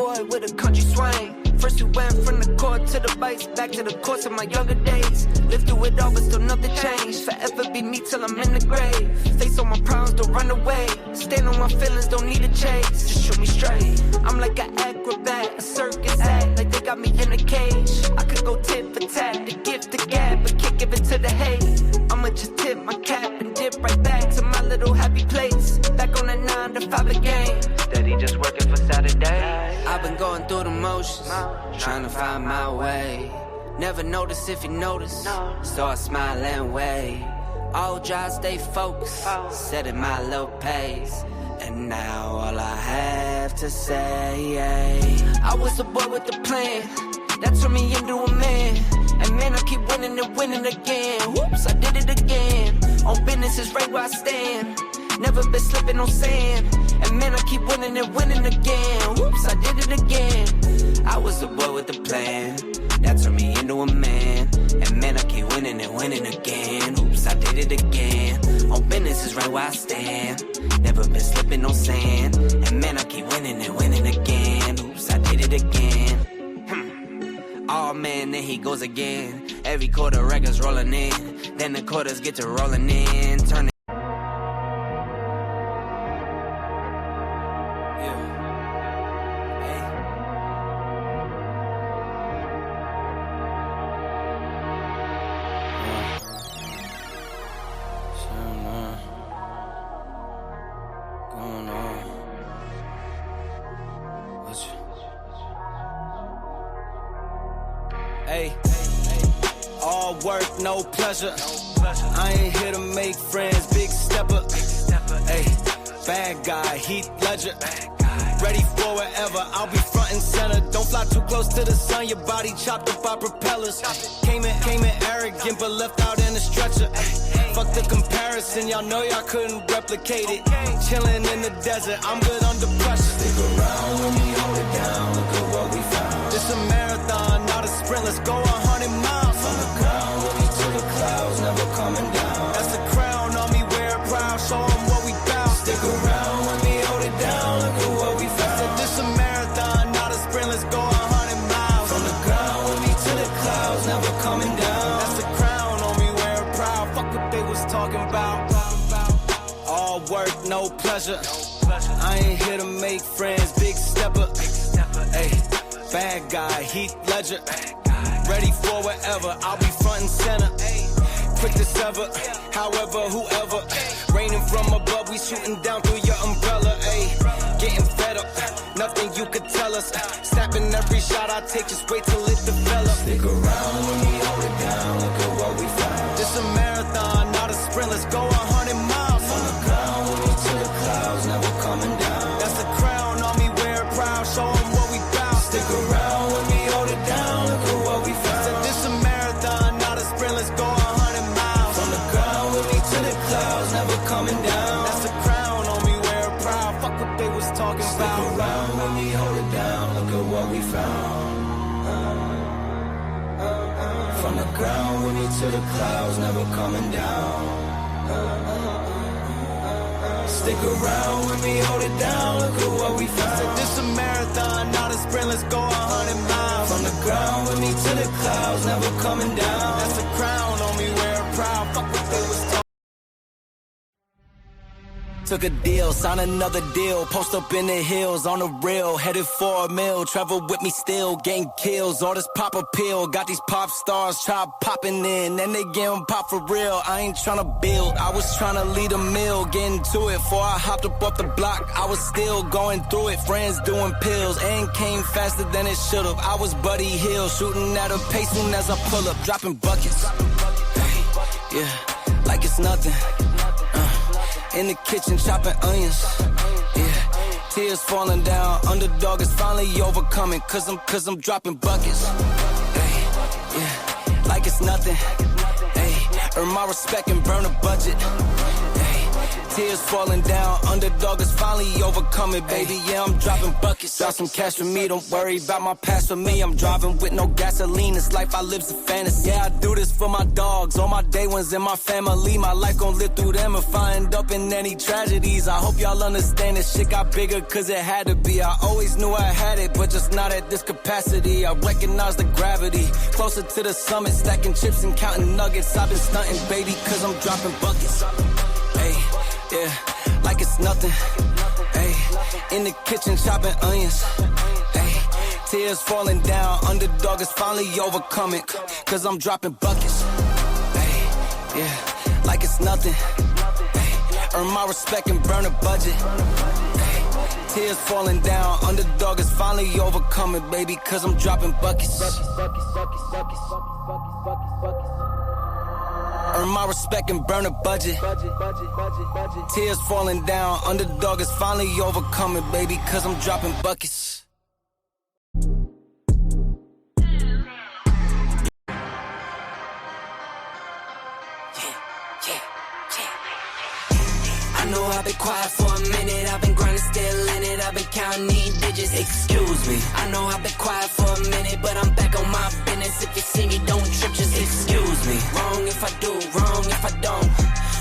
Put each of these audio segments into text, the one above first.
boy with a country swing. First we went from the court to the bikes, back to the course of my younger days. Lived through it all, but still nothing changed. Forever be me till I'm in the grave. Face on my problems, don't run away. Stand on my feelings, don't need a chase. Just shoot me straight. I'm like an acrobat, a circus act, like they got me in a cage. I could go tit for tat, the gift, the gab, but can't give it to the hate. I'ma just tip my cap and dip right back to my little happy place. Back on the 9 to 5 again. Steady just working for Saturday. I've been going through the motions, trying to find my way. Never notice if you notice, so I smile and wave. All dry, stay focused, setting my little pace. And now all I have to say, I was a boy with a plan, that turned me into a man. And man, I keep winning and winning again. Whoops, I did it again. On business is right where I stand. Never been slipping on sand. And man, I keep winning and winning again. Whoops, I did it again. I was a boy with a plan, that turned me into a man. And man, I keep winning and winning again. Oops, I did it again. On business is right where I stand. Never been slipping on sand. And man, I keep winning and winning again. Oops, I did it again. Oh man, there he goes again. Every quarter records rolling in. Then the quarters get to rolling in. Turn it. Hey, all work, no pleasure. I ain't here to make friends, big stepper. Hey, bad guy, Heath Ledger. Ready for whatever, I'll be front and center. Don't fly too close to the sun, your body chopped up by propellers. Came in arrogant, but left out in a stretcher. Fuck the comparison, y'all know y'all couldn't replicate it. Chilling in the desert, I'm good under pressure. Stick around when we hold it down, look at what we found. It's a marathon, not a sprint, let's go 100 miles. From the ground, with me to the clouds, never coming down. That's the crown on me, wear it proud, show them what we bout. Stick around when we hold it down, look at what we found. Said this a marathon, not a sprint, let's go 100 miles. From the ground, with me to the clouds, never coming down. That's the crown on me, wear it proud, fuck what they was talking about. All work, no pleasure. I ain't here to make friends, big stepper. Hey, bad guy, Heath Ledger. Ready for whatever, I'll be front and center. Quick to sever, however, whoever. Raining from above, we shooting down through your umbrella. Ay, getting fed up, nothing you could tell us. Snapping every shot I take, just wait till it develops. Stick around when we hold it down, look at what we found. This a marathon, not a sprint, let's go 100 miles. On the ground, with me to the clouds, never coming down. That's the crown on me, wear it proud, show them what we bout. Stick around when we hold it down, look at what we found. Said this a marathon, not a sprint, let's go 100 miles. On the ground, with me to the clouds, never coming down. That's the crown on me, wear it proud, fuck what they was talking about. Stick around when we hold it down, look at what we found. From the ground, with me to the clouds, never coming down. Stick around when we hold it down, look at what we found. Said this a marathon, not a sprint, let's go 100 miles. From the ground with me to the clouds, never coming down. That's the crown on me, wear it proud, fuck what they was talking. Took a deal, signed another deal. Post up in the hills on the rail, headed for a mill. Travel with me still, getting kills. All this pop appeal, got these pop stars try popping in, and they getting pop for real. I ain't tryna build, I was tryna lead a meal. Getting to it, before I hopped up off the block, I was still going through it. Friends doing pills, and came faster than it should've. I was Buddy Hill, shooting at a pace soon as I pull up, dropping buckets. Yeah, like it's nothing. In the kitchen chopping onions, yeah. Tears falling down, underdog is finally overcoming. Cause I'm dropping buckets, hey, yeah. Like it's nothing, hey. Earn my respect and burn a budget, hey. Tears falling down, underdog is finally overcoming, baby. Yeah, I'm dropping buckets. Drop some cash for me, don't worry about my past for me. I'm driving with no gasoline, this life I live's a fantasy. Yeah, I do this for my dogs, all my day ones and my family. My life gon' live through them if I end up in any tragedies. I hope y'all understand this shit got bigger cause it had to be. I always knew I had it, but just not at this capacity. I recognize the gravity, closer to the summit, stacking chips and counting nuggets. I've been stunting, baby, cause I'm dropping buckets. Hey, yeah, like it's nothing. Hey, in the kitchen chopping onions. Hey, tears falling down, underdog is finally overcoming, cause I'm dropping buckets. Hey, yeah, like it's nothing. Hey, earn my respect and burn a budget. Hey, tears falling down, underdog is finally overcoming, baby, cause I'm dropping buckets. Earn my respect and burn a budget. Tears falling down, underdog is finally overcoming, baby, cause I'm dropping buckets. I know I've been quiet for a minute, I've been grinding, still in it, I've been counting these digits, excuse me. I know I've been quiet for a minute, but I'm back on my business. If you see me, don't trip, just excuse me. Wrong if I do, wrong if I don't.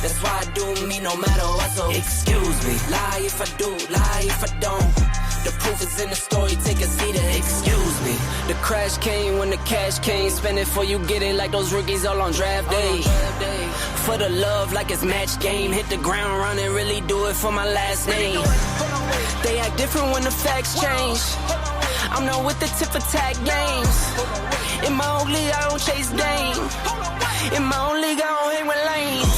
That's why I do me no matter what, so excuse me. Lie if I do, lie if I don't. The proof is in the story, take a seat and excuse me. The crash came when the cash came, spend it before you get it like those rookies all on draft day. For the love like it's match game, hit the ground running, really do it for my last name. They act different when the facts change. I'm not with the tip for tag games. In my own league, I don't chase game. In my own league, I don't hang with lanes.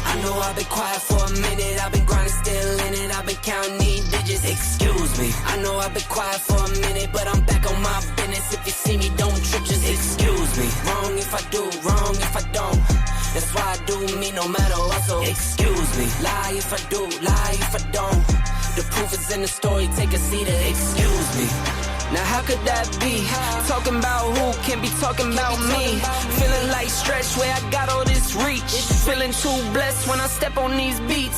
I know I've been quiet for a minute, I've been grinding, still in it, I've been counting these digits, excuse me. I know I've been quiet for a minute, but I'm back on my business. If you see me, don't trip, just excuse me. Wrong if I do, wrong if I don't. That's why I do me no matter what, so excuse me. Lie if I do, lie if I don't. The proof is in the story, take a seat and excuse me. Now how could that be? Talking about who can be talking about me. Feeling like Stretch where I got all this reach. Feeling too blessed when I step on these beats.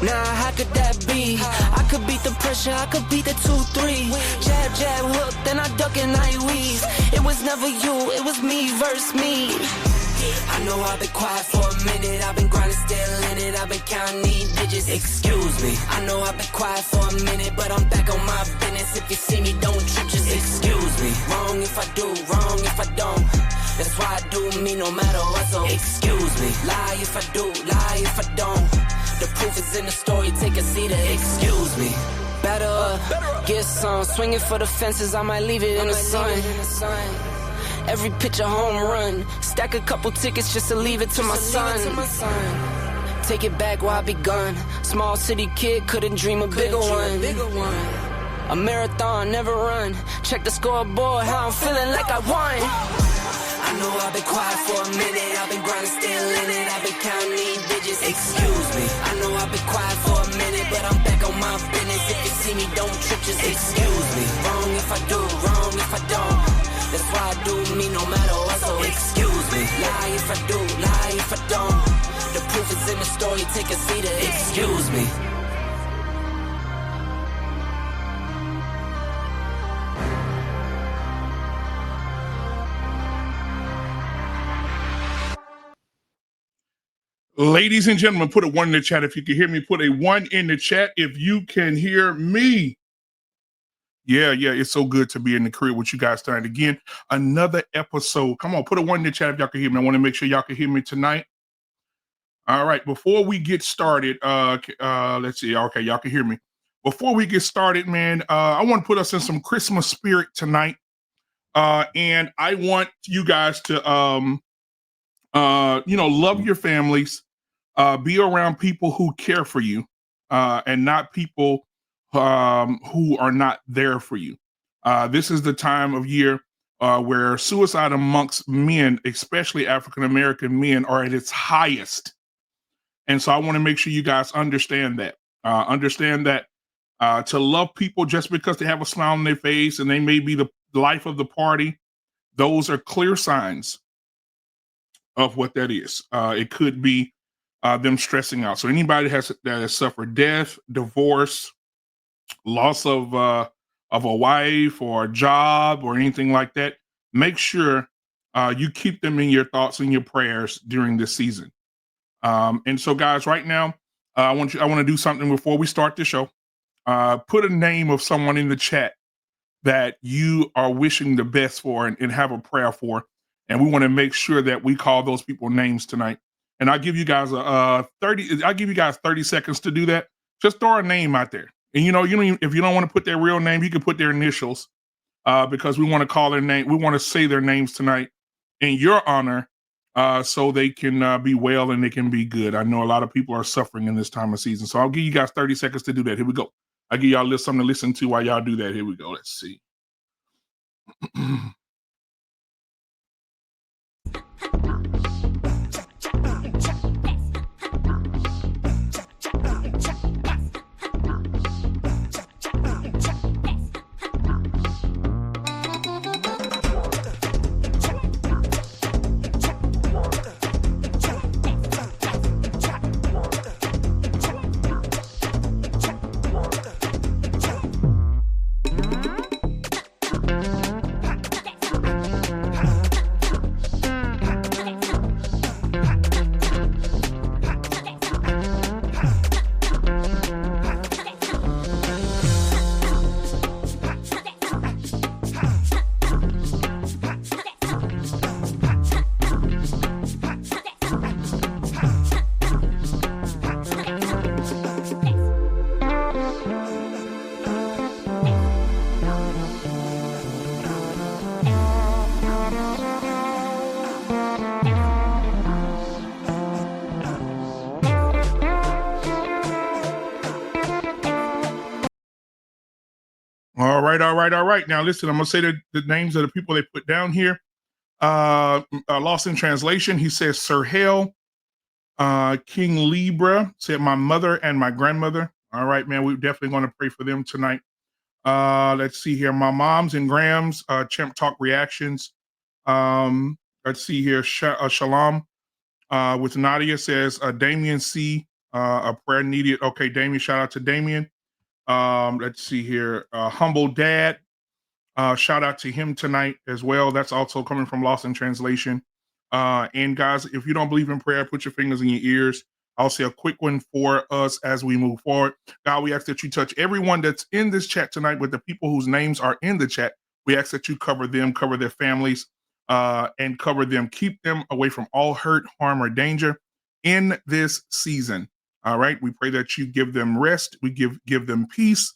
Now how could that be? I could beat the pressure, I could beat the 2-3. Jab, jab, hook, then I duck and I weave. It was never you, it was me versus me. I know I've been quiet for a minute, I've been grinding, still in it, I've been counting these digits, excuse me. I know I've been quiet for a minute, but I'm back on my business. If you see me, don't trip, just excuse me. Wrong if I do, wrong if I don't. That's why I do me no matter what, so excuse me. Lie if I do, lie if I don't. The proof is in the story, take a seat and excuse me. Better up, get some, swinging for the fences, I might leave it in the sun. Every pitch a home run. Stack a couple tickets just to leave it to my son. Take it back while I begun. Small city kid, couldn't dream a bigger one. A marathon, never run. Check the scoreboard, how I'm feeling like I won. I know I've been quiet for a minute, I've been grinding, still in it, I've been counting these digits, excuse me. I know I've been quiet for a minute, but I'm back on my business. If you see me, don't trip, just excuse me. Wrong if I do, wrong if I don't. That's why I do me no matter what, so excuse me. Lie if I do, lie if I don't. The proof is in the story, take a seat and excuse me. Ladies and gentlemen, put a 1 in the chat if you can hear me. Put a 1 in the chat if you can hear me. Yeah, it's so good to be in the crib with you guys tonight. Again, another episode. Come on, put a 1 in the chat if y'all can hear me. I want to make sure y'all can hear me tonight. All right, before we get started, let's see. Okay, y'all can hear me. Before we get started, man, I want to put us in some Christmas spirit tonight. And I want you guys to, love your families, be around people who care for you, and not people who are not there for you. This is the time of year where suicide amongst men, especially African-American men, are at its highest. And so I want to make sure you guys understand that. To love people just because they have a smile on their face and they may be the life of the party, those are clear signs of what that is. It could be them stressing out. So anybody that has suffered death, divorce, loss of a wife or a job or anything like that, make sure you keep them in your thoughts and your prayers during this season. And so, guys, right now, I want to do something before we start the show. Put a name of someone in the chat that you are wishing the best for and have a prayer for. And we want to make sure that we call those people names tonight. And I'll give you guys 30 seconds to do that. Just throw a name out there. And if you don't want to put their real name, you can put their initials, because we want to call their name. We want to say their names tonight in your honor, so they can be well and they can be good. I know a lot of people are suffering in this time of season. So I'll give you guys 30 seconds to do that. Here we go. I'll give y'all something to listen to while y'all do that. Here we go. Let's see. All right. Now listen, I'm gonna say the names of the people they put down here. Lost in translation, he says Sir Hale. King Libra said my mother and my grandmother. All right, man, we're definitely gonna pray for them tonight. Let's see here. My moms and grams, Champ Talk reactions. Let's see here. Shalom with Nadia says Damien C. A prayer needed. Okay, Damien, shout out to Damien. Let's see here. Humble Dad. Shout out to him tonight as well. That's also coming from Lost in Translation. And guys, if you don't believe in prayer, put your fingers in your ears. I'll say a quick one for us as we move forward. God, we ask that you touch everyone that's in this chat tonight, with the people whose names are in the chat. We ask that you cover them, cover their families, and cover them. Keep them away from all hurt, harm, or danger in this season. All right. We pray that you give them rest. We give them peace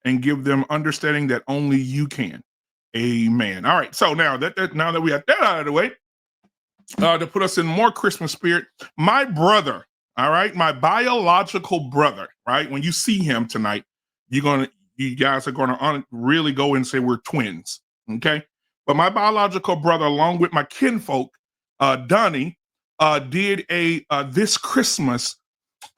and give them understanding that only you can. Amen. All right. So now that we have that out of the way, to put us in more Christmas spirit, my brother, all right, my biological brother, right? When you see him tonight, you guys are gonna really go and say we're twins. Okay. But my biological brother, along with my kinfolk, Donnie, did a this Christmas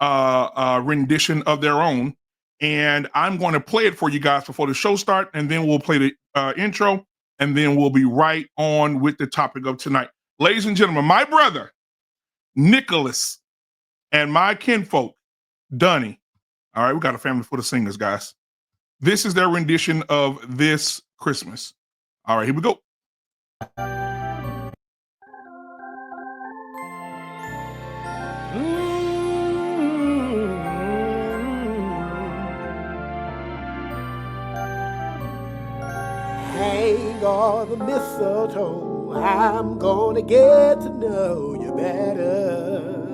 rendition of their own, and I'm going to play it for you guys before the show starts, and then we'll play the intro, and then we'll be right on with the topic of tonight. Ladies and gentlemen, my brother Nicholas and my kinfolk Donnie. All right, we got a family full of singers, guys. This is their rendition of This Christmas. All right, here we go. Hang all the mistletoe, I'm gonna get to know you better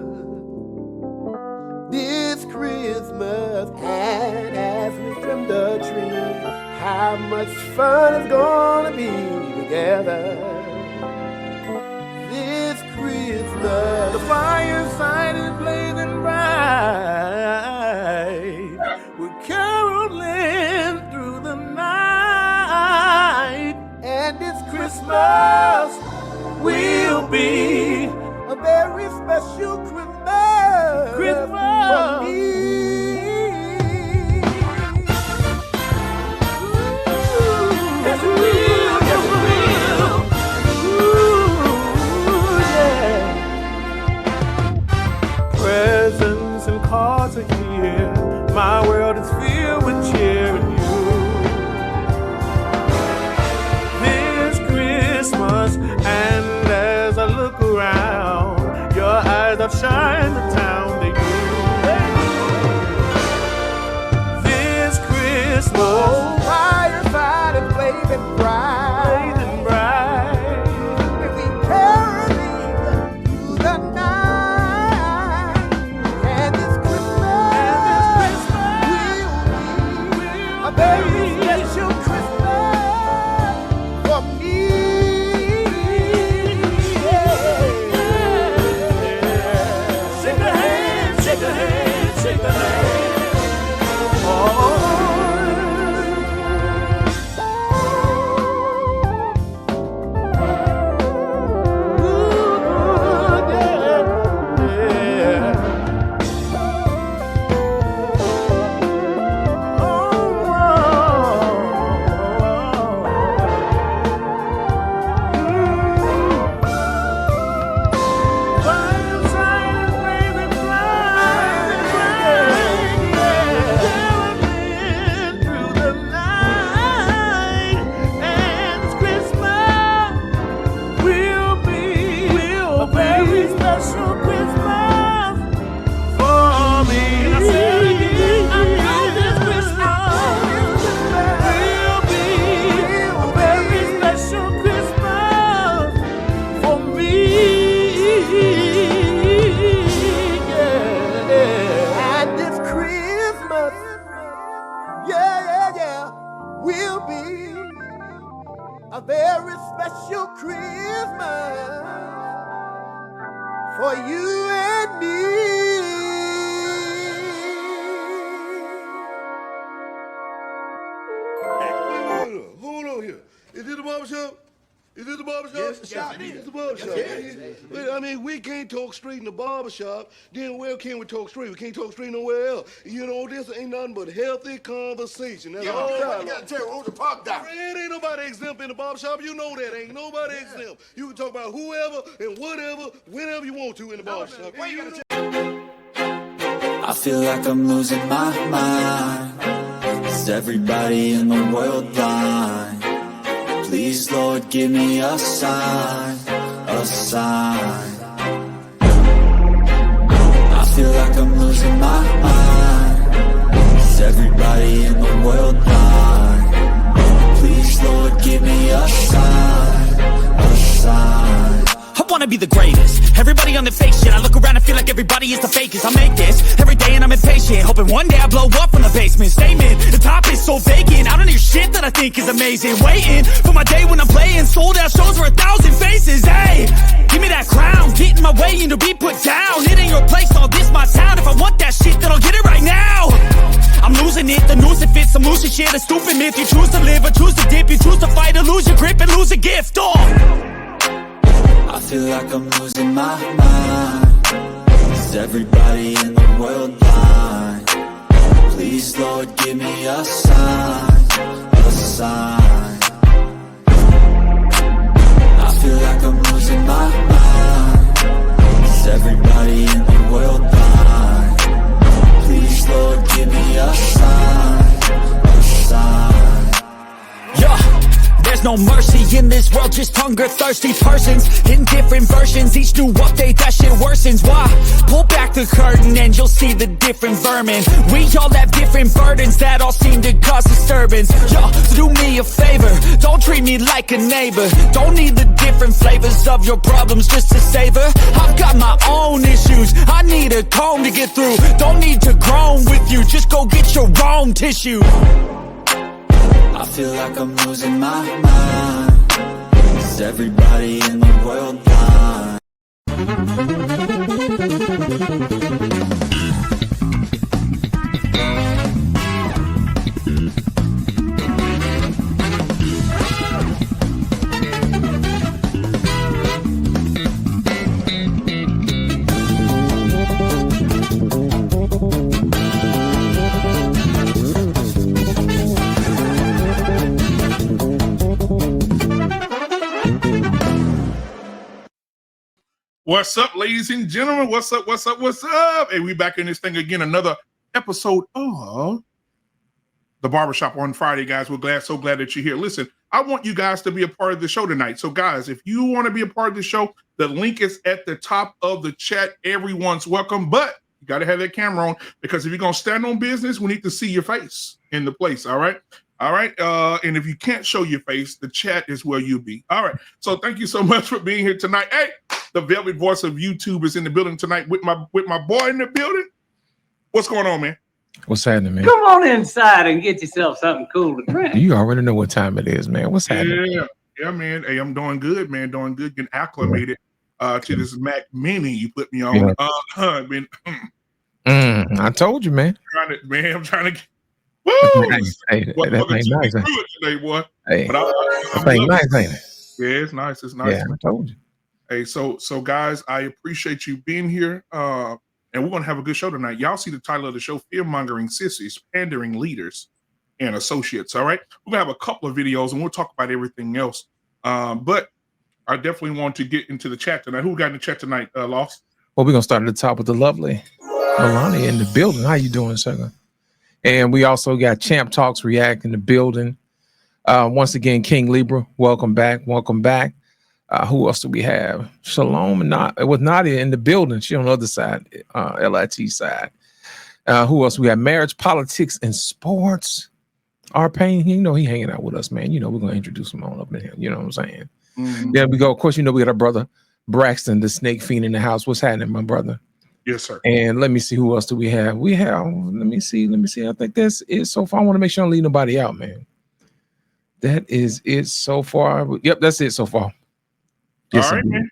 this Christmas. And as we trim the tree, how much fun it's gonna be together this Christmas. The fireside is blazing bright, we're caroling through the night, and this Christmas will be a very special Christmas for me. Yes, it will. Yes, it will. Ooh, yeah. sunshine the town they do. This Christmas, Oh, fireside and blazing bright, and bright. and we caroling through the night. And this Christmas will be a very special Christmas for me. Shake a hand, shake a hand, shake a hand. Will be a very special Christmas for you and me. Hold on here. Is this the barbershop? Is this the barbershop? Yes, it is. It's the barbershop. Yes. Well, I mean, we can't talk straight in the barbershop. Then where can we talk straight? We can't talk straight nowhere else. You know, this ain't nothing but healthy conversation. That's all. You gotta tell who's the park down. It ain't nobody exempt in the barbershop. You know that. Ain't nobody exempt. You can talk about whoever and whatever, whenever you want to in the barbershop. I feel like I'm losing my mind. Is everybody in the world blind? Please, Lord, give me a sign, a sign. I feel like I'm losing my mind. Is everybody in the world blind? Please, Lord, give me a sign, a sign. I wanna be the greatest. Everybody on the fake shit. I look around and feel like everybody is the fakest. I make this every day and I'm impatient, hoping one day I blow up from the basement. Statement, the top is so vacant. I don't hear shit that I think is amazing. Waiting for my day when I'm playing sold out shows for 1,000 faces. Hey, give me that crown, get in my way and to be put down. It ain't your place, all this my town. If I want that shit, then I'll get it right now. I'm losing it, the noose it fits, some losing shit, a stupid myth. You choose to live or choose to dip, you choose to fight or lose your grip and lose a gift. I feel like I'm losing my mind. Is everybody in the world blind? Please, Lord, give me a sign, a sign. I feel like I'm losing my mind. Is everybody in the world blind? Please, Lord, give me a sign, a sign. Yeah. There's no mercy in this world, just hunger-thirsty persons in different versions. Each new update, that shit worsens. Why? Pull back the curtain and you'll see the different vermin. We all have different burdens that all seem to cause disturbance. Yo, so do me a favor, don't treat me like a neighbor. Don't need the different flavors of your problems just to savor. I've got my own issues, I need a comb to get through. Don't need to groan with you, just go get your own tissue. I feel like I'm losing my mind. Is everybody in the world blind? What's up, ladies and gentlemen? What's up? What's up? What's up? Hey, we back in this thing again. Another episode of the Barbershop on Friday, guys. We're so glad that you're here. Listen, I want you guys to be a part of the show tonight. So, guys, if you want to be a part of the show, The link is at the top of the chat. Everyone's welcome, but you got to have that camera on, because if you're going to stand on business, we need to see your face in the place. All right. All right. And if you can't show your face, the chat is where you be. All right. So thank you so much for being here tonight. Hey, the velvet voice of YouTube is in the building tonight with my boy in the building. What's going on, man? What's happening, man? Come on inside and get yourself something cool to drink. You already know what time it is, man. What's happening? Yeah, man. Hey, I'm doing good, man. Doing good. Getting acclimated to this Mac Mini you put me on. I told you, man. I'm trying to. Woo! Hey, that ain't nice. Today, boy. Hey, that ain't nice, ain't it? Yeah, it's nice. It's nice. Yeah, I told you. Hey, so guys, I appreciate you being here. And we're gonna have a good show tonight. Y'all see the title of the show: Fear-mongering sissies, pandering leaders, and associates. All right, we're gonna have a couple of videos, and we'll talk about everything else. But I definitely want to get into the chat tonight. Who got in the chat tonight, Lost? Well, we're gonna start at the top with the lovely Alani in the building. How you doing, sir? And we also got Champ Talks React in the building. Once again, King Libra, welcome back. Welcome back. Who else do we have? Shalom and with Nadia in the building. She on the other side, LIT side. Who else? We have Marriage, Politics, and Sports. Our Pain, you know, he hanging out with us, man. You know, we're gonna introduce him on up in here. You know what I'm saying? Mm-hmm. There we go. Of course, you know, we got our brother Braxton, the Snake Fiend, in the house. What's happening, my brother? Yes, sir. And let me see, who else do we have? Let me see. I think that's it so far. I want to make sure I don't leave nobody out, man. That is it so far. Yep, that's it so far. Yes, all right, man.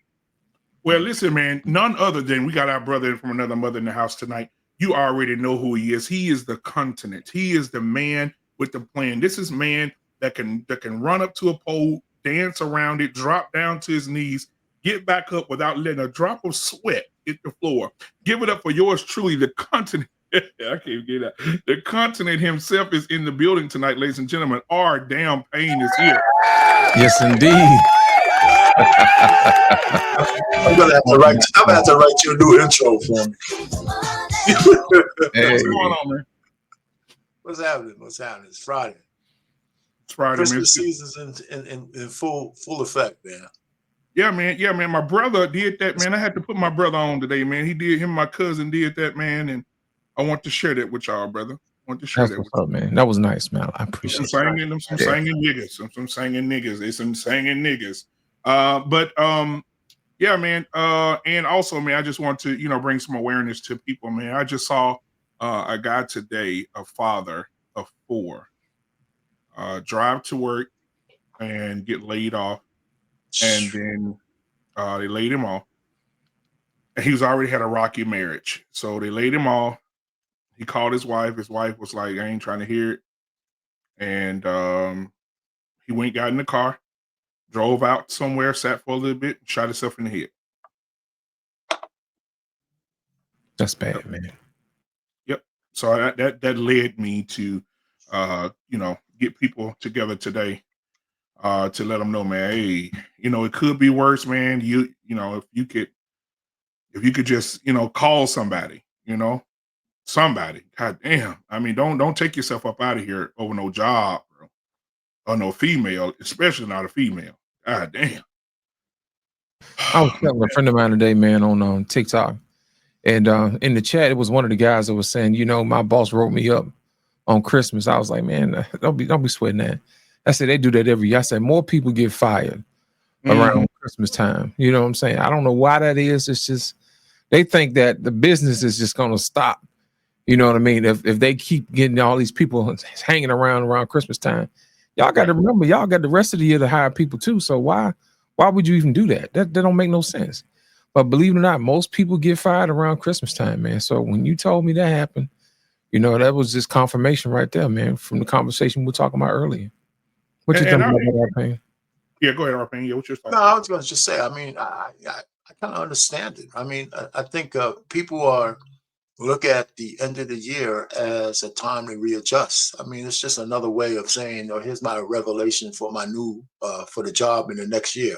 Well, listen, man, none other than we got our brother from another mother in the house tonight. You already know who he is. He is the continent. He is the man with the plan. This is man that can run up to a pole, dance around it, drop down to his knees, get back up without letting a drop of sweat hit the floor. Give it up for yours truly, the continent. I can't get that. The continent himself is in the building tonight, ladies and gentlemen. Our damn Pain is here. Yes, indeed. I'm gonna have to write you a new intro for me. Hey. What's going on, man? What's happening? It's Friday. It's Friday. Christmas season's in full effect, man. Yeah, man. My brother did that, man. I had to put my brother on today, man. Him and my cousin did that, man, and I want to share that with y'all, brother. That's what's up, man. That was nice, man. I appreciate it. Some singing niggas. There's some singing niggas. Yeah, man. And also, man, I just want to, bring some awareness to people, man. I just saw a guy today, a father of 4, drive to work and get laid off. And then they laid him off. And he's already had a rocky marriage. So they laid him off. He called his wife. His wife was like, I ain't trying to hear it. And he went, got in the car, drove out somewhere, sat for a little bit, shot himself in the head. That's bad, man. Yep. So that led me to, get people together today to let them know, man, hey, it could be worse, man. If you could just, call somebody, somebody. God damn. I mean, don't take yourself up out of here over no job, bro, or no female, especially not a female. God damn. I was telling a friend of mine today, man, on TikTok, and in the chat, it was one of the guys that was saying, my boss wrote me up on Christmas. I was like, man, don't be sweating that. I said they do that every year. I said more people get fired around Christmas time. You know what I'm saying? I don't know why that is. It's just they think that the business is just going to stop. You know what I mean? If they keep getting all these people hanging around Christmas time, y'all got to remember, y'all got the rest of the year to hire people too. So why would you even do that? That don't make no sense. But believe it or not, most people get fired around Christmas time, man. So when you told me that happened, that was just confirmation right there, man, from the conversation we were talking about earlier. What you think about that, Arpain? Yeah, go ahead, Arpain. Yeah, what's your thought? No, I was going to just say, I mean, I kind of understand it. I mean, I think people look at the end of the year as a time to readjust. I mean, it's just another way of saying, here's my revelation for my new, for the job in the next year.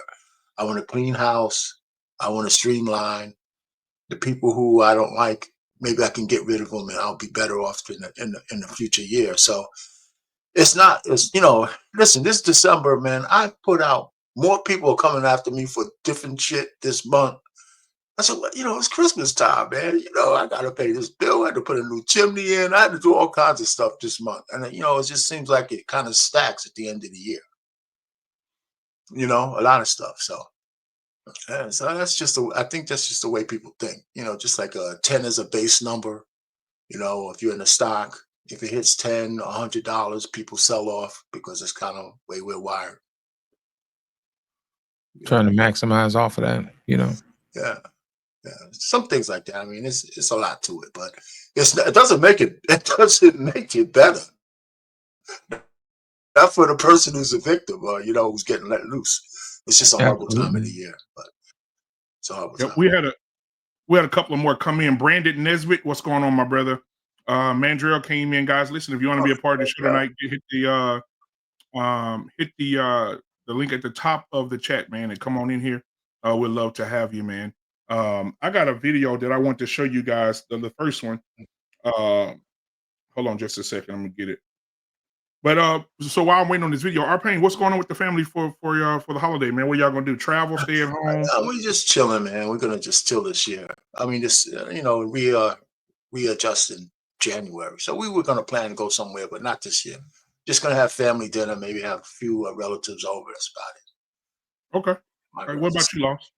I want a clean house. I want to streamline. The people who I don't like, maybe I can get rid of them and I'll be better off in the future year. So listen, this December, man, I put out more people are coming after me for different shit this month. I said, well, it's Christmas time, man. I got to pay this bill. I had to put a new chimney in. I had to do all kinds of stuff this month. And, it just seems like it kind of stacks at the end of the year. A lot of stuff. So, yeah, so I think that's just the way people think, just like 10 is a base number. If you're in a stock, if it hits $10 or $100, people sell off because it's kind of way we're wired. Trying to maximize off of that, Yeah. Yeah, some things like that. I mean, it's a lot to it, but it doesn't make it better. Not for the person who's a victim or who's getting let loose. It's just a horrible time of the year, but it's a horrible time. We had a couple of more come in. Brandon Nesbitt, what's going on, my brother? Mandrell came in, guys. Listen, if you want to be a part of the show tonight, hit the link at the top of the chat, man, and come on in here. We'd love to have you, man. I got a video that I want to show you guys. The first one. Hold on just a second. I'm gonna get it. But so while I'm waiting on this video, Arpain, what's going on with the family for the holiday, man? What y'all gonna do? Travel, stay at home? We're just chilling, man. We're gonna just chill this year. I mean, readjust in January. So we were gonna plan to go somewhere, but not this year. Just gonna have family dinner, maybe have a few relatives over. That's about it. Okay. All right, what about you, Lost?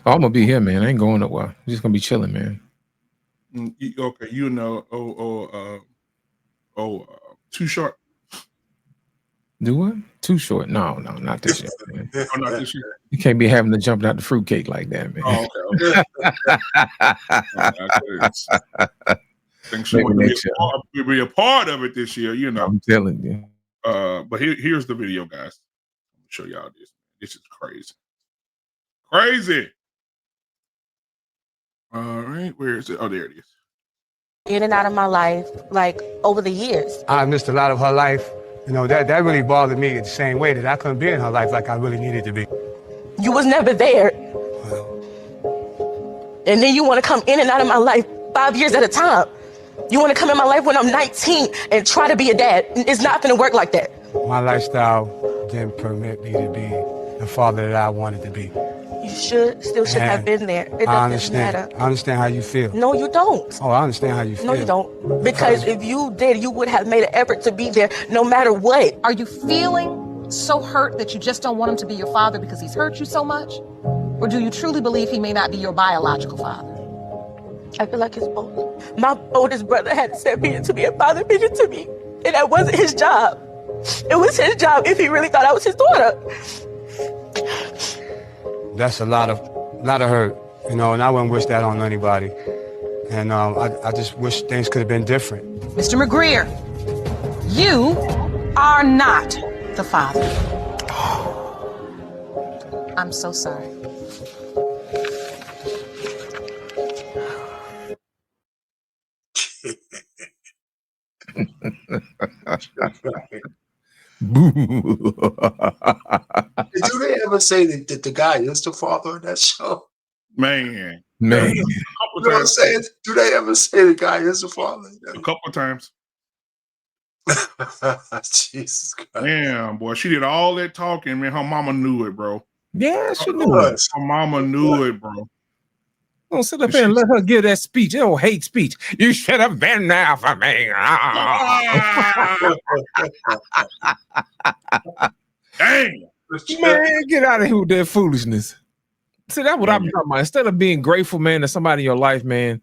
Oh, I'm gonna be here, man. I ain't going nowhere. I'm just gonna be chilling, man. Okay, Too Short. Do what? Too Short? No, not this year, man. Oh, not this year. You can't be having to jump out the fruitcake like that, man. Oh, okay. Think she would be a part of it this year, I'm telling you. But here's the video, guys. Let me show y'all this. This is crazy. Crazy. All right, where is it? Oh, there it is. In and out of my life, like over the years. I missed a lot of her life. That really bothered me the same way that I couldn't be in her life like I really needed to be. You was never there. And then you want to come in and out of my life 5 years at a time. You want to come in my life when I'm 19 and try to be a dad. It's not going to work like that. My lifestyle didn't permit me to be the father that I wanted to be. You should have been there. It doesn't matter. I understand how you feel. No, you don't. Oh, I understand how you feel. No, you don't. Because if you did, you would have made an effort to be there no matter what. Are you feeling so hurt that you just don't want him to be your father because he's hurt you so much? Or do you truly believe he may not be your biological father? I feel like it's both. My oldest brother had to step in to be a father figure to me. And that wasn't his job. It was his job if he really thought I was his daughter. That's a lot of hurt, and I wouldn't wish that on anybody. And I just wish things could have been different. Mr. McGreer, you are not the father. I'm so sorry. Did they ever say that the guy is the father of that show? Man. You know what I'm saying? Do they ever say the guy is the father? A couple of times. Jesus Christ. Damn, boy. She did all that talking, man. Her mama knew it, bro. Yeah, she knew it. Her mama knew it, bro. Don't sit up here and let her give that speech. That old hate speech. You should have been there for me. Dang. Man, get out of here with that foolishness. See, that's what I'm talking about. Instead of being grateful, man, to somebody in your life, man,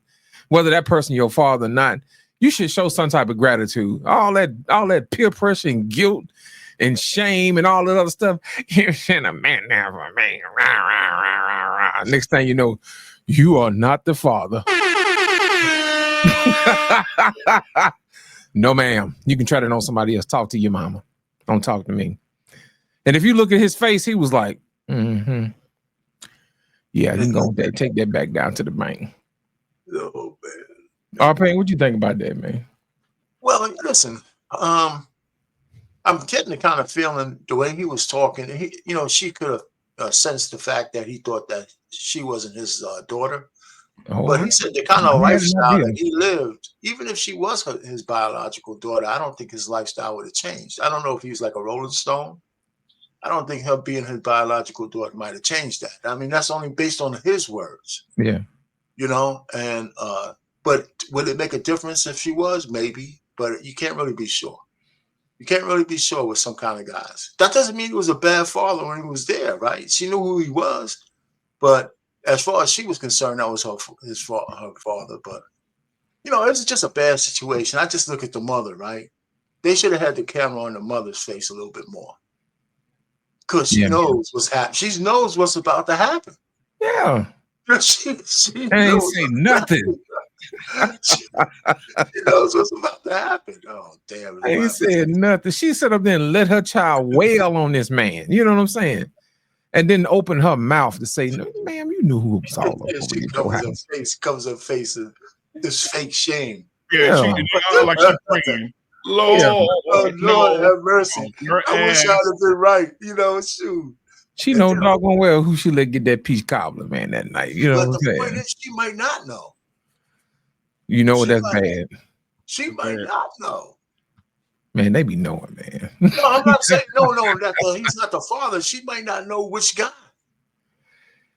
whether that person your father or not, you should show some type of gratitude. All that peer pressure and guilt and shame and all that other stuff. You should have been there for me. Next thing you know, you are not the father. No, ma'am. You can try that on somebody else. Talk to your mama. Don't talk to me. And if you look at his face, he was like, yeah, you can go take that back down to the bank. Oh, man. Arpain, what you think about that, man? Well, listen, I'm getting the kind of feeling the way he was talking. She could have sensed the fact that he thought that she wasn't his daughter. Oh, but he said the kind of lifestyle that he lived, even if she was his biological daughter, I don't think his lifestyle would have changed. I don't know if he was like a Rolling Stone. I don't think her being his biological daughter might have changed that. I mean, that's only based on his words. Yeah. You know, and but would it make a difference if she was? Maybe, but you can't really be sure. You can't really be sure with some kind of guys. That doesn't mean he was a bad father when he was there, right? She knew who he was, but as far as she was concerned, that was her father. But you know, it's just a bad situation. I just look at the mother, right? They should have had the camera on the mother's face a little bit more, because she knows what's happening. She knows what's about to happen. Yeah. she ain't say nothing. she knows what's about to happen. Oh, damn. I ain't said nothing. She sat up there and let her child wail on this man. You know what I'm saying? And then open her mouth to say, no, ma'am, you knew who was all over She covers her face in this fake shame. Yeah, she like she's praying. Lord, Lord have mercy. I wish I'd have been right. You know, shoot. She know doggone well who she let get that peach cobbler, man, that night. You know But what I'm the saying? point is, she might not know. You know what? That's bad. She might not know. Man, they be knowing, man. No, I'm not saying that he's not the father. She might not know which guy.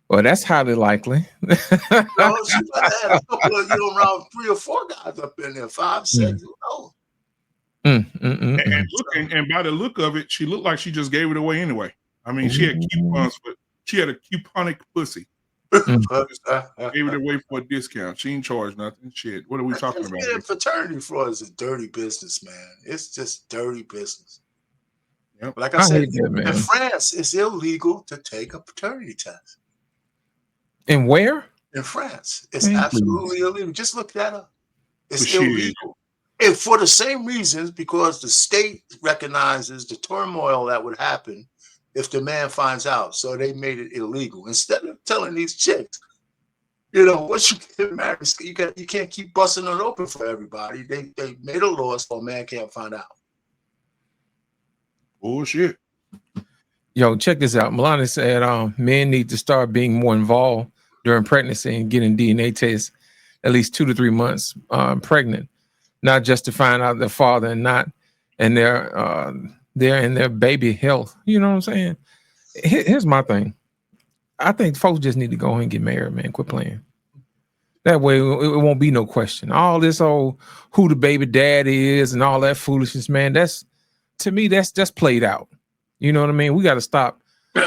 Well, that's highly likely. No, she might have had a couple of, around 3 or 4 guys up in there, 5, 6, who knows? And by the look of it, she looked like she just gave it away anyway. I mean, she had coupons, but she had a couponic pussy. Gave it away for a discount. She ain't charged nothing. Shit. What are we talking about? Yeah, fraternity fraud is a dirty business, man. It's just dirty business. Yep. Like I said, in France, it's illegal to take a paternity test. And where? In France. It's absolutely illegal. Just look that up. It's illegal. And for the same reasons, because the state recognizes the turmoil that would happen if the man finds out. So they made it illegal. Instead of telling these chicks, once you get married, you can't keep busting it open for everybody. They made a law so a man can't find out. Bullshit. Yo, check this out. Melania said men need to start being more involved during pregnancy and getting DNA tests at least 2 to 3 months pregnant, not just to find out their father and their baby health. You know what I'm saying? Here's my thing. I think folks just need to go ahead and get married, man. Quit playing. That way it won't be no question. All this who the baby dad is and all that foolishness, man, to me, that's just played out. You know what I mean? We got to stop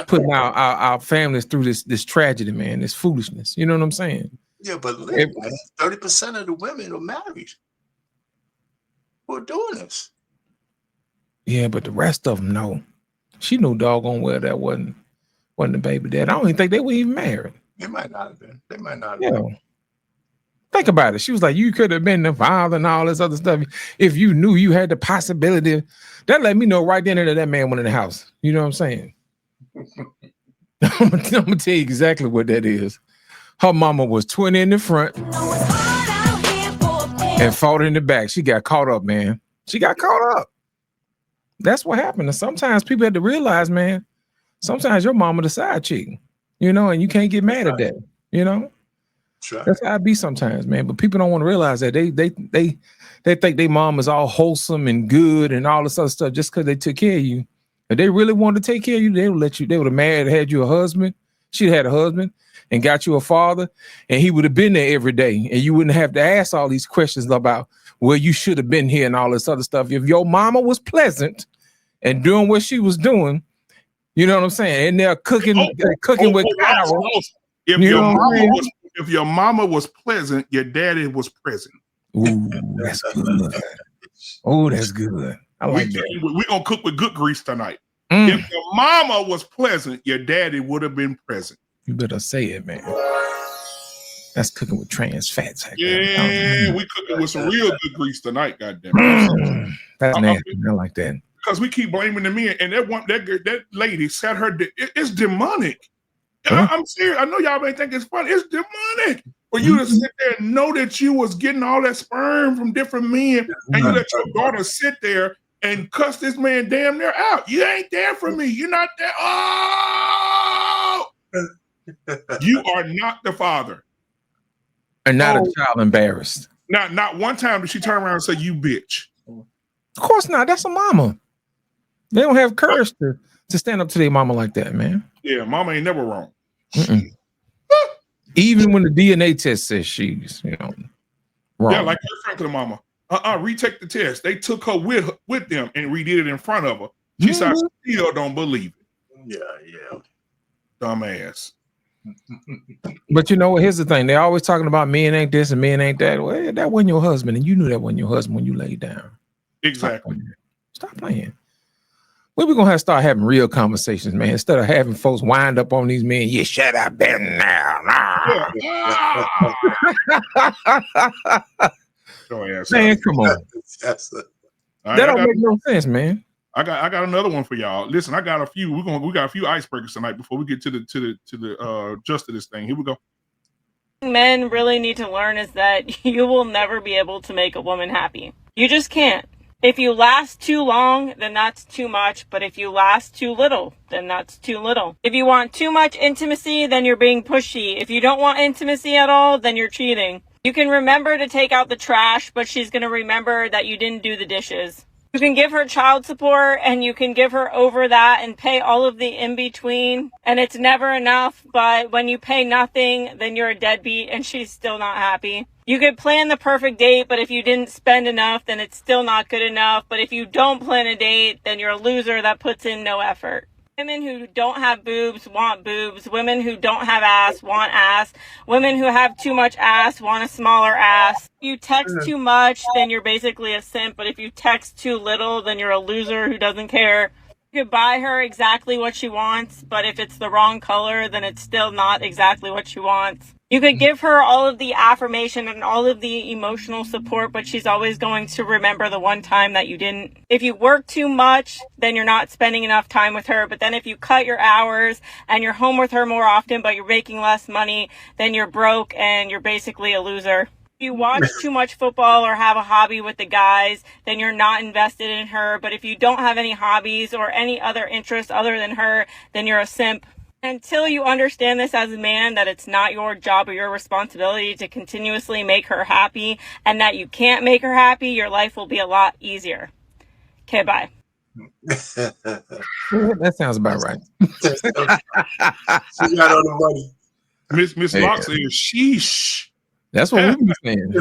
putting our families through this tragedy, man, this foolishness. You know what I'm saying? Yeah, but look, 30% of the women are married who are doing this. Yeah, but the rest of them, no. She knew doggone well that wasn't the baby dad. I don't even think they were even married. They might not have been. They might not have been. Think about it. She was like, you could have been the father and all this other stuff. If you knew you had the possibility, that let me know right then that man went in the house. You know what I'm saying? I'm gonna tell you exactly what that is. Her mama was 20 in the front and 40 in the back. She got caught up, man. She got caught up. That's what happened. And sometimes people have to realize, man, sometimes your mama the side chick, and you can't get mad at that, Sure. That's how it be sometimes, man. But people don't want to realize that they think their mom is all wholesome and good and all this other stuff just because they took care of you. If they really wanted to take care of you, they would let you. They would have had you a husband. She'd had a husband and got you a father, and he would have been there every day, and you wouldn't have to ask all these questions about you should have been here and all this other stuff. If your mama was pleasant and doing what she was doing, you know what I'm saying, and they're cooking with Carol. If your mama was pleasant, your daddy was present. Ooh, that's good. Oh, that's good. I like that. We're going to cook with good grease tonight. If your mama was pleasant, your daddy would have been present. You better say it, man. That's cooking with trans fats. Yeah, we cooking with some real good grease tonight, goddamn. That's nasty. I like that. Because we keep blaming the men, and that lady sat her. It's demonic. I'm serious. I know y'all may think it's funny. It's demonic for you to sit there and know that you was getting all that sperm from different men, and you let your daughter sit there and cuss this man damn near out. You ain't there for me. You're not there. Oh, you are not the father, and not a child embarrassed. Not one time did she turn around and say, "You bitch." Of course not. That's a mama. They don't have courage to to stand up to their mama like that, man. Yeah, mama ain't never wrong. Even when the DNA test says she's, wrong. Yeah, like her Franklin mama. Retake the test. They took her with them and redid it in front of her. She said, I still don't believe it. Yeah. Dumbass. But here's the thing. They're always talking about men ain't this and men ain't that. Well, that wasn't your husband, and you knew that wasn't your husband when you laid down. Exactly. Stop playing. When we gonna have to start having real conversations, man, instead of having folks wind up on these men. You shut up then now. Man, come on. That don't make no sense, man. I got another one for y'all. Listen, I got a few. We got a few icebreakers tonight before we get to the just of this thing. Here we go. Men really need to learn is that you will never be able to make a woman happy. You just can't. If you last too long, then that's too much. But if you last too little, then that's too little. If you want too much intimacy, then you're being pushy. If you don't want intimacy at all, then you're cheating. You can remember to take out the trash, but she's going to remember that you didn't do the dishes. You can give her child support and you can give her over that and pay all of the in-between. And it's never enough, but when you pay nothing, then you're a deadbeat and she's still not happy. You could plan the perfect date, but if you didn't spend enough, then it's still not good enough. But if you don't plan a date, then you're a loser that puts in no effort. Women who don't have boobs want boobs. Women who don't have ass want ass. Women who have too much ass want a smaller ass. If you text too much, then you're basically a simp. But if you text too little, then you're a loser who doesn't care. You could buy her exactly what she wants, but if it's the wrong color, then it's still not exactly what she wants. You could give her all of the affirmation and all of the emotional support, but she's always going to remember the one time that you didn't. If you work too much, then you're not spending enough time with her. But then if you cut your hours and you're home with her more often, but you're making less money, then you're broke and you're basically a loser. If you watch too much football or have a hobby with the guys, then you're not invested in her. But if you don't have any hobbies or any other interests other than her, then you're a simp. Until you understand this as a man, that it's not your job or your responsibility to continuously make her happy and that you can't make her happy, your life will be a lot easier. Okay, bye. That sounds about right. She got on the money. Miss Locke says, sheesh. That's what we were saying.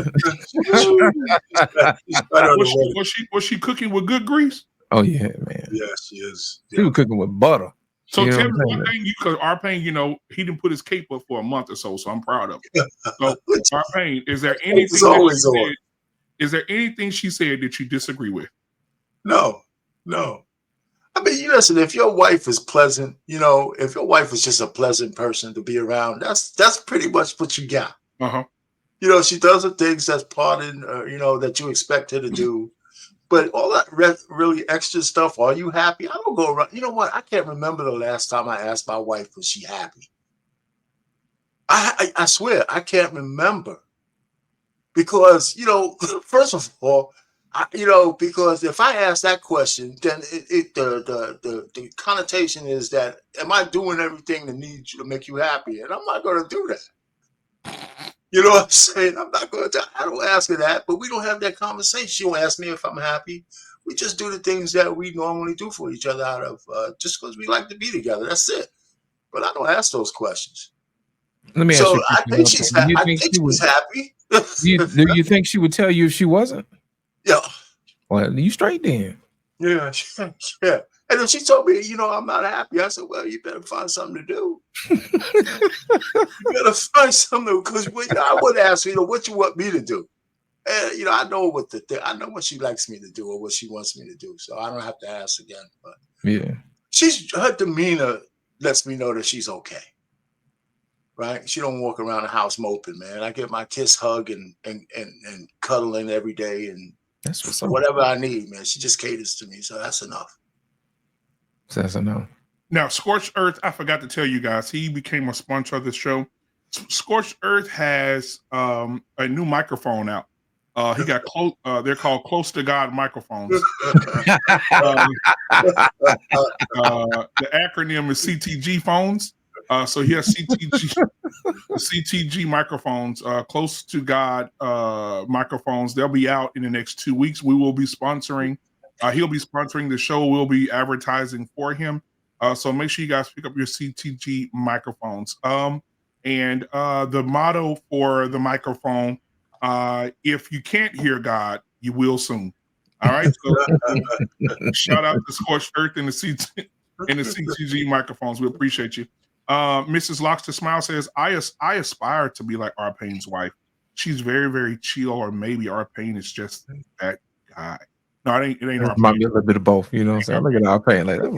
Was she cooking with good grease? Oh yeah, man. Yeah, she is. She was cooking with butter. So tell me one thing, because R-Pain, he didn't put his cape up for a month or so I'm proud of it. So R-Pain, is there anything is there anything she said that you disagree with? No. I mean, listen, if your wife is pleasant, if your wife is just a pleasant person to be around, that's pretty much what you got. She does the things that's part in, that you expect her to do. But all that really extra stuff, are you happy? I don't go around. You know what? I can't remember the last time I asked my wife, was she happy? I swear, I can't remember. Because, first of all, because if I ask that question, then the connotation is that, am I doing everything that needs to make you happy? And I'm not going to do that. You know what I'm saying? I'm not going to. I don't ask her that, but we don't have that conversation. She won't ask me if I'm happy. We just do the things that we normally do for each other out of just because we like to be together. That's it. But I don't ask those questions. Let me ask you. I think she's happy. I think she was happy. Do you think she would tell you if she wasn't? Yeah. Well, you straight then. Yeah. And if she told me, I'm not happy, I said, well, you better find something to do. You better find something to do, because I would ask her, what you want me to do? And, I know I know what she likes me to do or what she wants me to do. So I don't have to ask again. But yeah, her demeanor lets me know that she's okay. Right? She don't walk around the house moping, man. I get my kiss, hug, and cuddling every day, and that's what's up. Whatever I need, man. She just caters to me, so that's enough. That's enough. Now, Scorched Earth, I forgot to tell you guys, he became a sponsor of the show. Scorched Earth has a new microphone out. He got close. They're called Close to God microphones. The acronym is CTG phones. So he has CTG microphones, Close to God microphones. They'll be out in the next 2 weeks. We will be sponsoring. He'll be sponsoring the show. We'll be advertising for him. So make sure you guys pick up your CTG microphones. And the motto for the microphone, if you can't hear God, you will soon. All right. So shout out to Scorched Earth and the CTG microphones. We appreciate you. Mrs. Locks to Smile says, I aspire to be like R-Pain's wife. She's very, very chill, or maybe R-Pain is just that guy. No, it ain't R-Pain. Might be a little bit of both, you know what I'm saying? Look at R-Pain like that.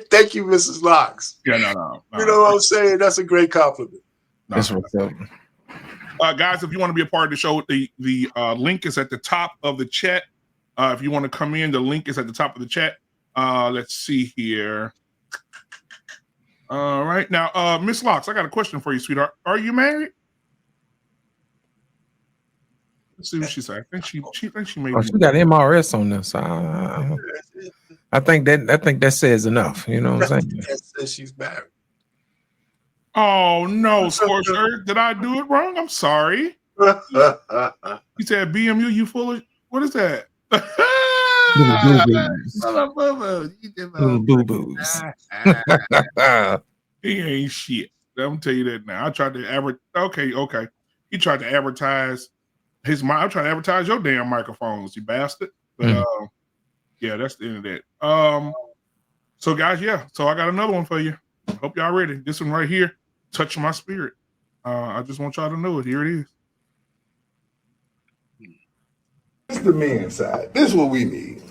Thank you, Mrs. Locks. Yeah, no. You know what I'm saying? That's a great compliment. That's what's up. Guys, if you want to be a part of the show, the link is at the top of the chat. If you want to come in, the link is at the top of the chat. Let's see here. All right. Now, Miss Locks, I got a question for you, sweetheart. Are you married? Let's see what she said. I think she may be. She got MRS on this. I think that says enough. You know what I'm saying? That says she's married. Oh no, Scorched Earth. Did I do it wrong? I'm sorry. You said BMU, you full of what is that? Little boo-boos. He ain't shit. I'm gonna tell you that now. I tried to advertise. Okay. He tried to advertise his mic. I'm trying to advertise your damn microphones, you bastard. But yeah, that's the end of that. So guys, yeah. So I got another one for you. Hope y'all ready. This one right here, touching my spirit. I just want y'all to know it. Here it is. This is the men's side. This is what we need.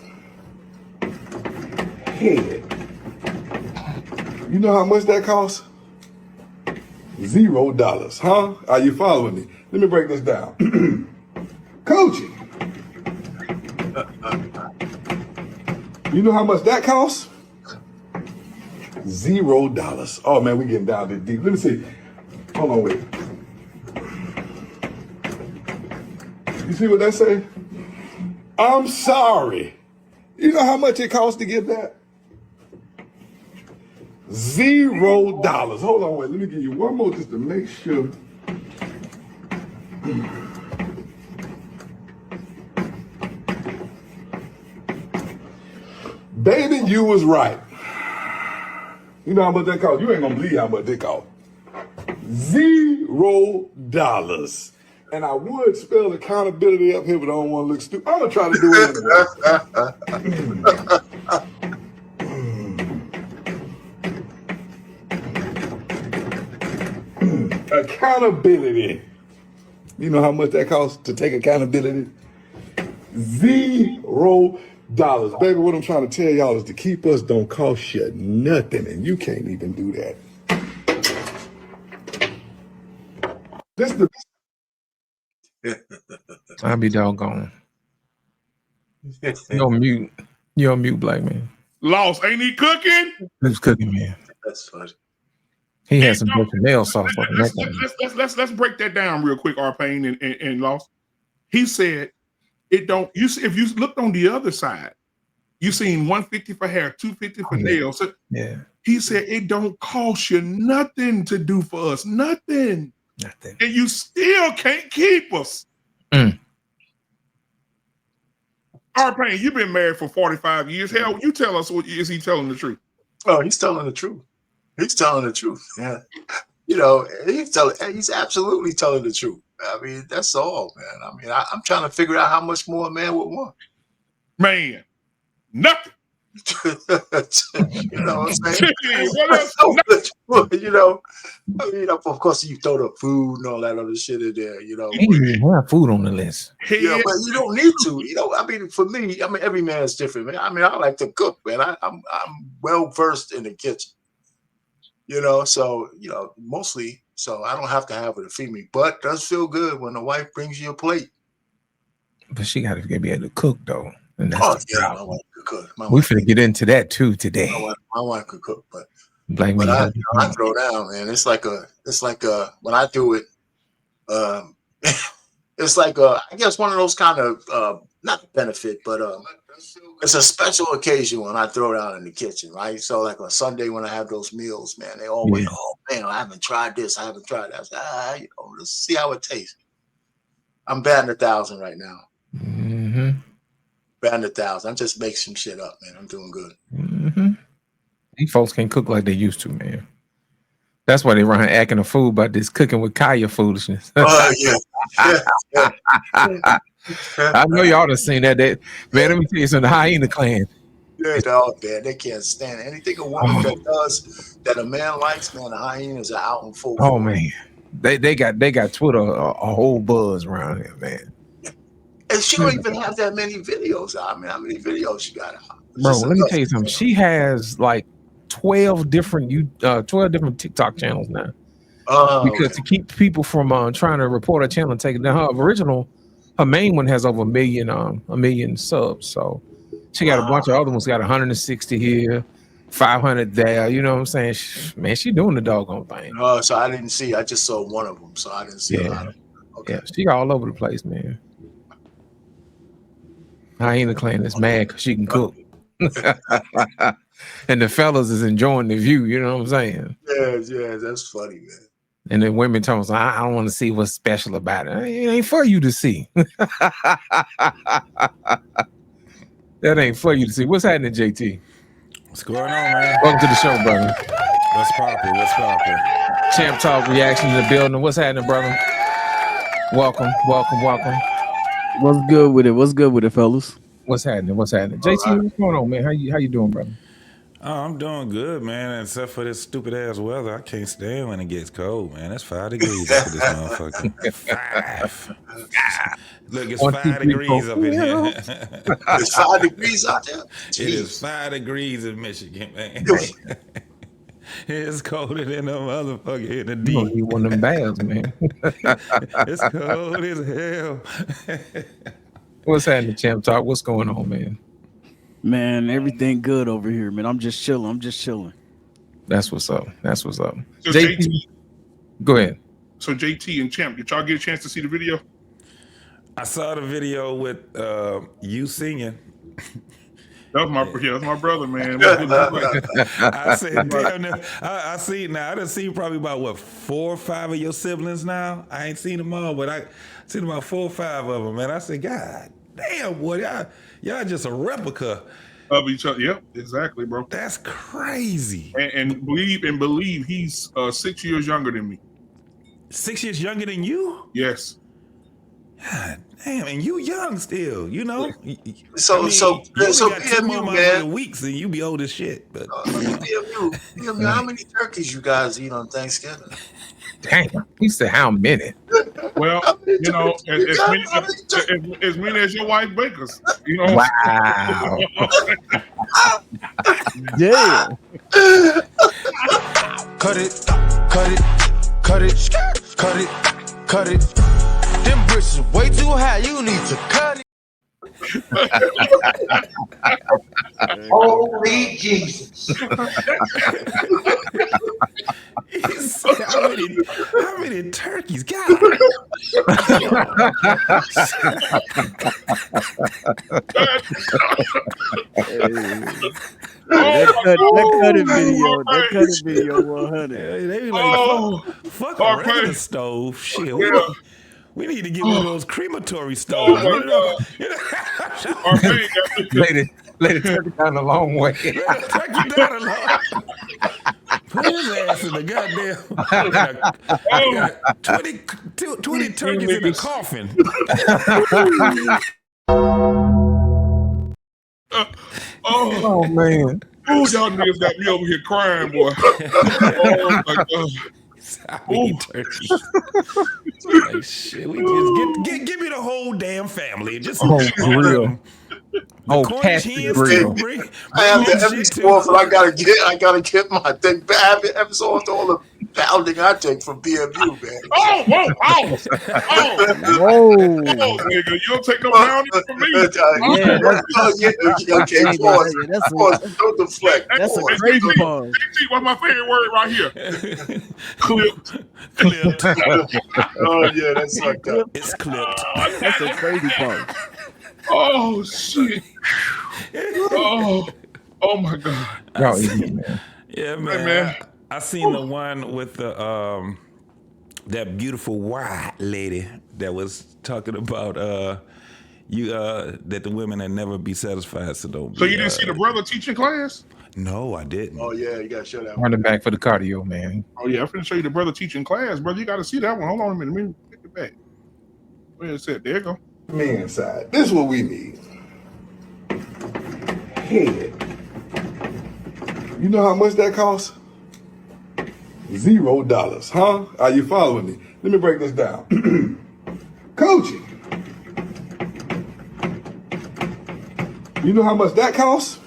Head. You know how much that costs? $0, huh? Are you following me? Let me break this down. Coaching. You know how much that costs? $0. Oh man, we getting down this deep. Let me see. Hold on, wait. You see what that say? I'm sorry. You know how much it costs to get that? $0. Hold on, wait. Let me give you one more just to make sure. Baby, you was right. You know how much that cost? You ain't gonna believe how much that cost. $0. And I would spell accountability up here, but I don't want to look stupid. I'm gonna try to do it anyway. Accountability. You know how much that costs to take accountability? $0. Baby, what I'm trying to tell y'all is to keep us don't cost you nothing, and you can't even do that. This the I'll be doggone. You're on mute. You're on mute, black man. Lost. Ain't he cooking? Who's cooking, man? That's funny. He has some nail sauce on Let's break that down real quick, R-Pain and Lost. He said it don't. You see, if you looked on the other side, you seen $150 for hair, $250 for nails. So yeah. He said it don't cost you nothing to do for us, nothing. And you still can't keep us. R-Pain, you've been married for 45 years. Hell, you tell us, is he telling the truth? Oh, he's telling the truth. He's telling the truth. Yeah. You know, he's absolutely telling the truth. I mean, that's all, man. I mean, I'm trying to figure out how much more a man would want. Man, nothing. You know what I'm saying? You know, I mean, of course, you throw the food and all that other shit in there, you know. He didn't even have food on the list. Yeah, but you don't need to. You know, I mean, for me, I mean, every man's different, man. I mean, I like to cook, man. I'm well versed in the kitchen. You know, so you know, mostly, so I don't have to have her to feed me, but it does feel good when the wife brings you a plate. But she got to be able to cook, though. And that's my wife could cook. We finna get into that too today. My wife could cook, but I throw down, man. It's like when I do it, it's like I guess one of those kind of not benefit, but it's a special occasion when I throw down in the kitchen, right? So like on Sunday when I have those meals, man, they always, oh man, I haven't tried this, I haven't tried that. I say, you know, let's see how it tastes. I'm batting 1,000 right now. Mm-hmm. Bandit 1,000. I just make some shit up, man. I'm doing good. Mm-hmm. These folks can't cook like they used to, man. That's why they run acting a fool about this cooking with Kaya foolishness. Yeah. I know y'all done seen that. Man, let me tell you something. The Hyena Clan. Yeah, dog, man. They can't stand it. Anything a woman that does that a man likes, man, the hyenas are out in full. Oh man, they got Twitter a whole buzz around here, man. And she don't even have that many videos out. I mean, how many videos she got out? Bro, let me tell you something. She has like 12 different TikTok channels now. Because to keep people from trying to report her channel and take it down. Her main one has over a million subs. So she got a bunch of other ones. Got 160 here, 500 there. You know what I'm saying? She doing the doggone thing. So I didn't see. I just saw one of them. So I didn't see a lot of them. Okay. Yeah, she all over the place, man. Hyena Clan is mad because she can cook. And the fellas is enjoying the view, you know what I'm saying? Yeah, that's funny, man. And then women tell us, I don't want to see what's special about it. It ain't for you to see. That ain't for you to see. What's happening, JT? What's going on, man? Welcome to the show, brother. What's poppin'? What's poppin'? Champ Talk reaction in the building. What's happening, brother? Welcome. What's good with it, fellas? What's happening? JT, what's going on, man? How you doing, brother? Oh, I'm doing good, man. Except for this stupid ass weather, I can't stand when it gets cold, man. It's 5 degrees up in this motherfucker. 5. Look, it's 5 degrees up in here. It's 5 degrees out there. Jeez. It is 5 degrees in Michigan, man. It's colder than a motherfucker in the deep. You need one of them baths, man. It's cold as hell. What's happening, Champ Talk? What's going on, man? Man, everything good over here, man. I'm just chilling. That's what's up. So JT, go ahead. So JT and Champ, did y'all get a chance to see the video? I saw the video with you singing. That's my brother, man. I said, damn, I see now. I done seen probably about 4 or 5 of your siblings now. I ain't seen them all, but I seen about 4 or 5 of them, man. I said, God damn, boy, y'all just a replica of each other. Yep, exactly, bro. That's crazy. And believe he's 6 years younger than me. 6 years younger than you? Yes. God damn, and you young still, you know. So got 2 more PMU, man. weeks and you be old as shit. But PMU, how many turkeys you guys eat on Thanksgiving? Damn, he said how many? Well, you know, as many as your wife bakers. You know. Wow. Yeah. Cut it. Them bricks is way too high. You need to cut it. Holy Jesus. How many turkeys? God. That cutting video 100. They be like, fuck a regular stove. Shit, we need to get one of those crematory stoves. Lady turkey down a long way. Turkey down a long. Put his ass in the goddamn. 20 turkeys in a coffin. Oh man. Oh, y'all niggas got me over here crying, boy. Oh my God. Turkey. Like, shit, we just give me the whole damn family. Just grill. Casting grill. I have the episode, and I gotta get my thing back. I have the episode to all the pounding I take from BMU, man. Whoa, nigga, you don't take no pounding from me. Okay, don't deflect. That's a crazy pause. What's my favorite word right here? Clipped. Oh yeah, that's fucked up. It's clipped. That's a crazy pause. Oh shit. Oh my God. Yeah, man. I seen the one with the that beautiful white lady that was talking about that the women will never be satisfied. So don't. So you didn't see the brother teaching class? No, I didn't. Oh yeah, you gotta show that one. Running back for the cardio, man. Oh yeah, I'm finna show you the brother teaching class, brother. You got to see that one. Hold on a minute. Let me take it back. Where is it? There you go. Me inside. This is what we need. Head. You know how much that costs? $0, huh? Are you following me? Let me break this down. Coaching. You know how much that costs?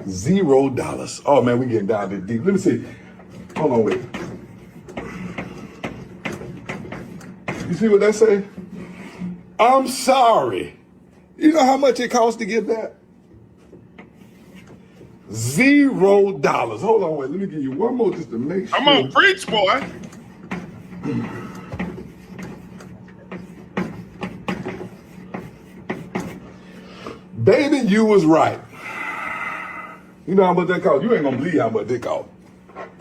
$0. Oh man, we getting down this deep. Let me see. Hold on, wait. You see what that say? I'm sorry. You know how much it costs to get that? $0. Hold on, wait. Let me give you one more just to make sure. I'm on preach, boy. Baby, you was right. You know how much that cost? You ain't gonna believe how much that cost.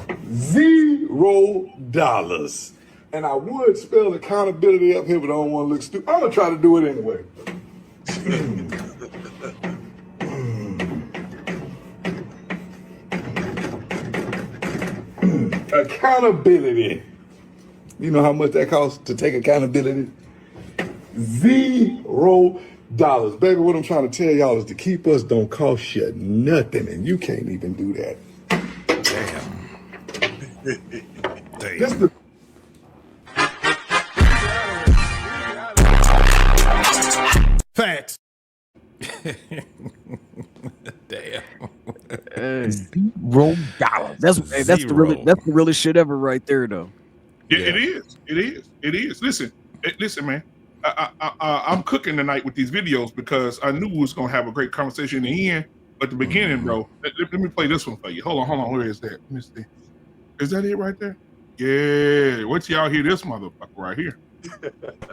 $0. And I would spell accountability up here, but I don't want to look stupid. I'm gonna try to do it anyway. Accountability. You know how much that costs to take accountability? $0. Baby, what I'm trying to tell y'all is to keep us don't cost you nothing, and you can't even do that. Damn. This the Facts. Damn. $0. That's the realest shit ever right there, though. Yeah, it is. It is. It is. Listen, man. I'm cooking tonight with these videos because I knew we was gonna have a great conversation in the end. But the beginning, bro. Let me play this one for you. Hold on. Where is that? Let me see. Is that it right there? Yeah. Wait till y'all hear this motherfucker right here.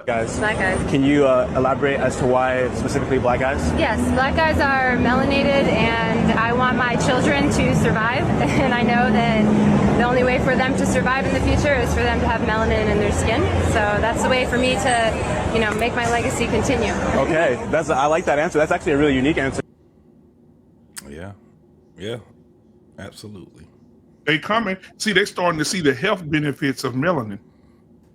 Guys, Black guys. can you elaborate as to why specifically black guys? Yes, black guys are melanated, and I want my children to survive. And I know that the only way for them to survive in the future is for them to have melanin in their skin. So that's the way for me to, make my legacy continue. Okay, I like that answer. That's actually a really unique answer. Yeah, absolutely. They coming. See, they starting to see the health benefits of melanin.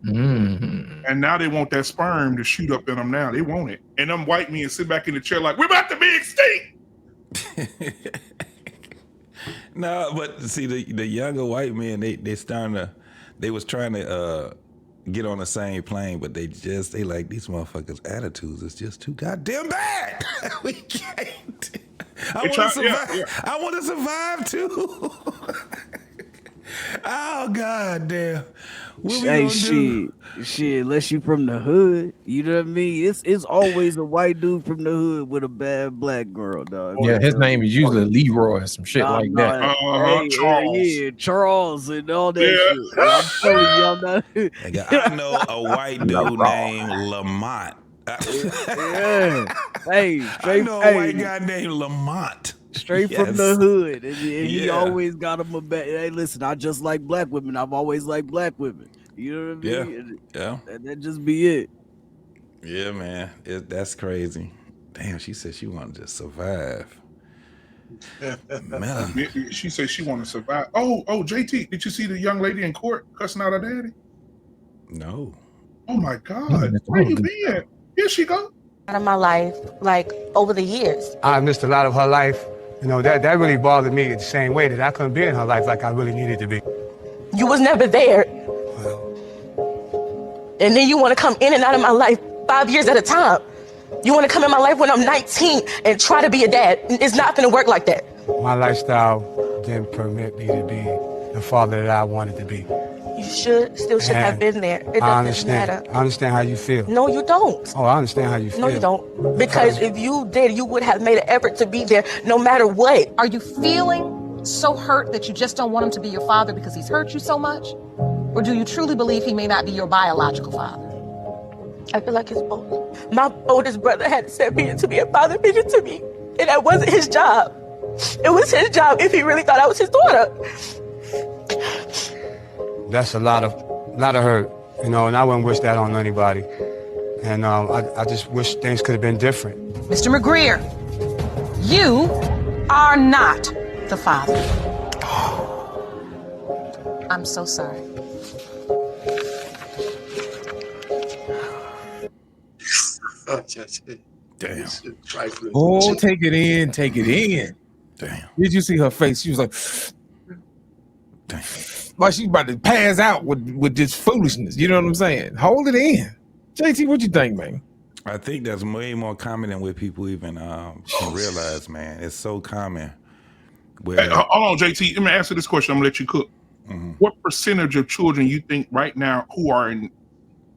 And now they want that sperm to shoot up in them now. They want it. And them white men sit back in the chair like, we're about to be extinct. No, but see, the younger white men, they was trying to get on the same plane, but they like, these motherfuckers' attitudes is just too goddamn bad. We can't. I want to survive. Yeah. I want to survive too. Oh god damn. What we gonna do? Shit, unless you from the hood, you know what I mean? It's always a white dude from the hood with a bad black girl, dog. Yeah, his name is usually Leroy or some shit like that. Charles. Charles and all that shit. I'm telling you, I'm not. I know a white dude named Lamont. Hey, I know a white guy named Lamont. Straight from the hood, and he always got him a bad. Hey, listen, I just like black women. I've always liked black women. You know what I mean? Yeah. And that just be it. Yeah, man. That's crazy. Damn, she said she wanted to survive. Man. She said she wanted to survive. Oh, JT, did you see the young lady in court cussing out her daddy? No. Oh my God. Where you been? Here she go. Out of my life, like over the years. I missed a lot of her life. That really bothered me the same way that I couldn't be in her life like I really needed to be. You was never there. And then you want to come in and out of my life 5 years at a time. You want to come in my life when I'm 19 and try to be a dad. It's not going to work like that. My lifestyle didn't permit me to be the father that I wanted to be. You still should have been there. It doesn't matter. I understand how you feel. No, you don't. Oh, I understand how you feel. No, you don't. Because if you did, you would have made an effort to be there no matter what. Are you feeling so hurt that you just don't want him to be your father because he's hurt you so much? Or do you truly believe he may not be your biological father? I feel like it's both. My oldest brother had sent me to be a father figure to me, and that wasn't his job. It was his job if he really thought I was his daughter. That's a lot of hurt, and I wouldn't wish that on anybody. And I just wish things could have been different. Mr. McGreer, you are not the father. I'm so sorry. Damn. Oh, take it in, take it in. Damn. Did you see her face? She was like, damn. Like she's about to pass out with this foolishness. You know what I'm saying? Hold it in. JT, what you think, man? I think that's way more common than what people even can realize, man. It's so common. Hey, hold on, JT. Let me answer this question. I'm gonna let you cook. What percentage of children you think right now who are in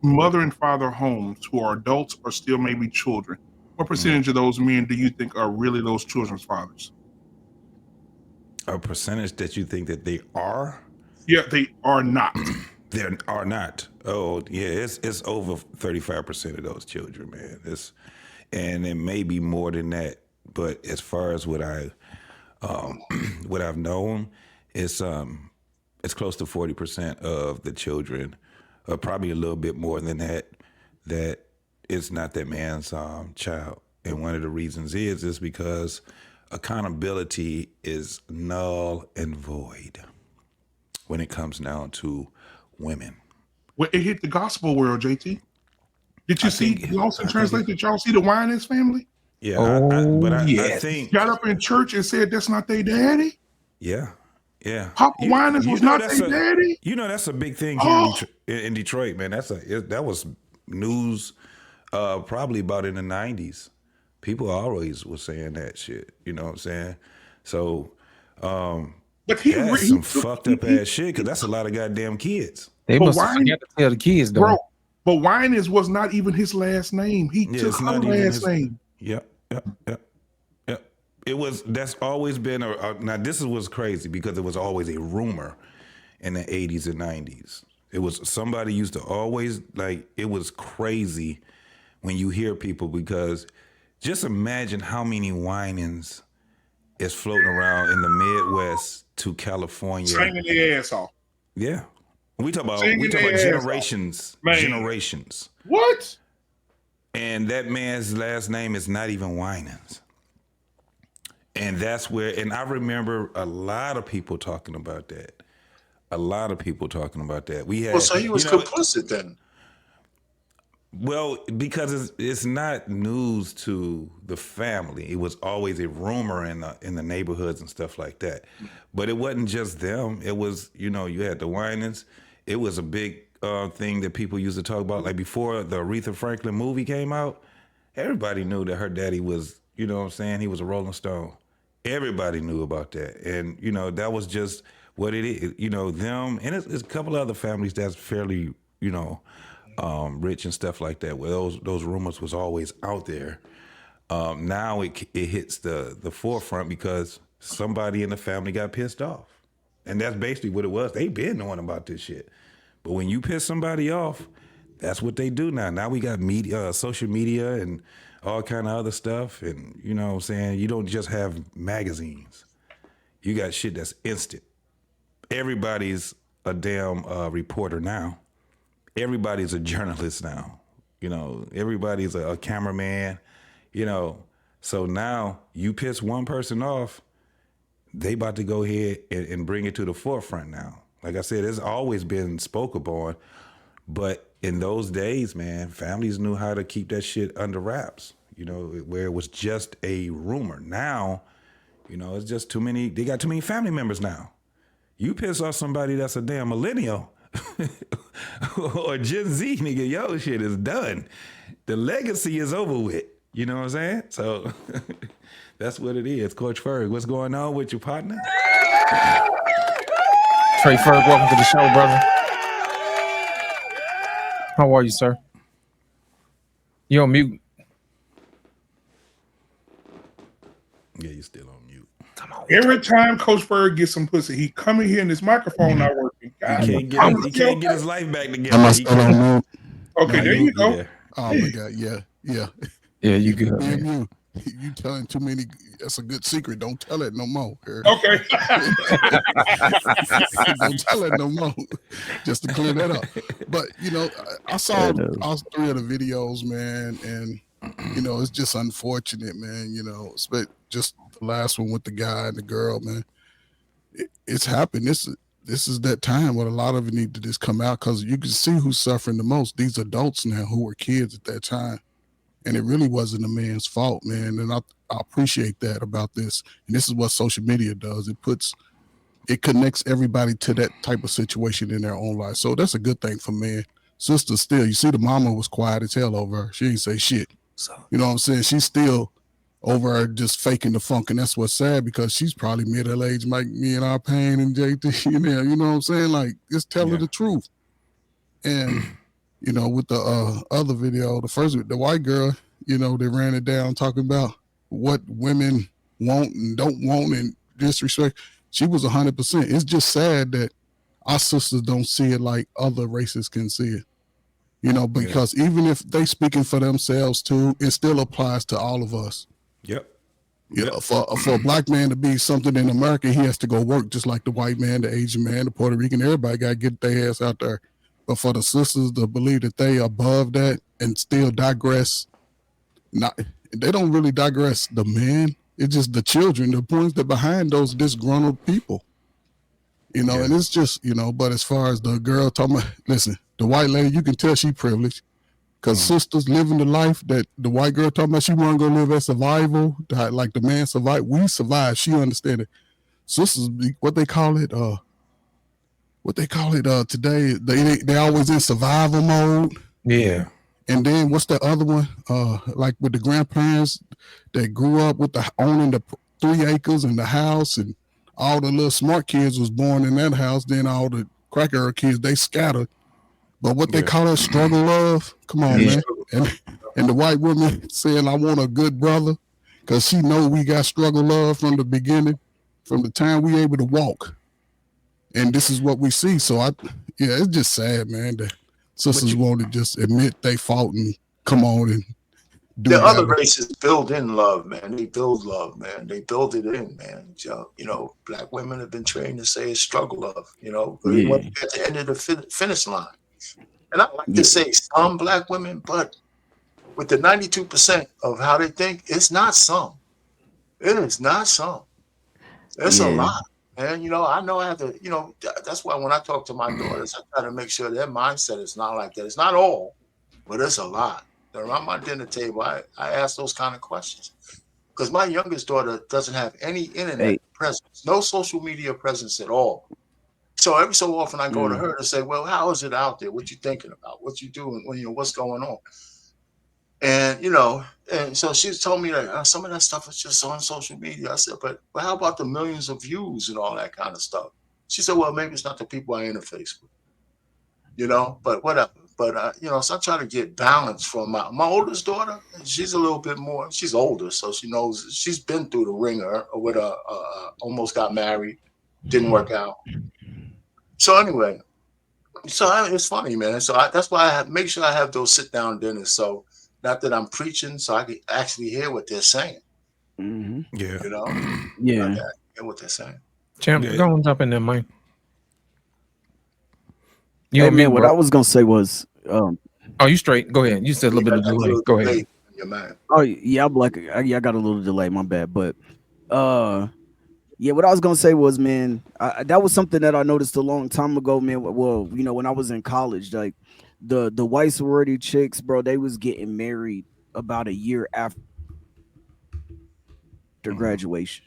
mother and father homes, who are adults or still maybe children, what percentage of those men do you think are really those children's fathers? A percentage that you think that they are? Yeah, they are not. They are not. Oh, yeah, it's over 35% of those children, man. And it may be more than that. But as far as what I've known, it's close to 40% of the children, or probably a little bit more than that it's not that man's child. And one of the reasons is because accountability is null and void when it comes down to women. Well, it hit the gospel world, JT. Did you see Lost in Translation? Did y'all see the Winans family? Yeah, I think got up in church and said that's not their daddy. Yeah. Papa Winans was not their daddy. You know that's a big thing here in Detroit, man. That was news probably about in the 90s. People always were saying that shit. You know what I'm saying? So, but that's some fucked up ass shit because that's a lot of goddamn kids. They must forget to tell the kids, though. Bro, but Winans was not even his last name. He took her last name. Yep. That's always been now this was crazy because it was always a rumor in the 80s and 90s. It was somebody used to always it was crazy when you hear people because just imagine how many Winans is floating around in the Midwest to California. Singing their ass off. Yeah. We talk about generations. Generations. What? And that man's last name is not even Winans. And that's where, and I remember a lot of people talking about that. We had. Well, so he was complicit then. Well, because it's not news to the family. It was always a rumor in the neighborhoods and stuff like that. But it wasn't just them. It was, you had the Winans. It was a big thing that people used to talk about. Like before the Aretha Franklin movie came out, everybody knew that her daddy was, you know what I'm saying? He was a Rolling Stone. Everybody knew about that. And, that was just what it is. Them, and it's a couple of other families that's fairly, rich and stuff like that, where those rumors was always out there. Now it hits the forefront because somebody in the family got pissed off. And that's basically what it was. They been knowing about this shit. But when you piss somebody off, that's what they do now. Now we got media, social media and all kind of other stuff. And you know what I'm saying? You don't just have magazines. You got shit that's instant. Everybody's a damn reporter now. Everybody's a journalist now. Everybody's a cameraman, So now you piss one person off, they about to go ahead and bring it to the forefront now. Like I said, it's always been spoke upon, but in those days, man, families knew how to keep that shit under wraps, where it was just a rumor. Now, it's just too many, they got too many family members now. You piss off somebody that's a damn millennial or Gen Z, nigga, yo, shit is done. The legacy is over with. You know what I'm saying? So that's what it is. Coach Ferg, what's going on with your partner? Trey Ferg, welcome to the show, brother. How are you, sir? You on mute? Yeah, you still on mute. Come on. Every time Coach Ferg gets some pussy, he come in here and this microphone not working. God, he can't get his life back together. Am I still on mute? Okay, there you go. Oh my God, yeah. Yeah, you good, man. You telling too many. That's a good secret. Don't tell it no more. Here. Okay. Don't tell it no more. Just to clear that up. But I saw all 3 of the videos, man, and it's just unfortunate, man. Just the last one with the guy and the girl, man. It's happened. This is that time when a lot of it need to just come out because you can see who's suffering the most. These adults now who were kids at that time. And it really wasn't a man's fault, man. And I appreciate that about this. And this is what social media does. It connects everybody to that type of situation in their own life. So that's a good thing for men. Sister still, you see the mama was quiet as hell over her. She didn't say shit. You know what I'm saying? She's still over her just faking the funk. And that's what's sad because she's probably middle age, like me and our pain and JT, you know what I'm saying? Like, just tell her the truth. And with the other video, the white girl, they ran it down talking about what women want and don't want and disrespect. She was 100%. It's just sad that our sisters don't see it like other races can see it. Because even if they speaking for themselves too, it still applies to all of us. Yep. For a black man to be something in America, he has to go work just like the white man, the Asian man, the Puerto Rican. Everybody got to get their ass out there. But for the sisters to believe that they above that and still digress, they don't really digress the men. It's just the children, the points that behind those disgruntled people. And it's just, but as far as the girl talking about, listen, the white lady, you can tell she privileged because sisters living the life that the white girl talking about, she wasn't going to live as survival, like the man survived. We survived. She understand it. Sisters, what they call it today, they always in survival mode. Yeah. And then what's the other one? Like with the grandparents that grew up with owning the 3 acres and the house, and all the little smart kids was born in that house. Then all the cracker kids, they scattered. But what they call that struggle love? Come on, man. And the white woman saying, I want a good brother because she know we got struggle love from the beginning, from the time we able to walk. And this is what we see. So it's just sad, man, that sisters want to just admit they fought and come on and do the other races build in love, man. They build love, man. They build it in, man. So, black women have been trained to say it's struggle love, but we went at the end of the finish line. And I like to say some black women, but with the 92% of how they think, it's not some. It is not some. It's a lot. And, I know I have to, that's why when I talk to my daughters, I try to make sure their mindset is not like that. It's not all, but it's a lot. Around my dinner table, I ask those kind of questions. Because my youngest daughter doesn't have any internet presence, no social media presence at all. So every so often I go to her to say, well, how is it out there? What you thinking about? What you doing? What's going on? And, and so she's told me that some of that stuff is just on social media. I said, but how about the millions of views and all that kind of stuff? She said, well, maybe it's not the people I interface with, but whatever. But, so I try to get balance from my oldest daughter. She's a little bit more, she's older. So she knows she's been through the ringer with almost got married, didn't work out. So anyway, it's funny, man. So that's why I make sure I have those sit down dinners. So not that I'm preaching, so I can actually hear what they're saying. Mm-hmm. Yeah. I can hear what they're saying. Champ, go on top in there, man. Hey, man, what I was gonna say was, oh, you straight? Go ahead. You said a little bit of delay. Go ahead. Oh yeah, I got a little delay. My bad, but yeah, what I was gonna say was, man, that was something that I noticed a long time ago, man. Well, when I was in college, like the white sorority chicks, bro, they was getting married about a year after graduation.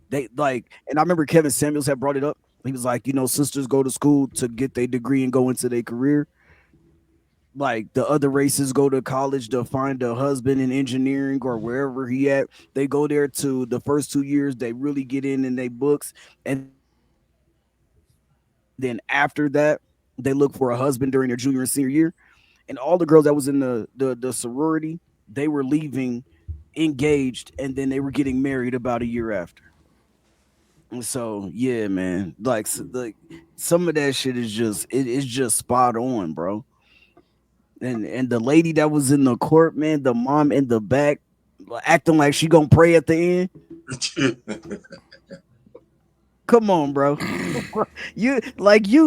They and I remember Kevin Samuels had brought it up. He was like, sisters go to school to get their degree and go into their career. Like the other races go to college to find a husband in engineering or wherever he at. They go there to the first 2 years, they really get in their books. And then after that, they look for a husband during their junior and senior year. And all the girls that was in the sorority, they were leaving engaged, and then they were getting married about a year after. And so, yeah, man, like some of that shit is just spot on, bro. And the lady that was in the court, man, the mom in the back, acting like she gonna pray at the end. Come on, bro. you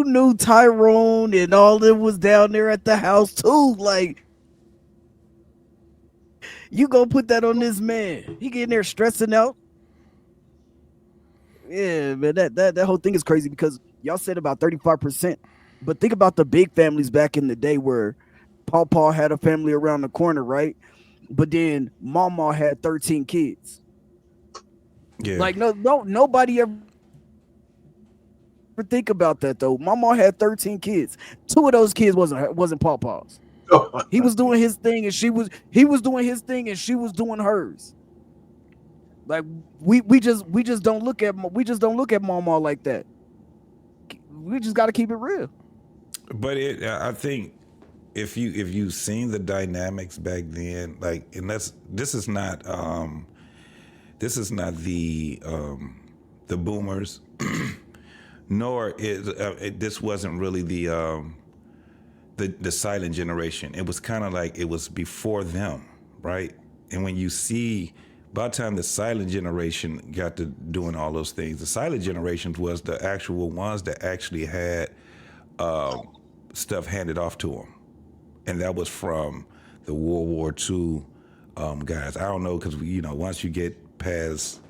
knew Tyrone and all them was down there at the house too. Like, you gonna put that on this man? He getting there stressing out. Yeah, man, that whole thing is crazy because y'all said about 35%. But think about the big families back in the day where Paw had a family around the corner, right? But then Mama had 13 kids. Yeah. Like nobody ever think about that though. Mama had 13 kids. 2 of those kids wasn't Pawpaw's. He was doing his thing and she was doing his thing and she was doing hers. Like we just don't look at Mama like that. We just got to keep it real. But I think if you've seen the dynamics back then, like, and this is not the boomers, nor is this wasn't really the silent generation. It was kind of like it was before them, right? And when you see, by the time the silent generation got to doing all those things, the silent generation was the actual ones that actually had stuff handed off to them. And that was from the World War II guys. I don't know, because, once you get past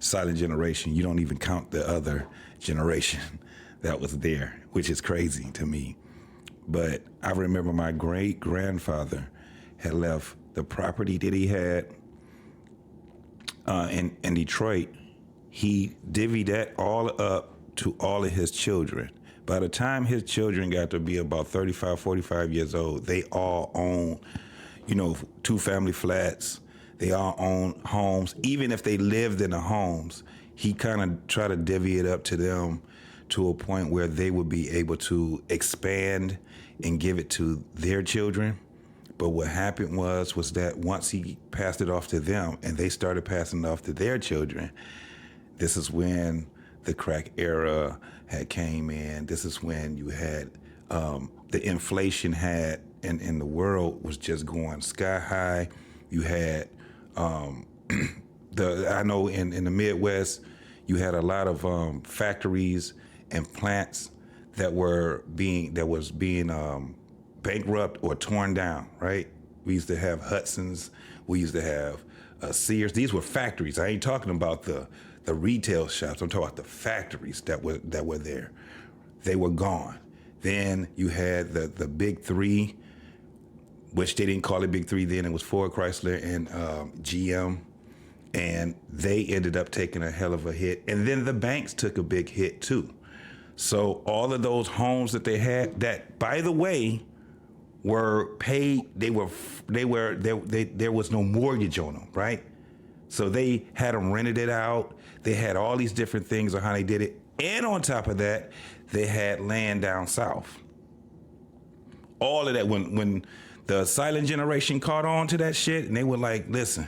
silent generation, you don't even count the other generation that was there, which is crazy to me. But I remember my great-grandfather had left the property that he had in Detroit. He divvied that all up to all of his children. By the time his children got to be about 35, 45 years old, they all own, 2-family flats. They all own homes. Even if they lived in the homes, he kind of tried to divvy it up to them to a point where they would be able to expand and give it to their children. But what happened was that once he passed it off to them and they started passing it off to their children, this is when the crack era had came in. This is when you had the inflation had in the world was just going sky high. You had I know in the Midwest, you had a lot of factories and plants that was being bankrupt or torn down, right? We used to have Hudson's, we used to have Sears. These were factories. I ain't talking about the retail shops. I'm talking about the factories that were there. They were gone. Then you had the big three, which they didn't call it big three then. It was Ford, Chrysler, and GM. And they ended up taking a hell of a hit. And then the banks took a big hit too. So all of those homes that they had, that, by the way, were paid, there was no mortgage on them, right? So they had them rented it out. They had all these different things on how they did it. And on top of that, they had land down south. All of that, when the silent generation caught on to that shit, and they were like, listen,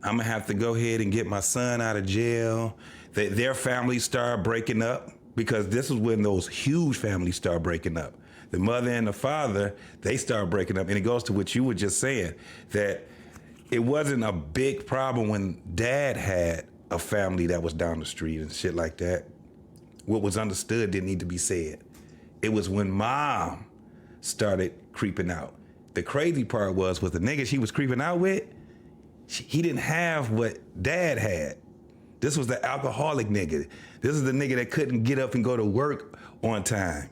I'm gonna have to go ahead and get my son out of jail. Their families started breaking up, because this is when those huge families start breaking up. The mother and the father, they start breaking up. And it goes to what you were just saying, that it wasn't a big problem when dad had a family that was down the street and shit like that. What was understood didn't need to be said. It was when mom started creeping out. The crazy part was the nigga she was creeping out with, he didn't have what dad had. This was the alcoholic nigga. This is the nigga that couldn't get up and go to work on time.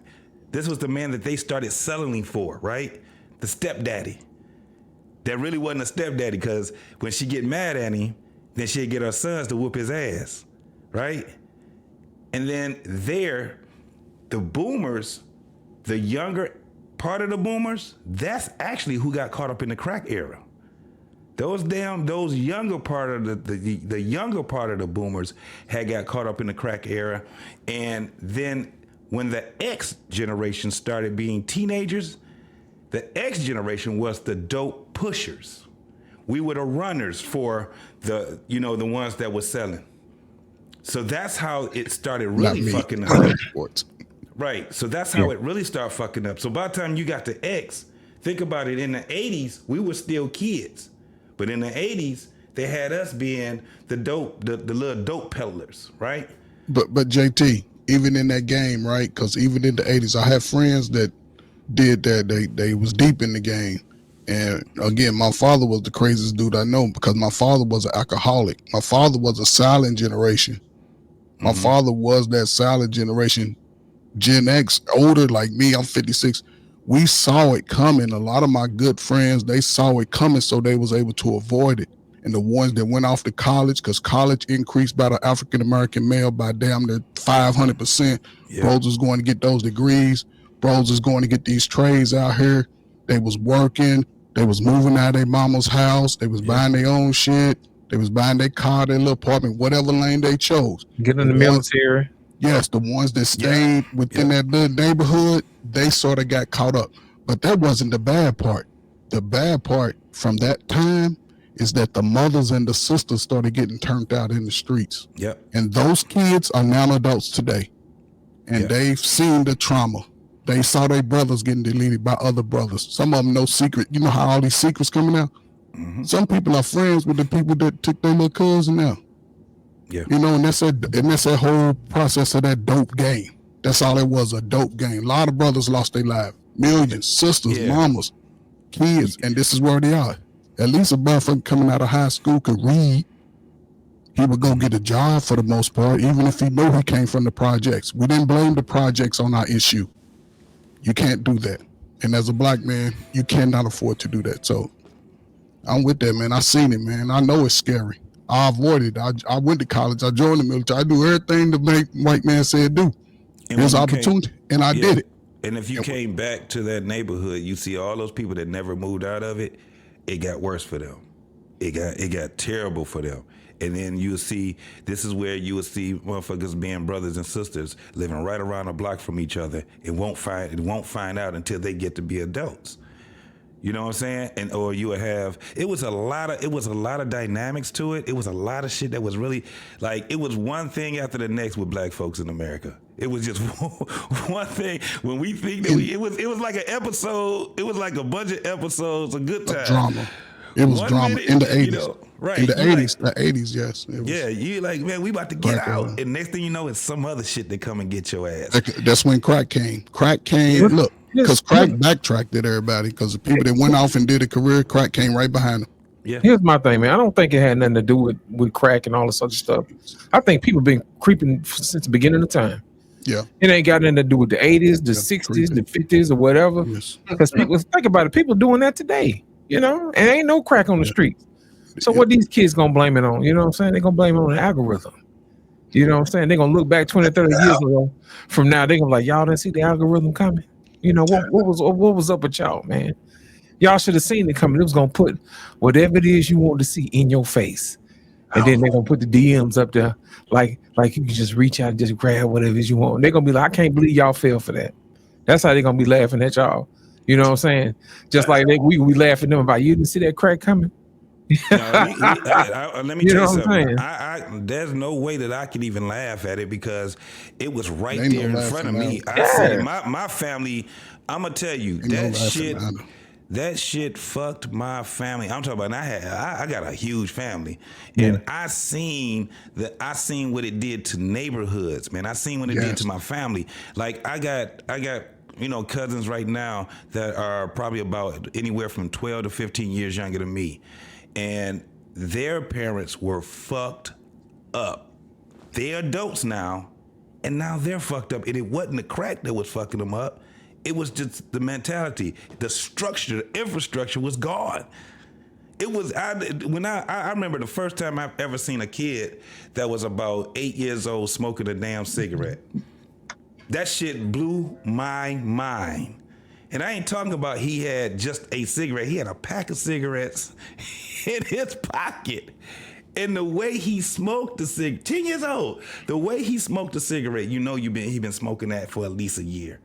This was the man that they started settling for, right? The stepdaddy. That really wasn't a stepdaddy, because when she get mad at him, then she'd get her sons to whoop his ass, right? And then the boomers, the younger part of the boomers, that's actually who got caught up in the crack era. Those younger part of the younger part of the boomers had got caught up in the crack era. And then when the X generation started being teenagers, the X generation was the dope pushers. We were the runners for the ones that were selling. So that's how it started really fucking up. Right. So that's how it really started fucking up. So by the time you got to X, think about it, in the 80s, we were still kids. But in the 80s, They had us being the little dope peddlers, right? But JT, even in that game, right? Because even in the 80s, I had friends that did that. They was deep in the game. And again, my father was the craziest dude I know because my father was an alcoholic. My father was a silent generation. My father was that silent generation, Gen X, older like me. I'm 56. We saw it coming. A lot of my good friends, they saw it coming, so they was able to avoid it. And the ones that went off to college, because college increased by the African-American male by damn near 500%. Yeah. Bros was going to get those degrees. Bros was going to get these trades out here. They was working. They was moving out of their mama's house. They was buying their own shit. They was buying their car, their little apartment, whatever lane they chose. Get in the military. Yes, the ones that stayed within that little neighborhood, they sort of got caught up. But that wasn't the bad part. The bad part from that time is that the mothers and the sisters started getting turned out in the streets. Yep. And those kids are now adults today. And they've seen the trauma. They saw their brothers getting deleted by other brothers. Some of them no secret. You know how all these secrets coming out? Some people are friends with the people that took their little cousin out. Yeah. You know, and that's that whole process of that dope game. That's all it was, a dope game. A lot of brothers lost their lives. Millions, sisters, mamas, kids, and this is where they are. At least a motherfucker coming out of high school could read. He would go get a job for the most part, even if he knew he came from the projects. We didn't blame the projects on our issue. You can't do that. And as a black man, you cannot afford to do that. So I'm with that, man. I seen it, man. I know it's scary. I avoided it. I went to college. I joined the military. I do everything the white man said do. There's opportunity, and I did it. And if you came back to that neighborhood, you see all those people that never moved out of it, it got worse for them. It got terrible for them. And then you'll see, this is where you will see motherfuckers being brothers and sisters living right around the block from each other. It won't find out until they get to be adults. You know what I'm saying? And or you would have, it was a lot of dynamics to it. It was a lot of shit that was really like, it was one thing after the next with black folks in America. It was just one thing. When we think that it was like an episode, it was like a bunch of episodes, a good time. Drama. It was drama in the 80s. You know, right. In the You 80s, the 80s, yes. It was you like, man, we about to get out. And next thing you know, it's some other shit that come and get your ass. That's when crack came. Crack came, look, because crack backtracked at everybody, because the people that went off and did a career, crack came right behind them. Yeah. Here's my thing, man. I don't think it had nothing to do with crack and all this other stuff. I think people been creeping since the beginning of time. Yeah. It ain't got nothing to do with the 80s, the 60s, the 50s, or whatever. Because people think about it, people doing that today, you know, and ain't no crack on the streets. So what these kids gonna blame it on? You know what I'm saying? They're gonna blame it on the algorithm. You know what I'm saying? They're gonna look back 20, 30 years ago from now, they're gonna be like, y'all didn't see the algorithm coming. You know, what was up with y'all, man? Y'all should have seen it coming. It was gonna put whatever it is you want to see in your face. And then they're gonna put the DMs up there like you can just reach out and just grab whatever it is you want. They're gonna be like, I can't believe y'all fell for that. That's how they're gonna be laughing at y'all. You know what I'm saying? Just like we laugh at them about, you didn't see that crack coming. Let me You tell know you what I'm something. There's no way that I can even laugh at it because it was right Ain't there no in front of laughing me. at it. I see my family. I'm gonna tell you that shit fucked my family. I'm talking about. I got a huge family, and I seen what it did to neighborhoods, man. I seen what it did to my family. Like I got you know, cousins right now that are probably about anywhere from 12 to 15 years younger than me. And their parents were fucked up. They're adults now, and now they're fucked up. And it wasn't the crack that was fucking them up. It was just the mentality. The structure, the infrastructure was gone. It was, I remember the first time I've ever seen a kid that was about 8 years old smoking a damn cigarette. That shit blew my mind. And I ain't talking about he had just a cigarette. He had a pack of cigarettes in his pocket. And the way he smoked the cigarette, 10 years old, the way he smoked the cigarette, you know he been smoking that for at least a year.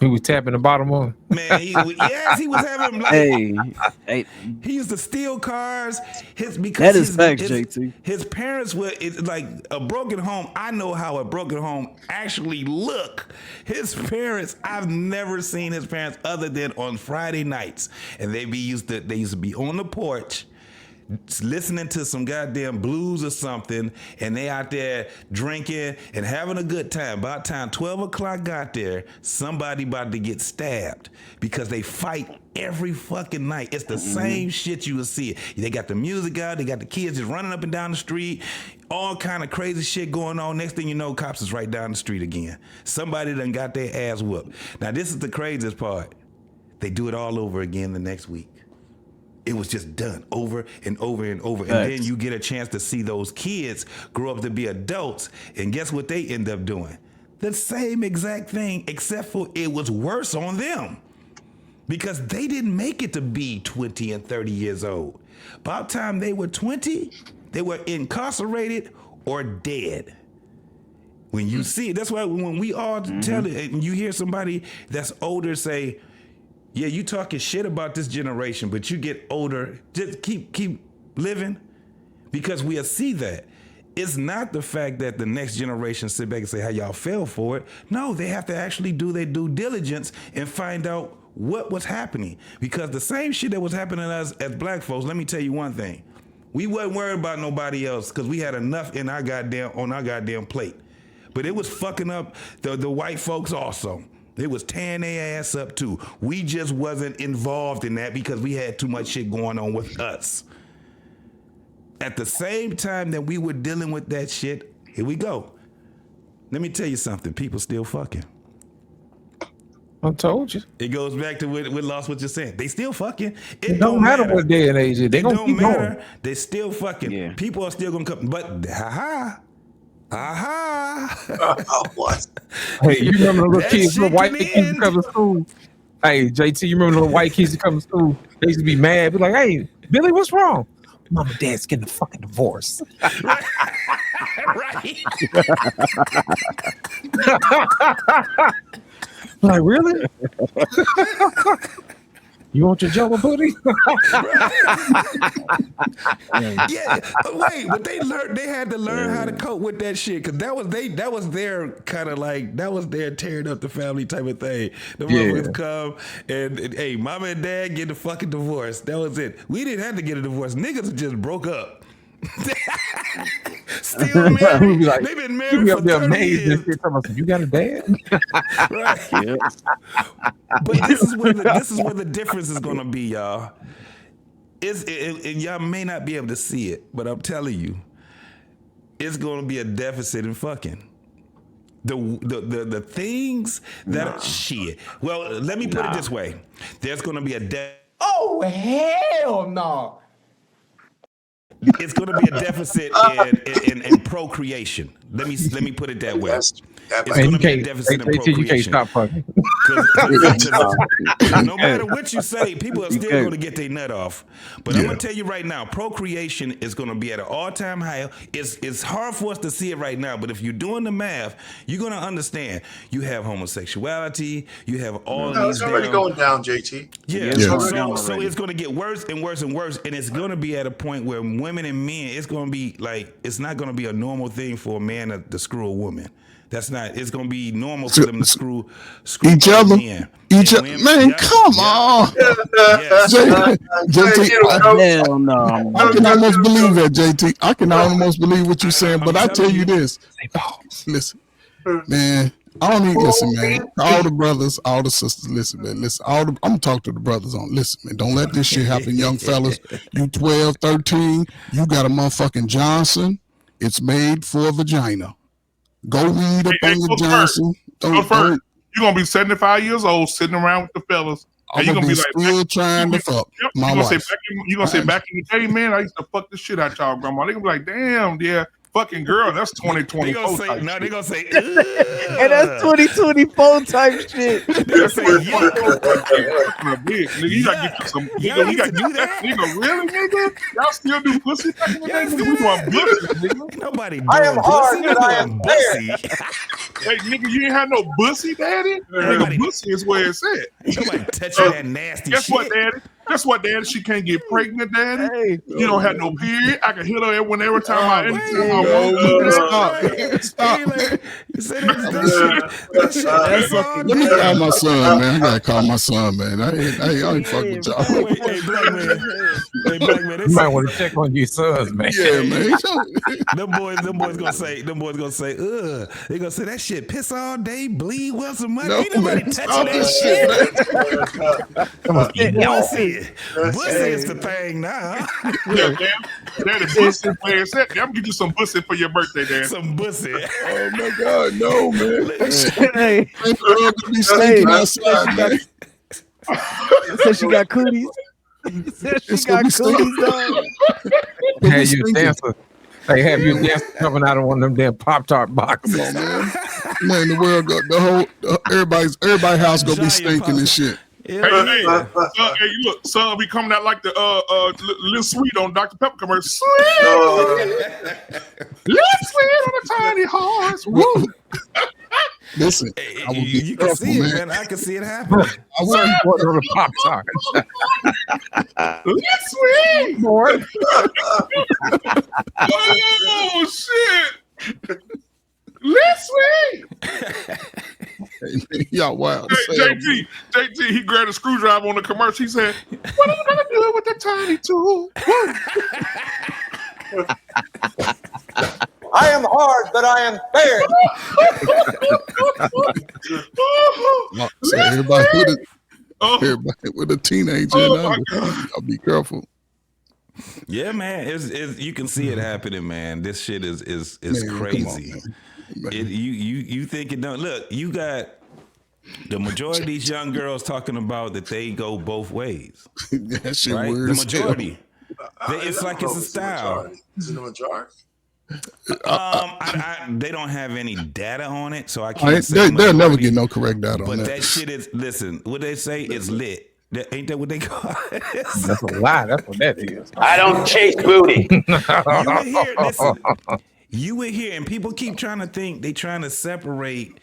He was tapping the bottom on. Man, he was having like, he used to steal cars. That is facts, JT. His parents were like a broken home. I know how a broken home actually look. His parents, I've never seen his parents other than on Friday nights, and they used to be on the porch. listening to some goddamn blues or something, and they out there drinking and having a good time. By the time 12 o'clock got there, somebody about to get stabbed because they fight every fucking night. It's the same shit you will see. They got the music out, they got the kids just running up and down the street, all kind of crazy shit going on. Next thing you know, cops is right down the street again. Somebody done got their ass whooped. Now this is the craziest part. They do it all over again the next week. It was just done over and over and over. And then you get a chance to see those kids grow up to be adults. And guess what they end up doing? The same exact thing, except for it was worse on them. Because they didn't make it to be 20 and 30 years old. By the time they were 20, they were incarcerated or dead. When you see, that's why when we all tell it, and you hear somebody that's older say, yeah, you talking shit about this generation, but you get older, just keep living, because we'll see that. It's not the fact that the next generation sit back and say how y'all fell for it. No, they have to actually do their due diligence and find out what was happening. Because the same shit that was happening to us as black folks, let me tell you one thing. We wasn't worried about nobody else because we had enough on our goddamn plate. But it was fucking up the white folks also. It was tearing their ass up too. We just wasn't involved in that because we had too much shit going on with us. At the same time that we were dealing with that shit, here we go. Let me tell you something. People still fucking. I told you. It goes back to what Lost what you're saying. They still fucking. It don't matter what day and age it. They don't matter. Going. They still fucking. Yeah. People are still gonna come. But What? Hey, you remember the little kids, the white kids that come to school? Hey, JT, you remember the little white kids that come to school? They used to be mad. Be like, hey, Billy, what's wrong? Mom and Dad's getting a fucking divorce. Right. Like, really? You want your jello pudding? Yeah, wait, but they had to learn how to cope with that shit, because that was their kind of like, that was their tearing up the family type of thing. The motherfuckers come and hey, mama and dad get a fucking divorce. That was it. We didn't have to get a divorce. Niggas just broke up. Still married. Like, they've been married for 30 years. You got a dad? Right. Yeah. But this is where the difference is gonna be, y'all. And y'all may not be able to see it, but I'm telling you, it's gonna be a deficit in fucking. The things that shit. Well, let me put it this way. There's gonna be a deficit. Oh hell no. It's going to be a deficit in procreation. Let me put it that way. It's going to be a deficit in procreation. You can't stop fucking. No matter what you say, people are still going to get their nut off. But I'm going to tell you right now, procreation is going to be at an all-time high. It's hard for us to see it right now, but if you're doing the math, you're going to understand. You have homosexuality. You have all these. It's already going down, JT. Yeah. So it's going to get worse and worse and worse, and it's going to be at a point where women and men, it's going to be like, it's not going to be a normal thing for a man to screw a woman. That's not. It's gonna be normal for them to screw each other. Man, come on. JT, hell no. I can almost believe that, JT. I can almost believe what you're saying, but I tell you this. Listen, man. I don't need listen, man. All the brothers, all the sisters, listen, man. Listen, I'm gonna talk to the brothers on. Listen, man. Don't let this shit happen, young fellas. You 12, 13. You got a motherfucking Johnson. It's made for vagina. Go read up on your Johnson. You're gonna be 75 years old, sitting around with the fellas, and you're gonna be like, still trying to fuck my wife. You're gonna say, back in the day, man, I used to fuck the shit out y'all grandma. They gonna be like, damn, yeah, fucking girl, that's 2024. They gonna say, and that's 2024 type shit. They gonna say, nigga, you gotta get you some. Nigga, you gotta do that. Nigga, really, nigga? Y'all still do pussy back in the day? Nigga, we want pussy, nigga. Nobody I am hard, pussy. I am pussy. Hey, nigga, you ain't had no pussy, daddy? Nigga, pussy is where it's at. Nobody touching that nasty Guess shit. what, daddy? Guess what, Daddy? She can't get pregnant, Daddy. Hey. You don't have no period. I can hit her every time I Stop. You say that shit. Let me call my son, man. I gotta call my son, man. I ain't fucking with y'all. Hey, black man. Hey, black man. You might want to check on your sons, man. Yeah, man. them boys gonna say, ugh. They gonna say that shit piss all day, bleed once a month. No, Ain't nobody man, touching stop that this shit. Bussy is the thing now. Yeah, Daddy, bussy playing set. I'm gonna get you some bussy for your birthday, Daddy. Some bussy. Oh my God, no, man. Hey, Be stinking outside, man. Said she got cooties. Said she got cooties, dog. Have you dancer? They have you dancing coming out of one of them damn Pop-Tart boxes. Come on, man. Man, the world got everybody's house gonna be stinking and shit. Hey, look, son, we coming out like the Little Sweet on Dr. Pepper commercial. Sweet, Little Sweet on a tiny horse. Woo. Listen, I will be you can careful, see it, man. man. I can see it happening. I will be on the Pop-Tart. Little Sweet. Boy. Oh shit. Let's wait. Y'all wild. Hey, JT, he grabbed a screwdriver on the commercial. He said, "What are you gonna do with the tiny tool?" I am hard, but I am fair. So everybody with a teenager, I'll be careful. Yeah, man. It's you can see it happening, man. This shit is Man, crazy. come on, man. You think it don't look, you got the majority of these young girls talking about that they go both ways. That shit right? weird The as hell. majority. It's like it's a style. Is it the majority? They don't have any data on it, so I can't say They'll never get no correct data on but that. that shit is, listen, what they say is lit. Ain't that what they call it? That's a lie. That's what that is. I don't chase booty. You were here, listen. You were here, and people keep trying to think they trying to separate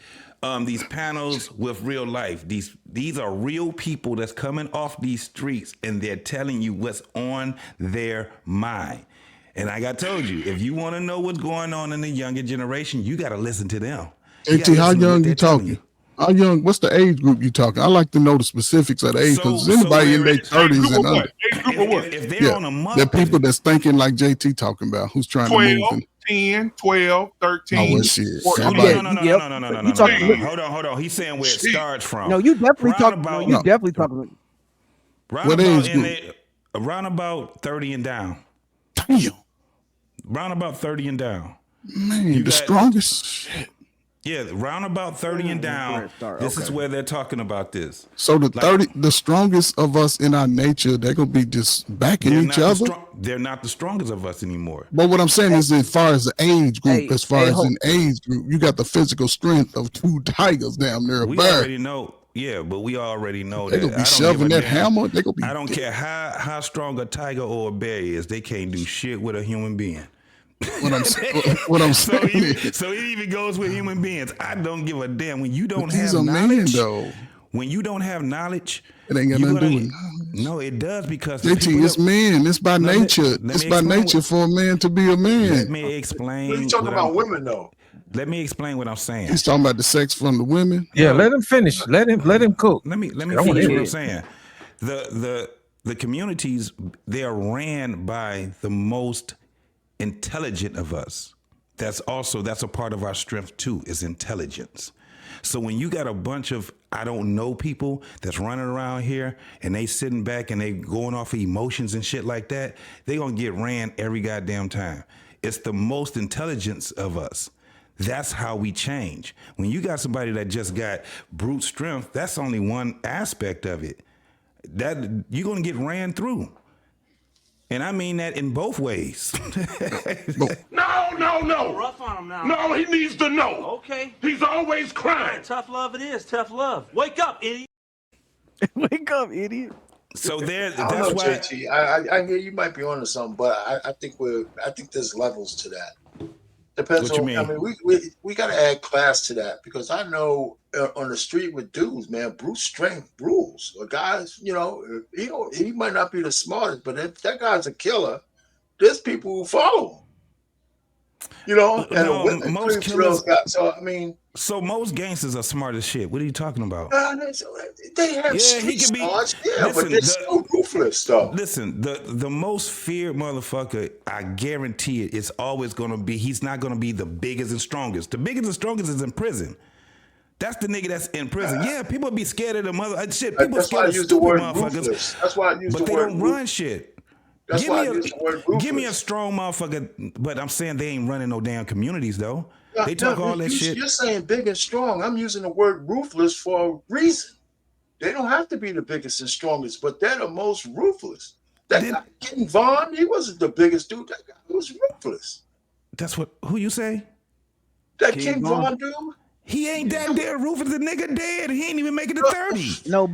these panels with real life. These are real people that's coming off these streets, and they're telling you what's on their mind. And like I told you, if you want to know what's going on in the younger generation, you got to listen to them. AT, how young you talking? How young? What's the age group you talking? I like to know the specifics of the age because anybody in their 30s and under. If they're on a month, the people that's thinking like JT talking about, who's trying 12, to move. 10, 12, 13. Oh, well, shit. 14. No. Hold on. He's saying where it starts from. No, you definitely talking. No, you definitely talking. What age group? Around about 30 and down. Damn. Round about 30 and down. Man, the strongest shit. Yeah, round about 30 and down. This is where they're talking about this. So the strongest of us in our nature, they're gonna be just backing each other. They're not the strongest of us anymore. But what I'm saying is, as far as the age group, an age group, you got the physical strength of two tigers down there. We already know. Yeah, but we already know they that. Gonna be shoving that hammer. They gonna be. I don't care how strong a tiger or a bear is. They can't do shit with a human being. What I'm saying. So it even goes with human beings. I don't give a damn when you don't have these are knowledge. Men, though. When you don't have knowledge, it ain't got nothing to do with. No, it does because it's men. It's by nature. It's by nature for a man to be a man. Let me explain. What are you talking about women though? Let me explain what I'm saying. He's talking about the sex from the women. Yeah, let him finish. Let him cook. Let me finish what I'm saying. The communities, they are ran by the most intelligent of us. That's a part of our strength too, is intelligence. So when you got a bunch of I don't know people that's running around here and they sitting back and they going off of emotions and shit like that, they gonna get ran every goddamn time. It's the most intelligence of us. That's how we change. When you got somebody that just got brute strength, that's only one aspect of it. That you're gonna get ran through. And I mean that in both ways. No. Rough on him now. No, he needs to know. Okay. He's always crying. Tough love it is. Tough love. Wake up, idiot. Wake up, idiot. So that's I don't know, why JT. I hear you might be onto something, but I think there's levels to that. Depends What you on. mean? I mean, we got to add class to that because I know on the street with dudes, man, brute strength rules. A guy's, you know, he might not be the smartest, but if that guy's a killer, there's people who follow him. You know, and the No, women most creep to those killers. guys. So I mean, So most gangsters are smart as shit. What are you talking about? they have Yeah, street he could be. smarts, yeah, but Listen, they're still ruthless, though. Listen, the most feared motherfucker, I guarantee it, is always gonna be. He's not gonna be the biggest and strongest. The biggest and strongest is in prison. That's the nigga that's in prison. Yeah, people be scared of the mother shit. People That's why scared I of use the stupid word motherfuckers. ruthless. That's why I use But the they word don't run shit. That's Give why me I use the word ruthless. Give me a strong motherfucker, but I'm saying they ain't running no damn communities though. Yeah, They talk all that shit. You're saying big and strong. I'm using the word ruthless for a reason. They don't have to be the biggest and strongest, but they're the most ruthless. That guy, King Von, he wasn't the biggest dude. That guy was ruthless. That's what. Who you say? That King Von dude. He ain't that damn ruthless. The nigga dead. He ain't even making the 30. No.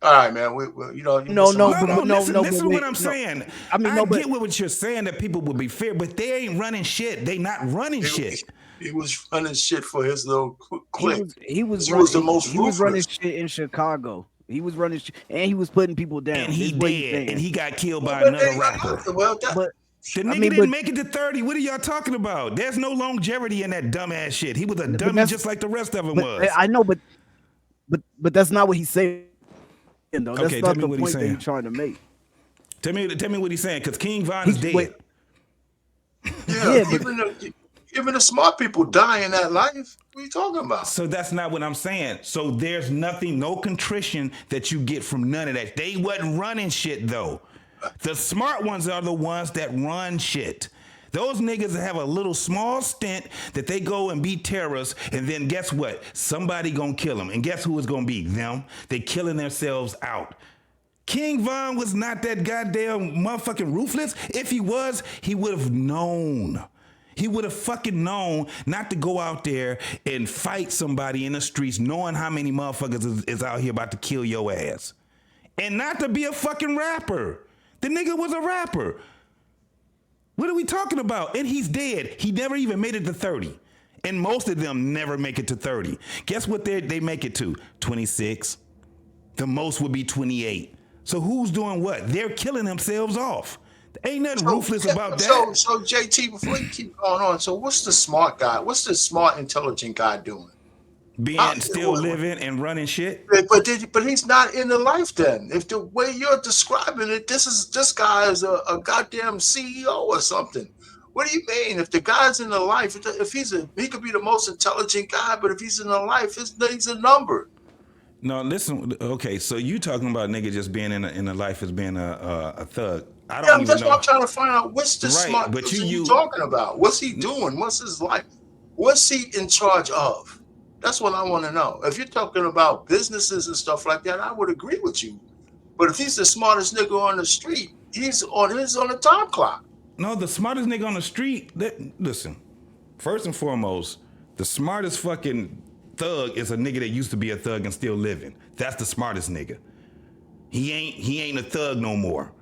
All right, man. You know, Listen to what I'm saying. I mean, I get what you're saying that people would be fair, but they ain't running shit. They not running shit. He was running shit for his little clique. He was the most He was running ruthless. shit in Chicago. He was running shit, and he was putting people down. And he Is what he's dead, saying. and he got killed by But another they- rapper. Well, But The nigga didn't make it to 30. What are y'all talking about? There's no longevity in that dumbass shit. He was a dummy that's- just like the rest of them but was. I know, but that's not what he's saying. Though. That's Okay, tell not me the what he's point that saying. he's trying to make. Tell me what he's saying, because King Von is dead. Wait. Yeah, even the smart people die in that life. What are you talking about? So that's not what I'm saying. So there's nothing, no contrition that you get from none of that. They wasn't running shit though. The smart ones are the ones that run shit. Those niggas have a little small stint that they go and be terrorists, and then guess what? Somebody gonna kill them. And guess who is gonna be? Them. They killing themselves out. King Von was not that goddamn motherfucking ruthless. If he was, he would have known. He would have fucking known not to go out there and fight somebody in the streets knowing how many motherfuckers is out here about to kill your ass. And not to be a fucking rapper. The nigga was a rapper. What are we talking about? And he's dead. He never even made it to 30. And most of them never make it to 30. Guess what they make it to? 26. The most would be 28. So who's doing what? They're killing themselves off. Ain't nothing ruthless about that. So JT, before you keep going on, so what's the smart guy? What's the smart, intelligent guy doing? Being still living and running shit. But he's not in the life then. If the way you're describing it, this guy is a goddamn CEO or something. What do you mean? If the guy's in the life, if he could be the most intelligent guy, but if he's in the life, he's a number. No, listen. Okay, so you talking about nigga just being in a life as being a thug? I don't even That's know. what I'm trying to find out. What's the Right, smart but person you talking about? What's he doing? What's his life? What's he in charge of? That's what I want to know. If you're talking about businesses and stuff like that, I would agree with you. But if he's the smartest nigga on the street, he's on the time clock. No, the smartest nigga on the street. Listen, first and foremost, the smartest fucking thug is a nigga that used to be a thug and still living. That's the smartest nigga. He ain't a thug no more.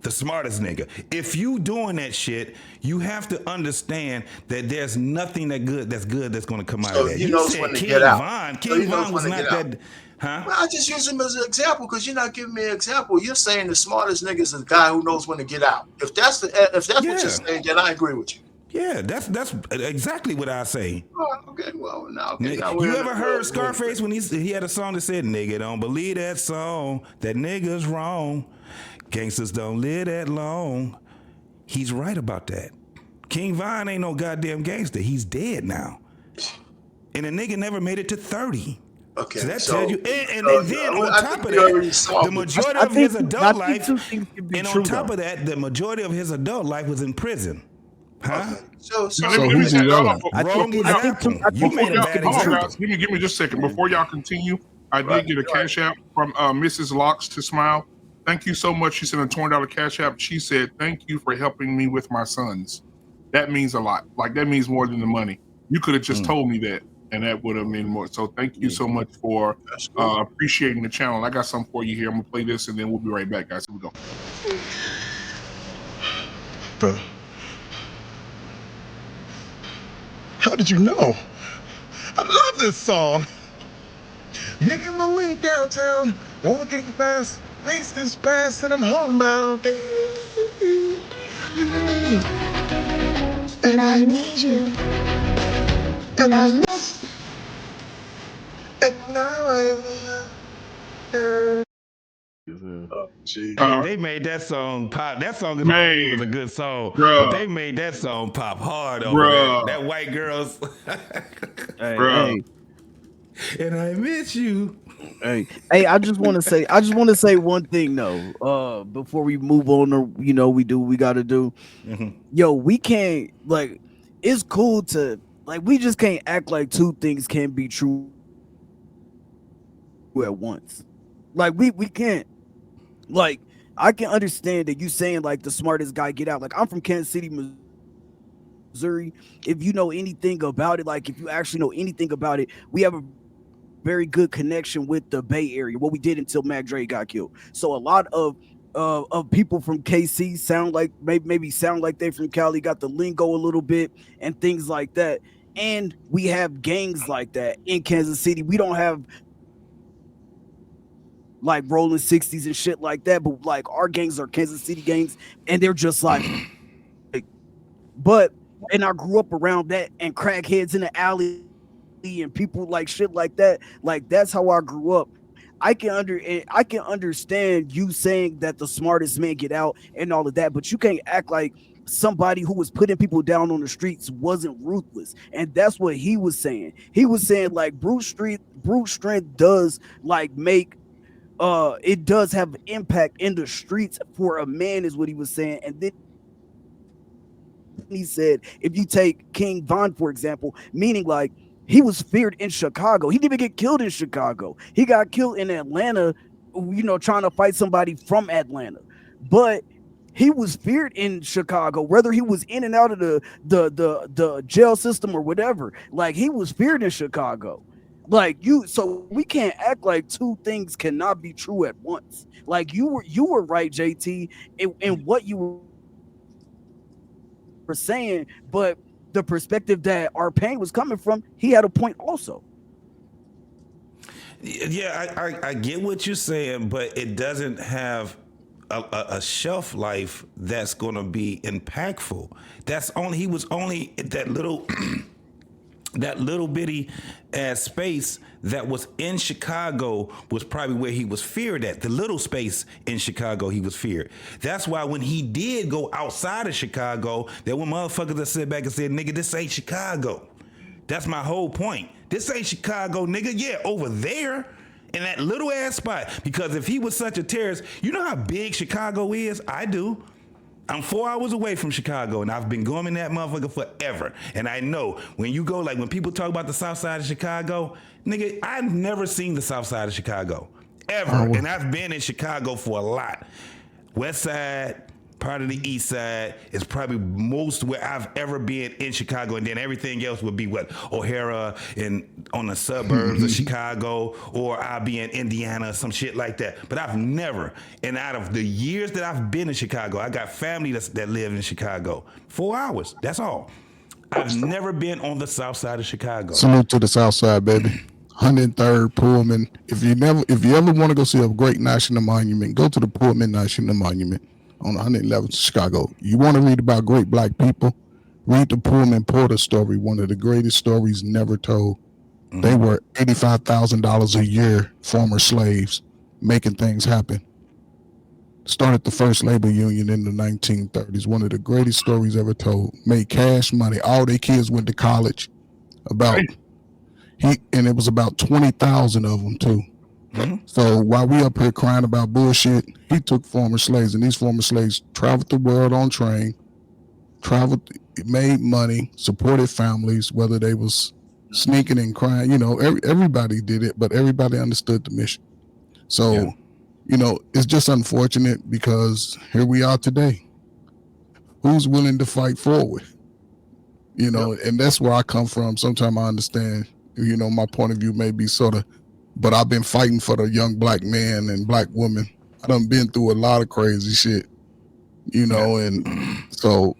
The smartest nigga. If you doing that shit, you have to understand that there's nothing that's gonna come out of that. He knows when to get out. King Von was not that. Huh? Well, I just use him as an example because you're not giving me an example. You're saying the smartest nigga is the guy who knows when to get out. If that's what you're saying, then I agree with you. Yeah, that's exactly what I say. Oh, okay, well, now You ever heard Scarface when he had a song that said, "Nigga, don't believe that song. That nigga's wrong. Gangsters don't live that long." He's right about that. King Von ain't no goddamn gangster. He's dead now. And the nigga never made it to 30. Okay, so that tells you. And then on I top think of we already that, solved the it. majority I of his think adult life, two things can be and true, on top though. of that, the majority of his adult life was in prison. Huh? So who's the other? Wrong example. You made a bad example. Give me just a second. Before y'all continue, I did get a cash app from Mrs. Locks to Smile. Thank you so much. She sent a $20 cash app. She said, "Thank you for helping me with my sons." That means a lot. Like, that means more than the money. You could have just told me that, and that would have meant more. So thank you so much for appreciating the channel. I got something for you here. I'm going to play this, and then we'll be right back, guys. Here we go. Brother. How did you know? I love this song. Making my way downtown, walking fast, face this past, and I'm homebound. And I need you. And I miss. And now I They made that song pop. That song was a good song, but they made that song pop hard over that white girls. Hey, and I miss you. hey, I just want to say one thing though. Before we move on to we do what we got to do. Yo, we can't like. It's cool to like. We just can't act like two things can be true at once. Like we can't. Like I can understand that you saying like the smartest guy get out. Like I'm from Kansas City, Missouri. If you know anything about it, like if you actually know anything about it, we have a very good connection with the Bay Area. What we did until Mac Dre got killed. So a lot of people from KC sound like maybe sound like they from Cali, got the lingo a little bit and things like that. And we have gangs like that in Kansas City. We don't have like rolling 60s and shit like that, but like our gangs are Kansas City gangs, and they're just like but and I grew up around that and crackheads in the alley and people like shit like that. Like that's how I grew up. I can understand you saying that the smartest man get out and all of that, but you can't act like somebody who was putting people down on the streets wasn't ruthless. And that's what he was saying. He was saying like brute strength does like make it does have an impact in the streets for a man, is what he was saying. And then he said, if you take King Von, for example, meaning like he was feared in Chicago. He didn't even get killed in Chicago. He got killed in Atlanta, trying to fight somebody from Atlanta. But he was feared in Chicago, whether he was in and out of the jail system or whatever. Like he was feared in Chicago. So we can't act like two things cannot be true at once. Like you were right, JT, in what you were saying, but the perspective that our pain was coming from, he had a point also. Yeah, I get what you're saying, but it doesn't have a shelf life that's going to be impactful. He was only that little that little bitty ass space that was in Chicago was probably where he was feared at. The little space in Chicago he was feared. That's why when he did go outside of Chicago, there were motherfuckers that sit back and said, nigga, this ain't Chicago. That's my whole point. This ain't Chicago, nigga. Yeah, over there in that little ass spot. Because if he was such a terrorist, you know how big Chicago is? I do. I'm 4 hours away from Chicago, and I've been going in that motherfucker forever. And I know when you go, like when people talk about the south side of Chicago, nigga, I've never seen the south side of Chicago, ever. And I've been in Chicago for a lot. West side, part of the east side is probably most where I've ever been in Chicago. And then everything else would be what? O'Hara and on the suburbs of Chicago, or I'll be in Indiana, some shit like that. But I've never, and out of the years that I've been in Chicago, I got family that live in Chicago. 4 hours, that's all. I've never been on the south side of Chicago. Salute to the south side, baby. 103rd Pullman. If you ever want to go see a great national monument, go to the Pullman National Monument on 111th Chicago. You want to read about great black people? Read the Pullman Porter story, one of the greatest stories never told. They were $85,000 a year, former slaves, making things happen. Started the first labor union in the 1930s. One of the greatest stories ever told. Made cash money. All their kids went to college. And it was about 20,000 of them too. So while we up here crying about bullshit, he took former slaves, and these former slaves traveled the world on train, made money, supported families, whether they was sneaking and crying. Everybody did it, but everybody understood the mission. So, it's just unfortunate because here we are today. Who's willing to fight forward? And that's where I come from. Sometimes I understand, my point of view may be sort of, but I've been fighting for the young black man and black woman. I done been through a lot of crazy shit, and so,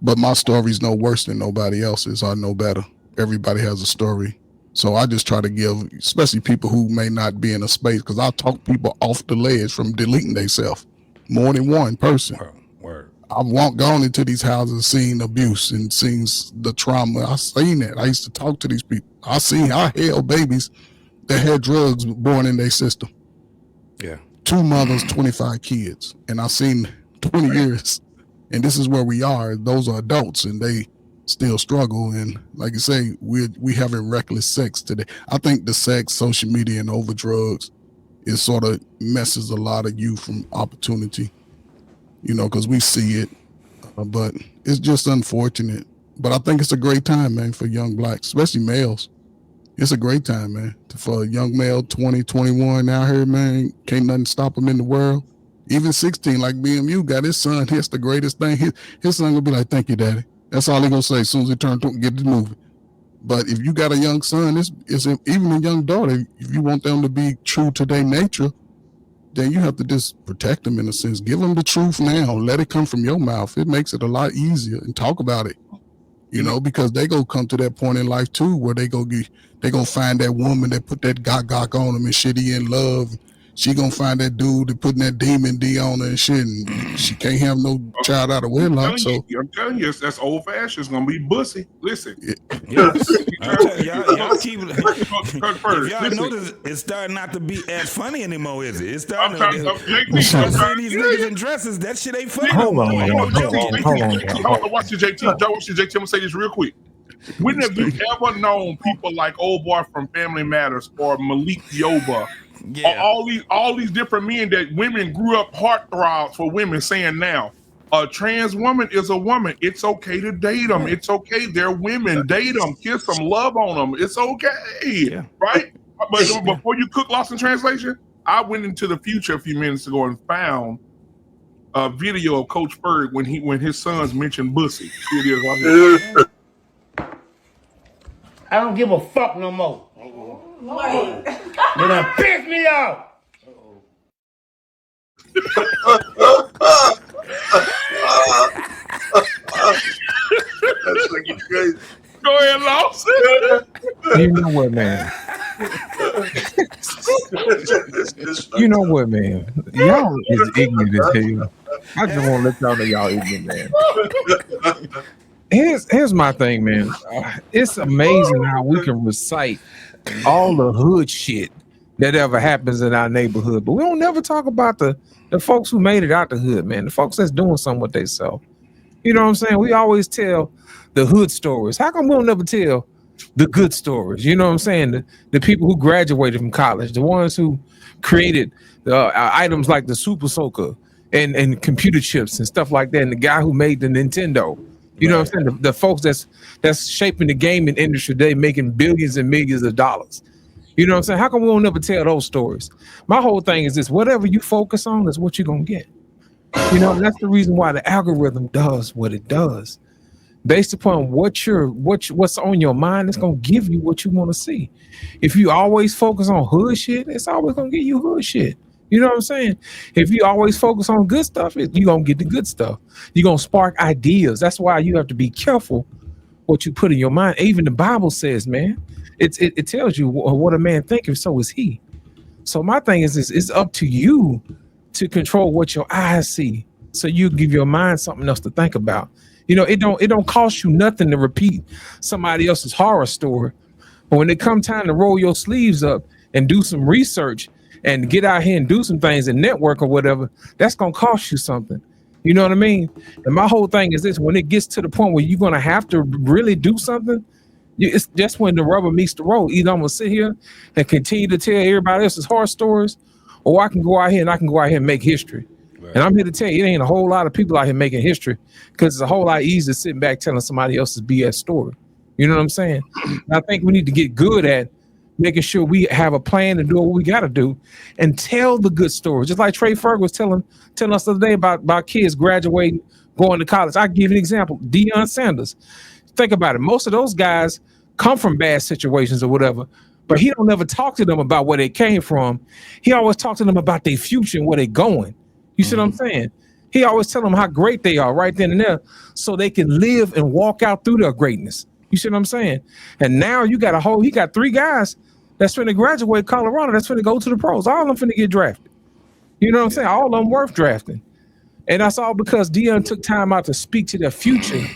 but my story's no worse than nobody else's. I know better. everybody has a story. So I just try to give, especially people who may not be in a space, because I talk people off the ledge from deleting themselves. More than one person. Word. I've gone into these houses, seen abuse and seen the trauma. I've seen that. I used to talk to these people. I held babies that had drugs born in their system. Yeah. 2 mothers, 25 kids. And I've seen 20 years. And this is where we are. Those are adults and they still struggle. And like you say, we having reckless sex today. I think the sex, social media, and over drugs, it sort of messes a lot of youth from opportunity, because we see it. But it's just unfortunate. But I think it's a great time, man, for young blacks, especially males. It's a great time, man, for a young male, 20, 21 out here, man. Can't nothing stop him in the world. Even 16, like BMU got his son. It's the greatest thing. His son gonna be like, "Thank you, Daddy." That's all he gonna say as soon as he turn to get the movie. But if you got a young son, it's even a young daughter. If you want them to be true to their nature, then you have to just protect them in a sense. Give them the truth now. Let it come from your mouth. It makes it a lot easier, and talk about it. Because they go come to that point in life too, where they go find that woman that put that gok on them and shit. He in love. She gonna find that dude that putting that demon D on her and shit, and she can't have no child out of wedlock. So I'm telling you, that's old fashioned. It's gonna be bussy. Listen, yes. y'all keep. If y'all notice, it's starting not to be as funny anymore, is it? It's starting to. Seeing these niggas in dresses, that shit ain't funny. Hold on. Watch the JT. Watch the JT. I'm gonna say this real quick. When have you ever known people like old boy from Family Matters or Malik Yoba? Yeah. All these different men that women grew up heartthrobs for women saying now, a trans woman is a woman. It's okay to date them. It's okay. They're women. Date them. Kiss them. Love on them. It's okay. Yeah. Right? But before you cook Lost in Translation, I went into the future a few minutes ago and found a video of Coach Ferg when his sons mentioned Bussy. Here it is right here. I don't give a fuck no more. Right. They done pissed me off. That's fucking crazy. Go ahead, Lawson. You know what, man? You know what, man? Y'all is ignorant as hell. I just want to let y'all know y'all ignorant, man. Here's my thing, man. It's amazing how we can recite all the hood shit that ever happens in our neighborhood, but we don't never talk about the folks who made it out the hood, man. The folks that's doing something with themselves. You know what I'm saying? We always tell the hood stories. How come we don't never tell the good stories? You know what I'm saying? The people who graduated from college, the ones who created items like the Super Soaker and computer chips and stuff like that, and the guy who made the Nintendo. You know what I'm saying? The folks that's shaping the gaming industry today, making billions and millions of dollars. You know what I'm saying? How come we don't never tell those stories? My whole thing is this: whatever you focus on is what you're gonna get. You know, that's the reason why the algorithm does what it does. Based upon what's on your mind, it's gonna give you what you want to see. If you always focus on hood shit, it's always gonna give you hood shit. You know what I'm saying? If you always focus on good stuff, you're going to get the good stuff. You're going to spark ideas. That's why you have to be careful what you put in your mind. Even the Bible says, man, it tells you what a man thinketh, so is he. So my thing is this: it's up to you to control what your eyes see, so you give your mind something else to think about. You know, it don't cost you nothing to repeat somebody else's horror story. But when it comes time to roll your sleeves up and do some research and get out here and do some things and network or whatever, that's going to cost you something. You know what I mean? And my whole thing is this: when it gets to the point where you're going to have to really do something, it's just when the rubber meets the road. Either I'm going to sit here and continue to tell everybody else's horror stories, or I can go out here and make history. Right. And I'm here to tell you, it ain't a whole lot of people out here making history, because it's a whole lot easier sitting back telling somebody else's BS story. You know what I'm saying? I think we need to get good at making sure we have a plan to do what we got to do and tell the good stories. Just like Trey Ferg was telling us the other day about kids graduating, going to college. I'll give you an example. Deion Sanders. Think about it. Most of those guys come from bad situations or whatever, but he don't ever talk to them about where they came from. He always talks to them about their future and where they're going. You see what I'm saying? He always tell them how great they are right then and there, so they can live and walk out through their greatness. You see what I'm saying? And now he got 3 guys that's finna graduate Colorado that's finna go to the pros. All of them finna get drafted. You know what I'm saying? All of them worth drafting. And that's all because Deion took time out to speak to their future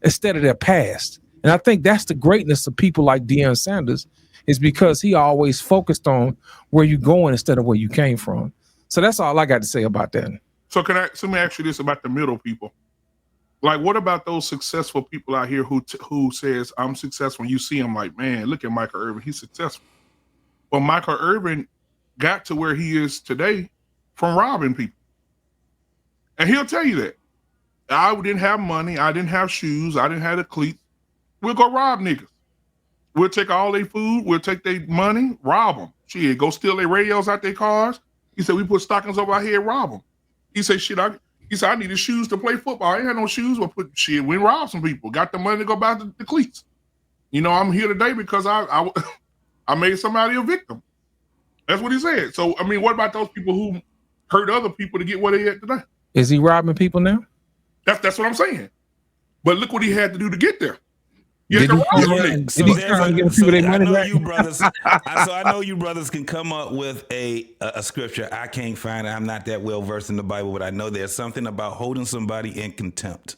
instead of their past. And I think that's the greatness of people like Deion Sanders, is because he always focused on where you're going instead of where you came from. So that's all I got to say about that. So let me ask you this about the middle people. Like, what about those successful people out here who says, I'm successful? And you see him like, man, look at Michael Irvin. He's successful. Well, Michael Irvin got to where he is today from robbing people. And he'll tell you that. I didn't have money. I didn't have shoes. I didn't have the cleats. We'll go rob niggas. We'll take all their food. We'll take their money, rob them. Shit, go steal their radios out their cars. He said, we put stockings over our head, rob them. He said, he said, I needed shoes to play football. I ain't had no shoes. Well, we robbed some people. Got the money to go buy the cleats. You know, I'm here today because I made somebody a victim. That's what he said. So, I mean, what about those people who hurt other people to get where they at today? Is he robbing people now? That's what I'm saying. But look what he had to do to get there. Did he try to get people their money back? So I know you brothers can come up with a scripture. I can't find it. I'm not that well versed in the Bible, but I know there's something about holding somebody in contempt.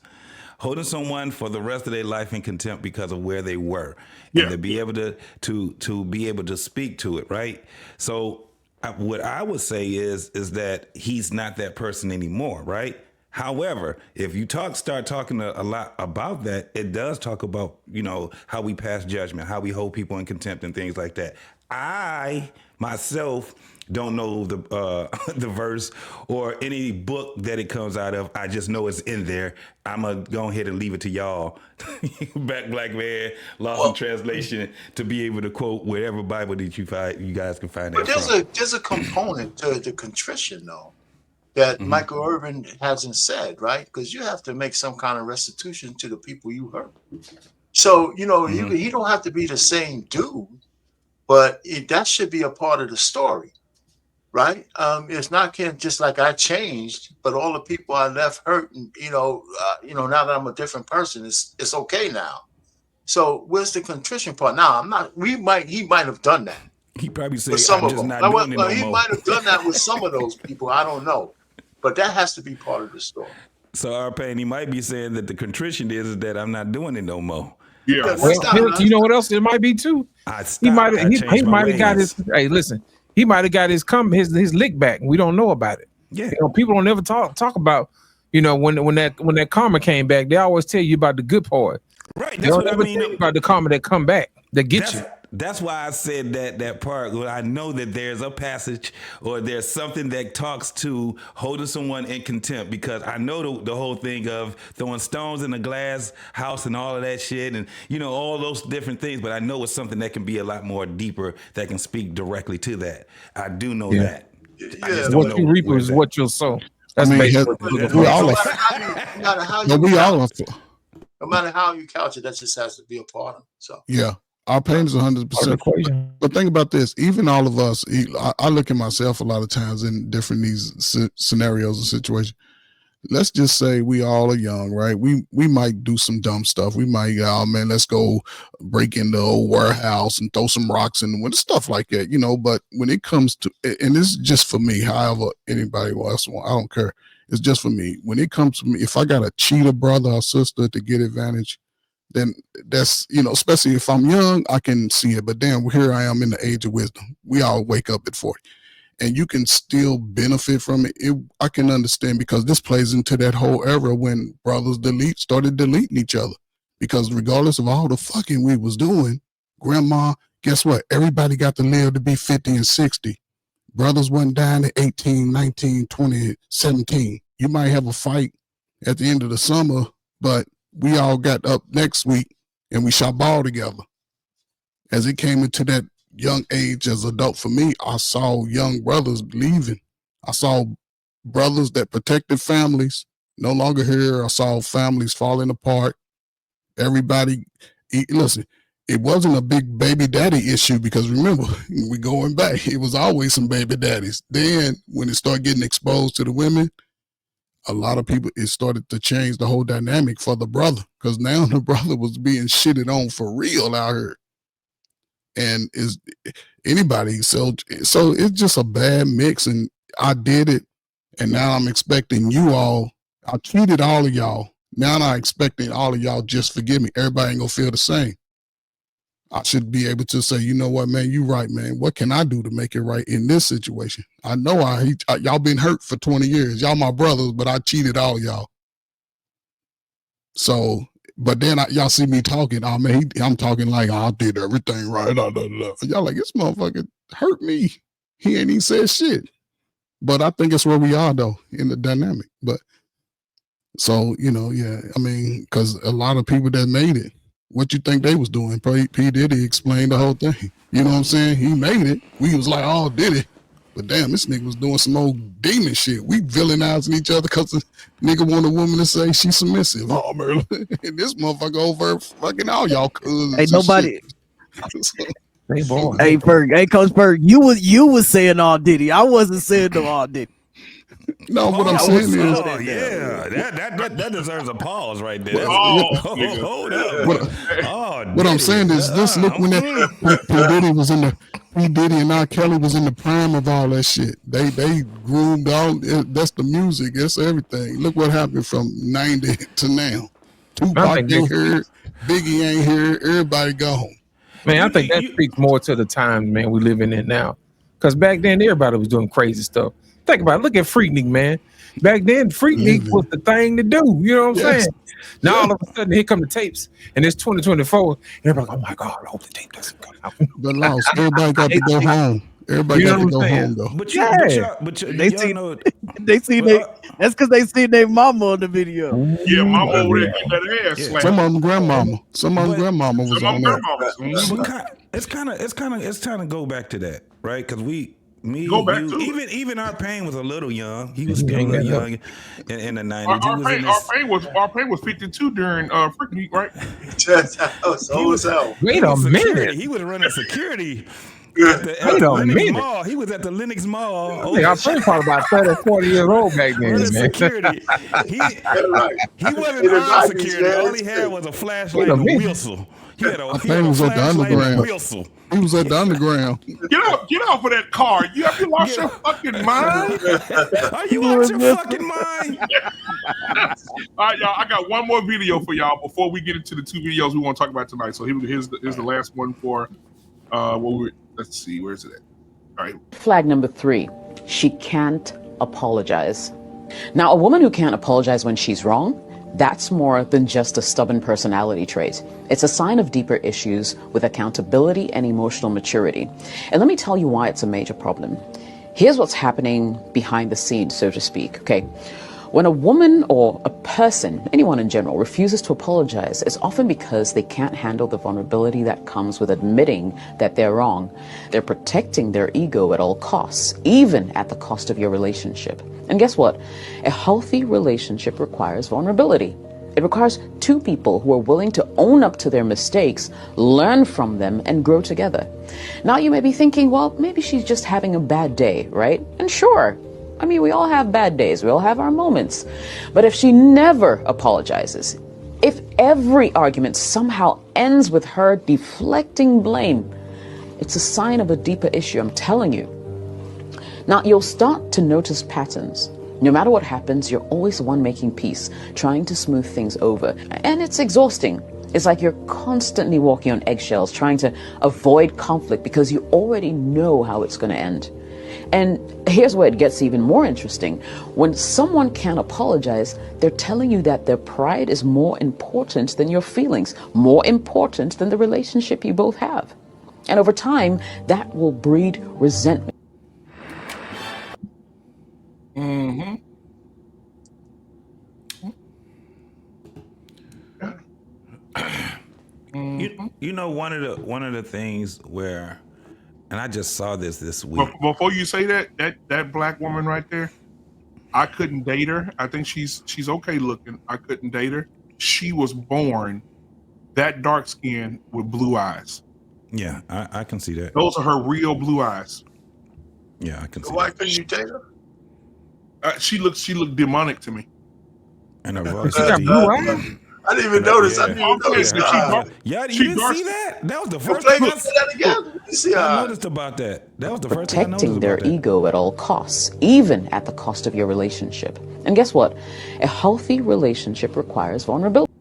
Holding someone for the rest of their life in contempt because of where they were. And to be able to be able to speak to it, right? So what I would say is that he's not that person anymore, right? However, if you start talking a lot about that, it does talk about, you know, how we pass judgment, how we hold people in contempt and things like that. I myself don't know the verse or any book that it comes out of. I just know it's in there. I'm gonna go ahead and leave it to y'all, Black Man, Lost in Translation, to be able to quote wherever Bible that you guys can find. But there's a component to the contrition though that Michael Irvin hasn't said, right? Because you have to make some kind of restitution to the people you hurt. So, you know, he don't have to be the same dude, but that should be a part of the story, right? It's not just like I changed, but all the people I left hurt, and now that I'm a different person, it's okay now. So where's the contrition part? Now he might have done that. He probably said, with some I'm of just them. not doing it no He more. might have done that with some of those people. I don't know. But that has to be part of the story. So Arpain, he might be saying that the contrition is that I'm not doing it no more. Yeah. Well, you know what else it might be too? He might have got his. Hey, listen, he might have got his lick back. We don't know about it. Yeah. You know, people don't ever talk about. You know, when that karma came back, they always tell you about the good part. Right. They don't ever tell you about the karma that come back that get you. That's why I said that part. Well, I know that there's a passage or there's something that talks to holding someone in contempt, because I know the whole thing of throwing stones in a glass house and all of that shit and, you know, all those different things. But I know it's something that can be a lot more deeper that can speak directly to that. I do know that. What you reap is what you'll sow. That's I mean, basically we all no matter how you couch it, that just has to be a part of it. So yeah. Our pain is 100%. But think about this. Even all of us, I look at myself a lot of times in different scenarios and situations. Let's just say we all are young, right? We might do some dumb stuff. We might, let's go break into the old warehouse and throw some rocks in the window, stuff like that, you know. But when it comes to, and this is just for me, however anybody else wants, I don't care. It's just for me. When it comes to me, if I got to cheat a brother or sister to get advantage, then that's, you know, especially if I'm young, I can see it. But damn, here I am in the age of wisdom. We all wake up at 40. And you can still benefit from it. I can understand, because this plays into that whole era when brothers started deleting each other. Because regardless of all the fucking we was doing, grandma, guess what? Everybody got to live to be 50 and 60. Brothers wasn't dying at 18, 19, 20, 17. You might have a fight at the end of the summer, but we all got up next week and we shot ball together. As it came into that young age as adult for me, I saw young brothers leaving. I saw brothers that protected families no longer here. I saw families falling apart. Everybody, listen, it wasn't a big baby daddy issue, because remember, we going back, it was always some baby daddies. Then when it started getting exposed to the women, a lot of people, it started to change the whole dynamic for the brother, because now the brother was being shitted on for real out here. And is anybody, so it's just a bad mix. And I did it, and now I'm expecting you all, I treated all of y'all, now I'm expecting all of y'all just forgive me. Everybody ain't gonna feel the same. I should be able to say, you know what, man, you right, man. What can I do to make it right in this situation? I know y'all been hurt for 20 years. Y'all my brothers, but I cheated all of y'all. So, but then y'all see me talking. Oh man, I'm talking like I did everything right. Y'all like, this motherfucker hurt me. He ain't even said shit. But I think it's where we are though in the dynamic. But so, you know, yeah, I mean, because a lot of people that made it, what you think they was doing? P. Diddy explained the whole thing. You know what I'm saying? He made it. We was like, oh, did it? But damn, this nigga was doing some old demon shit. We villainizing each other because the nigga want a woman to say she's submissive. Oh, man. And this motherfucker over fucking all y'all cousins. Ain't nobody. Hey, boy. Hey, Ferg. Hey, Coach Ferg. You was saying all Diddy. I wasn't saying no all Diddy. No, what I'm saying is, that deserves a pause right there. Hold up. What I'm saying is, this look when that P. Diddy was in the P. Diddy and R. Kelly was in the prime of all that shit. They groomed all. That's the music. That's everything. Look what happened from 90 to now. Tupac ain't here. Biggie ain't here. Everybody gone. Man, I think that speaks more to the time, man, we live in it now. Because back then, everybody was doing crazy stuff. Think about it. Look at Freaknik, man. Back then, Freaknik was the thing to do. You know what I'm saying? Now, all of a sudden, here come the tapes, and it's 2024. And everybody's like, oh, my God, I hope the tape doesn't come out. But lost. Everybody got to go home. Everybody got to go home, though. But they see that's because they see their mama on the video. Yeah, mama over there getting that ass slapped. Some of them grandmama. Some of them grandmama was on there. It's kind of go back to that, right? Because even our pain was a little young. He was still a little young in the 90s. Our pain was 52 during Freaknik, right? Wait a minute. He was running security. Wait a minute. Mall. He was at the Lenox Mall. I think probably about 30 or 40 years old back then, man. Security. He wasn't armed security. All he had was a flashlight and a whistle. He had a flashlight and a whistle. He was at the underground. Get off of that car. You have you lost your fucking mind? Are you out your fucking mind? All right, y'all. I got one more video for y'all before we get into the two videos we want to talk about tonight. So here's the last one for let's see, where's it at? All right. Flag number 3, she can't apologize. Now, a woman who can't apologize when she's wrong, that's more than just a stubborn personality trait. It's a sign of deeper issues with accountability and emotional maturity. And let me tell you why it's a major problem. Here's what's happening behind the scenes, so to speak, okay? When a woman or a person, anyone in general, refuses to apologize, it's often because they can't handle the vulnerability that comes with admitting that they're wrong. They're protecting their ego at all costs, even at the cost of your relationship. And guess what? A healthy relationship requires vulnerability. It requires two people who are willing to own up to their mistakes, learn from them, and grow together. Now you may be thinking, well, maybe she's just having a bad day, right? And sure, I mean, we all have bad days. We all have our moments. But if she never apologizes, if every argument somehow ends with her deflecting blame, it's a sign of a deeper issue, I'm telling you. Now, you'll start to notice patterns. No matter what happens, you're always the one making peace, trying to smooth things over. And it's exhausting. It's like you're constantly walking on eggshells, trying to avoid conflict because you already know how it's going to end. And here's where it gets even more interesting. When someone can't apologize, they're telling you that their pride is more important than your feelings, more important than the relationship you both have. And over time, that will breed resentment. Mm-hmm. You know, one of the things where, and I just saw this week. Before you say that black woman right there, I couldn't date her. I think she's okay looking. I couldn't date her. She was born that dark skin with blue eyes. Yeah, I can see that. Those are her real blue eyes. Yeah, I can see. Why couldn't you date her? She looked demonic to me. And her voice She is got deep. blue eyes? I didn't even notice. I didn't even notice. Yeah, you didn't see that? That was the first Play thing I that again. You see, I noticed about that. That was the first thing I noticed Protecting their about that. ego at all costs, even at the cost of your relationship. And guess what? A healthy relationship requires vulnerability.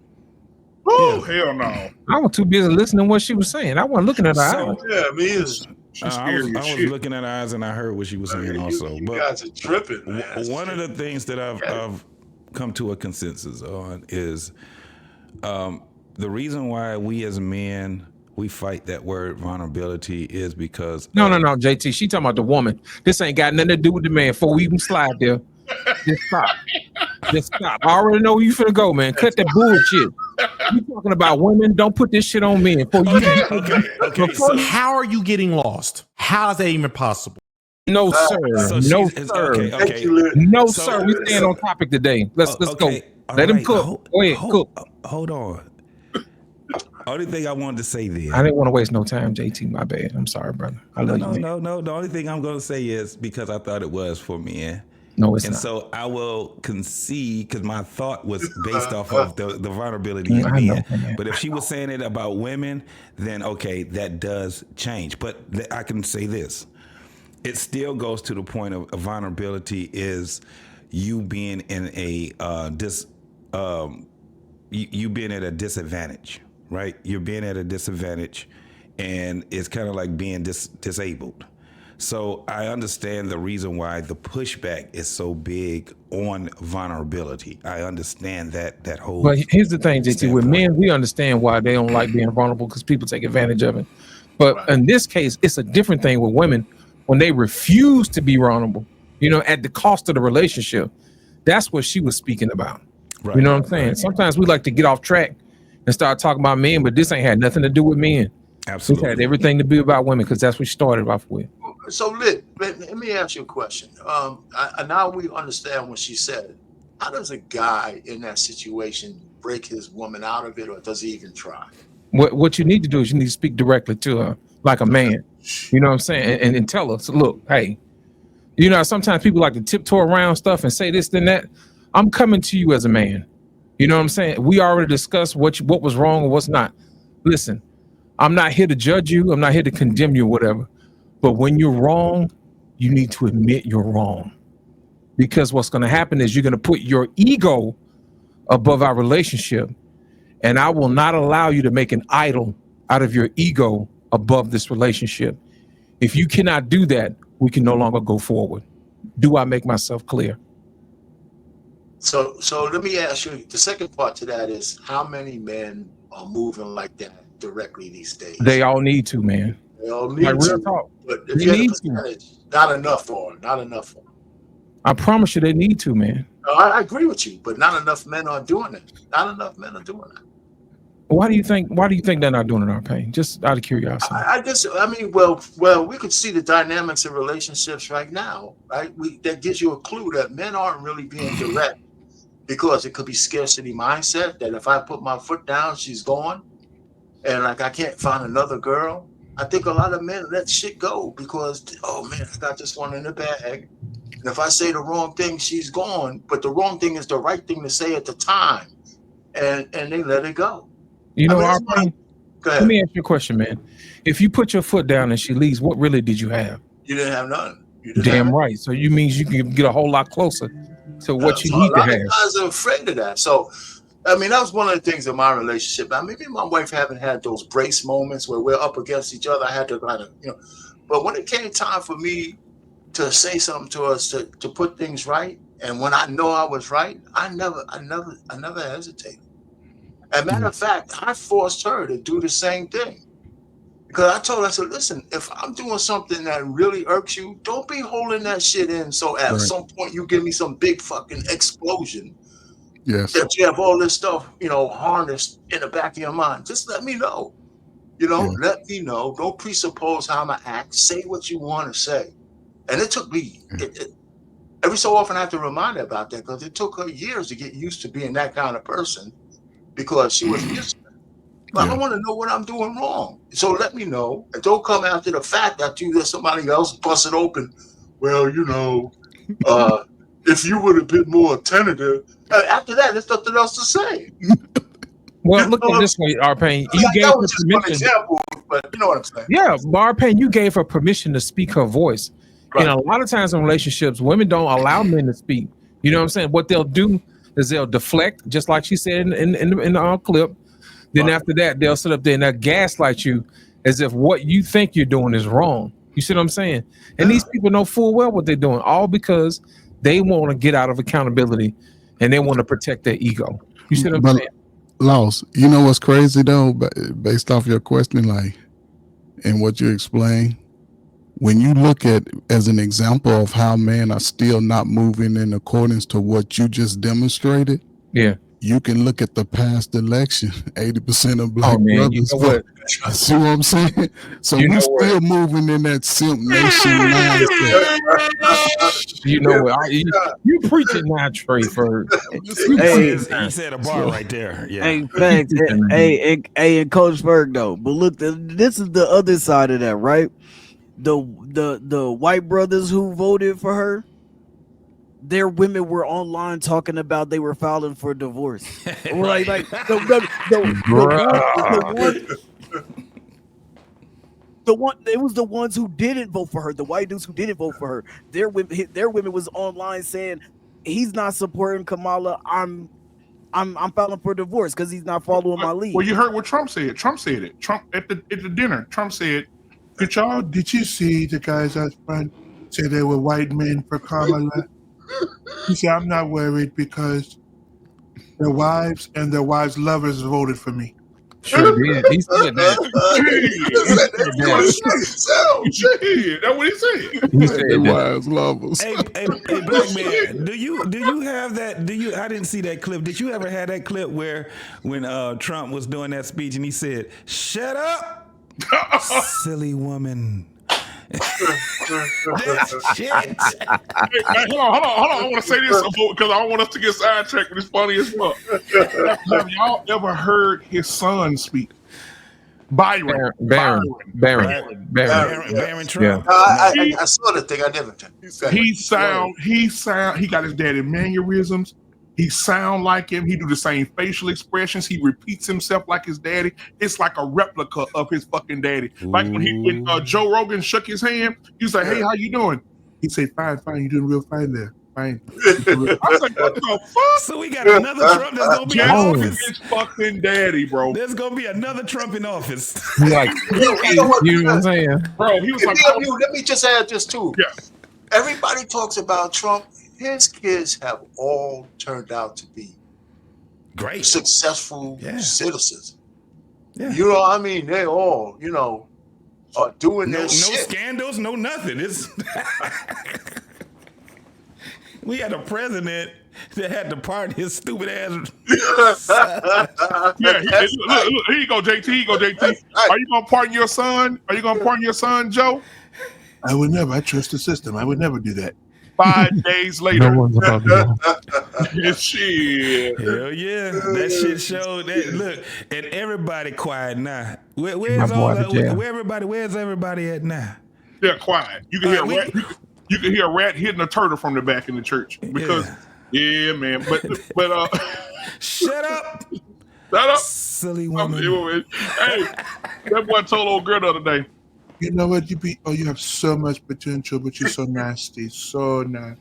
Oh, hell no. I was too busy listening to what she was saying. I wasn't looking at her eyes. Yeah, me is. I was looking at her eyes and I heard what she was saying also. You But guys are tripping, man. one of the things that I've come to a consensus on is the reason why we as men we fight that word vulnerability is because No, JT. She talking about the woman. This ain't got nothing to do with the man. Before we even slide there, just stop. Just stop. I already know where you finna go, man. Cut that bullshit. You talking about women? Don't put this shit on men. Okay. So how are you getting lost? How is that even possible? No, sir. No, sir. Okay. No, sir. We staying on topic today. Let's go. Let him cook. Go ahead, cook. Hold on. Only thing I wanted to say then. I didn't want to waste no time, JT. My bad. I'm sorry, brother. I love you, man. No. The only thing I'm going to say is because I thought it was for men. No, it's and not. So I will concede because my thought was based off of the vulnerability in I know, men. man. But if she was saying it about women, then okay, that does change. But I can say this. It still goes to the point of vulnerability is you being in a you being at a disadvantage, right? You're being at a disadvantage, and it's kind of like being disabled. So I understand the reason why the pushback is so big on vulnerability. I understand that whole. But here's the thing, JT. With men, we understand why they don't like being vulnerable because people take advantage of it. But in this case, it's a different thing with women when they refuse to be vulnerable. At the cost of the relationship. That's what she was speaking about. Right. You know what I'm saying? Sometimes we like to get off track and start talking about men, but this ain't had nothing to do with men. Absolutely. It had everything to be about women because that's what she started off with. So, let me ask you a question. Now we understand what she said. How does a guy in that situation break his woman out of it, or does he even try? What you need to do is you need to speak directly to her like a man. You know what I'm saying? And tell her, so look, hey, sometimes people like to tiptoe around stuff and say this, then that. I'm coming to you as a man. You know what I'm saying? We already discussed what was wrong or what's not. Listen, I'm not here to judge you. I'm not here to condemn you or whatever. But when you're wrong, you need to admit you're wrong. Because what's going to happen is you're going to put your ego above our relationship. And I will not allow you to make an idol out of your ego above this relationship. If you cannot do that, we can no longer go forward. Do I make myself clear? So let me ask you, the second part to that is how many men are moving like that directly these days? They all need to, man. They all need Like to. real talk. But if They you had a need percentage, not enough for them. Not enough for them. I promise you they need to, man. No, I agree with you, but not enough men are doing it. Not enough men are doing it. Why do you think they're not doing it, our pain? Just out of curiosity. Well, we could see the dynamics of relationships right now, right? That gives you a clue that men aren't really being direct because it could be scarcity mindset that if I put my foot down, she's gone. And like, I can't find another girl. I think a lot of men let shit go because, oh man, I got this one in the bag. And if I say the wrong thing, she's gone. But the wrong thing is the right thing to say at the time. And they let it go. Our pain, let me ask you a question, man. If you put your foot down and she leaves, what really did you have? You didn't have none. Damn right. So you means you can get a whole lot closer to what you need to have. A lot of guys are afraid of that. So, that was one of the things in my relationship. Me and my wife haven't had those brace moments where we're up against each other. I had to kind of, but when it came time for me to say something to us to put things right, and when I know I was right, I never hesitated. As a matter of fact, I forced her to do the same thing. Because I told her, I said, listen, if I'm doing something that really irks you, don't be holding that shit in. So at some point you give me some big fucking explosion. Yes. That you have all this stuff, harnessed in the back of your mind. Just let me know. Let me know. Don't presuppose how I'm going to act. Say what you want to say. And it took me, every so often I have to remind her about that because it took her years to get used to being that kind of person because she was used to it. But I want to know what I'm doing wrong. So let me know. And don't come after the fact that you let somebody else bust it open. Well, if you would have been more attentive, After that, there's nothing else to say. Well, look at it this way, Arpain. You gave that her was just one permission. example, but you know what I'm saying. Yeah, Arpain, you gave her permission to speak her voice. Right. And a lot of times in relationships, women don't allow men to speak. You know what I'm saying? What they'll do is they'll deflect, just like she said in the clip. Then after that, they'll sit up there and they'll gaslight you as if what you think you're doing is wrong. You see what I'm saying? And these people know full well what they're doing, all because they want to get out of accountability and they want to protect their ego. You see what I'm saying? Lost. You know what's crazy though, based off your question, like, and what you explained, when you look at as an example of how men are still not moving in accordance to what you just demonstrated, yeah, you can look at the past election. 80% of black brothers. You know what? See what I'm saying? So You we're know still moving in that simp nation mindset. You know what? You preaching now, Trey. For He said a bar right there. Yeah. Hey, facts. Hey, and Coach Ferg though. But look, this is the other side of that, right? The white brothers who voted for her, their women were online talking about they were filing for divorce. Like the one, it was the ones who didn't vote for her, the white dudes who didn't vote for her. Their women was online saying he's not supporting Kamala. I'm filing for divorce because he's not following my lead. Well, you heard what Trump said. Trump said it. Trump at the dinner. Trump said, Did you see the guys out front say they were white men for Kamala? He said, I'm not worried because their wives and their wives' lovers voted for me. Sure did. He said that. That's what he said. He said their wives' lovers. Hey, black man, do you have that? I didn't see that clip. Did you ever have that clip where when Trump was doing that speech and he said, "Shut up, silly woman." That shit. Hey, hold on. I want to say this because I don't want us to get sidetracked. It's funny as fuck. Have y'all ever heard his son speak? Baron Trump. I saw the thing. I never did. He got his daddy mannerisms. He sound like him. He do the same facial expressions. He repeats himself like his daddy. It's like a replica of his fucking daddy. Like when Joe Rogan shook his hand, he was like, "Hey, how you doing?" He said, "Fine. You doing real fine there. Fine." I was like, "What the fuck?" So we got another Trump that's gonna be in office. His fucking daddy, bro. There's gonna be another Trump in office. Like, you know what I'm saying, bro? He was like, "Let me just add this too." Yeah. Everybody talks about Trump. His kids have all turned out to be great, successful citizens. Yeah. You know what I mean? They all, are doing their shit. No scandals, no nothing. It's we had a president that had to pardon his stupid ass. Look, here you go, JT. Are you gonna pardon your son? Are you gonna pardon your son, Joe? I would never. I trust the system. I would never do that. 5 days later. No one's about to know. Shit. Hell yeah. That shit showed that. Look, and everybody quiet now. Where's everybody at now? They're quiet. You can hear a rat hitting a turtle from the back in the church. Because man. But shut up. Shut up. Silly woman. Hey, that boy told old girl the other day, you know what, you have so much potential, but you're so nasty. So nice.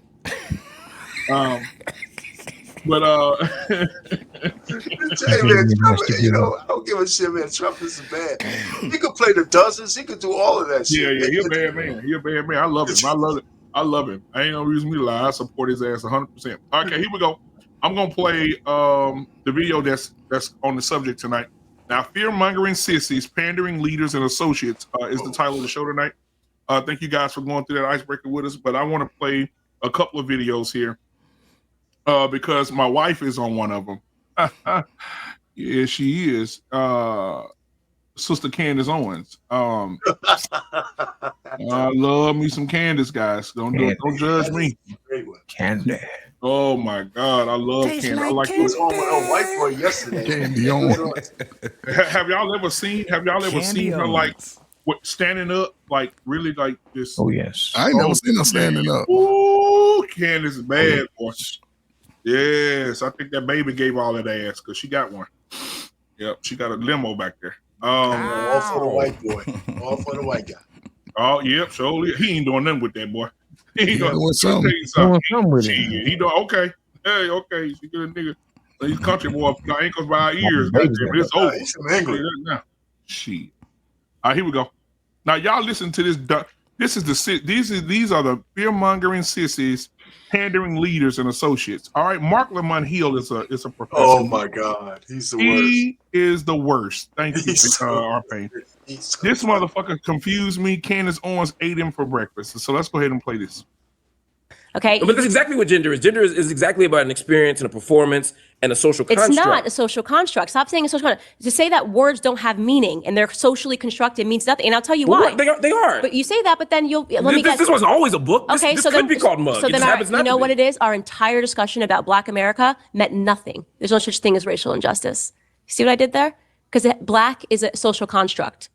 Hey, man, Trump, I don't give a shit, man. Trump is bad. He could play the dozens. He could do all of that shit. Yeah, he's a bad man. I love him. I ain't no reason me to lie. I support his ass 100%. Okay, here we go. I'm gonna play the video that's on the subject tonight. Now, Fear-Mongering Sissies, Pandering Leaders and Associates is the title of the show tonight. Thank you guys for going through that icebreaker with us. But I want to play a couple of videos here because my wife is on one of them. Yeah, she is. Sister Candace Owens. I love me some Candace, guys. Don't judge me. Candace. Oh my God, I love Candy. I like was on with a white boy yesterday. Candy Owens. Have y'all ever seen her like standing up, like really like this? Oh yes. I ain't never seen her standing up. Ooh, Candace is bad, boy. Yes, I think that baby gave all that ass because she got one. Yep, she got a limo back there. All for the white boy. All for the white guy. Oh, yep, surely. He ain't doing nothing with that boy. He ain't doing doing something. Let me tell you Doing something with it. Shit, he doing okay. Hey, okay, she get a nigga. These country boy got ankles by our ears. Baby's Goddamn, got it's over. He's from England. Now. Shit. All right, here we go. Now y'all listen to this. These are the fear mongering sissies, pandering leaders and associates. All right, Mark Lamont Hill is a professor. Oh my God, he's the worst. He is the worst. Thank you, He's so Arpain. He's This motherfucker confused me. Candace Owens ate him for breakfast. So let's go ahead and play this. Okay. But that's exactly what gender is. Gender is exactly about an experience and a performance and a social construct. It's not a social construct. Stop saying a social construct. To say that words don't have meaning and they're socially constructed means nothing. And I'll tell you why. They are. But you say that, but then This wasn't always a book. Okay, this so could then be called mug. So It then, just happens not you to know be. what it is? Our entire discussion about Black America meant nothing. There's no such thing as racial injustice. See what I did there? Because Black is a social construct.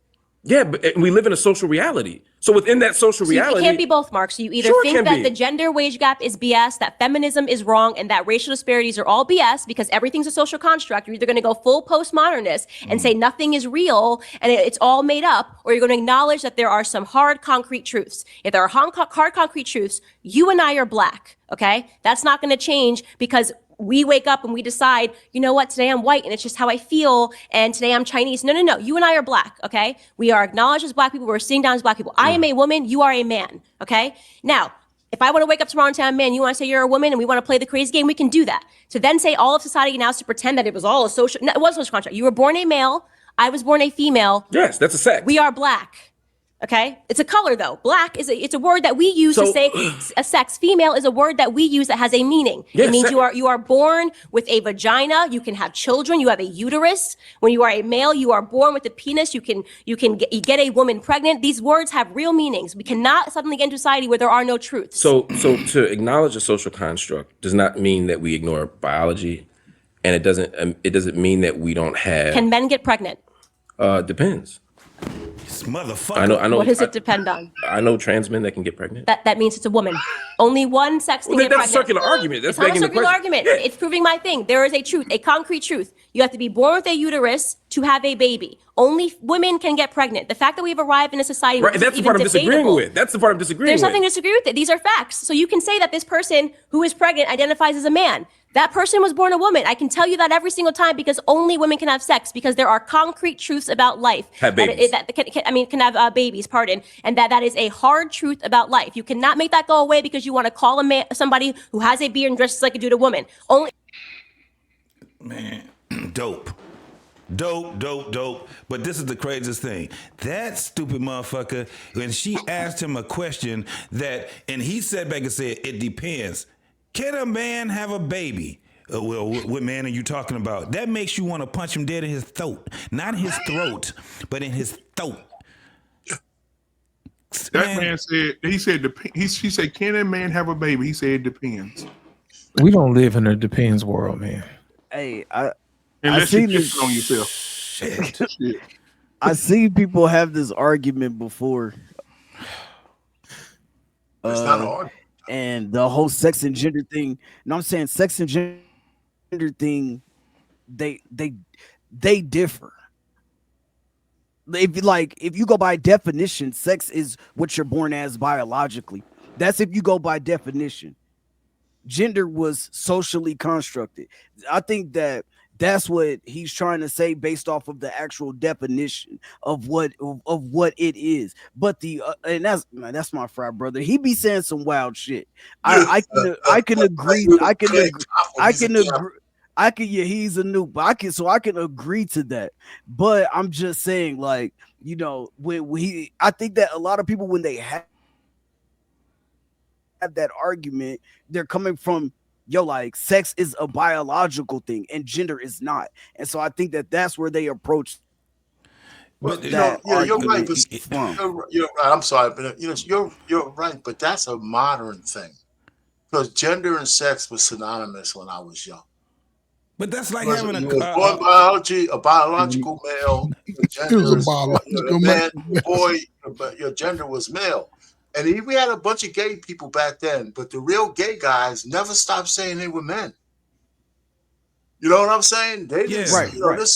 Yeah, but we live in a social reality. So within that social So reality, it can't be both, Mark. So you either Sure it think can that be. the gender wage gap is BS, that feminism is wrong, and that racial disparities are all BS because everything's a social construct. You're either going to go full postmodernist and say nothing is real and it's all made up, or you're going to acknowledge that there are some hard, concrete truths. If there are hard, concrete truths, you and I are Black, okay? That's not going to change because we wake up and we decide, you know what, today I'm white and it's just how I feel, and today I'm Chinese. No. You and I are Black, okay? We are acknowledged as Black people. We're seen down as Black people. I am a woman. You are a man, okay? Now, if I want to wake up tomorrow and say I'm a man, you want to say you're a woman and we want to play the crazy game, we can do that. To then say all of society now is to pretend that it was all a social, no, it wasn't a social contract. You were born a male. I was born a female. yes, that's a sex. We are Black. Okay, it's a color though. Black is it's a word that we use to say a sex. Female is a word that we use that has a meaning. Yes, it means you are born with a vagina. You can have children. You have a uterus. When you are a male, you are born with a penis. You get a woman pregnant. These words have real meanings. We cannot suddenly get into society where there are no truths. So to acknowledge a social construct does not mean that we ignore biology, and it doesn't mean that we don't have. Can men get pregnant? Depends. This motherfucker. I know. What does it depend on? I know trans men that can get pregnant. That means it's a woman. Only one sex can Well, get that's pregnant. a circular argument. That's It's not a begging the circular question. argument. Yeah. It's proving my thing. There is a truth, a concrete truth. You have to be born with a uterus to have a baby. Only women can get pregnant. The fact that we've arrived in a society where Right, this that's is the part I'm even disagreeing debatable. with. That's the part I'm disagreeing There's with. nothing to disagree with it. These are facts. So you can say that this person who is pregnant identifies as a man. That person was born a woman. I can tell you that every single time because only women can have sex because there are concrete truths about life. Have babies. Can have babies, pardon. And that is a hard truth about life. You cannot make that go away because you want to call a man, somebody who has a beard and dresses like a dude a woman. Only. Man, dope. But this is the craziest thing. That stupid motherfucker, when she asked him a question and he sat back and said, it depends. Can a man have a baby? Well, what man are you talking about? That makes you want to punch him dead in his throat. Not his throat, but in his throat. That man said, she said, can a man have a baby? He said, it depends. We don't live in a depends world, man. Hey, Unless I you seen kiss this on yourself. Shit. I seen people have this argument before. It's not an argument. And the whole sex and gender thing. No, I'm saying sex and gender thing, they differ. If you go by definition, sex is what you're born as biologically. That's if you go by definition. Gender was socially constructed. I think that's what he's trying to say based off of the actual definition of what it is. But and that's my frat brother. He be saying some wild shit. I can agree. Yeah, he's a noob, but I can agree to that. But I'm just saying, like, you know, I think that a lot of people, when they have that argument, they're coming from, like, sex is a biological thing and gender is not. And so I think that's where they approach. But you're right. You're right. I'm sorry, but you're right. But that's a modern thing, because gender and sex was synonymous when I was young. But that's like Because having you was born a biological male. Your gender is a man, boy, but your gender was male. And we had a bunch of gay people back then, but the real gay guys never stopped saying they were men. You know what I'm saying? They Yeah. just, Right, you know, right.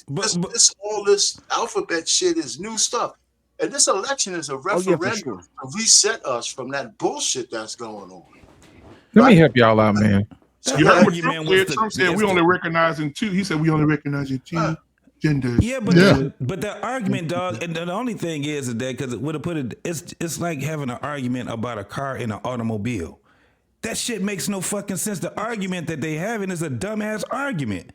all this alphabet shit is new stuff. And this election is a referendum to reset us from that bullshit that's going on. Let me help y'all out, man. You heard what Trump said? Trump said we only recognizing two. He said we only recognizing two genders. Yeah, but the argument, dog, and the only thing is that because would have put it, it's like having an argument about a car and an automobile. That shit makes no fucking sense. The argument that they having is a dumbass argument.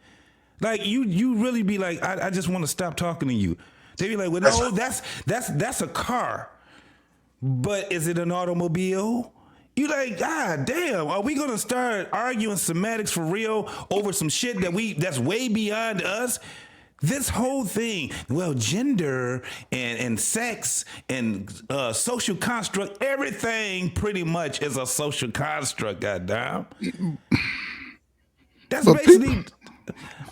Like you really be like, I just want to stop talking to you. They be like, well, no, that's a car, but is it an automobile? You like, God damn, are we gonna start arguing semantics for real over some shit that's way beyond us? This whole thing, well, gender and sex and social construct, everything pretty much is a social construct, goddamn. That's basically.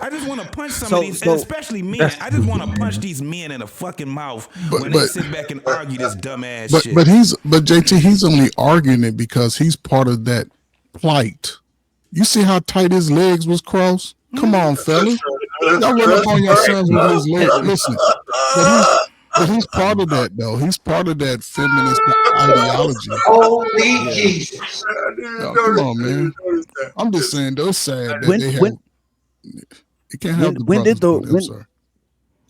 I just want to punch some of these, and especially men. I just want to punch these men in the fucking mouth when they sit back and argue this dumbass shit. But JT, he's only arguing it because he's part of that plight. You see how tight his legs was crossed? Come on, fellas. Y'all run up on your sons with his legs. Listen, but he's part of that, though. He's part of that feminist ideology. Holy Jesus. Come on, man. I'm just saying, they're sad that they have. You can't have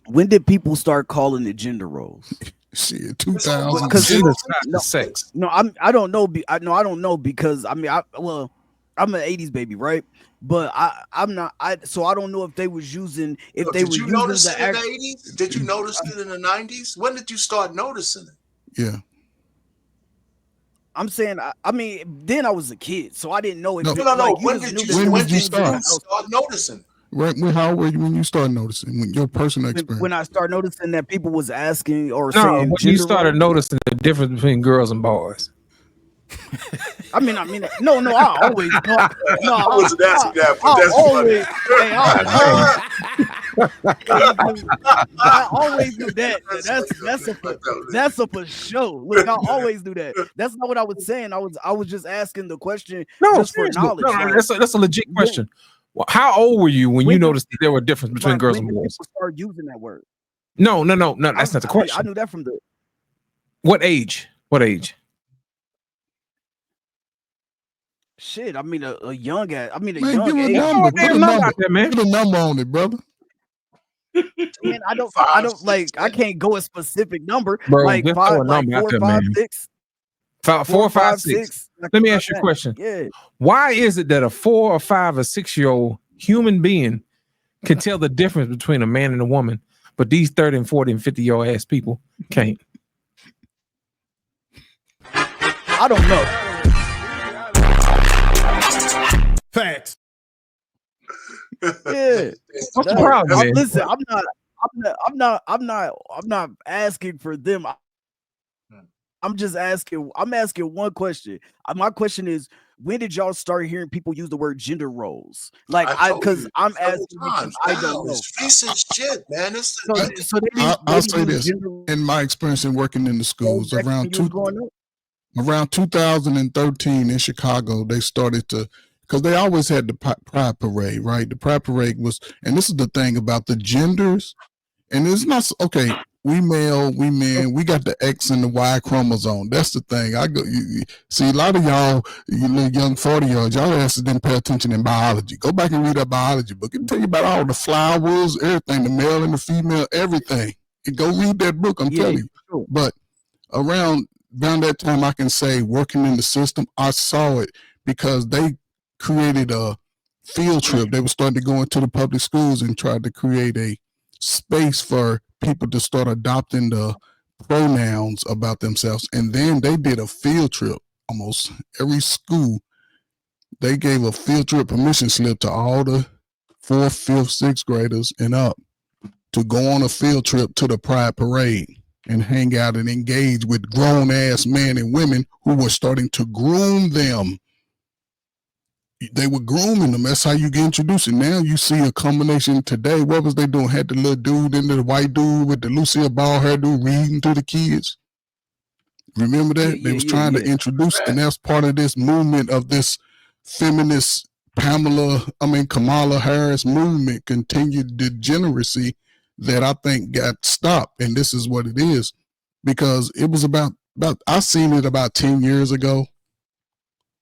when did people start calling it gender roles? Shit, 2000. Because sex. No, I don't know. I don't know because I mean, I'm an '80s baby, right? But I'm not. So I don't know if they was using Did you notice it in the '80s? Did you notice it in the '90s? When did you start noticing it? Yeah. I'm saying, I mean, then I was a kid, so I didn't know it. No. When did you start noticing? Right, how old were you when you started noticing? When your personal experience? When I started noticing that people was asking or saying, when you started noticing the difference between girls and boys. I mean, no, I always, I wasn't asking that, but that's always, funny. I always do that. That's a for sure. Look, I always do that. That's not what I was saying. I was just asking the question just for knowledge. No, that's a legit question. Well, how old were you when you noticed that there were a difference between girls and boys? People start using that word. No, that's not the question. I knew that from the. What age? Shit, I mean a young age. I mean a man, young age. Put a number on it, brother. Man, I don't like. I can't go a specific number. Bro, like 4, 5, 6. 4, 5, 6. Let me ask you a question. Yeah. Why is it that a 4 or 5 or 6-year-old human being can tell the difference between a man and a woman, but these 30 and 40 and 50-year-old ass people can't? I don't know. Facts. Yeah. What's the problem, man? Listen, I'm not asking for them. I'm just asking. I'm asking one question. My question is, when did y'all start hearing people use the word gender roles? Like, because I'm asking because I don't know. It's recent shit, man. I'll say this. In my experience in working in the schools, around 2013 in Chicago, they started to, because they always had the Pride Parade, right? The Pride Parade was, and this is the thing about the genders, and it's not, okay, we male, we men, we got the X and the Y chromosome. That's the thing. You see, a lot of y'all, you little young 40-year-olds, y'all asses didn't pay attention in biology. Go back and read that biology book. It'll tell you about all the flowers, everything, the male and the female, everything. And go read that book, I'm telling you. Sure. But around that time, I can say, working in the system, I saw it because they created a field trip. They were starting to go into the public schools and try to create a space for people to start adopting the pronouns about themselves. And then they did a field trip. Almost every school, they gave a field trip permission slip to all the 4th, 5th, 6th graders and up to go on a field trip to the Pride Parade and hang out and engage with grown-ass men and women who were starting to groom them. They were grooming them. That's how you get introduced. And now you see a combination today. What was they doing? Had the little dude and the white dude with the Lucille ball hair dude reading to the kids. Remember that? They was trying to introduce, and that's part of this movement of this feminist Kamala Harris movement continued degeneracy that I think got stopped. And this is what it is, because it was about I seen it about 10 years ago.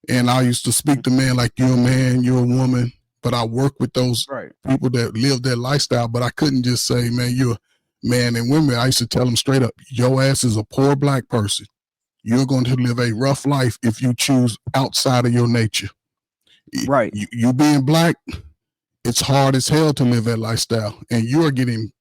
And I used to speak to men like, you're a man, you're a woman. But I work with those people that live that lifestyle. But I couldn't just say, man, you're a man and women. I used to tell them straight up, your ass is a poor black person. You're going to live a rough life if you choose outside of your nature. Right. You being black, it's hard as hell to live that lifestyle. And you're getting,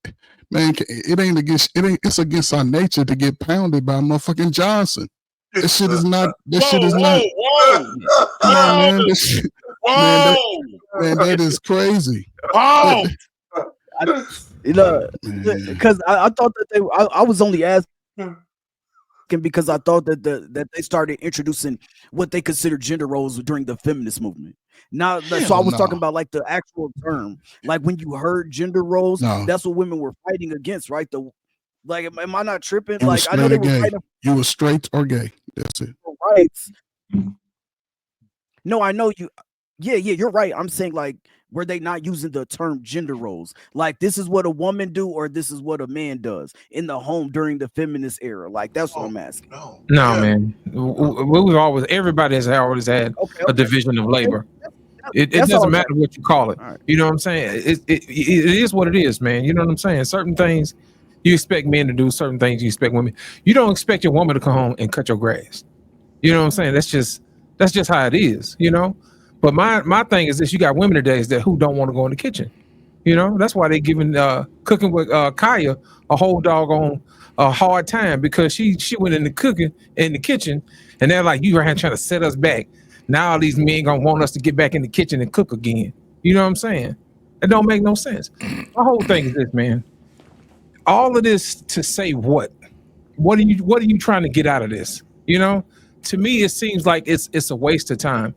man, it's against our nature to get pounded by motherfucking Johnson. This shit is not, Whoa. Come on, man. This shit, man, that is crazy. Oh, because I thought that I was only asking because I thought that they started introducing what they consider gender roles during the feminist movement. Now, so I was talking about like the actual term, like when you heard gender roles, that's what women were fighting against, right? Am I not tripping? You like I know they were fighting. You were straight or gay. That's it. Rights. No, I know you. Yeah, you're right. I'm saying like, were they not using the term gender roles? Like this is what a woman do, or this is what a man does in the home during the feminist era. Like that's what I'm asking. No, man. Everybody has always had a division of labor. It doesn't matter what you call it. Right. You know what I'm saying? It is what it is, man. You know what I'm saying? Certain things you expect men to do, certain things you expect women. You don't expect your woman to come home and cut your grass. You know what I'm saying? That's just how it is, you know? But my thing is this: you got women nowadays who don't want to go in the kitchen. You know, that's why they giving cooking with Kaya a whole doggone hard time, because she went in the kitchen, and they're like, you are trying to set us back. Now all these men gonna want us to get back in the kitchen and cook again. You know what I'm saying? It don't make no sense. My whole thing is this, man. All of this to say what? What are you trying to get out of this? You know, to me, it seems like it's a waste of time.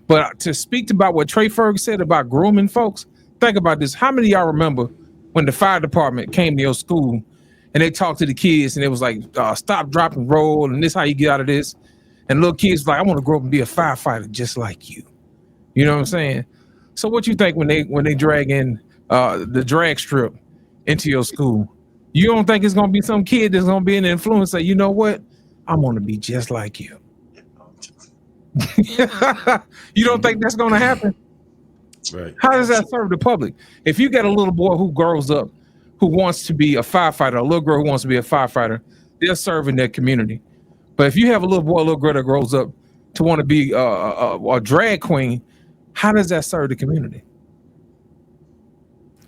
But to speak about what Trey Ferg said about grooming folks, think about this. How many of y'all remember when the fire department came to your school and they talked to the kids and it was like, stop, drop, and roll, and this is how you get out of this? And little kids like, I want to grow up and be a firefighter just like you. You know what I'm saying? So what you think when they drag in the drag strip into your school? You don't think it's gonna be some kid that's gonna be an influencer? You know what? I'm gonna be just like you. You don't think that's gonna happen? Right. How does that serve the public? If you get a little boy who grows up who wants to be a firefighter, a little girl who wants to be a firefighter, they're serving their community. But if you have a little boy, a little girl that grows up to want to be a drag queen, how does that serve the community?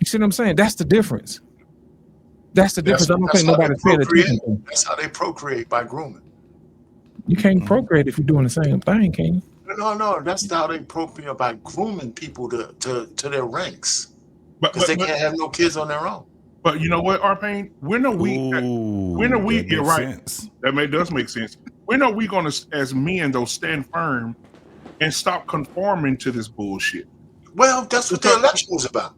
You see what I'm saying? That's the difference. That's the difference. I don't think nobody's paying attention. That's how they procreate, by grooming. You can't procreate if you're doing the same thing, can you? No. That's how they procreate, by grooming people to their ranks. Because they can't have no kids on their own. But you know what, R-Pain? When are we? You're right. Sense. That does make sense. When are we going to, as men, though, stand firm and stop conforming to this bullshit? Well, that's what the election was about.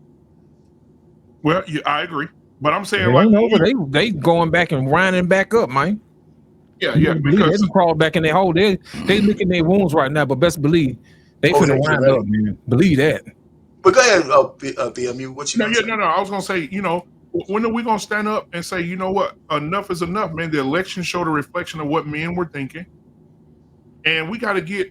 Well, I agree, but I'm saying they going back and winding back up, man. Yeah, because they crawl back in their hole. They licking their wounds right now, but best believe they finna wind up, man. Believe that. But go ahead, BMU. What you? No. I was gonna say, when are we gonna stand up and say, you know what, enough is enough, man? The election showed a reflection of what men were thinking, and we got to get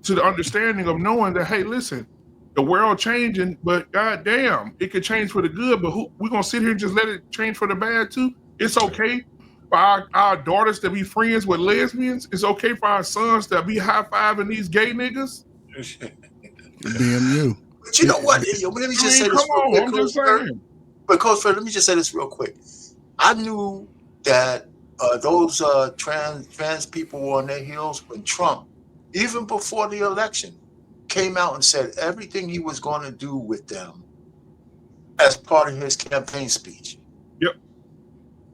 to the understanding of knowing that, hey, listen, the world changing, but goddamn, it could change for the good. But we're gonna sit here and just let it change for the bad too? It's okay for our daughters to be friends with lesbians. It's okay for our sons to be high-fiving these gay niggas. BMU. But you know what? Let me just say this real quick. I'm just saying. But Coach Fred, let me just say this real quick. I knew that those trans people were on their heels when Trump, even before the election, came out and said everything he was going to do with them as part of his campaign speech. Yep.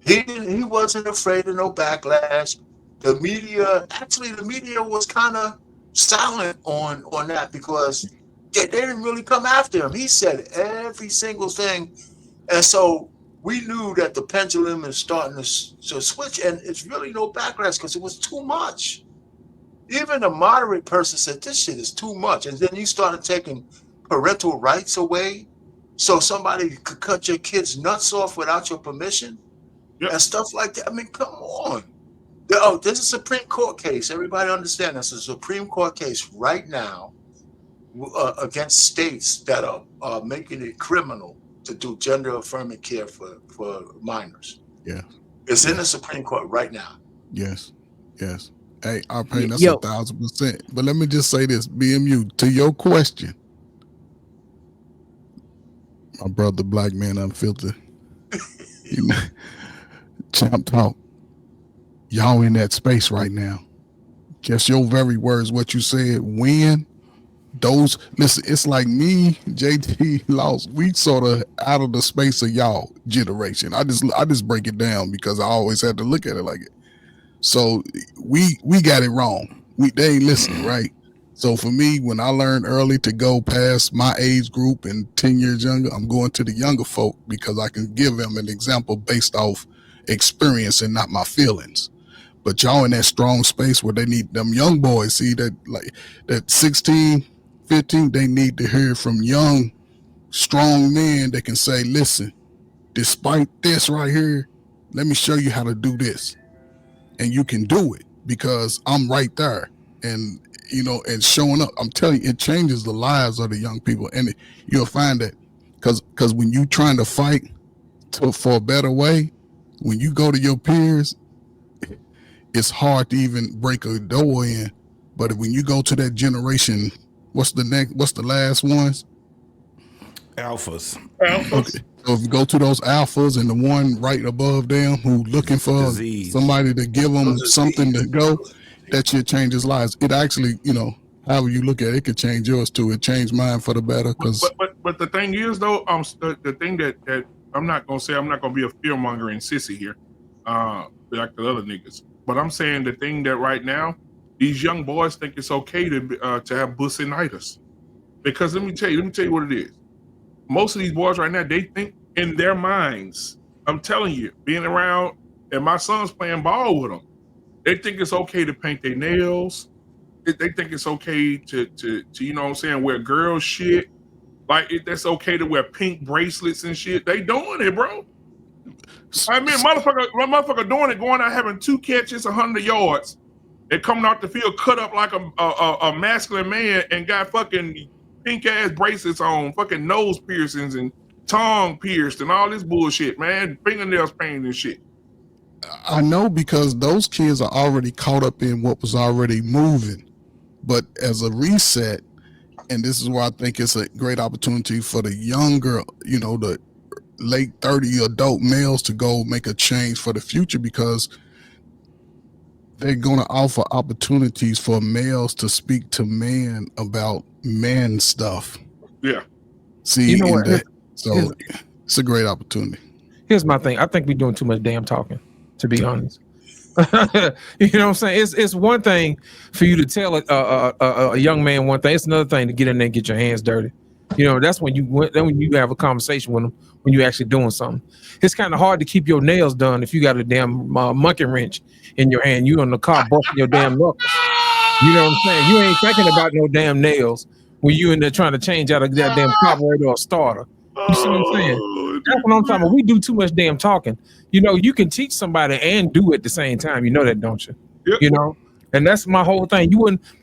He wasn't afraid of no backlash. The media was kind of silent on that because they didn't really come after him. He said every single thing. And so we knew that the pendulum is starting to switch, and it's really no backlash because it was too much. Even a moderate person said this shit is too much, and then you started taking parental rights away, so somebody could cut your kid's nuts off without your permission, and stuff like that. I mean, come on. Oh, there's a Supreme Court case. Everybody understand there's a Supreme Court case right now against states that are making it criminal to do gender affirming care for minors. Yeah. It's in the Supreme Court right now. Yes. Hey, our pain, that's Yo. 1,000%. But let me just say this, BMU, to your question, my brother, Black Man Unfiltered, you know, Champ Talk, y'all in that space right now. Just your very words, what you said, when those, listen, it's like me, JT, Lost, we sort of out of the space of y'all generation. I just break it down because I always had to look at it like it. So we got it wrong. They ain't listening, right? So for me, when I learned early to go past my age group and 10 years younger, I'm going to the younger folk because I can give them an example based off experience and not my feelings. But y'all in that strong space where they need them young boys, see that like that 16, 15, they need to hear from young, strong men that can say, listen, despite this right here, let me show you how to do this. And you can do it because I'm right there. And, you know, and showing up, I'm telling you, it changes the lives of the young people. And you'll find that because when you trying to fight for a better way, when you go to your peers, it's hard to even break a door in. But when you go to that generation, what's the last ones? Alphas. Okay. So if you go to those alphas and the one right above them who looking for somebody to give them something to go, that shit changes lives. It actually, you know, however you look at it, it could change yours too. It changed mine for the better. But the thing is though, the thing that I'm not gonna be a fear mongering sissy here, like the other niggas. But I'm saying the thing that right now, these young boys think it's okay to have bussinitis. Because let me tell you what it is. Most of these boys right now, they think in their minds, I'm telling you, being around, and my son's playing ball with them, they think it's okay to paint their nails. They think it's okay to you know what I'm saying, wear girl shit. Like, that's okay to wear pink bracelets and shit. They doing it, bro. I mean, motherfucker doing it, going out having 2 catches, 100 yards, and coming out the field cut up like a masculine man and got fucking pink ass bracelets on, fucking nose piercings and tongue pierced and all this bullshit, man. Fingernails painted and shit. I know because those kids are already caught up in what was already moving. But as a reset, and this is why I think it's a great opportunity for the younger, you know, the late 30 adult males to go make a change for the future, because they're going to offer opportunities for males to speak to men about man stuff. Yeah. See, You know what? so it's a great opportunity. Here's my thing. I think we're doing too much damn talking, to be honest. You know what I'm saying? It's one thing for you to tell a young man one thing. It's another thing to get in there and get your hands dirty. You know, that's when you have a conversation with them, when you're actually doing something. It's kind of hard to keep your nails done if you got a damn monkey wrench in your hand. You in the car busting your damn knuckles. You know what I'm saying? You ain't thinking about no damn nails when you in there trying to change out a damn carburetor or starter. You see what I'm saying? That's what I'm talking about. We do too much damn talking. You know, you can teach somebody and do it at the same time. You know that, don't you? Yep. You know, and that's my whole thing.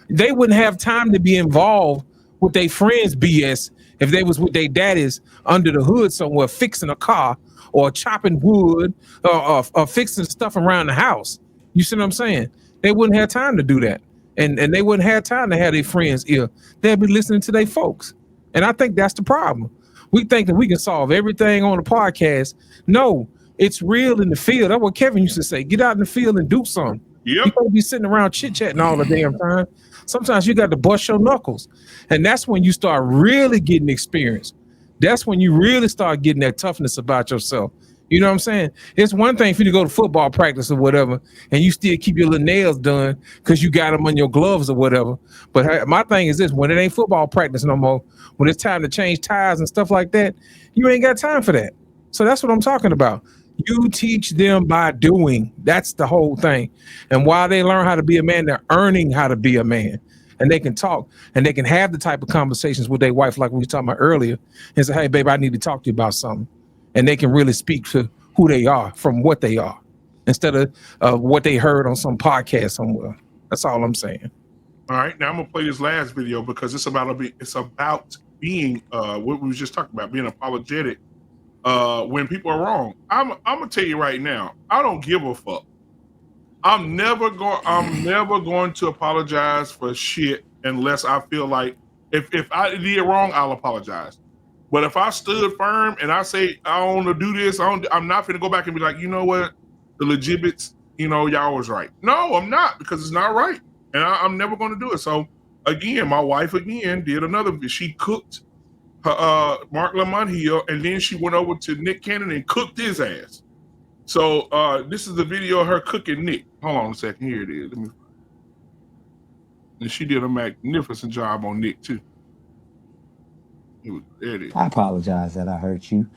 They wouldn't have time to be involved with their friends' BS if they was with their daddies under the hood somewhere fixing a car or chopping wood or fixing stuff around the house. You see what I'm saying? They wouldn't have time to do that. And they wouldn't have time to have their friends ear. They'd be listening to their folks. And I think that's the problem. We think that we can solve everything on the podcast. No, it's real in the field. That's what Kevin used to say. Get out in the field and do something. Yep. You can't be sitting around chit-chatting all the damn time. Sometimes you got to bust your knuckles. And that's when you start really getting experience. That's when you really start getting that toughness about yourself. You know what I'm saying? It's one thing for you to go to football practice or whatever, and you still keep your little nails done because you got them on your gloves or whatever. But my thing is this: when it ain't football practice no more, when it's time to change tires and stuff like that, you ain't got time for that. So that's what I'm talking about. You teach them by doing. That's the whole thing. And while they learn how to be a man, they're earning how to be a man. And they can talk and they can have the type of conversations with their wife, like we were talking about earlier, and say, hey, babe, I need to talk to you about something. And they can really speak to who they are from what they are instead of what they heard on some podcast somewhere. That's all I'm saying. All right, now I'm gonna play this last video because it's about being what we was just talking about, being apologetic when people are wrong. I'm gonna tell you right now, I don't give a fuck. I'm never going to apologize for shit unless I feel like if I did wrong, I'll apologize. But if I stood firm and I say I don't want to do this, I'm not gonna go back and be like, you know what, the legitimate, y'all was right. No, I'm not, because it's not right, and I'm never going to do it. So again, my wife again did another. She cooked her Mark Lamont Hill, and then she went over to Nick Cannon and cooked his ass. So this is the video of her cooking Nick. Hold on a second. Here it is. And she did a magnificent job on Nick too. There it is. I apologize that I hurt you.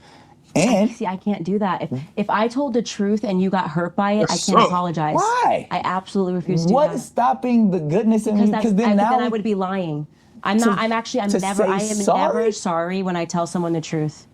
And see, I can't do that. If I told the truth and you got hurt by it, I can't apologize. Why? I absolutely refuse to do What that. is stopping the goodness in me? Because then I would be lying. I am never sorry when I tell someone the truth.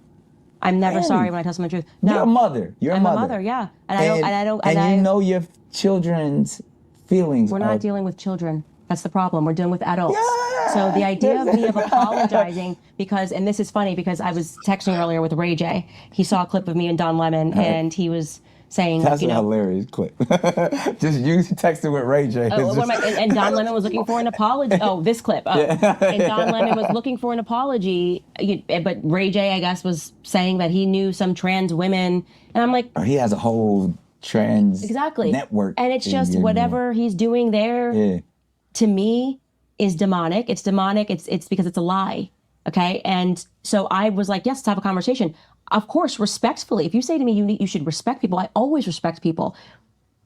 I'm never sorry when I tell someone the truth. No, you're a mother. I'm a mother, yeah. And you know your children's feelings. We're not dealing with children. That's the problem. We're dealing with adults. Yeah, so the idea of me apologizing and this is funny because I was texting earlier with Ray J. He saw a clip of me and Don Lemon, and he was saying, that's a hilarious clip. Just you texting with Ray J. And Don Lemon was looking for an apology. Oh, this clip. Oh. Yeah. And Don Lemon was looking for an apology, but Ray J, I guess, was saying that he knew some trans women, and I'm like, he has a whole trans network, and it's just whatever he's doing there. Yeah. To me, is demonic. It's demonic. It's because it's a lie. Okay. And so I was like, yes, let's have a conversation. Of course, respectfully. If you say to me, you should respect people, I always respect people.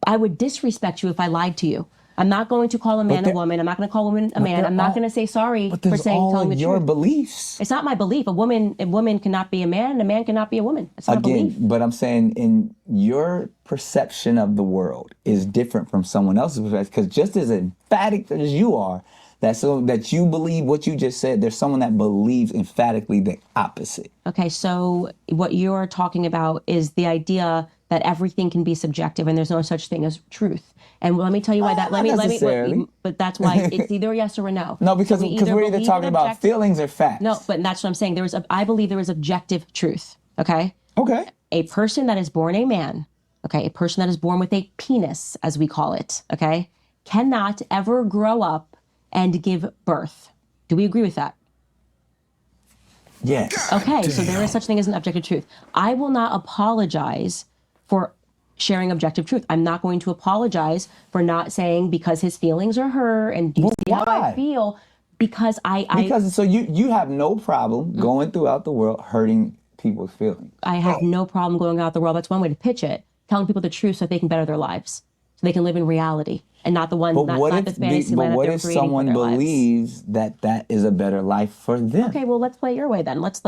I would disrespect you if I lied to you. I'm not going to call a man a woman. I'm not going to call a woman a man. I'm not going to say sorry for telling the truth. Your beliefs. It's not my belief. A woman cannot be a man, and a man cannot be a woman. It's not a belief. But I'm saying in your perception of the world is different from someone else's perspective, because just as emphatic as you are, that you believe what you just said, there's someone that believes emphatically the opposite. Okay, so what you're talking about is the idea that everything can be subjective and there's no such thing as truth. And let me tell you why that. But that's why it's either a yes or a no. No, because we're either talking about feelings or facts. No, but that's what I'm saying. I believe there is objective truth. Okay. Okay. A person that is born a man, okay, a person that is born with a penis, as we call it, okay, cannot ever grow up and give birth. Do we agree with that? Yes. Okay, so there is such thing as an objective truth. I will not apologize for sharing objective truth. I'm not going to apologize for not saying because his feelings are hurt and do you see how I feel? Because so you have no problem going throughout the world hurting people's feelings. I have no problem going out the world. That's one way to pitch it. Telling people the truth so they can better their lives. So they can live in reality and not the one, not this fantasy land that they're creating for their lives. But what if someone believes that is a better life for them? Okay, well, let's play it your way then. Let's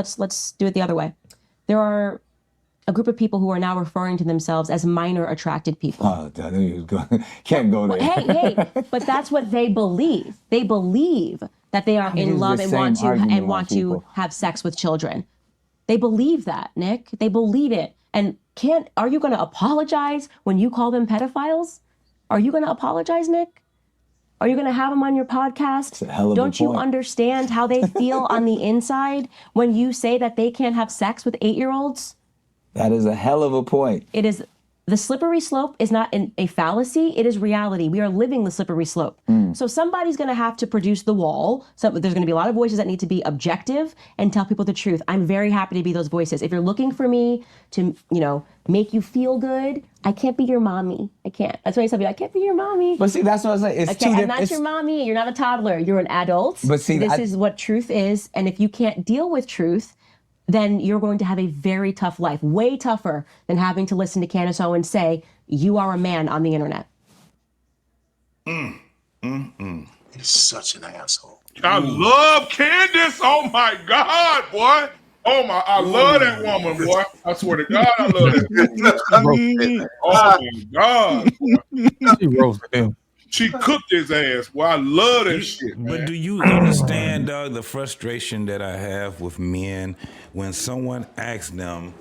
do it the other way. There are a group of people who are now referring to themselves as minor attracted people. Oh, can't go there. Hey, but that's what they believe. They believe that they are in love and want to have sex with children. They believe that, Nick. They believe it. And are you going to apologize when you call them pedophiles? Are you going to apologize, Nick? Are you going to have them on your podcast? It's a hell of Don't a you point. understand how they feel on the inside when you say that they can't have sex with 8-year-olds? That is a hell of a point. It is. The slippery slope is not a fallacy. It is reality. We are living the slippery slope. So somebody's going to have to produce the wall. So there's going to be a lot of voices that need to be objective and tell people the truth. I'm very happy to be those voices. If you're looking for me to, make you feel good, I can't be your mommy. I can't. That's why I tell people, I can't be your mommy. But see, that's what I'm saying. I'm not your mommy. You're not a toddler. You're an adult. But see, this is what truth is. And if you can't deal with truth, then you're going to have a very tough life, way tougher than having to listen to Candace Owens say, you are a man on the internet. He's such an asshole. I love Candace. Oh my God, boy. Oh my, I love that woman, boy. I swear to God, I love that. Oh my God. She roasted him. She cooked his ass. Boy, I love that shit, man. But do you understand, Doug, the frustration that I have with men when someone asks them,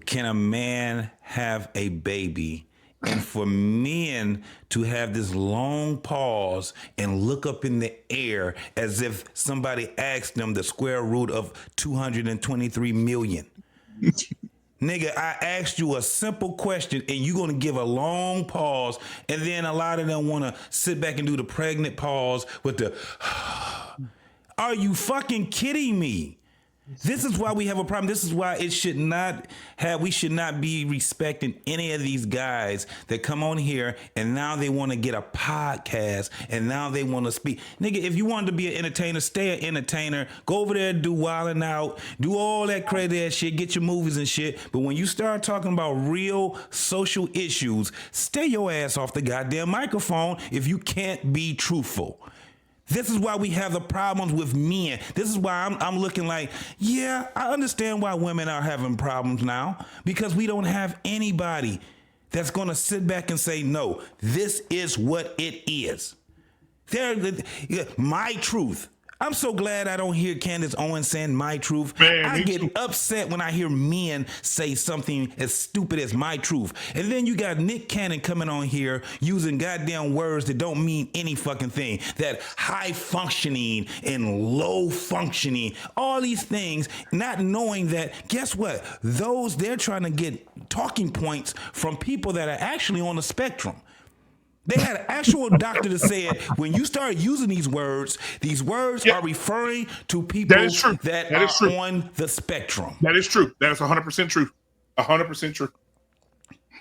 can a man have a baby? And for men to have this long pause and look up in the air as if somebody asked them the square root of 223 million. Nigga, I asked you a simple question and you're going to give a long pause, and then a lot of them want to sit back and do the pregnant pause with the are you fucking kidding me? This is why we have a problem. This is why we should not be respecting any of these guys that come on here and now they want to get a podcast and now they want to speak. Nigga, if you wanted to be an entertainer, stay an entertainer. Go over there and do Wildin' Out. Do all that crazy ass shit. Get your movies and shit. But when you start talking about real social issues, stay your ass off the goddamn microphone if you can't be truthful. This is why we have the problems with men. This is why I'm looking like, yeah, I understand why women are having problems now, because we don't have anybody that's going to sit back and say, no, this is what it is. My truth. I'm so glad I don't hear Candace Owens saying my truth. Man, I get upset when I hear men say something as stupid as my truth. And then you got Nick Cannon coming on here using goddamn words that don't mean any fucking thing. That high functioning and low functioning, all these things, not knowing that, guess what? They're trying to get talking points from people that are actually on the spectrum. They had an actual doctor that said when you start using these words are referring to people that are on the spectrum. That is true. That is 100% true. 100% true.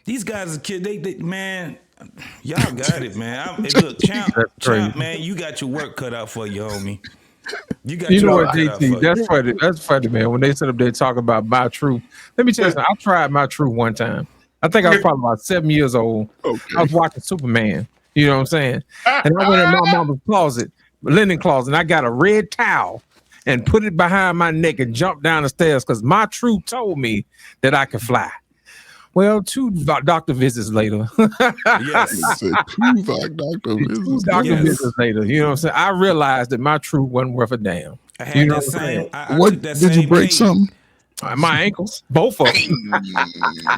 These guys are kids. They man, y'all got it, man. Look, Champ, man, you got your work cut out for you, homie. You know what, JT? That's funny. That's funny, man. When they sit up there talking about my truth, let me tell you something. I tried my truth one time. I think I was probably about 7 years old. Okay. I was watching Superman. You know what I'm saying? And I went in my mama's closet, linen closet, and I got a red towel and put it behind my neck and jumped down the stairs because my truth told me that I could fly. Well, 2 doctor visits later. Yes. 2 doctor visits. Doctor visits later. You know what I'm saying? I realized that my truth wasn't worth a damn. I had that same. What did you break something? My ankles, both of them.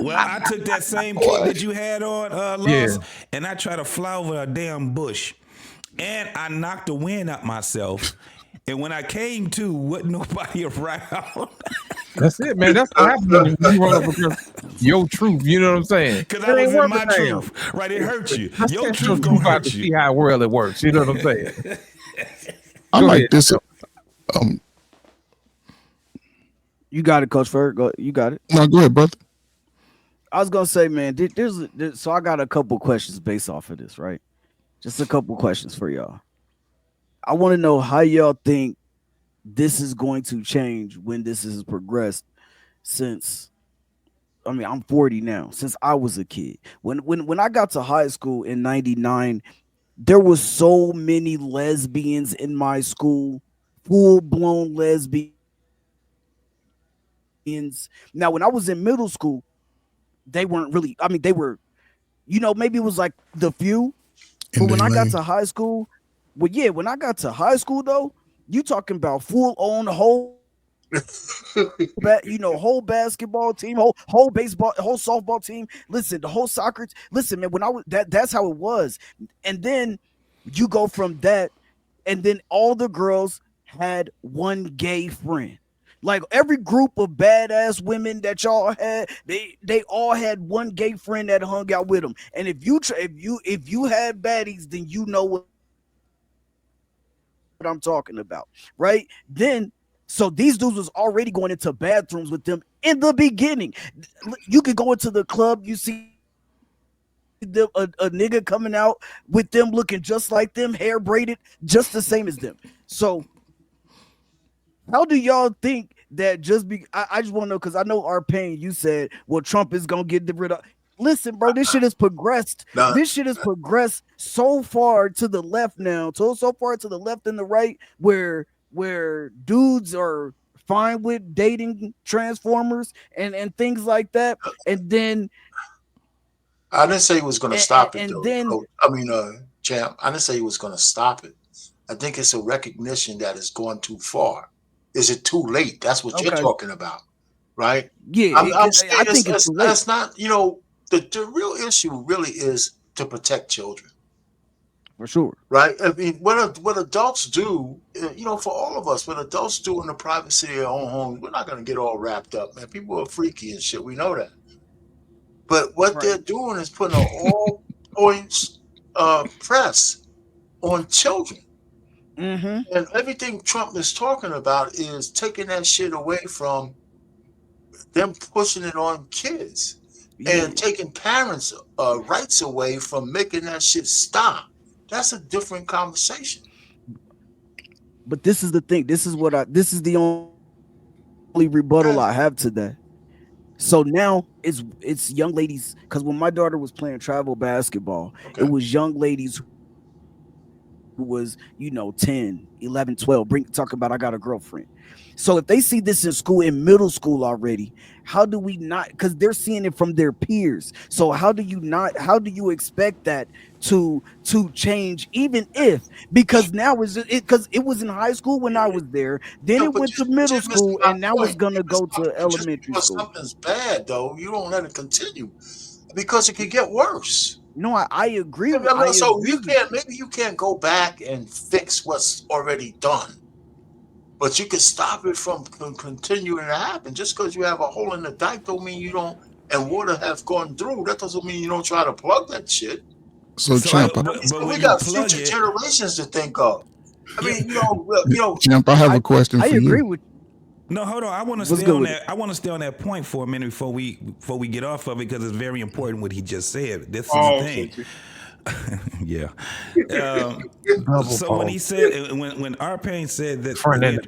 Well, I took that same cake that you had on, Lost, and I tried to fly over a damn bush, and I knocked the wind out myself. And when I came to, wasn't nobody around. That's it, man. That's what happens when you run up against your truth. You know what I'm saying? Because I was in my truth, right? It hurts you. Your truth gonna hurt you. See how well it works. You know what I'm saying? I like this. You got it, Coach Ferg. You got it. No, go ahead, brother. I was gonna say, man, so I got a couple questions based off of this, right? Just a couple questions for y'all. I want to know how y'all think this is going to change when this has progressed since. I mean, I'm 40 now. Since I was a kid, when I got to high school in '99, there was so many lesbians in my school, full-blown lesbians. Now, when I was in middle school, they weren't really, I mean, they were, maybe it was like the few. But when I got to high school, when I got to high school, though, you talking about full-on whole basketball team, whole baseball, whole softball team. Listen, the whole soccer. Listen, man, when I was that's how it was. And then you go from that, and then all the girls had one gay friend. Like every group of badass women that y'all had, they all had one gay friend that hung out with them. And if you had baddies, then you know what I'm talking about, right? Then, so these dudes was already going into bathrooms with them in the beginning. You could go into the club, you see a nigga coming out with them looking just like them, hair braided, just the same as them. So how do y'all think that I just want to know, because I know Arpain, you said, well, Trump is going to get rid of. Listen, bro, this shit has progressed. This shit has progressed so far to the left now, so far to the left and the right, where dudes are fine with dating Transformers and things like that. And then I didn't say he was going to stop it, and though. then Champ, I didn't say he was going to stop it. I think it's a recognition that it's gone too far. Is it too late? That's what you're talking about, right? Yeah, I'm saying I think it's too late. that's not, the real issue really is to protect children. For sure. Right? I mean, what adults do, for all of us, what adults do in the privacy of their own homes, we're not going to get all wrapped up, man. People are freaky and shit. We know that. But what they're doing is putting an all points press on children. Mm-hmm. And everything Trump is talking about is taking that shit away from them, pushing it on kids and taking parents' rights away from making that shit stop. That's a different conversation. But this is the thing. This is the only rebuttal I have to that. So now it's young ladies, because when my daughter was playing travel basketball, it was young ladies who was 10, 11, 12 talk about I got a girlfriend. So if they see this in school, in middle school already, how do we not, because they're seeing it from their peers, so how do you expect that to change, even if, because now because it was in high school when I was there, then it went to middle school, and now it's gonna go to elementary school. Something's bad, though, you don't let it continue, because it could get worse. No, I agree. Maybe you can't go back and fix what's already done, but you can stop it from continuing to happen. Just because you have a hole in the dike don't mean you don't, and water has gone through. That doesn't mean you don't try to plug that shit. So Champ, we got future generations to think of. I mean, Champ, I have a question for you. I agree with. No, hold on. I want to stay on that. I want to stay on that point for a minute before we get off of it, because it's very important what he just said. This is the thing. Yeah. So when he said, when R-Pain said that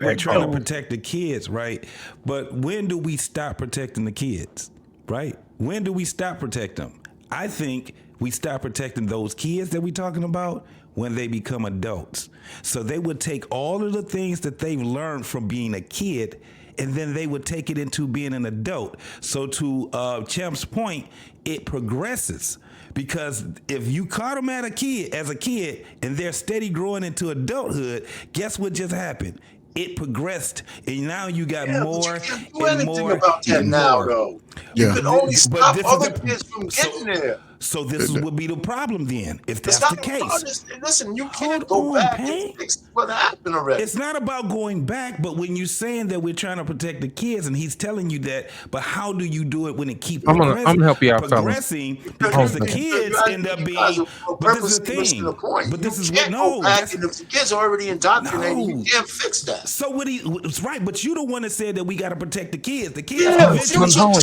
we're trying to protect the kids, right? But when do we stop protecting the kids, right? When do we stop protecting them? I think we stop protecting those kids that we're talking about when they become adults. So they would take all of the things that they've learned from being a kid, and then they would take it into being an adult. So to Champ's point, it progresses. Because if you caught them as a kid, and they're steady growing into adulthood, guess what just happened? It progressed, and now you got more and more about that now, though. Yeah. You can only stop other kids from getting there. So this would be the problem then, if that's the case. Listen, you can't go back and fix what happened already. It's not about going back, but when you're saying that we're trying to protect the kids, and he's telling you that, but how do you do it when it keeps progressing? I'm gonna help you out, progressing, because the kids end up being. But this is the thing. But this is what and if the kids are already indoctrinated, you can't fix that. So it's right, but you the one that said that we got to protect the kids. The kids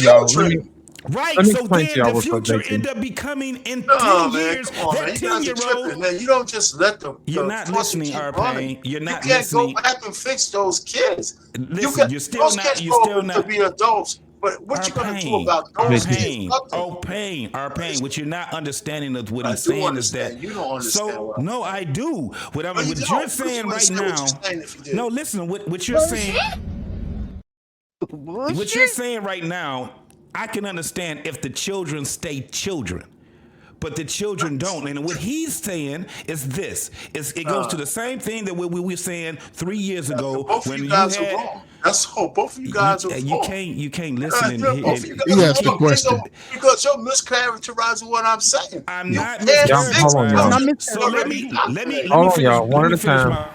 children. Right, so then the future end up becoming in 10 years, that 10-year-old. You don't just let them. You're not listening, R-Pain. You're not listening. You can't go back and fix those kids. Listen, you're still not to be adults. But what you gonna do about those kids? R-Pain. What you're not understanding of what he's saying is that you don't understand. So no, I do. What you're saying right now. No, listen. What you're saying. What you're saying right now, I can understand if the children stay children, but the children don't. And what he's saying is this: it goes to the same thing that we were saying 3 years ago when you had. That's all. Both of you guys are wrong. You can't listen. He asked the question because you're mischaracterizing what I'm saying. I'm not mischaracterizing. So let me hold on, y'all. One at a time.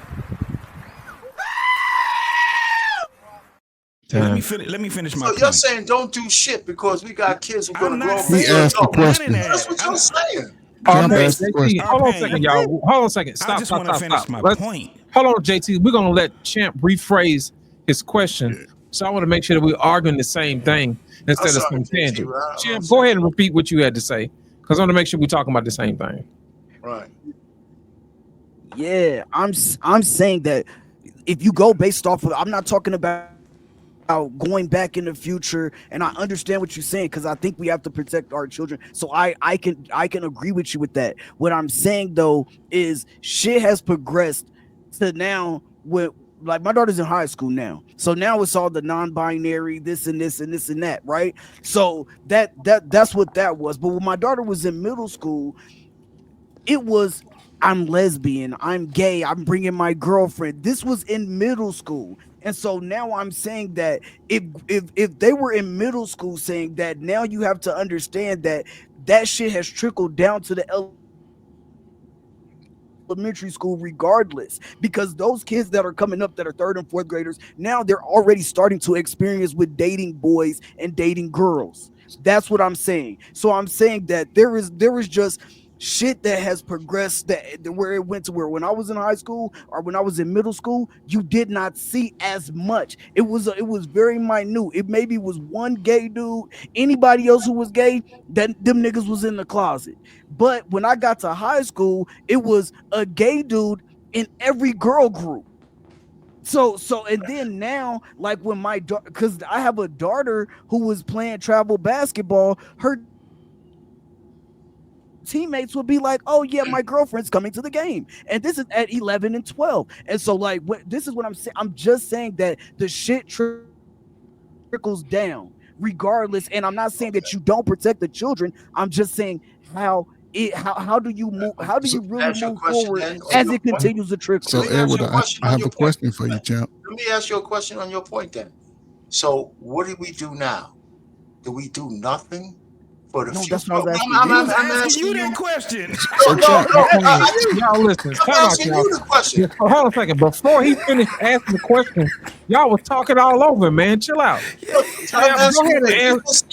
Let me finish my point. You're saying don't do shit because we got kids who are going to grow up. He asked the question. That's what you're saying. Hold on a second, y'all. Hold on a second. Stop. I just want to finish my point. Hold on, JT. We're going to let Champ rephrase his question. So I want to make sure that we're arguing the same thing instead of some tangent. Champ, go ahead and repeat what you had to say, because I want to make sure we're talking about the same thing. Right. Yeah, I'm saying that if you go based off of, I'm not talking about going back in the future, and I understand what you're saying, because I think we have to protect our children. So I can agree with you with that. What I'm saying though is shit has progressed to now with like my daughter's in high school now, so now it's all the non-binary, this and this and this and that, right? So that's what that was. But when my daughter was in middle school, it was, I'm lesbian, I'm gay, I'm bringing my girlfriend. This was in middle school. And so now I'm saying that if they were in middle school saying that, now you have to understand that that shit has trickled down to the elementary school regardless, because those kids that are coming up that are third and fourth graders, now they're already starting to experience with dating boys and dating girls. That's what I'm saying. So I'm saying that there is just shit that has progressed, that where it went to where when I was in high school or when I was in middle school, you did not see as much. It was very minute. It maybe was one gay dude. Anybody else who was gay, that them niggas was in the closet. But when I got to high school, it was a gay dude in every girl group. So and then now, like when my daughter, because I have a daughter who was playing travel basketball, her teammates would be like, oh yeah, my girlfriend's coming to the game, and this is at 11 and 12. And so like this is what I'm saying. I'm just saying that the shit trickles down regardless, and I'm not saying that you don't protect the children. I'm just saying how do you move, how do you really move forward as it continues to trickle. So Edward, I have a question for you, champ. Let me ask you a question on your point then. So what do we do now? Do we do nothing for the future? That's what I was asking. I'm asking you that question. Y'all listen. I'm asking you the question. Hold on a second. Before he finished asking the question, y'all was talking all over, man. Chill out. Go ahead and answer.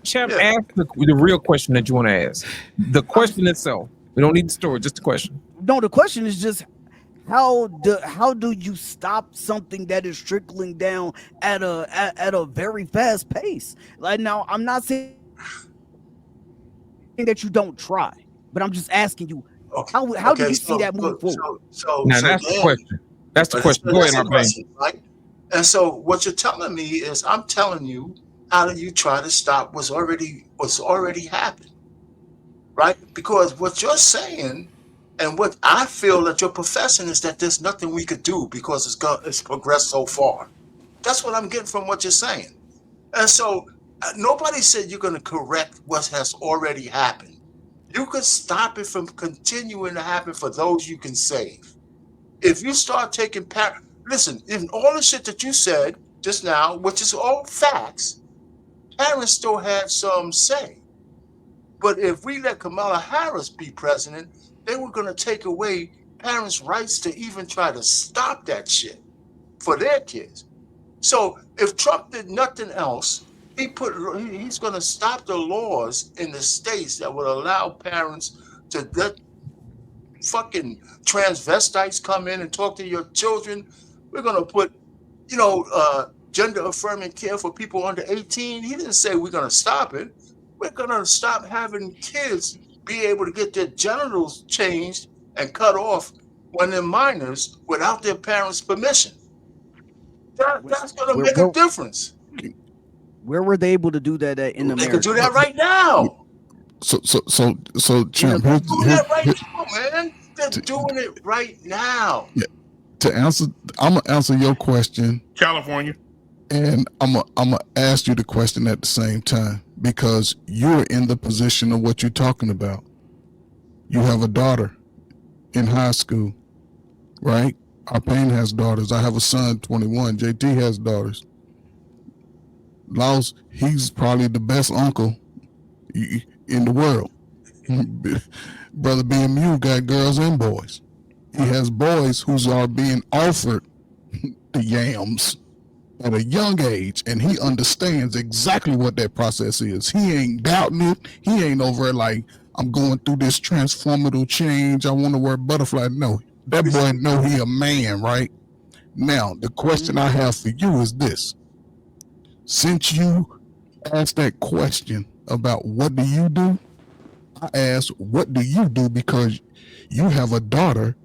Champ, ask the real question that you want to ask. The question itself. We don't need the story, just the question. No, the question is just how do you stop something that is trickling down at a very fast pace? Like, now, I'm not saying that you don't try, but I'm just asking you, how do you see that moving forward? That's the question. That's the question. Go ahead, right? And so what you're telling me is, I'm telling you, how do you try to stop what's already happened, right? Because what you're saying and what I feel that you're professing is that there's nothing we could do because it's progressed so far. That's what I'm getting from what you're saying. And so nobody said you're going to correct what has already happened. You can stop it from continuing to happen for those you can save. If you start taking listen, in all the shit that you said just now, which is all facts, parents still had some say. But if we let Kamala Harris be president, they were going to take away parents' rights to even try to stop that shit for their kids. So if Trump did nothing else, he's going to stop the laws in the states that would allow parents to let fucking transvestites come in and talk to your children. We're going to put, gender affirming care for people under 18. He didn't say we're going to stop it. We're going to stop having kids be able to get their genitals changed and cut off when they're minors without their parents' permission. That's going to make a difference. Where were they able to do that at in America? They could do that right now. So, champ, They're doing that right now, man. They're doing it right now. Yeah. I'm gonna answer your question, California. And I'm gonna ask you the question at the same time, because you're in the position of what you're talking about. You have a daughter in high school, right? Arpane has daughters. I have a son, 21. JT has daughters. Laws, he's probably the best uncle in the world. Brother BMU got girls and boys. He has boys who are being offered the yams at a young age, and he understands exactly what that process is. He ain't doubting it. He ain't over it like, I'm going through this transformative change. I want to wear butterfly. No, that boy know he a man, right? Now, the question I have for you is this. Since you asked that question about what do you do, I asked, what do you do? Because you have a daughter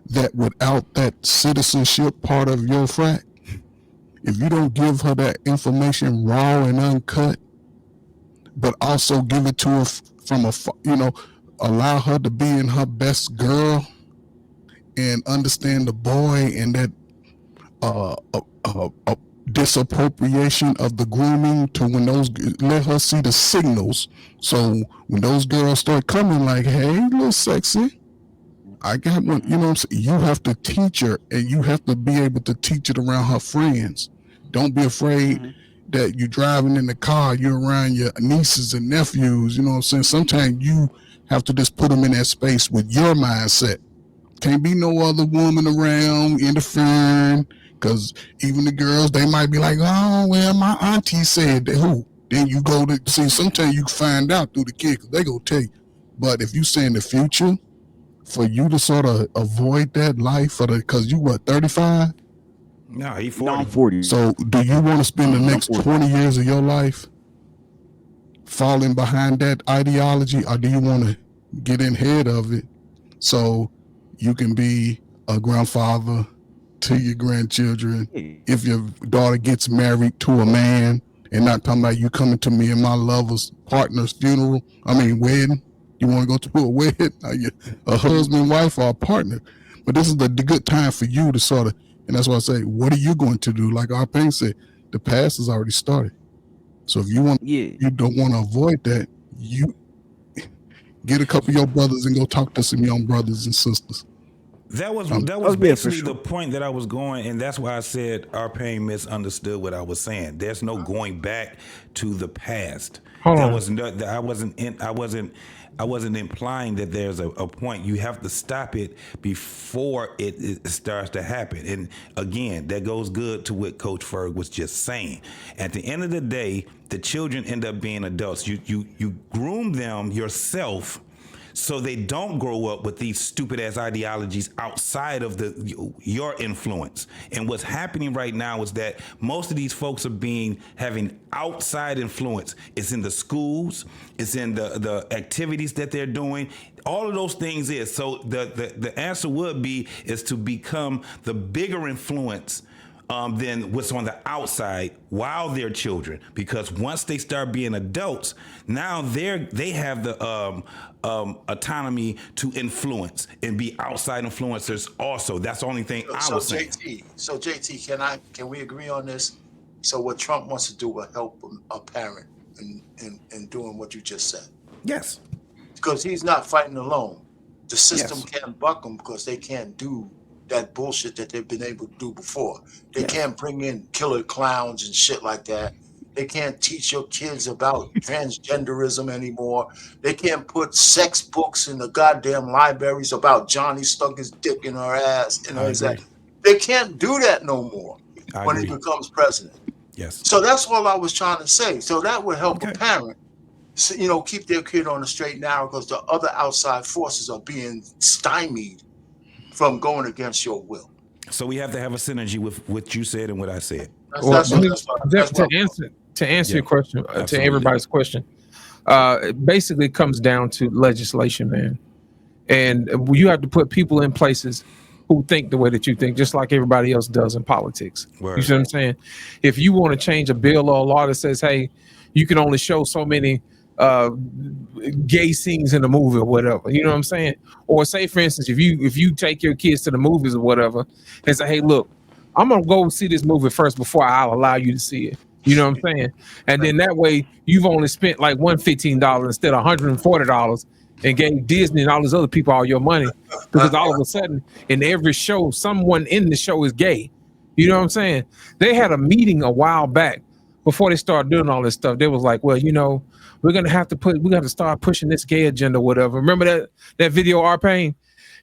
that without that citizenship part of your frat, if you don't give her that information raw and uncut, but also give it to her from allow her to be in her best girl and understand the boy and that disappropriation of the grooming to when those, let her see the signals. So when those girls start coming like, hey, little sexy, I got one, you know what I'm saying? You have to teach her, and you have to be able to teach it around her friends. Don't be afraid that you're driving in the car, you're around your nieces and nephews, you know what I'm saying? Sometimes you have to just put them in that space with your mindset. Can't be no other woman around interfering, because even the girls, they might be like, oh, well, my auntie said that. Who? Then you go to see, sometimes you find out through the kid, because they go tell you. But if you say in the future, for you to sort of avoid that life, for the, because you what, 35? No, he 40. No, I'm 40. So do you want to spend the next 20 years of your life falling behind that ideology, or do you want to get in ahead of it so you can be a grandfather to your grandchildren? If your daughter gets married to a man, and not talking about you coming to me and my lover's partner's funeral, wedding. You want to go to a wedding, a husband, wife, or a partner. But this is the good time for you to sort of, and that's why I say, what are you going to do? Like our Payne said, the past has already started. So if you want, you don't want to avoid that, you get a couple of your brothers and go talk to some young brothers and sisters. That was basically the point that I was going, and that's why I said our pain misunderstood what I was saying. There's no going back to the past. Hold that on. was no, I wasn't implying that there's a point. You have to stop it before it starts to happen. And again, that goes good to what Coach Ferg was just saying. At the end of the day, the children end up being adults. You groom them yourself, so they don't grow up with these stupid ass ideologies outside of your influence. And what's happening right now is that most of these folks are having outside influence. It's in the schools, it's in the activities that they're doing. All of those things is. So the answer would be is to become the bigger influence than what's on the outside while they're children. Because once they start being adults, now they have the autonomy to influence and be outside influencers also. That's the only thing I was saying. JT, can we agree on this? So what Trump wants to do will help a parent in doing what you just said. Yes. Because he's not fighting alone. The system can't buck him because they can't do that bullshit that they've been able to do before. They can't bring in killer clowns and shit like that. They can't teach your kids about transgenderism anymore. They can't put sex books in the goddamn libraries about Johnny stuck his dick in her ass and his ass. They can't do that no more when he becomes president. Yes. So that's all I was trying to say. So that would help a parent, keep their kid on the straight and narrow, because the other outside forces are being stymied from going against your will. So we have to have a synergy with what you said and what I said. To answer your question, to everybody's question, it basically comes down to legislation, man. And you have to put people in places who think the way that you think, just like everybody else does in politics. You see what I'm saying? If you want to change a bill or a law that says, hey, you can only show so many gay scenes in the movie or whatever, you know what I'm saying? Or say, for instance, if you take your kids to the movies or whatever and say, hey, look, I'm gonna go see this movie first before I'll allow you to see it. You know what I'm saying? And then that way you've only spent like $115 instead of $140 and gave Disney and all these other people all your money, because all of a sudden in every show, someone in the show is gay. You know what I'm saying? They had a meeting a while back before they started doing all this stuff. They was like, well, we're gonna start pushing this gay agenda, whatever. Remember that video, R-Pain?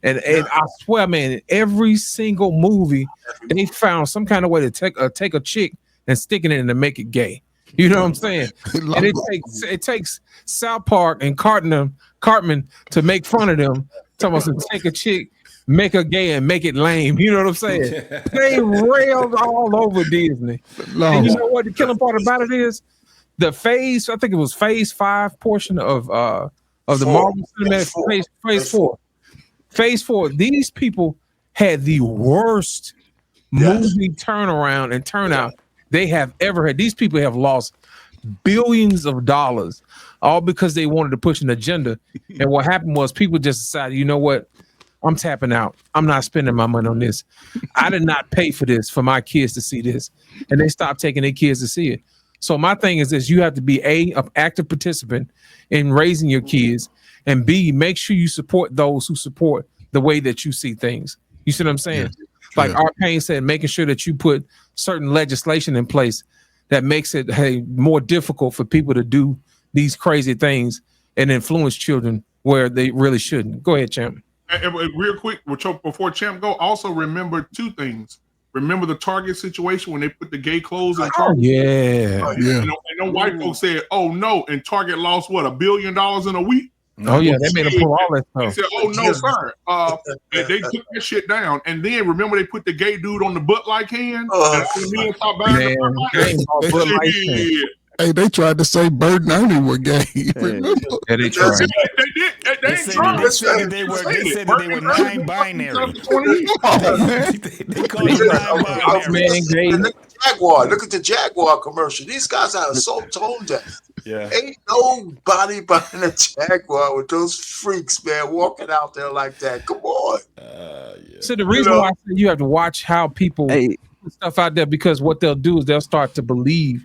And I swear, man, in every single movie, they found some kind of way to take a chick and sticking it in to make it gay. You know what I'm saying? And it takes South Park and Cartman to make fun of them. Talking about take a chick, make her gay, and make it lame. You know what I'm saying? They railed all over Disney. And you know what the killing part about it is? I think it was phase 5 portion of the Marvel Cinematic phase 4. Phase 4, these people had the worst movie turnaround and turnout they have ever had. These people have lost billions of dollars, all because they wanted to push an agenda. And what happened was people just decided, you know what? I'm tapping out. I'm not spending my money on this. I did not pay for this for my kids to see this. And they stopped taking their kids to see it. So my thing is this: you have to be an active participant in raising your kids, and B, make sure you support those who support the way that you see things. You see what I'm saying? Like Arcane said, making sure that you put certain legislation in place that makes it more difficult for people to do these crazy things and influence children where they really shouldn't. Go ahead, Champ. And real quick, before Champ go, also remember two things. Remember the Target situation when they put the gay clothes in Target? And no white folks said, "Oh no," and Target lost what, $1 billion in a week? Oh yeah, they made them pull all that They stuff. said, "Oh no, sir." They took that shit down, and then remember they put the gay dude on the butt like hand. And me and top buying Hey, they tried to say Bird and Ernie were gay. Remember? Yeah, they tried. They said they were non-binary. They called them non-binary. Look at the Jaguar commercial. These guys are so tone deaf. Yeah. Ain't nobody buying a Jaguar with those freaks, man, walking out there like that. Come on. So the reason why I say you have to watch how people put stuff out there, because what they'll do is they'll start to believe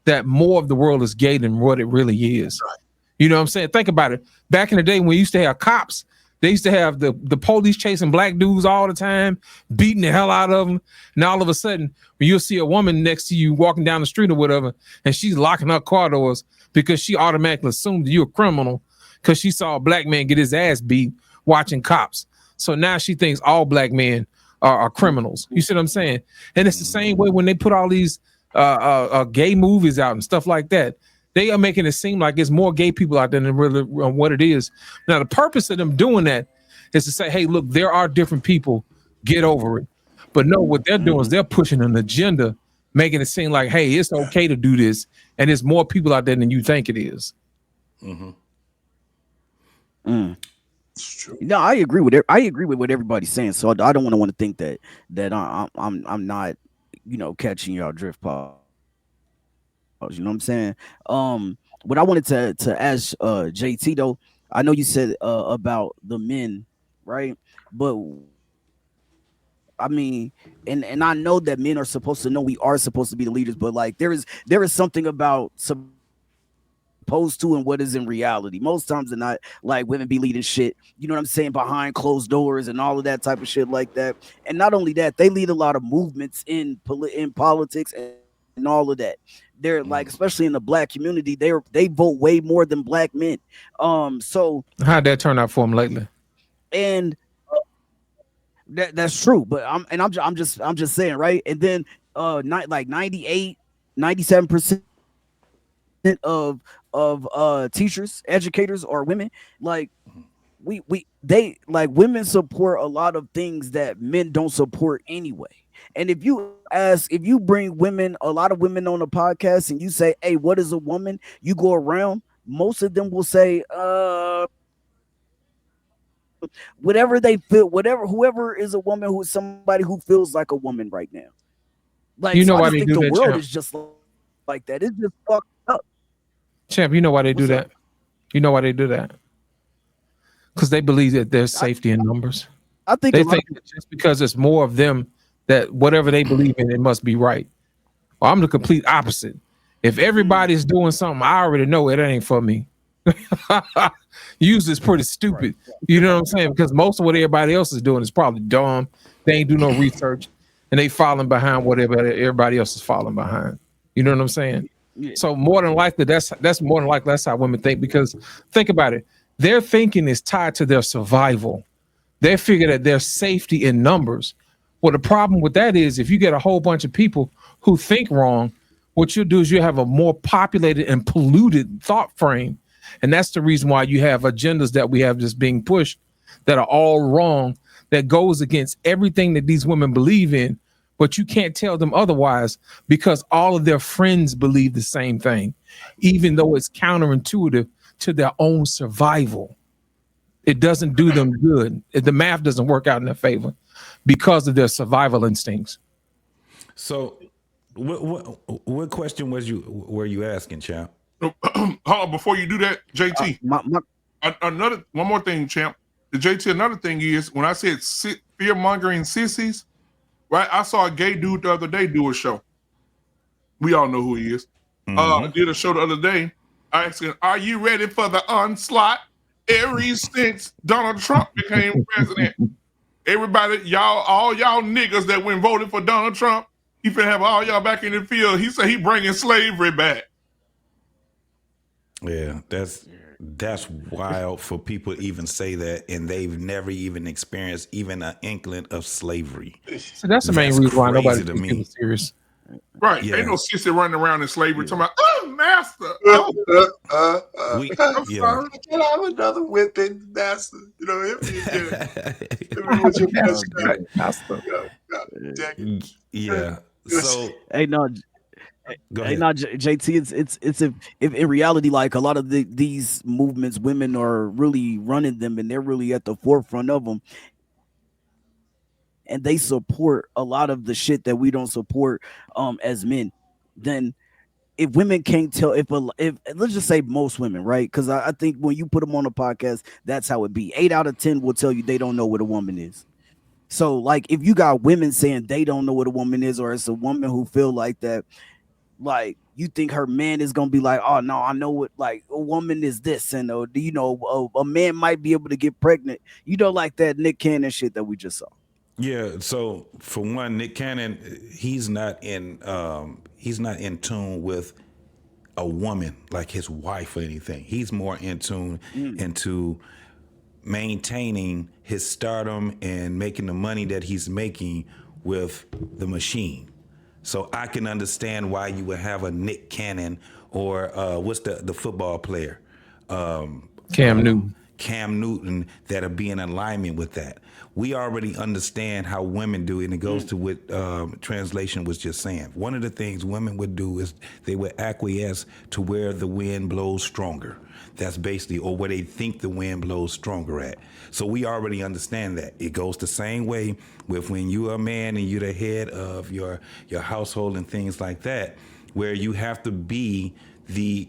that more of the world is gay than what it really is. Right. You know what I'm saying? Think about it. Back in the day when we used to have cops, they used to have the police chasing black dudes all the time, beating the hell out of them. And all of a sudden, when you'll see a woman next to you walking down the street or whatever, and she's locking her car doors because she automatically assumed you're a criminal because she saw a black man get his ass beat watching cops. So now she thinks all black men are criminals. You see what I'm saying? And it's the same way when they put all these gay movies out and stuff like that. They are making it seem like it's more gay people out there than really what it is. Now, the purpose of them doing that is to say, hey, look, there are different people. Get over it. But no, what they're doing is they're pushing an agenda, making it seem like, hey, it's okay to do this. And there's more people out there than you think it is. No, I agree with it. I agree with what everybody's saying. So I don't want to think that I'm not, catching y'all drift pause. You know what I'm saying? What I wanted to ask JT though, I know you said about the men, right? But I mean, and I know that men are supposed to know we are supposed to be the leaders, but like there is something about supposed to and what is in reality. Most times they're not, like women be leading shit, you know what I'm saying, behind closed doors and all of that type of shit like that. And not only that, they lead a lot of movements in politics and all of that. They're like, especially in the black community, they vote way more than black men. So how'd that turn out for them lately? And that's true, but I'm just saying, right? And then not like 97% of teachers, educators are women. Like they like women support a lot of things that men don't support anyway. And if you bring a lot of women on a podcast and you say, hey, what is a woman? You go around, most of them will say, whatever they feel, whoever is a woman, who is somebody who feels like a woman right now. Like, you know why I they think do the that, world Champ? is just like that. It's just fucked up. Champ, you know why they do that? You know why they do that? Because they believe that there's safety in numbers. I think they think that just because it's more of them, that whatever they believe in, it must be right. Well, I'm the complete opposite. If everybody's doing something, I already know it ain't for me. Usually it's pretty stupid. You know what I'm saying? Because most of what everybody else is doing is probably dumb. They ain't do no research, and they falling behind what everybody else is falling behind. You know what I'm saying? So more than likely, that's more than likely that's how women think. Because think about it, their thinking is tied to their survival. They figure that there's safety in numbers. Well, the problem with that is if you get a whole bunch of people who think wrong, what you'll do is you have a more populated and polluted thought frame. And that's the reason why you have agendas that we have just being pushed that are all wrong, that goes against everything that these women believe in. But you can't tell them otherwise because all of their friends believe the same thing, even though it's counterintuitive to their own survival. It doesn't do them good. The math doesn't work out in their favor because of their survival instincts. So what question were you asking, Champ? Hold on, before you do that, JT. One more thing, Champ. JT, another thing is when I said fear mongering sissies, right? I saw a gay dude the other day do a show. We all know who he is. Did a show the other day. I asked him, "Are you ready for the onslaught?" Ever since Donald Trump became president, everybody, all y'all niggas that went voted for Donald Trump, he finna have all y'all back in the field. He said he bringing slavery back. Yeah, that's wild for people to even say that, and they've never even experienced even an inkling of slavery. So that's the main reason why nobody crazy to takes me. people serious. Right. Yeah. Ain't no sissy running around in slavery talking about, oh, master. I'm yeah. sorry, can I have another whipping, master? You know, hit me with your best shot. Yeah. So Hey, no, go hey, ahead. no, JT. It's if in reality, like a lot of these movements, women are really running them, and they're really at the forefront of them, and they support a lot of the shit that we don't support as men. Then if women can't tell, if let's just say most women, right? Because I think when you put them on a podcast, that's how it be. 8 out of 10 will tell you they don't know what a woman is. So like if you got women saying they don't know what a woman is, or it's a woman who feel like that, like you think her man is gonna be like, oh no, I know what, like a woman is this, and you know, a man might be able to get pregnant, you know, like that Nick Cannon shit that we just saw. Yeah, so for one, Nick Cannon, he's not in tune with a woman like his wife or anything. He's more in tune into maintaining his stardom and making the money that he's making with the machine. So I can understand why you would have a Nick Cannon or what's the football player? Cam Newton. Cam Newton that'll be in alignment with that. We already understand how women do it, and it goes to what translation was just saying. One of the things women would do is they would acquiesce to where the wind blows stronger. That's basically, or where they think the wind blows stronger at. So we already understand that. It goes the same way with when you're a man and you're the head of your household and things like that, where you have to be the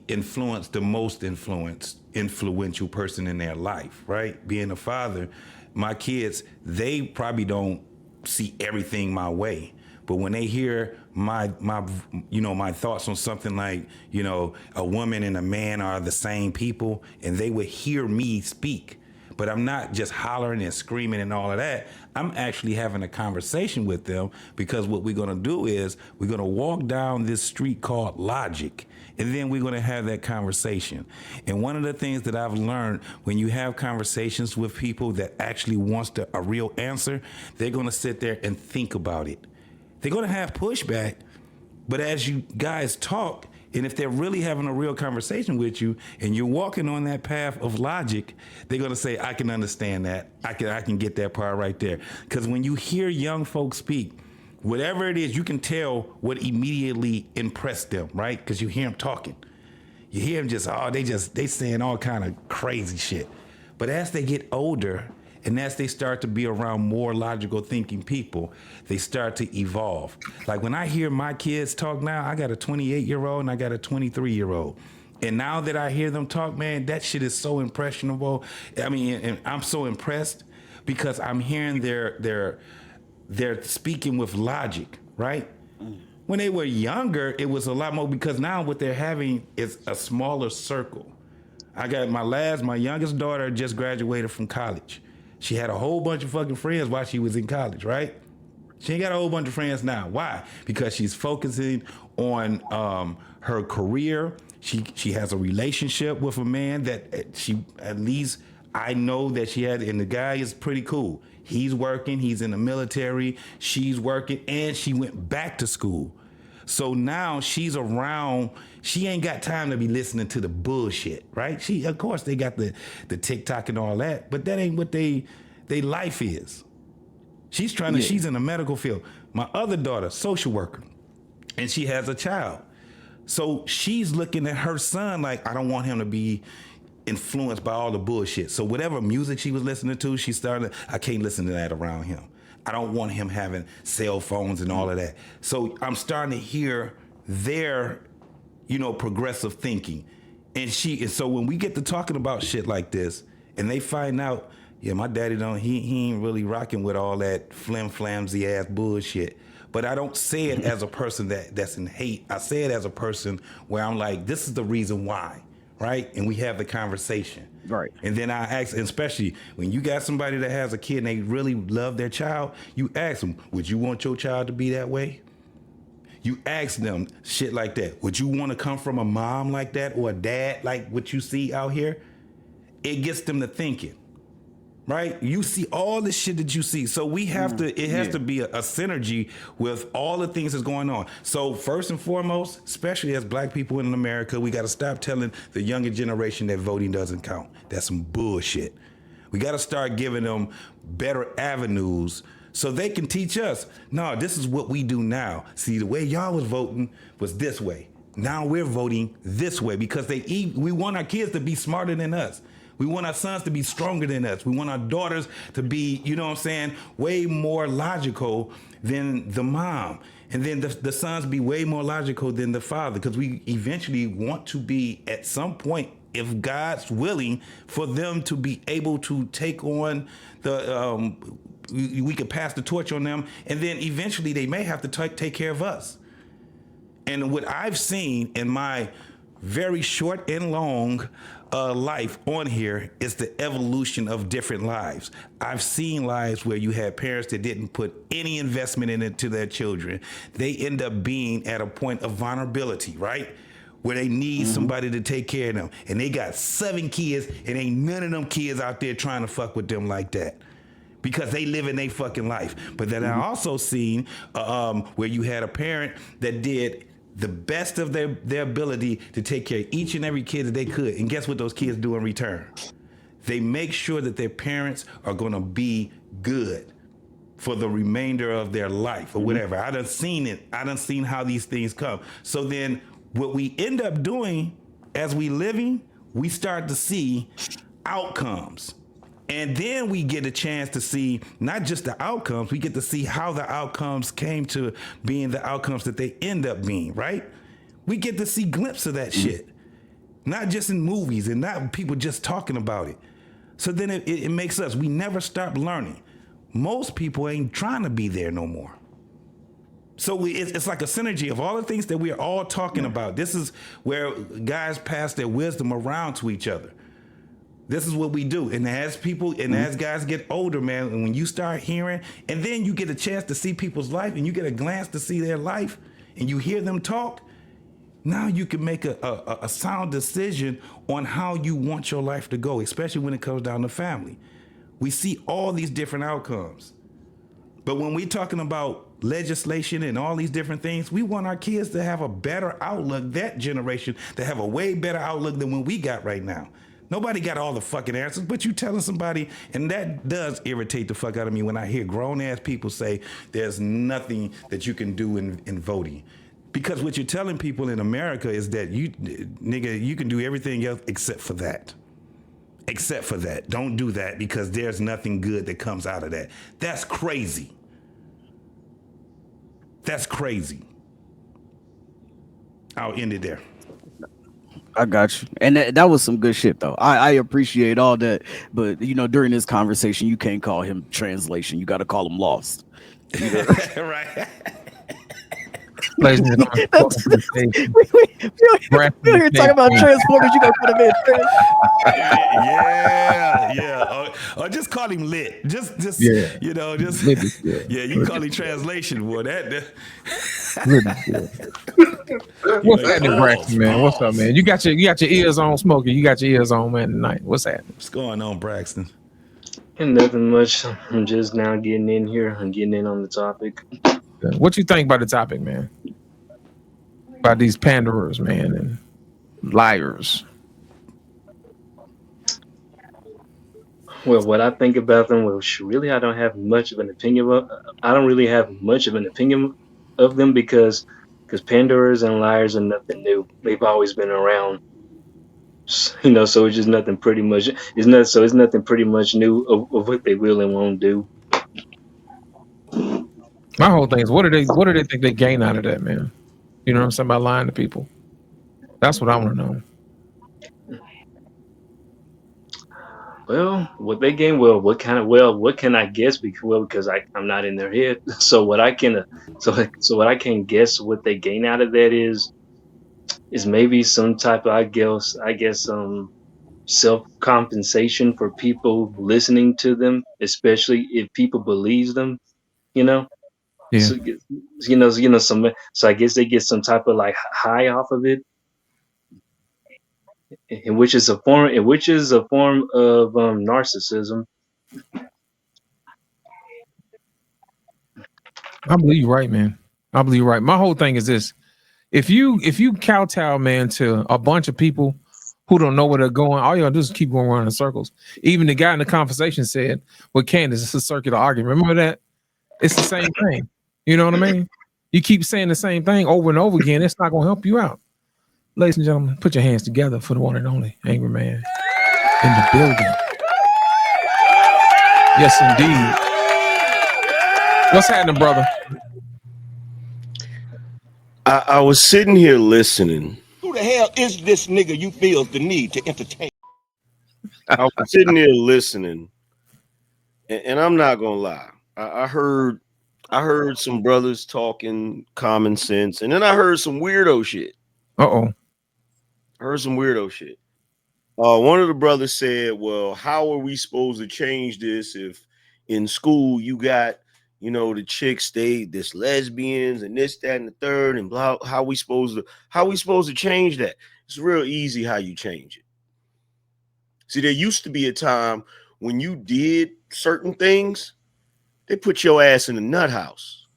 most influential person in their life, right? Being a father, my kids, they probably don't see everything my way. But when they hear my thoughts on something like, a woman and a man are the same people, and they would hear me speak, but I'm not just hollering and screaming and all of that. I'm actually having a conversation with them, because what we're gonna do is we're gonna walk down this street called logic, and then we're gonna have that conversation. And one of the things that I've learned, when you have conversations with people that actually wants a real answer, they're gonna sit there and think about it. They're gonna have pushback, but as you guys talk, and if they're really having a real conversation with you and you're walking on that path of logic, they're gonna say, I can understand that. I can get that part right there. Because when you hear young folks speak, whatever it is, you can tell what immediately impressed them, right? Because you hear them talking. You hear them they saying all kind of crazy shit. But as they get older, and as they start to be around more logical thinking people, they start to evolve. Like when I hear my kids talk now, I got a 28-year-old and I got a 23-year-old. And now that I hear them talk, man, that shit is so impressionable. I mean, and I'm so impressed because I'm hearing they're speaking with logic, right? When they were younger, it was a lot more, because now what they're having is a smaller circle. I got my youngest daughter just graduated from college. She had a whole bunch of fucking friends while she was in college, right? She ain't got a whole bunch of friends now. Why? Because she's focusing on her career. She has a relationship with a man that she, at least I know that she had, and the guy is pretty cool. He's working, he's in the military, she's working, and she went back to school. So now she's around, she ain't got time to be listening to the bullshit, right? Of course, they got the TikTok and all that, but that ain't what they life is. She's she's in the medical field. My other daughter, social worker, and she has a child. So she's looking at her son like, I don't want him to be influenced by all the bullshit. So whatever music she was listening to, she started, I can't listen to that around him. I don't want him having cell phones and all of that. So I'm starting to hear their, progressive thinking. And so when we get to talking about shit like this, and they find out yeah, my daddy don't, he ain't really rocking with all that flim-flamsy ass bullshit. But I don't say it as a person that's in hate. I say it as a person where I'm like, this is the reason why, right? And we have the conversation. Right. And then I ask, and especially when you got somebody that has a kid and they really love their child, you ask them, would you want your child to be that way? You ask them shit like that. Would you want to come from a mom like that or a dad like what you see out here? It gets them to thinking. Right? You see all the shit that you see. So we have to, it has to be a synergy with all the things that's going on. So first and foremost, especially as black people in America, we got to stop telling the younger generation that voting doesn't count. That's some bullshit. We got to start giving them better avenues so they can teach us, no, this is what we do now. See, the way y'all was voting was this way. Now we're voting this way because we want our kids to be smarter than us. We want our sons to be stronger than us. We want our daughters to be, you know what I'm saying, way more logical than the mom. And then the sons be way more logical than the father because we eventually want to be at some point, if God's willing, for them to be able to take on we could pass the torch on them. And then eventually they may have to take care of us. And what I've seen in my very short and long life on here is the evolution of different lives. I've seen lives where you had parents that didn't put any investment into their children. They end up being at a point of vulnerability, right? Where they need somebody to take care of them. And they got 7 kids and ain't none of them kids out there trying to fuck with them like that. Because they live in their fucking life. But then I also seen where you had a parent that did the best of their ability to take care of each and every kid that they could. And guess what those kids do in return? They make sure that their parents are gonna be good for the remainder of their life or whatever. I done seen it. I done seen how these things come. So then what we end up doing as we living, we start to see outcomes. And then we get a chance to see not just the outcomes, we get to see how the outcomes came to being the outcomes that they end up being, right? We get to see glimpses of that shit. Not just in movies and not people just talking about it. So then it makes us, we never stop learning. Most people ain't trying to be there no more. So it's like a synergy of all the things that we're all talking about. This is where guys pass their wisdom around to each other. This is what we do. And as people and as guys get older, man, and when you start hearing, and then you get a chance to see people's life and you get a glance to see their life and you hear them talk, now you can make a sound decision on how you want your life to go, especially when it comes down to family. We see all these different outcomes. But when we're talking about legislation and all these different things, we want our kids to have a better outlook, that generation, to have a way better outlook than what we got right now. Nobody got all the fucking answers, but you telling somebody, and that does irritate the fuck out of me when I hear grown-ass people say there's nothing that you can do in voting. Because what you're telling people in America is that you can do everything else except for that. Except for that. Don't do that because there's nothing good that comes out of that. That's crazy. That's crazy. I'll end it there. I got you. And that was some good shit, though. I appreciate all that. But, you know, during this conversation, you can't call him translation. You got to call him lost. Right. We're here talking about Transformers. You got to put him in. Yeah. Or just call him lit. Just Yeah. you know, just yeah. You call him translation, boy. What's happening, Braxton, man? What's up, man? You got your ears on, Smokey. You got your ears on, man, tonight. What's happening? What's going on, Braxton? And nothing much. I'm just now getting in here. I'm getting in on the topic. What you think about the topic, man? About these panderers, man, and liars. Well, what I think about them, well, really, I don't have much of an opinion of. I don't really have much of an opinion of them because panderers and liars are nothing new. They've always been around. You know, so it's just nothing pretty much. It's nothing pretty much new of what they will and won't do. My whole thing is, what do they think they gain out of that, man? You know what I'm saying, about lying to people? That's what I want to know. Well, what they gain, what can I guess? Because I'm not in their head. So what I can, so what I can guess what they gain out of that is maybe some type of, I guess, self compensation for people listening to them, especially if people believes them, you know. Yeah. So so I guess they get some type of like high off of it, in which is a form of narcissism. I believe you're right, man. I believe you're right. My whole thing is this: if you kowtow, man, to a bunch of people who don't know where they're going, all you gotta do is keep going around in circles. Even the guy in the conversation said, "With Candace, it's a circular argument." Remember that? It's the same thing. You know what I mean? You keep saying the same thing over and over again. It's not gonna help you out. Ladies and gentlemen, put your hands together for the one and only Angry Man in the building. Yes, indeed. What's happening, brother? I was sitting here listening. Who the hell is this nigga you feel the need to entertain? I was sitting here listening, and I'm not gonna lie. I heard some brothers talking common sense, and then I heard some weirdo shit. Uh-oh. I heard some weirdo shit. One of the brothers said, well, how are we supposed to change this if in school you got, the chicks, this lesbians and this, that, and the third, and blah, how we supposed to change that? It's real easy how you change it. See, there used to be a time when you did certain things, they put your ass in the nut house.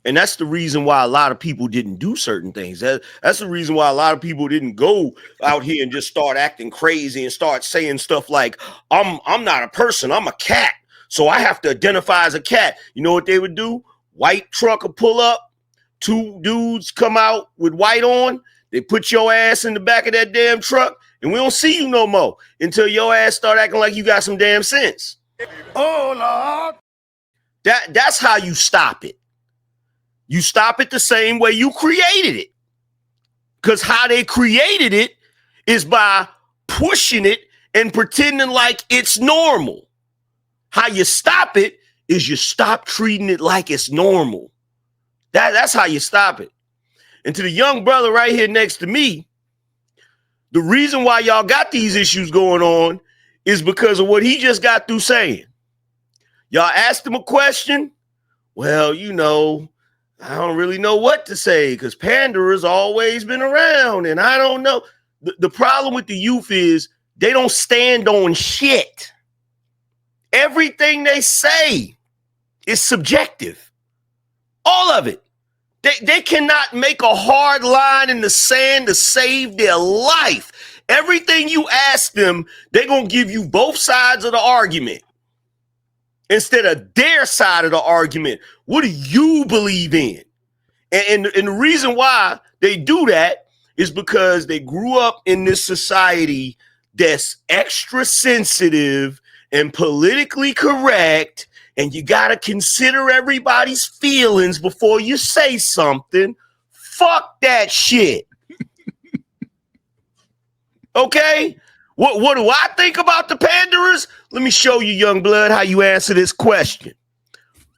And that's the reason why a lot of people didn't do certain things. That's the reason why a lot of people didn't go out here and just start acting crazy and start saying stuff like, I'm not a person, I'm a cat, so I have to identify as a cat. You know what they would do? White truck will pull up, two dudes come out with white on, they put your ass in the back of that damn truck, and we don't see you no more until your ass start acting like you got some damn sense. Oh, Lord. That's how you stop it. You stop it the same way you created it. Because how they created it is by pushing it and pretending like it's normal. How you stop it is you stop treating it like it's normal. That's how you stop it. And to the young brother right here next to me, the reason why y'all got these issues going on is because of what he just got through saying. Y'all asked him a question. Well, I don't really know what to say because Pandor's always been around and I don't know. The problem with the youth is they don't stand on shit. Everything they say is subjective. All of it. They cannot make a hard line in the sand to save their life. Everything you ask them, they're going to give you both sides of the argument instead of their side of the argument. What do you believe in? And the reason why they do that is because they grew up in this society that's extra sensitive and politically correct, and you got to consider everybody's feelings before you say something. Fuck that shit. Okay? What do I think about the Pandorers? Let me show you, young blood, how you answer this question.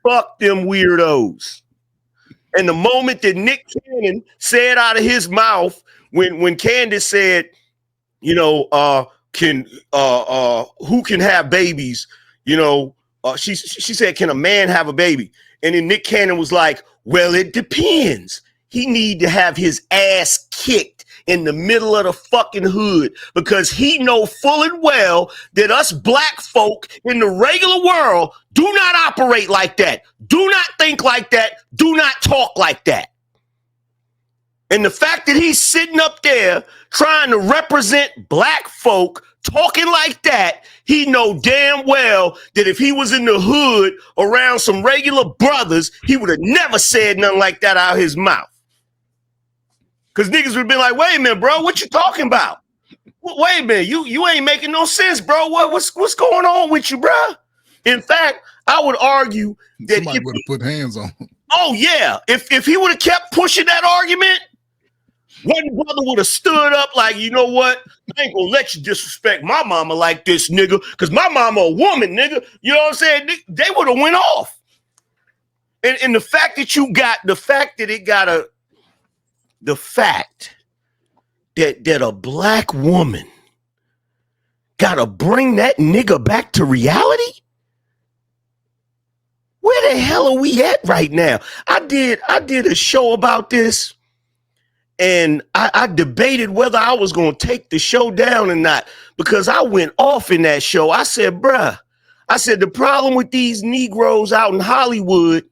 Fuck them weirdos. And the moment that Nick Cannon said out of his mouth, when Candace said, who can have babies? She said, can a man have a baby? And then Nick Cannon was like, well, it depends. He need to have his ass kicked in the middle of the fucking hood because he know full and well that us black folk in the regular world do not operate like that. Do not think like that. Do not talk like that. And the fact that he's sitting up there trying to represent black folk talking like that, he know damn well that if he was in the hood around some regular brothers, he would have never said nothing like that out of his mouth. Because niggas would have been like, wait a minute, bro, what you talking about? Wait a minute, you ain't making no sense, bro. What's going on with you, bro? In fact, I would argue that somebody would have put hands on him. Oh, yeah. If he would have kept pushing that argument, One brother would have stood up like, you know what? I ain't gonna let you disrespect my mama like this, nigga, because my mama a woman, nigga. You know what I'm saying? They would have went off. And the fact that that a black woman gotta bring that nigga back to reality? Where the hell are we at right now? I did a show about this, and I debated whether I was gonna take the show down or not, because I went off in that show. I said, bruh, the problem with these Negroes out in Hollywood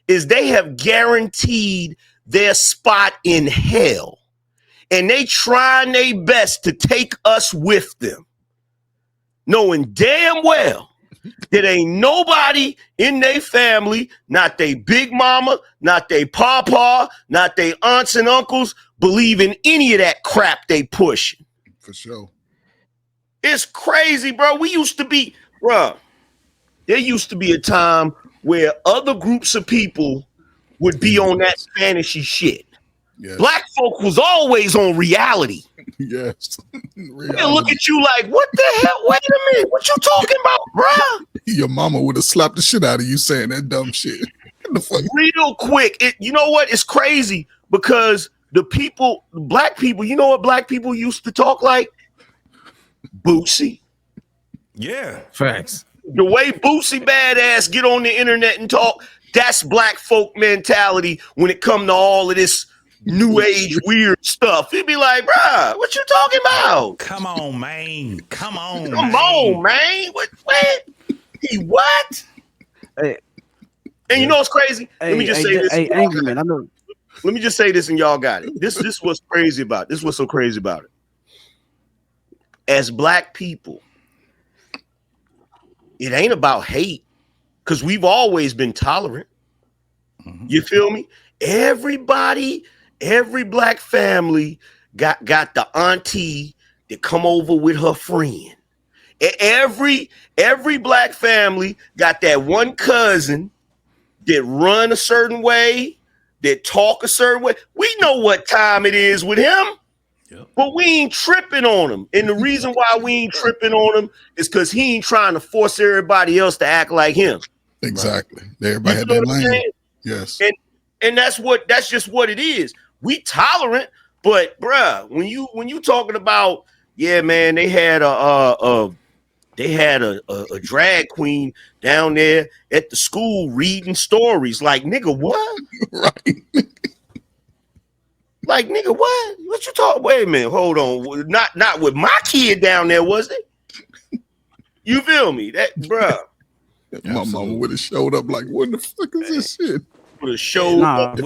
is they have guaranteed their spot in hell. And they trying their best to take us with them, knowing damn well that ain't nobody in their family, not they big mama, not they papa, not they aunts and uncles, believe in any of that crap they pushing. For sure. It's crazy, bro. There used to be a time where other groups of people would be on that Spanishy shit. Yes. Black folk was always on reality. Yes. They'll look at you like, what the hell? Wait a minute. What you talking about, bruh? Your mama would have slapped the shit out of you saying that dumb shit. Real quick. You know what? It's crazy because black people, you know what black people used to talk like? Boosie. Yeah. Facts. The way Boosie Badass get on the internet and talk, that's black folk mentality when it come to all of this new age weird stuff. He'd be like, bruh, what you talking about? Come on, man. Come on, man. What? He what? Hey, and you know what's crazy? Let me just say this. Hey, Angry Man, I know. Let me just say this, and y'all got it. This what's crazy about it. This what's so crazy about it. As black people, it ain't about hate, because we've always been tolerant. You feel me? Every black family got the auntie that come over with her friend. Every black family got that one cousin that run a certain way, that talk a certain way. We know what time it is with him, but we ain't tripping on him. And the reason why we ain't tripping on him is because he ain't trying to force everybody else to act like him. Exactly. Everybody had that lane. Yes. And that's just what it is. We tolerant, but bruh, when you talking about, yeah, man, they had a drag queen down there at the school reading stories. Like, nigga, what? Right. Like, nigga, what? What you talking? Wait a minute, hold on. Not with my kid down there, was it? You feel me? That, bruh. My mama would have showed up like, what the fuck is this shit? Would have showed up.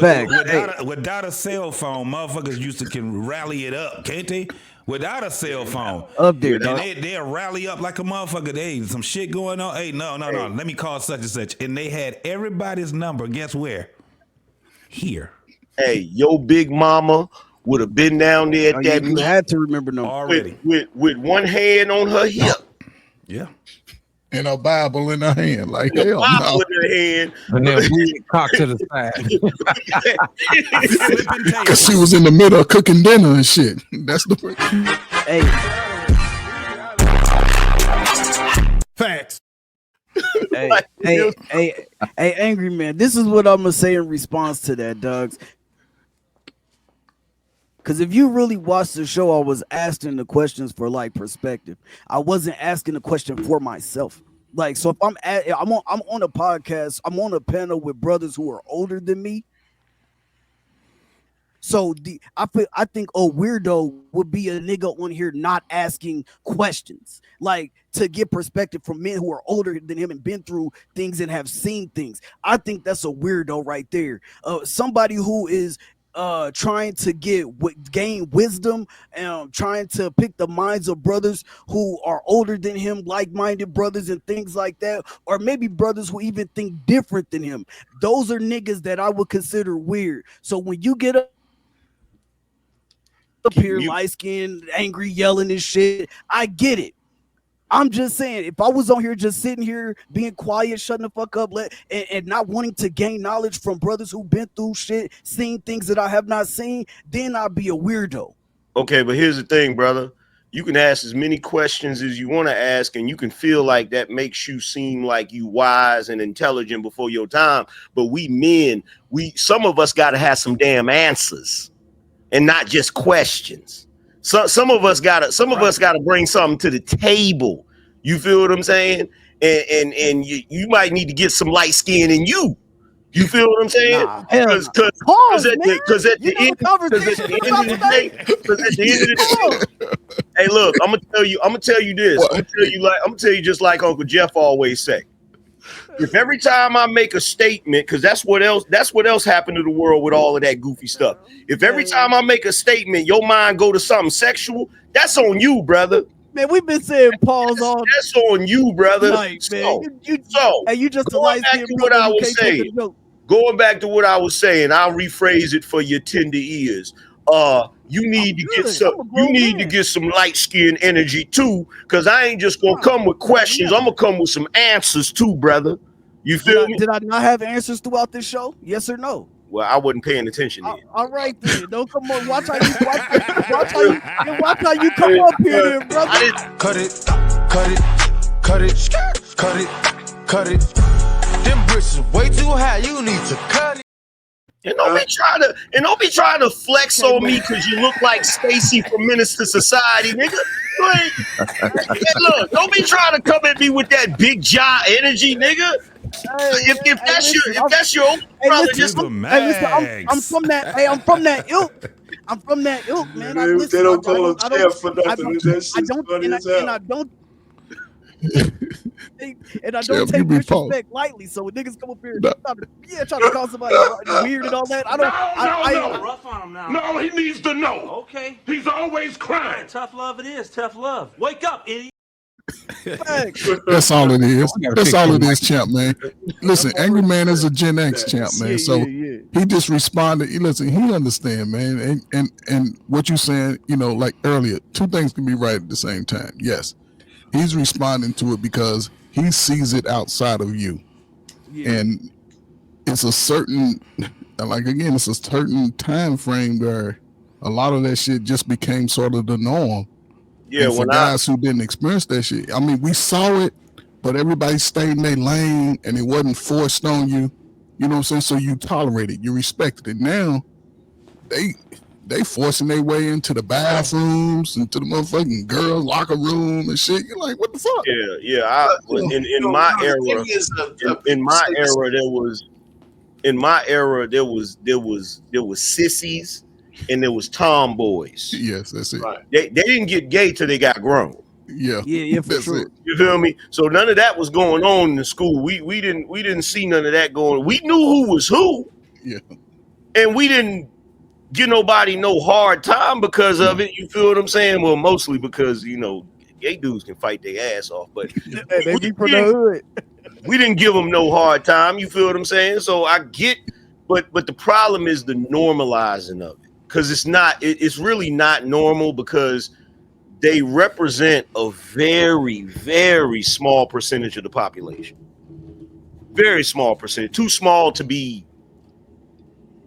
Without a cell phone, motherfuckers used to can rally it up, can't they? Without a cell phone. Up there, dog. They'll rally up like a motherfucker. Hey, some shit going on. Hey, no. Let me call such and such. And they had everybody's number. Guess where? Here. Hey, your big mama would have been down there at that. You had to remember them already. With one hand on her hip. Yeah. And a Bible in her hand. Like, hell Bible no. in her hand. And then cock to the side. Because she was in the middle of cooking dinner and shit. That's the Hey. Facts. Hey, Angry Man, this is what I'm gonna say in response to that, Doug's. Because if you really watched the show, I was asking the questions for like perspective. I wasn't asking the question for myself. Like, so if I'm on a podcast, I'm on a panel with brothers who are older than me. So I think a weirdo would be a nigga on here not asking questions, like to get perspective from men who are older than him and been through things and have seen things. I think that's a weirdo right there. Somebody who is trying to gain wisdom and trying to pick the minds of brothers who are older than him, like-minded brothers and things like that, or maybe brothers who even think different than him. Those are niggas that I would consider weird. So when you get up here light-skinned, angry, yelling and shit, I get it. I'm just saying, if I was on here just sitting here being quiet, shutting the fuck up, and not wanting to gain knowledge from brothers who've been through shit, seen things that I have not seen, then I'd be a weirdo. Okay, but here's the thing, brother. You can ask as many questions as you want to ask, and you can feel like that makes you seem like you wise and intelligent before your time. But we men, some of us got to have some damn answers and not just questions. So some of us gotta bring something to the table. You feel what I'm saying? And you might need to get some light skin in you. You feel what I'm saying? Because at the end of the day, hey, look, I'm gonna tell you this. I'm gonna tell you just like Uncle Jeff always say. If every time I make a statement, because that's what else happened to the world with all of that goofy stuff. If every time I make a statement, your mind go to something sexual, that's on you, brother. Man, we've been saying pause all. That's on you, brother. Night, man. You just going back to what I was saying. Going back to what I was saying, I'll rephrase it for your tender ears. You need to get some light skin energy too, because I ain't just gonna come with questions. I'm gonna come with some answers too, brother. You feel me? Did I not have answers throughout this show? Yes or no? Well, I wasn't paying attention then. All right then. Don't come on. Watch how you come up here, then, brother. Cut it. Them bricks is way too high. You need to cut it. And don't be trying to flex on me because you look like Stacy from Minister Society, nigga. Like, look, don't be trying to come at me with that big jaw energy, nigga. If that's your own brother, I'm from that. Hey, I'm from that ilk. I'm from that ilk, man. They don't call him Jeff for nothing. And I don't take disrespect lightly. So when niggas come up here, trying to call somebody weird and all that, No, rough on him now. No, he needs to know. Okay. He's always crying. Yeah, tough love it is. Tough love. Wake up, idiot. That's all it is. That's all it is, champ, man. Listen, Angry Man is a Gen X champ, man. So he just responded. Listen, he understand, man. And what you saying, like earlier, two things can be right at the same time. Yes, he's responding to it because he sees it outside of you, and it's a certain, it's a certain time frame where a lot of that shit just became sort of the norm. Yeah, and for guys who didn't experience that shit, I mean, we saw it, but everybody stayed in their lane and it wasn't forced on you. You know what I'm saying? So you tolerate it, you respected it. Now they forcing their way into the bathrooms, into the motherfucking girls' locker room and shit. You're like, what the fuck? Yeah. In my era, there was sissies. And there was tomboys. Yes, that's it. Right. They didn't get gay till they got grown. Yeah, for sure. It. You feel me? So none of that was going on in the school. We didn't see none of that going. We knew who was who. Yeah. And we didn't give nobody no hard time because of it. You feel what I'm saying? Well, mostly because gay dudes can fight their ass off, but they be from the hood. We didn't give them no hard time. You feel what I'm saying? So I get, but the problem is the normalizing of it. Because it's really not normal because they represent a very, very small percentage of the population. Very small percentage. Too small to be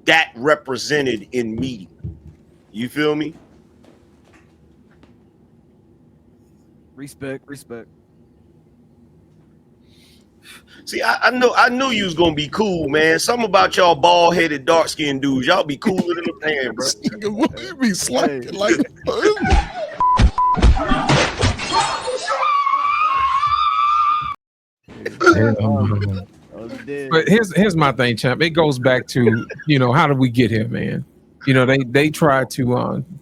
that represented in media. You feel me? Respect. See, I knew you was gonna be cool, man. Something about y'all bald-headed, dark-skinned dudes. Y'all be cooler than a pan, bro. You be slacking like. But here's my thing, champ. It goes back to how did we get here, man? They tried to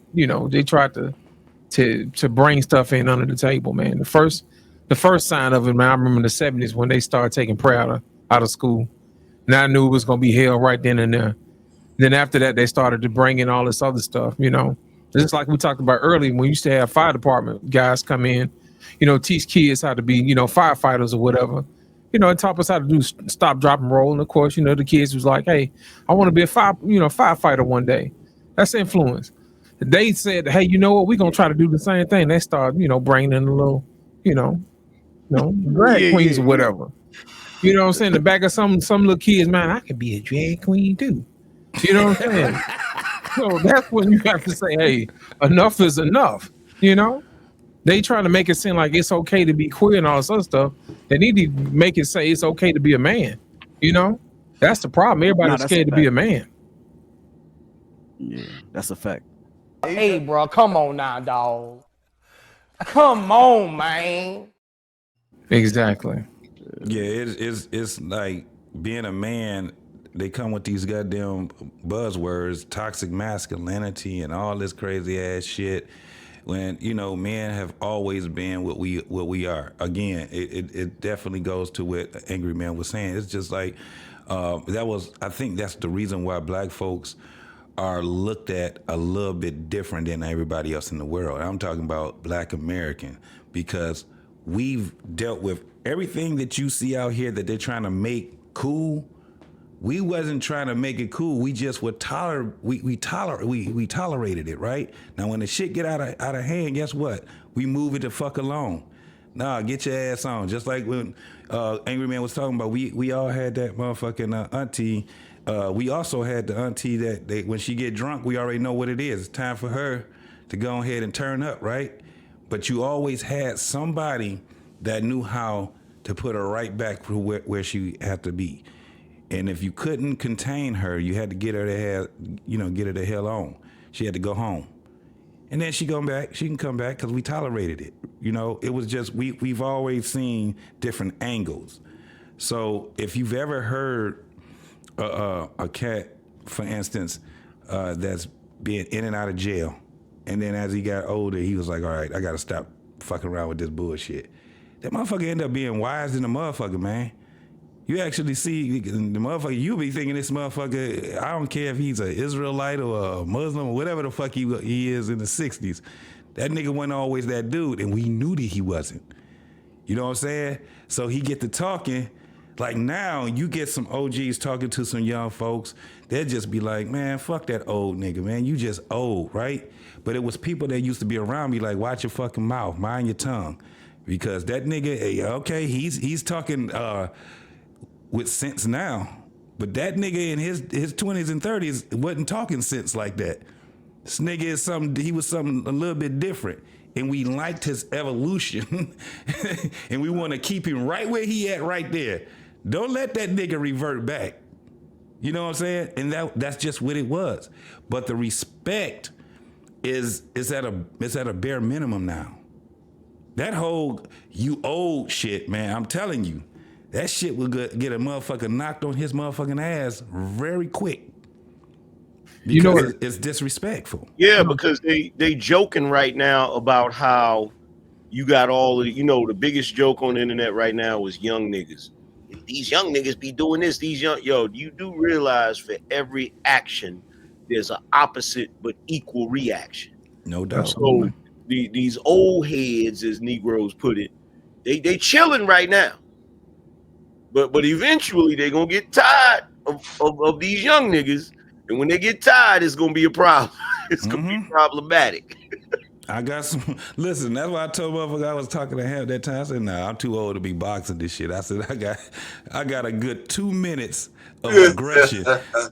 to bring stuff in under the table, man. The first sign of it, man, I remember in the 70s when they started taking prayer out of school. And I knew it was going to be hell right then and there. Then after that, they started to bring in all this other stuff, Just like we talked about earlier, when we used to have fire department guys come in, teach kids how to be, firefighters or whatever. And taught us how to do stop, drop, and roll. And of course, the kids was like, hey, I want to be a firefighter one day. That's influence. They said, hey, you know what? We're going to try to do the same thing. They start, bringing in a little drag queens or whatever. You know what I'm saying? The back of some little kids, man, I could be a drag queen too. You know what I'm saying? So that's when you have to say, hey, enough is enough. They trying to make it seem like it's okay to be queer and all this other stuff. They need to make it say it's okay to be a man. That's the problem. Everybody's scared to be a man. Yeah, that's a fact. Hey, bro, come on now, dog. Come on, man. Exactly. Yeah, it's like being a man. They come with these goddamn buzzwords, toxic masculinity, and all this crazy ass shit. When men have always been what we are. Again, it definitely goes to what Angry Man was saying. It's just like I think that's the reason why black folks are looked at a little bit different than everybody else in the world. I'm talking about black American, because we've dealt with everything that you see out here that they're trying to make cool. We wasn't trying to make it cool. We just would we tolerated it, right? Now when the shit get out of hand, guess what? We move it the fuck along. Nah, get your ass on. Just like when Angry Man was talking about, we all had that motherfucking auntie. We also had the auntie that when she get drunk, we already know what it is. It's time for her to go ahead and turn up, right? But you always had somebody that knew how to put her right back to where she had to be. And if you couldn't contain her, you had to get her the hell on. She had to go home. And then she can come back because we tolerated it. It was just, we've always seen different angles. So if you've ever heard a cat, for instance, that's been in and out of jail, and then as he got older, he was like, all right, I got to stop fucking around with this bullshit. That motherfucker ended up being wise than a motherfucker, man. You actually see the motherfucker, you be thinking this motherfucker, I don't care if he's an Israelite or a Muslim or whatever the fuck he is in the 60s. That nigga wasn't always that dude, and we knew that he wasn't. You know what I'm saying? So he get to talking, like now you get some OGs talking to some young folks, they'll just be like, man, fuck that old nigga, man, you just old, right? But it was people that used to be around me like, watch your fucking mouth, mind your tongue. Because that nigga, okay, he's talking with sense now, but that nigga in his 20s and 30s wasn't talking sense like that. This nigga he was something a little bit different, and we liked his evolution, and we want to keep him right where he at right there. Don't let that nigga revert back. You know what I'm saying? And that's just what it was. But the respect is at a bare minimum now. That whole you old shit, man, I'm telling you, that shit will get a motherfucker knocked on his motherfucking ass very quick. Because it's disrespectful. Yeah, because they joking right now about how you got all of the biggest joke on the internet right now is young niggas. These young niggas be doing this. You do realize for every action there's an opposite but equal reaction. No doubt. So these old heads, as Negroes put it, they chilling right now. But eventually they're gonna get tired of these young niggas, and when they get tired, it's gonna be a problem. It's gonna be problematic. I got some. Listen, that's why I told motherfucker I was talking to him that time. I said, "Nah, I'm too old to be boxing this shit." I said, "I got a good 2 minutes of aggression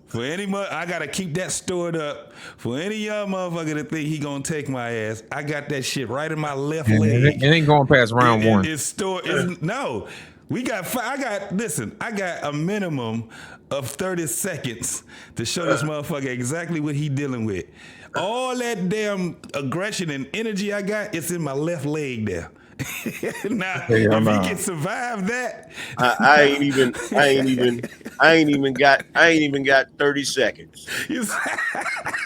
for any. I gotta keep that stored up for any young motherfucker that think he gonna take my ass. I got that shit right in my left leg. It ain't going past round one. It's stored. No." I got a minimum of 30 seconds to show this motherfucker exactly what he dealing with. All that damn aggression and energy I got, it's in my left leg there. Now, if he can survive that, I ain't even got 30 seconds.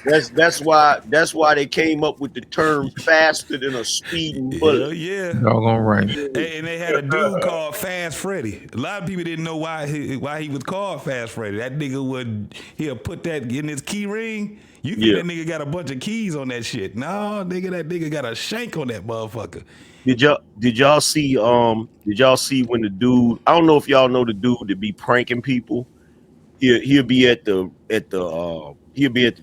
That's why they came up with the term faster than a speeding bullet. Yeah. Doggone right. And they had a dude called Fast Freddy. A lot of people didn't know why he was called Fast Freddy. That nigga he'll put that in his key ring. You think that nigga got a bunch of keys on that shit? No, nigga, that nigga got a shank on that motherfucker. Did y'all see when the dude, I don't know if y'all know the dude that be pranking people. He'll be at the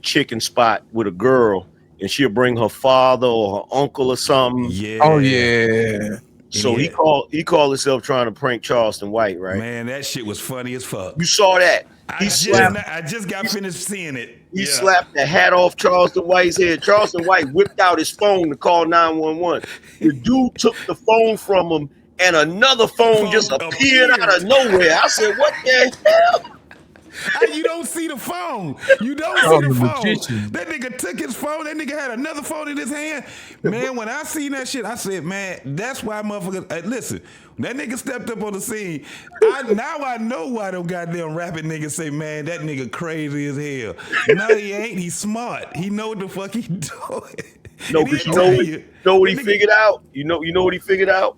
chicken spot with a girl, and she'll bring her father or her uncle or something. Yeah. Oh yeah. So he called himself trying to prank Charleston White, right? Man, that shit was funny as fuck. You saw that? I just got finished seeing it. He slapped the hat off Charleston White's head. Charleston White whipped out his phone to call 911. The dude took the phone from him, and another phone just appeared out of nowhere. I said, "What the hell?" You don't see the phone. You don't see the phone. That nigga took his phone. That nigga had another phone in his hand. Man, when I seen that shit, I said, man, that's why motherfuckers. Listen, that nigga stepped up on the scene. Now I know why them goddamn rapping niggas say, man, that nigga crazy as hell. No, he ain't. He's smart. He know what the fuck he doing. No, because you know what he figured out? You know what he figured out?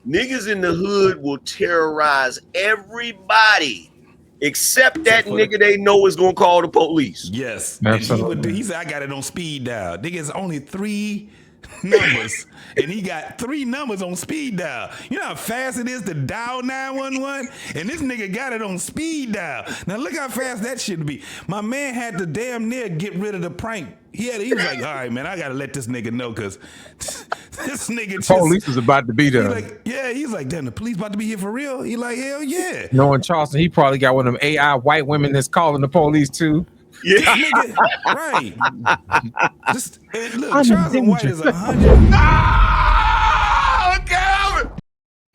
Niggas in the hood will terrorize everybody except that nigga they know is gonna call the police. Yes. He said, I got it on speed dial. Nigga, it's only 3 numbers. And he got 3 numbers on speed dial. You know how fast it is to dial 911? And this nigga got it on speed dial. Now look how fast that should be. My man had to damn near get rid of the prank. He was like, all right, man, I gotta let this nigga know, because this nigga just, police was about to be there. He's like, damn, the police about to be here for real? He like, hell yeah. Knowing Charleston, he probably got one of them AI white women that's calling the police too. Yeah, nigga, right. Look, Charleston White is 100.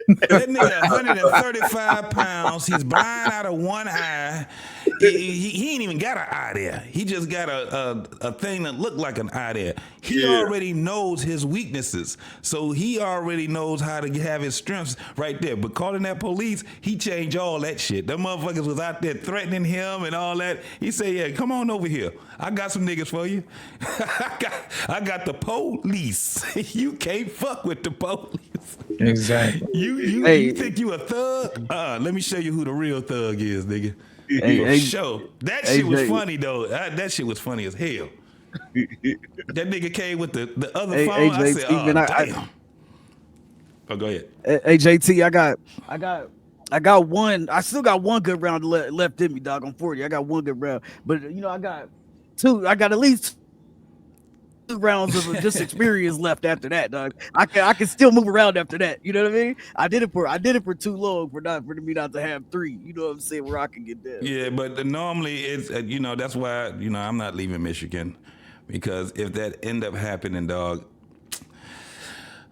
That nigga 135 pounds. He's blind out of one eye. He ain't even got an eye there. He just got a thing that looked like an eye there. He already knows his weaknesses. So he already knows how to have his strengths right there. But calling that police, he changed all that shit. Them motherfuckers was out there threatening him and all that. He said, yeah, come on over here. I got some niggas for you. I got the police. You can't fuck with the police. Exactly. You think you a thug? Let me show you who the real thug is, nigga. That shit was funny though. That shit was funny as hell. That nigga came with the other phone. I said, damn. Go ahead. Hey JT, I got one. I still got one good round left in me, dog. I'm 40. I got one good round, but I got 2. I got at least 2 rounds of just experience left after that, dog. I can still move around after that. You know what I mean? I did it for too long for me not to have 3. You know what I'm saying? Where I can get there. Yeah, but normally it's that's why I'm not leaving Michigan, because if that end up happening, dog,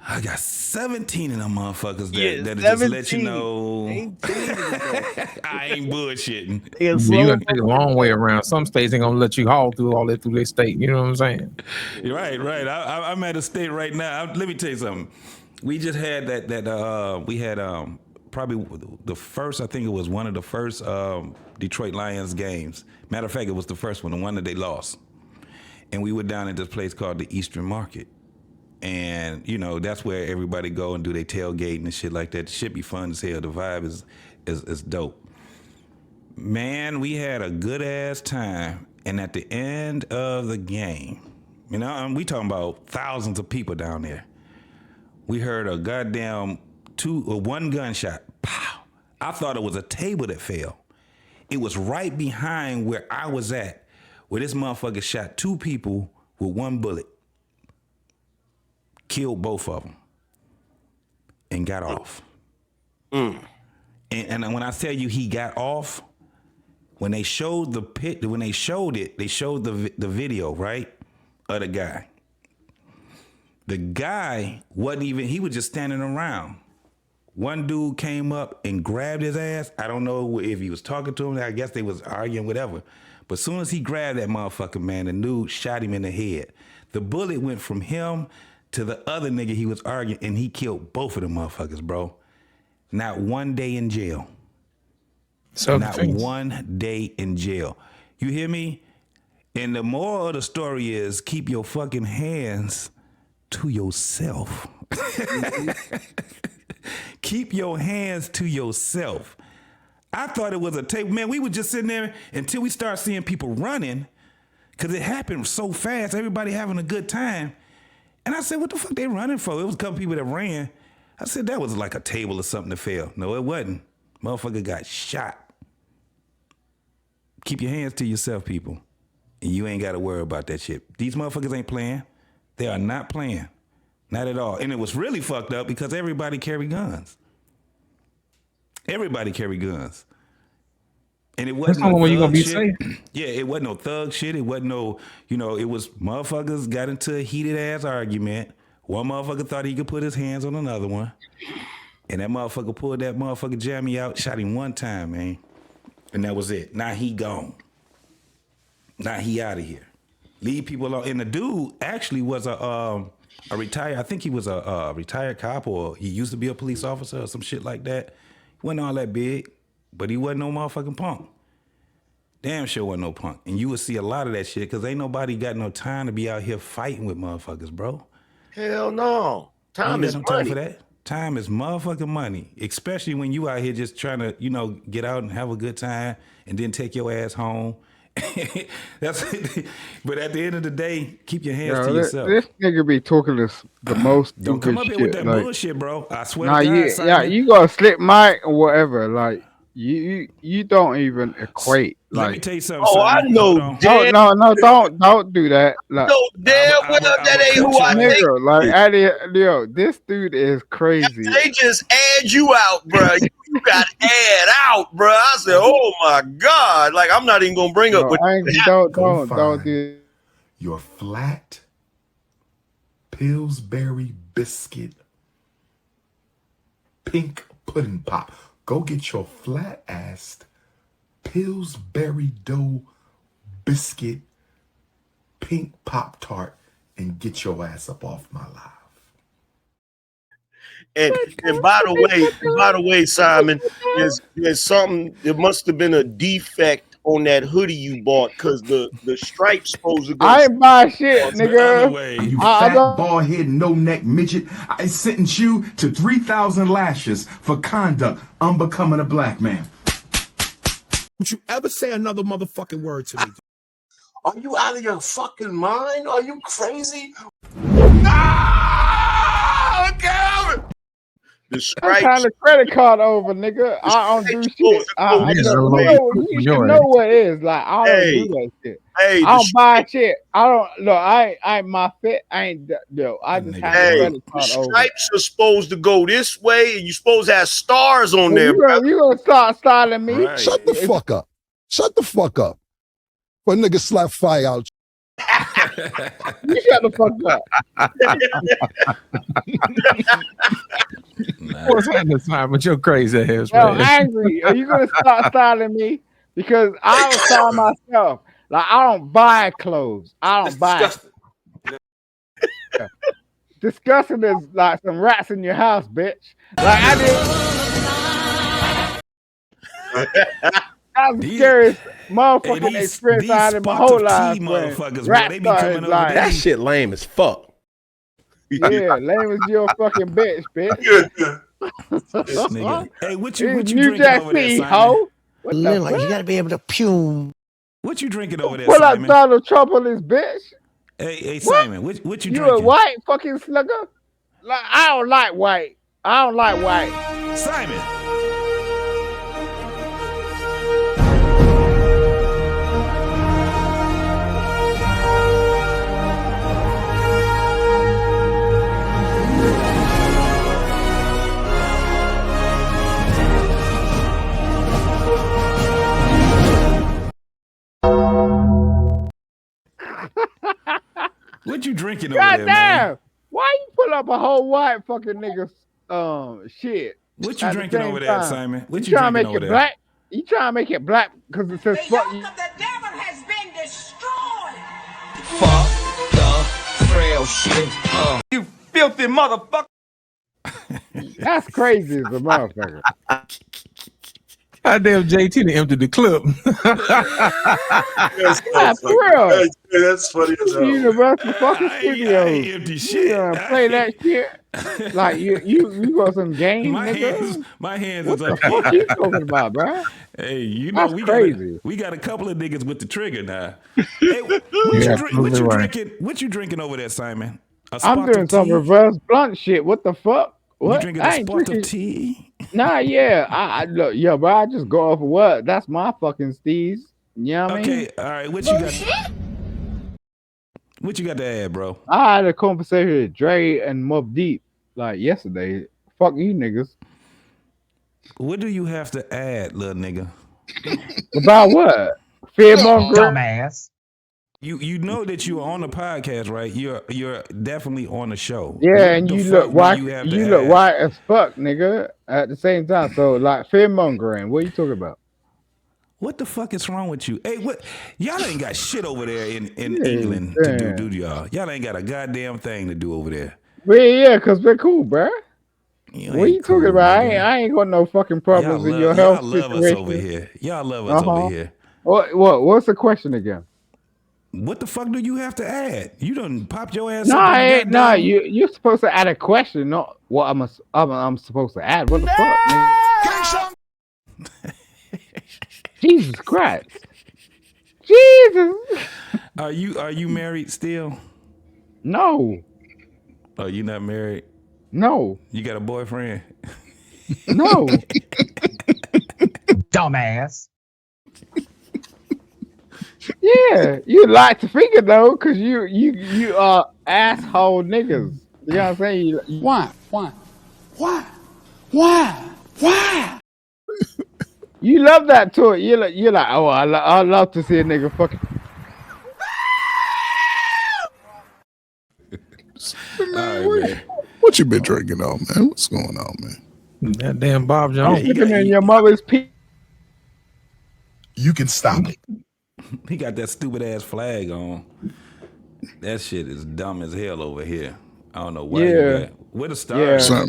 I got 17 of them motherfuckers that just let you know. I ain't bullshitting. You're gonna take a long way around. Some states ain't gonna let you haul through all that through their state. You know what I'm saying? Right. I'm at a state right now. Let me tell you something. We just had we had probably the first, I think it was one of the first Detroit Lions games. Matter of fact, it was the first one, the one that they lost. And we were down at this place called the Eastern Market. And, that's where everybody go and do their tailgating and shit like that. The shit be fun as hell. The vibe is dope. Man, we had a good ass time. And at the end of the game, we talking about thousands of people down there. We heard a goddamn 1 gunshot. Pow. I thought it was a table that fell. It was right behind where I was at, where this motherfucker shot 2 people with 1 bullet. Killed both of them and got off. And when I tell you he got off, when they showed they showed the video, right, of the guy. The guy wasn't even, he was just standing around. One dude came up and grabbed his ass. I don't know if he was talking to him. I guess they was arguing, whatever. But as soon as he grabbed that motherfucker, man, the dude shot him in the head. The bullet went from him to the other nigga he was arguing, and he killed both of them motherfuckers, bro. Not 1 day in jail. Not 1 day in jail. You hear me? And the moral of the story is keep your fucking hands to yourself. Keep your hands to yourself. I thought it was a tape. Man, we were just sitting there until we started seeing people running, because it happened so fast, everybody having a good time. And I said, what the fuck they running for? It was a couple people that ran. I said, that was like a table or something that fell. No, it wasn't. Motherfucker got shot. Keep your hands to yourself, people. And you ain't got to worry about that shit. These motherfuckers ain't playing. They are not playing. Not at all. And it was really fucked up because everybody carried guns. Everybody carried guns. And it wasn't That's the only way you're gonna be shit. safe. Yeah, it wasn't no thug shit. It wasn't no, it was motherfuckers got into a heated ass argument. One motherfucker thought he could put his hands on another one. And that motherfucker pulled that motherfucker jammy out, shot him one time, man. And that was it. Now he gone. Now he out of here. Leave people alone. And the dude actually was a retired, I think he was a retired cop, or he used to be a police officer or some shit like that. He wasn't all that big, but he wasn't no motherfucking punk. Damn sure wasn't no punk. And you would see a lot of that shit because ain't nobody got no time to be out here fighting with motherfuckers, bro. Hell no. Time is no money. time for that. Time is motherfucking money, especially when you out here just trying to, get out and have a good time and then take your ass home. But at the end of the day, keep your hands to yourself. This nigga be talking the most Don't come up here with that like, bullshit, bro. I swear nah, to God, yeah, you gotta slip mic or whatever. Like you don't even equate. Let Like, me tell you something. Oh, I Simon. know. no, don't do that. Like, No, damn well that ain't who I think. nigga, like, this dude is crazy. They just add you out, bro. You got add out, bro. I said, oh my God. Like, I'm not even gonna bring up. Don't do. Your flat Pillsbury biscuit pink pudding pop. Go get your flat assed Pillsbury dough biscuit pink Pop Tart and get your ass up off my live. And by the way, Simon, there's something. There must have been a defect on that hoodie you bought because the stripe's supposed to go. I ain't buy shit, nigga. You fat, bald head, no neck midget. I sentence you to 3,000 lashes for conduct unbecoming a black man. Don't you ever say another motherfucking word to me. Are you out of your fucking mind? Are you crazy? The I'm stripes. kind of credit card over, nigga. I don't do shit. You should know what it is. Like, I don't do that shit. Hey, I don't buy shit. I don't look. I ain't my fit. I ain't yo. I just have a credit card the over. stripes are supposed to go this way, and you're supposed to have stars on there. You gonna start styling me? Right. Shut the fuck up. Shut the fuck up. For a nigga slap fire out. You shut the fuck up. What's happening, Simon? You're crazy ass, Yo, man. angry. Are you gonna start styling me? Because I don't style myself. Like, I don't buy clothes. I don't buy. Disgusting is like some rats in your house, bitch. Like, that's the scariest motherfucking experience I had in my whole life. Rat started, like, That shit lame as fuck. yeah, lame as your fucking bitch. Hey, what It's you New drinking Jack over there, City, Simon? ho. What the Like, you gotta be able to pume. What you drinking over there, Pull up Simon? Donald Trump on this bitch. Hey, Simon, what you You drinking? a white fucking slugger? Like, I don't like white. I don't like white. Simon. What you drinking over God there, damn! man? Why you pull up a whole white fucking nigga shit? What you at the drinking same over there, time? Simon? What You you trying to drinking make over it there? black? You trying to make it black because it says fuck you? Fuck the frail shit. You filthy motherfucker. That's crazy as a motherfucker. Goddamn JT to empty the clip. That's real. That's funny as hell. Universal fucking I Studios. ain't empty You shit. gonna play that shit? Like you got some game, nigga? My hands What is the up fuck here. you talking about, bro? Hey, you know That's crazy. we got a couple of niggas with the trigger now. Hey, what you drinking? What you drinking over there, Simon? A I'm spark doing of some tea? reverse blunt shit. What the fuck? What? You drinking I a ain't spark drinking of tea? Nah, yeah. I look, yo, bro. I just go off of what? That's my fucking steez. You know what I mean? Okay, all right. What you got? What you got to add, bro? I had a conversation with Dre and Mobb Deep like yesterday. Fuck you niggas. What do you have to add, little nigga? About what? Fear mongering. Dumbass. You know that you are on the podcast, right? You're definitely on the show. Yeah, What and the you fuck look do white. you have You to look add? white as fuck, nigga. At the same time, so like fear mongering. What are you talking about? What the fuck is wrong with you? Hey, what? Y'all ain't got shit over there in Yeah, England to damn. do y'all? Y'all ain't got a goddamn thing to do over there. Yeah, cause we're cool, bruh. What are you talking about? I ain't got no fucking problems in your health Y'all love us over situation. here. Y'all love us over here. What's the question again? What the fuck do you have to add? You done popped your ass No, up on I the ain't. No, goddamn. you're supposed to add a question, not what I'm supposed to add. What the fuck, nigga? Jesus Christ. Jesus. Are you married still? No. Oh, you not married? No. You got a boyfriend? No. Dumbass. Yeah, you like to figure though, cause you are asshole niggas. You know what I'm saying? Why? You love that toy. You're like, oh, I love to see a nigga fucking. Man, what you been drinking on, man? What's going on, man? That damn Bob I'm Jones. sipping in your mother's pee. You can stop it. He got that stupid ass flag on. That shit is dumb as hell over here. I don't know why you Yeah. got. Where the stars? Yeah. At?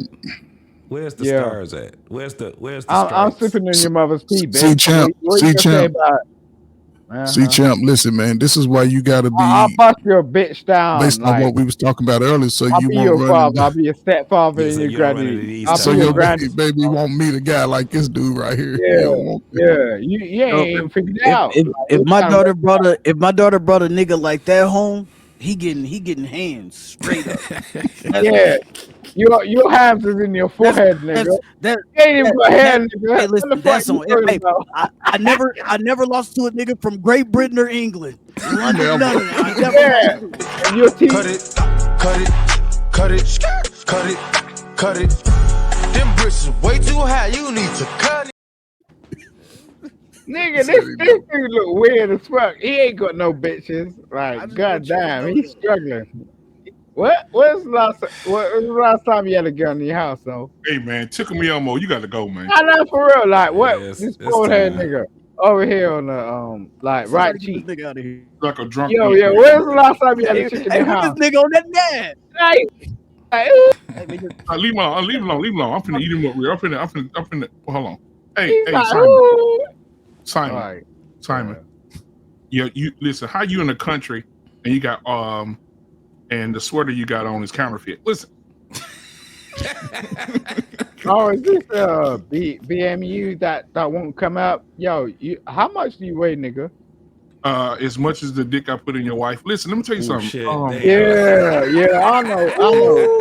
Where's the Yeah. stars at? Where's the I'm stripes? sipping in your mother's pee, bitch. See, champ. What See, you gonna say champ. about it? See, champ. Listen, man. This is why you got to I'll be bust your bitch down. based on Like what we was talking about earlier, so I'll you be won't your run father. into. I'll be your stepfather Yeah, and so your you don't run into granddaddy. these I'll So be your your granddaddy. baby won't meet a guy like this dude right here. Yeah, You don't want yeah. You ain't even figured it out. If, Like, if what my kind of daughter brought a nigga like that home, he getting hands straight up. Yeah, your hands is in your forehead, nigga. That You ain't even got hair, nigga. hey, What listen, the fuck that's you on. talking Hey, about? I never lost to a nigga from Great Britain or England, London, Never. none of that. I never Yeah, lost to it. and your teeth. Cut it, cut it, cut it, cut it, cut it. Them bricks is way too high. You need to cut it. Nigga, this dude look weird as fuck. He ain't got no bitches. Like, goddamn, he's struggling. When's the last time you had a gun in your house, though? Hey man, tickle me Elmo, you got to go, man. I know for real. Like, what? Yeah, This it's bald head time. nigga over here on the like right Somebody get cheek. this nigga out of here. Like a drunk. Yo, when's the last time you had a Hey, chick in hey, your what this house? nigga on that net? Like, ooh. Hey, nigga, Leave him alone. Leave him alone. Leave him alone. I'm finna eat him up real. I'm finna. Hold on. Hey, He's hey, like, Simon. ooh. Simon. Right. Simon. Yeah, you listen. How you in the country and you got and the sweater you got on is counterfeit. Listen. Oh, is this BMU that won't come up? Yo, how much do you weigh, nigga? As much as the dick I put in your wife. Listen, let me tell you something. Shit, Yeah, I know.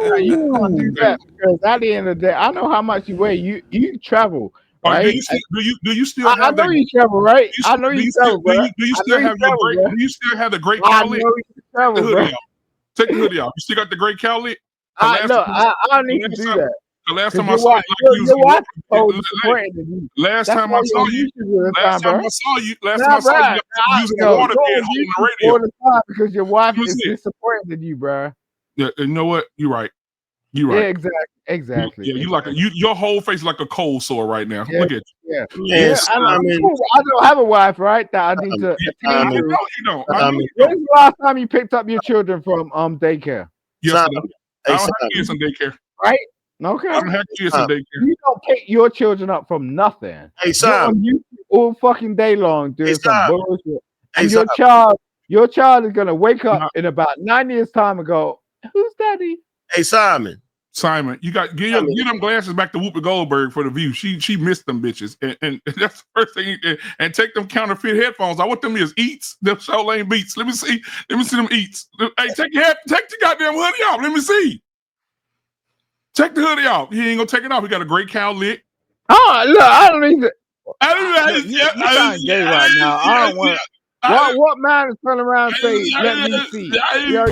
Now, you can't do Ooh. that because at the end of the day, I know how much you weigh. You travel, right? Do you still I have know that? you travel, right? Do you, I know do you you travel, still, bro. do you I still know you have your travel, great? bro. Do you still have the great I cow know lit? you Take travel, the hoodie bro. off. Take the hoodie off. You still got the great cow lit? I don't need to do that. The last Because time I saw you, your wife is so disappointed in you. last That's time why I saw you're you, YouTube all the last time, time bro. I saw you, last Nah, time I saw bro. you using a Yo, water you're bed on holding the YouTube radio. all the time because your wife Let me is see it. disappointed in you, bro. Yeah, you know what? You're right. You're Yeah, right. exactly. Yeah, you like your whole face like a cold sore right now. Yeah, Look at yeah. Yes, I'm cool. I don't have a wife, right? That I need to you. attend to. You don't. I know you When's don't. the last time you picked up your children from daycare? Yesterday. Hey, I don't have kids in daycare. Right? Okay. I don't have kids in daycare. You don't pick your children up from nothing. Hey, You're Sam. on YouTube all fucking day long doing some Sam. bullshit. Hey, And Sam. your child is gonna wake up in about 9 years' time and go, "Who's daddy?" Hey, Simon. Simon, you got give them glasses back to Whoopi Goldberg for the view. She missed them bitches, and that's the first thing. And take them counterfeit headphones. I want them is Eats, them Show Lane Beats. Let me see them Eats. Hey, take your goddamn hoodie off. Let me see. Take the hoodie off. He ain't gonna take it off. He got a great cow lit. Oh, look, I don't even. You sound gay right now. I don't want. What man is turning around and say, let me see? Yo,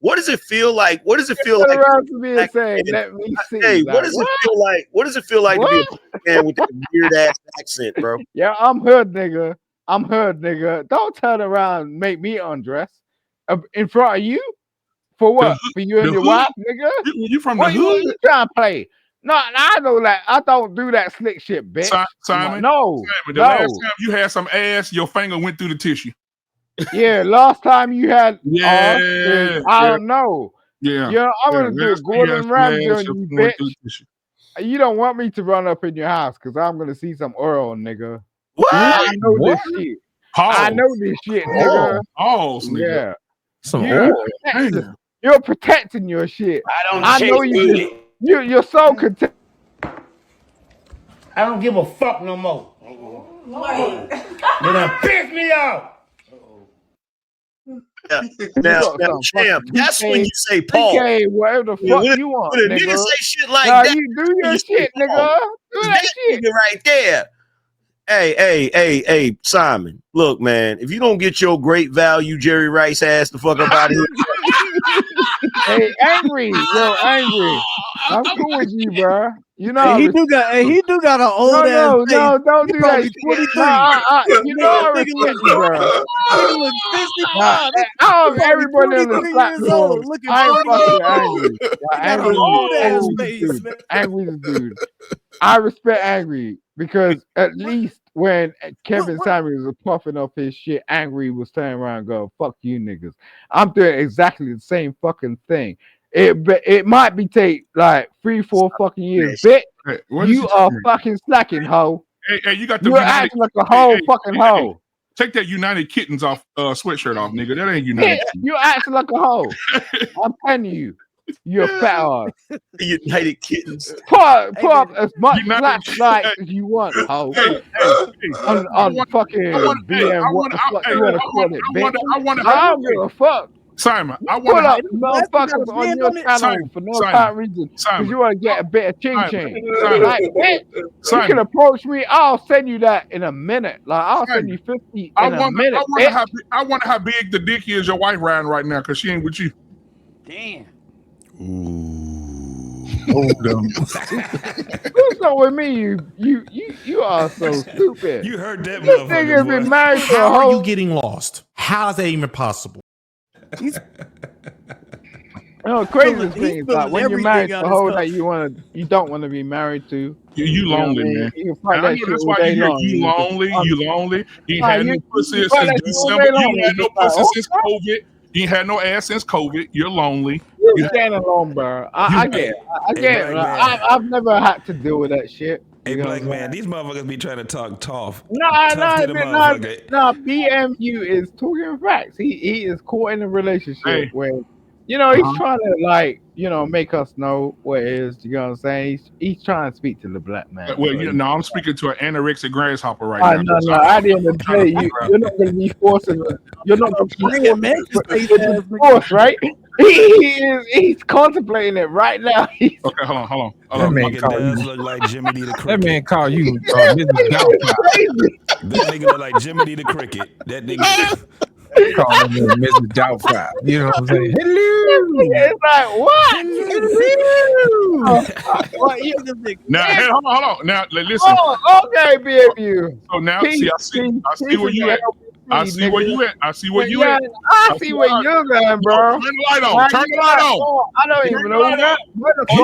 What does it feel like? What does it feel turn like? around to me and say, let me see. Hey, Like, what does it feel like? What does it feel like to be a black man with that weird ass accent, bro? Yeah, I'm hood, nigga. I'm hood, nigga. Don't turn around and make me undress in front of you. For what? For you and your wife, nigga? You from what the what hood? you trying to play? No, I know that. I don't do that slick shit, bitch. Simon, No. the last time you had some ass, your finger went through the tissue. Yeah, last time you had Yeah, I don't know. Yeah. Yeah, I'm gonna do last a time you had Gordon some Ramsay ass, on your you, finger went through bitch. the tissue. You don't want me to run up in your house because I'm gonna see some oil, nigga. What? I know What? this shit. Pause. I know this shit, nigga. Pause, nigga. Yeah. Some You're protecting your shit. I I know you. You're so content. I don't give a fuck no more. They done pissed me off. Now, champ, that's when you say pause. Okay, whatever the fuck you want, when a nigga. nigga say shit like Nah, that, you do your you say shit, nigga. pause. Do 'Cause that that nigga right there. Hey, Simon. Look, man, if you don't get your great value Jerry Rice ass the fuck up out of here. Hey, angry. Yo, angry. I'm cool with you, bro. You know, Hey, he do got an old ass face. No, don't He do that probably shit. 23. You know I respect you, bro. Nigga look 65. Everybody on the 23 years platform. old, looking I ain't 48. fucking angry. He got an old ass Angry's face, dude. man. Angry's dude. I respect Angry because at least when Kevin Samuels was puffing up his shit, Angry was turning around and go, fuck you niggas. I'm doing exactly the same fucking thing. It might be take like 3-4 fucking years, bitch. Hey, You are fucking slacking, hoe. Hey, you got the You're acting like a whole fucking hoe. Take that United Kittens off sweatshirt off, nigga. That ain't United. You're acting like a hoe. I'm telling you. You're a fat ass. United Kittens. Put up as much flashlight as you want, hoe. On fucking BM, what the fuck you want to call it, bitch? I don't give a fuck. Simon, I Pull want up to motherfuckers on your channel for no apparent reason because you want to get a bit of ching ching. Like, bitch, you can approach me. I'll send you that in a minute. Like, I'll send you 50 in a minute. I wonder how big the dick is your wife riding right now because she ain't with you. Damn. Hold on. Who's not with me? You are so stupid. You heard that This motherfucker, nigga boy. been married for a How are whole. you getting lost? How is that even possible? Craziest thing is like when you're married to a hoe that you don't want to be married to. You lonely, man. You can find I that know shit that's all why day you hear long. you lonely. You ain't had no pussy you since find that shit all December. day long. You ain't had no It's like, pussy since COVID. You ain't had no ass since COVID. You're lonely. You're standing alone, bro. I get it. I get it. I've never had to deal with that shit. Hey, black man, these motherfuckers be trying to talk tough. Nah, tough to the motherfucker. BMU is talking facts. He is caught in a relationship Hey. where, he's trying to make us know what it is. You know what I'm saying? He's trying to speak to the black man. Well, I'm speaking to an anorexic grasshopper right now. No. At the end of the day, you're not going to be forcing. You're not going to be forced, right? He's contemplating it right now. Okay, hold on. That man Nigga call does you. look like Jimmy D the Cricket. That man call you Mrs. Doubtfire. That nigga look like Jimmy D the Cricket. That nigga. Call that man Mrs. Doubtfire. You know what I'm saying? Hello. It's like what? What you Now, hey, hold on. Now, listen. Oh, okay, BMU. So now, I see where you at. I see where you at. I see where you at. I see where you're going, bro. Turn the light on. Turn the light on. I don't even know that. What the fuck?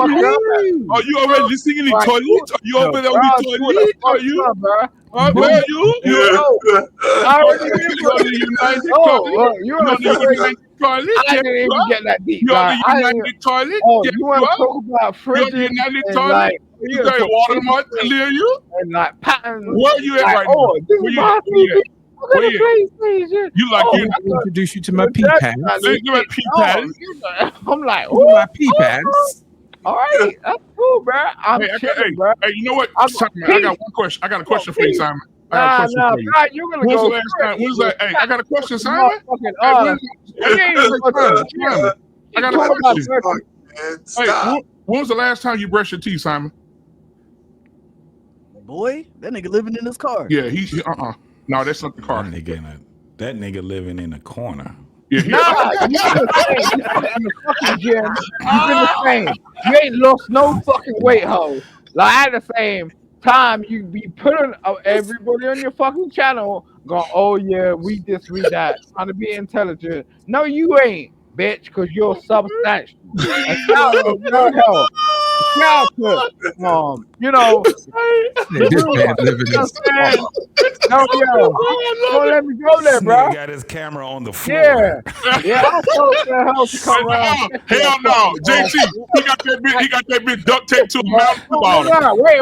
Are you already singing in the toilet? Are you over there with the toilet? Are you? Where are you? I already You on the United toilet. You on the United toilet? I didn't even get that deep. You on the United toilet? You want to talk about frigid? You on the United toilet? You got a watermark to near you? And like patterns. Where you at right now? This is my TV. Where you? You like you? Introduce you to my pee pads. Look at my pee pads. I'm like, my pee pads. All right, that's cool, bro. I'm chilling, bro. Hey, you know what? I got one question. I got a question for you, Simon. I got a question for you. Nah, you're gonna go. When's that? Hey, I got a question, Simon. I got a question. Hey, when was the last time you brushed your teeth, Simon? boy. That nigga living in his car. Yeah, no, that's not the car. That nigga living in a corner. Yeah, Nah, you in the fucking gym. You been the same. You ain't lost no fucking weight, hoe. Like at the same time, you be putting everybody on your fucking channel going, oh yeah, we this, we that, trying to be intelligent. No, you ain't, bitch, because you're substantial. And shout out to your health. Shout out to you know, This man living in no, yo, don't let me go there, This bro. nigga got his camera on the floor. Yeah, I told that hoe to come around. Hell no, JT, he got that bitch duct taped to a mountain bottom. Wait.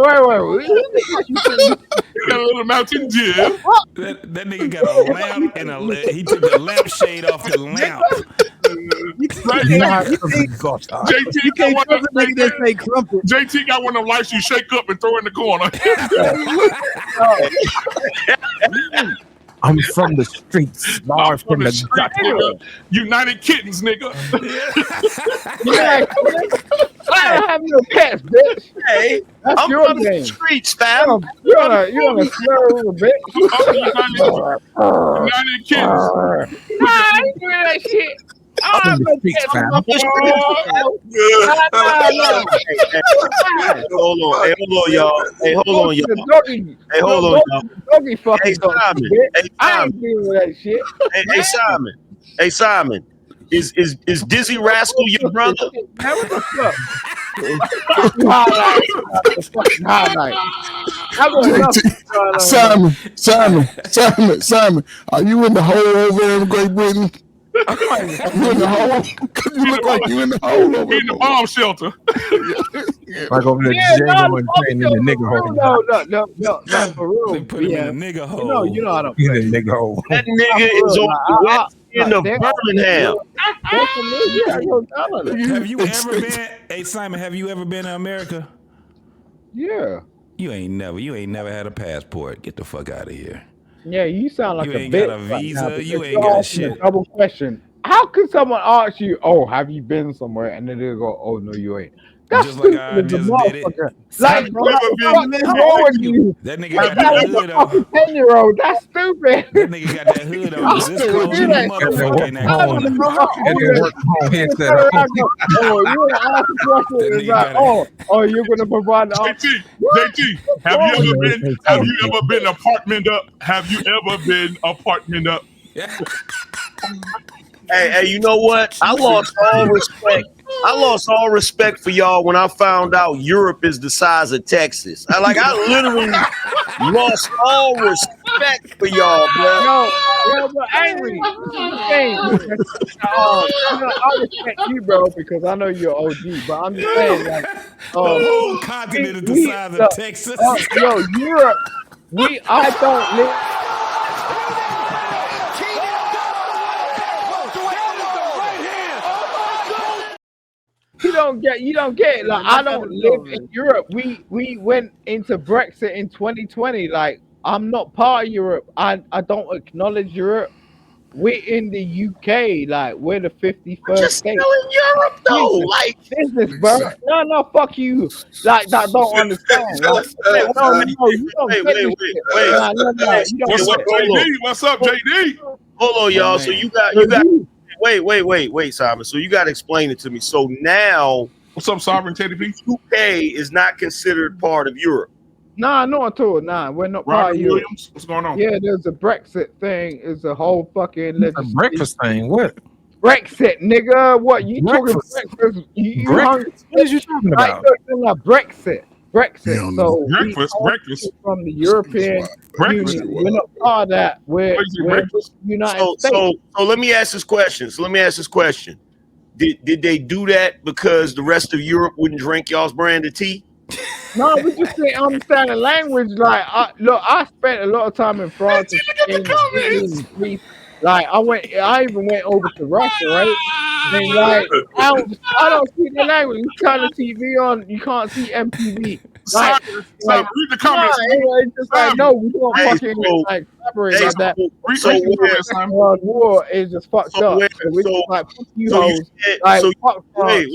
He got a little mountain dew. That nigga got a lamp and he took the lampshade off his lamp. JT got one of them lights you shake up and throw in the corner. I'm from the streets, far from the gutter. United Kittens, nigga. I don't have no pets, bitch. Hey, that's I'm your from the game. streets, fam. You're on a slur, bitch. United Kittens. Nah, I ain't doing that shit. I don't have no pets. Hold on, y'all. Hey, hold on, y'all. Hey, hold on, y'all. Doggy fucking Hey, Simon. Hey, I ain't dealing with that shit. Hey, Simon. Hey, Simon. Is Dizzy Rascal your brother? Simon, are you in the hole over there in Great Britain? You in the hole? You look like you in the hole over there. In the bomb shelter. Like over there, Django and playing in the nigga hole. No, for real. They put him in the nigga hole. You know how to In the nigga hole. That nigga is on the west end of Birmingham. Have you ever been? Hey Simon, have you ever been to America? Yeah. You ain't never had a passport. Get the fuck out of here. Yeah, you sound like You a ain't bitch got a visa, right now, you because ain't you're got asking a shit. double question. How could someone ask you, "Oh, have you been somewhere?" and then they'll go, "Oh, no, you ain't." That's Just like stupid I as a just did it. motherfucker. Like, bro, what the fuck is wrong with you? That nigga You got sound that like hood a on. fucking 10-year-old. That's stupid. That nigga got that hood on. Cause it's cold in the motherfucker in that corner. Oh, you want to ask a question? It's like, oh, you're gonna provide the JT, have you ever been apartment up? Have you ever been apartment up? Hey, you know what? I lost all respect. I lost all respect for y'all when I found out Europe is the size of Texas. I literally lost all respect for y'all, bro. Yo, but angry. This is the thing. I respect you, bro, because I know you're OG. But I'm just saying, like, the whole continent is the size of Texas. Yo, Europe. I don't live. You don't get it. Like, I don't live in Europe. We went into Brexit in 2020. Like, I'm not part of Europe. I don't acknowledge Europe. We're in the UK. Like, we're the 51st Just state. still in Europe though. Business, bro. No, fuck you. Like, that don't understand. Like, no, you don't get this shit. No, you don't. What's up, JD? Hold on, y'all. So you got wait, Simon. So you got to explain it to me. So now, what's up, Sovereign Teddy P? UK is not considered part of Europe. Nah, not at all. Nah, we're not part Robert of Europe. Williams, what's going on? Yeah, there's a Brexit thing. It's a whole fucking breakfast thing. What? Brexit, nigga. What you talking breakfast? You hungry? What is you talking about? Brexit. So breakfast from the European Union. We're not part of that. We're United States. So let me ask this question. Did they do that because the rest of Europe wouldn't drink y'all's brand of tea? No, we just didn't understand the language. Like, I spent a lot of time in France and Greece. Like, I even went over to Russia, right? And like, I don't see the language. You turn the TV on, you can't see MTV. Like, read the comments. It's just like, no, we don't fucking like collaborate like that. World War is just fucked up. We just like, fuck you hoes.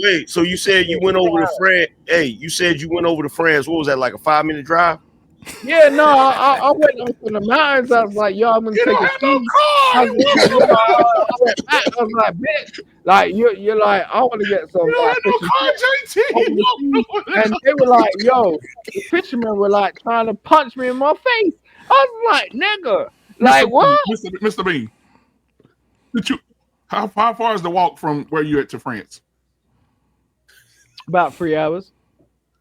Wait. So you said you went over to France. Hey, you said you went over to France. What was that, like a 5-minute drive? Yeah, no, I went up to the mountains. I was like, yo, I'm gonna You take don't a have no ski. I car. was like, yo, I went back. I was like, bitch, like you're like, I want to get some You don't like have fish no and car, chips JT. over the sea. And they were like, yo, the fishermen were like trying to punch me in my face. I was like, nigga, like what? Mr. Bean, did you? How far is the walk from where you at to France? About 3 hours.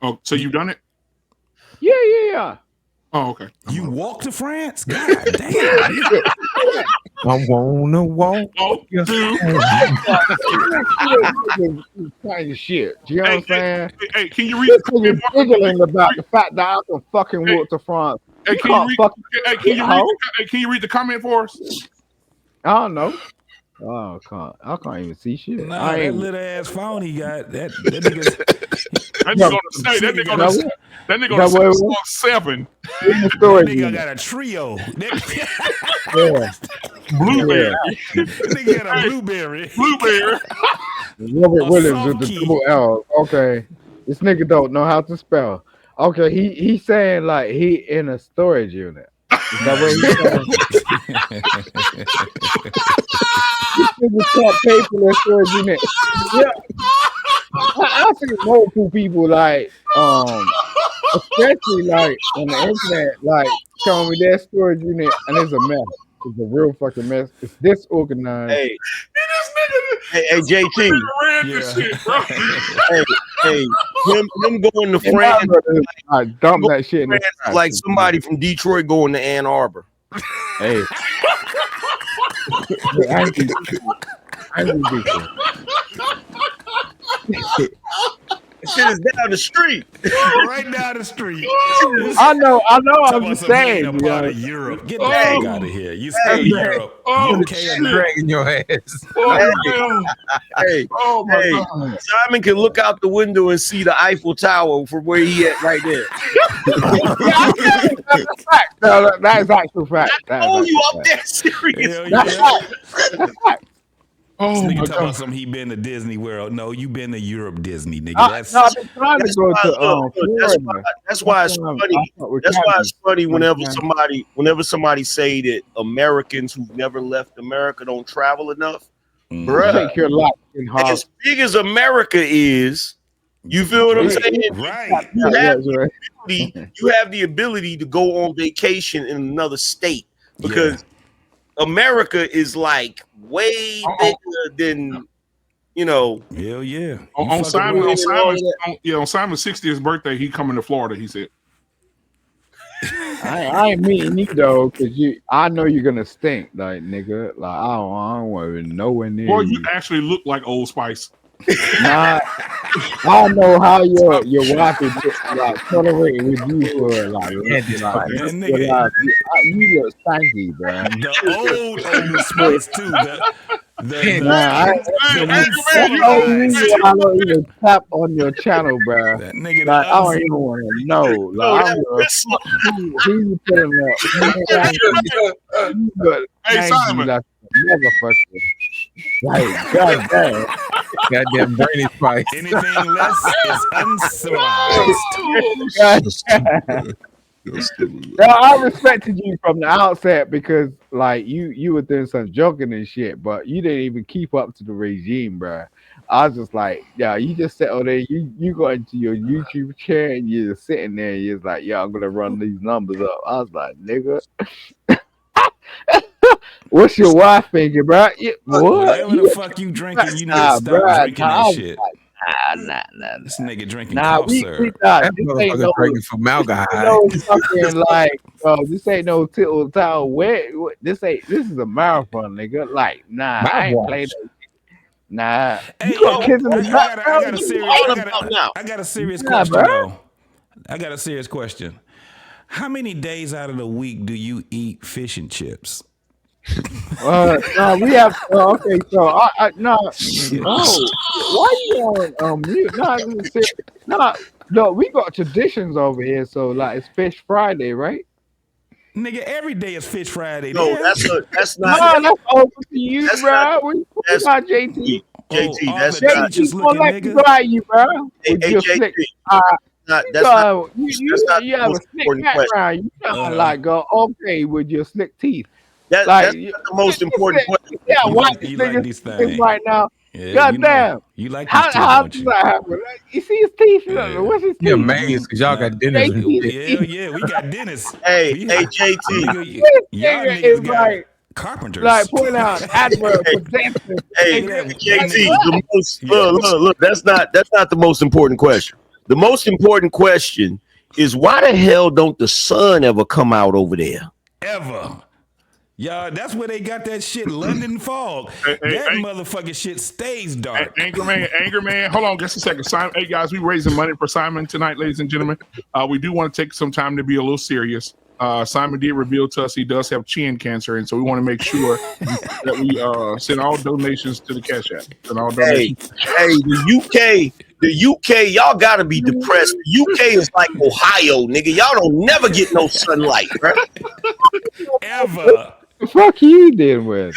Oh, so you've done it? Yeah. Oh, okay. You walk to France? God damn. I wanna walk. Oh, dude. Kind of shit. Do you know what I'm saying? Hey, can you read This the comment nigga for us? giggling about the fact that I can fucking walk to France. Hey, You can you can't read? fucking Hey, can you read the comment for us? I don't know. Oh, I can't even see shit. Nah, I that ain't. little ass phone he got, that nigga's That nigga on the stage. That nigga on the song 7. that nigga got a trio. Blueberry. That nigga got a blueberry. Blueberry. Robert A Williams with the Softkey. double L. Okay, this nigga don't know how to spell. Okay, he's saying like he in a storage unit. Is that what he's saying? This nigga can't pay for that storage unit. Yeah, I see multiple people like especially like on the internet like showing me their storage unit and it's a mess. It's a real fucking mess. It's disorganized. Hey, JT. Hey, him going to And France. I dump that shit in the trash. Like somebody from Detroit going to Ann Arbor. Hey. Angry people. Shit is down the street. Right down the street. I know. I'm Talking just about some saying. he ain't a part of Europe. Get the fuck out of here. You stay in Europe. UK or not? Dragging your ass. Hey, God. Simon can look out the window and see the Eiffel Tower from where he at right there. That's a fact. No, that is actual fact. Oh, you up there serious? Hell That's yeah. fact. That's fact. This Oh nigga my talking about God. something he been to Disney World. No, you been to Europe Disney, nigga. No, That's I've been trying to go to Florida. That's why it's funny. That's why it's funny whenever somebody say that Americans who've never left America don't travel enough. Bruh, Take your life in half. as big as America is, you feel what I'm saying? right. You have the ability to go on vacation in another state because America is like way bigger than, you know. Hell yeah. On Simon's 60th birthday, he coming to Florida. He said, I ain't meeting you though, cause I know you're gonna stink, like nigga. Like I don't want to nowhere near "Boy, you. you actually look like Old Spice." Nah, I don't know how your wife is like tolerating with you for like you look stanky, bro. The old Spice too. That's the only reason why I don't even tap on your channel, bro. That nigga, like I don't even want to know. Like I don't know who you putting up. Hey, Simon. Like a motherfucker. Like goddamn. Goddamn brainy spice. Anything less is uncivilized. I respected you from the outset because like you were doing some joking and shit, but you didn't even keep up to the regime, bro. I was just like, yeah, you just sit over there, you go into your YouTube chair and you're just sitting there and you're like, yeah, I'm gonna run these numbers up. I was like, nigga. What's your wife thinking, bro? Whatever the fuck you drinking, you need to stop drinking that shit. Nah. This nigga drinking Nah, cough we syrup. not. This ain't no drinking formaldehyde. no fucking like, this ain't no tittle towel wet. This is a marathon, nigga. Like, nah, I ain't playing that. Nah, Hey, you got kids in the I got a serious question though. I got a serious question. How many days out of the week do you eat fish and chips? No, we have. Okay, so no. Why you on mute? No, we got traditions over here. So like, it's Fish Friday, right? Nigga, every day is Fish Friday. No, damn. that's No, not. that's open to you, That's bro. not- That's not JT. JT, all that's the not. teachers Gonna looking let you nigga. go at you, bro. Hey, With your JT. slick not You that's not go, that's not you the have a most slick important question. background. You sound like go okay with your slick teeth. That's Like not the most important question. yeah, You watch like this you nigga like these teeth things. right now. Yeah, God damn. you like these teeth, How don't does you? that happen? You see his teeth? What's his You're teeth? amazed because y'all got dinners. Yeah, we got dentists. Hey, We, JT. This y'all nigga niggas is got like carpenters. putting out adverts for dentists. Hey, Look at that. JT, Nigga. the most look, that's not the most important question. The most important question is why the hell don't the sun ever come out over there? Ever. Y'all, that's where they got that shit, London fog. That motherfucking shit stays dark. Anger man. Hold on, just a second. Simon, hey guys, we raising money for Simon tonight, ladies and gentlemen. We do want to take some time to be a little serious. Simon did reveal to us he does have chin cancer, and so we want to make sure that we send all donations to the Cash App. And all donations. Hey, the UK, y'all gotta be depressed. The UK is like Ohio, nigga. Y'all don't never get no sunlight, bro. Ever. The fuck you dealing with?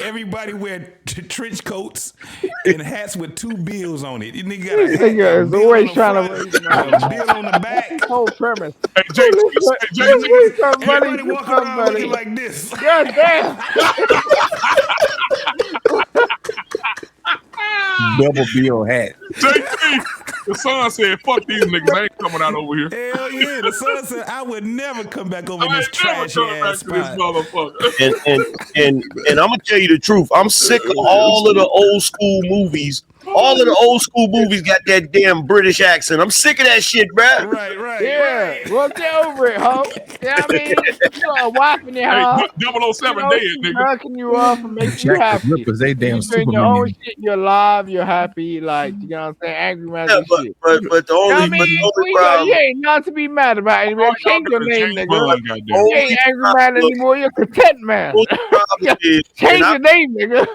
Everybody wear trench coats and hats with two bills on it. You nigga got a This hat, nigga is bill always on the trying front, to raise a bill on the back. whole premise. Hey, Everybody walking around looking like this. God damn. Double bill hat. JT, the son said, "Fuck these niggas. I ain't coming out over here." Hell yeah, the son said I would never come back over this trashy ass spot. And I'm gonna tell you the truth. I'm sick of all of the old school movies. All of the old school movies got that damn British accent. I'm sick of that shit, bruh. Right. Yeah. Well, get over it, ho. Yeah, I mean, you got a wife in your house. 007 dead, nigga. Jerking you off and making you Jack the happy. Ripper's they damn You doing your Superman. own shit. You're alive. You're happy. Like, you know what I'm saying? Angry man and shit. But the only, You ain't not to be mad about it. Change your name, nigga. You ain't angry man anymore. You're content man. Change your name, nigga.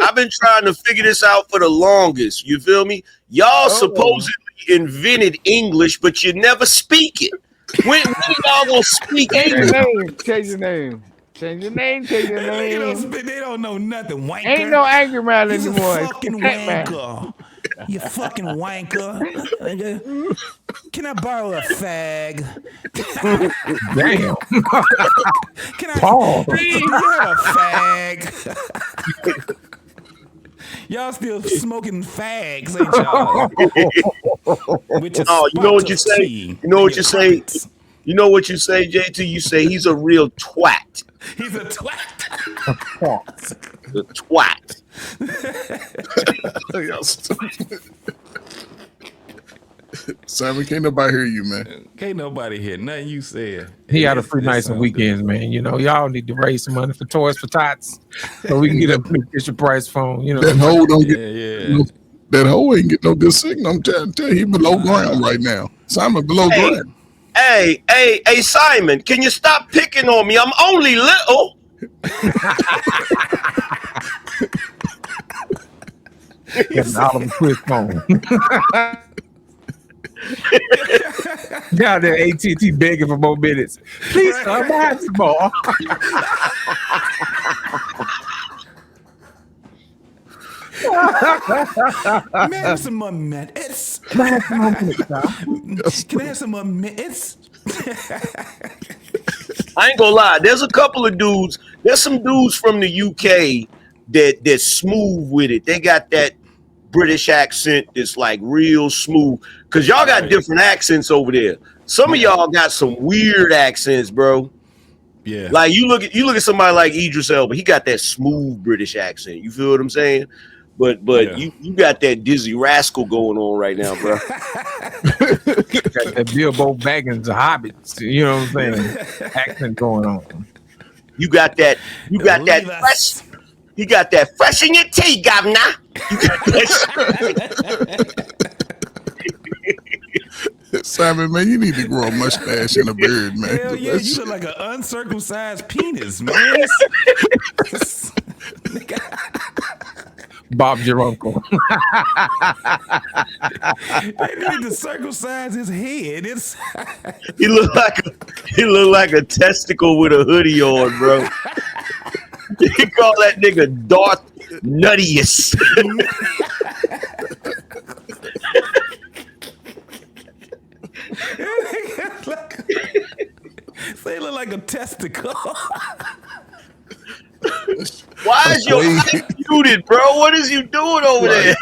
I've been trying to figure this out for the longest. You feel me? Y'all supposedly invented English, but you never speak it. When y'all gonna speak English? Change your name. Change your name. Change your name. They don't know nothing. Wanker. Ain't no angry man He's anymore. a fucking wanker. You fucking wanker. Can I borrow a fag? Damn. Can I? Paul. Do you have a fag? Y'all still smoking fags, ain't y'all? You know what you say? You know what you say? You know what you say, JT? You say he's a real twat. He's a twat. The twat. Simon, can't nobody hear you, man. Can't nobody hear nothing you said. He had a free nights and weekends, man. You know, y'all need to raise some money for Toys for Tots so we can get a Fisher Price phone. You know, That hoe don't get that hoe ain't get no good signal. I'm trying to tell you, he below ground right now. Simon below ground. Hey, Simon, can you stop picking on me? I'm only little. That's an Oliver Twist phone. Down there, AT&T begging for more minutes. Please come back some more. May I have some more minutes? Can I have some more minutes? I ain't gonna lie. There's a couple of dudes. There's some dudes from the UK that's smooth with it. They got that British accent that's like real smooth. Cause y'all got different accents over there. Some of y'all got some weird accents, bro. Yeah. Like you look at somebody like Idris Elba. He got that smooth British accent. You feel what I'm saying? But you got that Dizzy Rascal going on right now, bro. Got that Bilbo Baggins Hobbits, you know what I'm saying? Accent going on. You got that fresh. You got that fresh in your tea, governor. Simon, man, you need to grow a mustache and a beard, man. Hell yeah, you look like an uncircumcised penis, man. Bob's your uncle. They need to circumcise his head. He look like a testicle with a hoodie on, bro. You can call that nigga Darth Nuttiest. the call. Why is your mic muted, bro? What is you doing over there?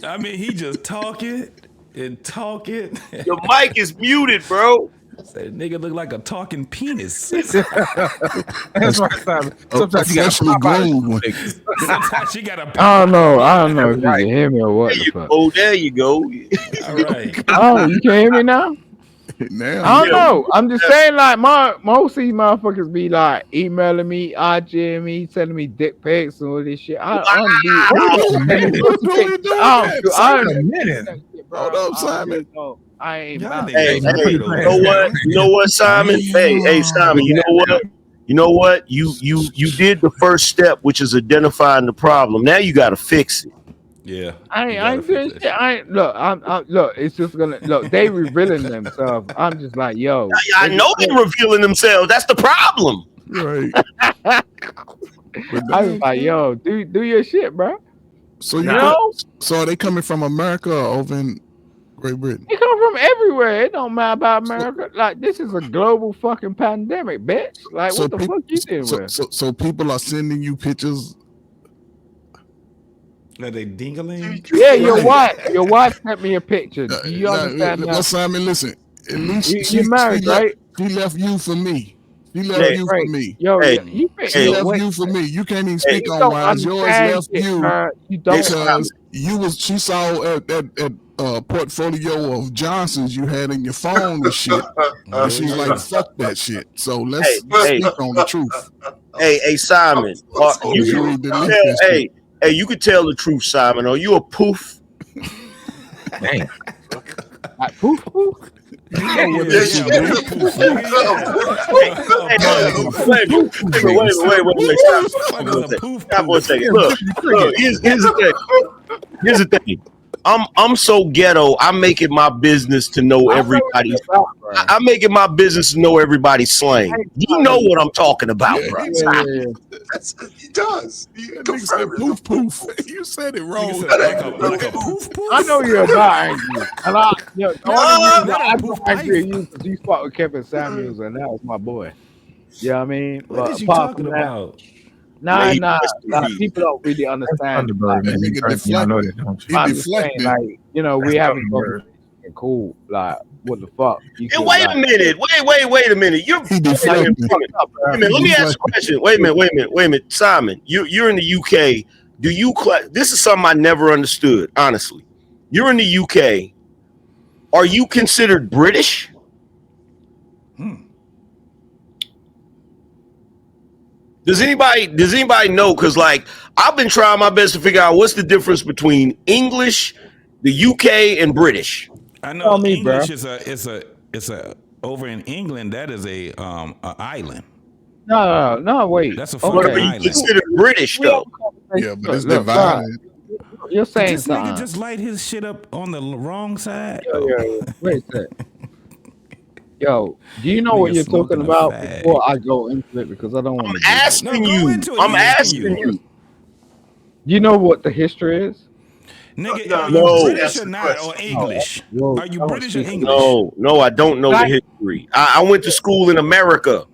I mean, he just talking and talking. Your mic is muted, bro. That nigga look like a talking penis. That's right, Simon. Sometimes you Officially gotta pop out. groomed one. Sometimes you gotta. I don't know if you can hear me or what the fuck. Oh, there you go. All right. Oh, you can hear me now? Now, I don't know. I'm just saying, like, most of these motherfuckers be like emailing me, IGing me, sending me dick pics and all this shit. I Hold up, Simon. I ain't Y'all about Hey, niggas hey, weirdo, you know what? You know what, Simon? Hey, Simon. You know what? You know what? You did the first step, which is identifying the problem. Now you got to fix it. Yeah. I ain't doing shit. Look. It's just gonna look. They revealing themselves. I'm just like, yo. I know they're revealing themselves. That's the problem. Right. I was like, yo, do your shit, bro. So so are they coming from America or over in Great Britain? They come from everywhere. It don't matter about America. Like, this is a global fucking pandemic, bitch. Like, So what the fuck you doing with? So people are sending you pictures. Are they dingling? Yeah, your wife sent me a picture. Do you understand Well, that? Simon, listen. At least You're married, right? She left you for me. She left you for me. Yo, Hey, you She left you for me. You can't even speak you on don't why yours understand left it, you man. You don't because she saw at portfolio of Johnson's you had in your phone and shit. And she's like, fuck that shit. So let's speak on the truth. Hey, Simon. You could tell the truth, Simon. Are you a poof? Dang. Like, poof. You know what this is, dude. Wait. Stop for a second. Look. Here's the thing. I'm so ghetto. I'm making my business to know everybody. I'm making my business to know everybody's slang. You know what I'm talking about, bro. He does. Poof. You said it wrong. Like a poof. I know you're not angry. And the only reason I'm not angry at you because you fought with Kevin Samuels and that was my boy. You know what I mean? What is you talking about? Nah. People don't really understand. Like, I'm just saying, like, you know, we haven't gone cool. Like, what the fuck? And wait a minute. Wait a minute. Let me ask you a question. Wait a minute. Simon, you're in the UK. This is something I never understood, honestly. You're in the UK. Are you considered British? Does anybody know? Because, like, I've been trying my best to figure out what's the difference between English, the UK, and British. I know English is a over in England. That is a island. No, wait. That's a Okay. fucking But you island. consider British though? Yeah, but it's divided. You're saying This nigga something. just light his shit up on the wrong side. Yo, wait a sec. Yo, do you know what you're talking about before I go into it? Because I don't want to. Asking you. I'm asking you. You know what the history is? Nigga, are you British or not, or English? Are you British or English? No, I don't know the history. I went to school in America,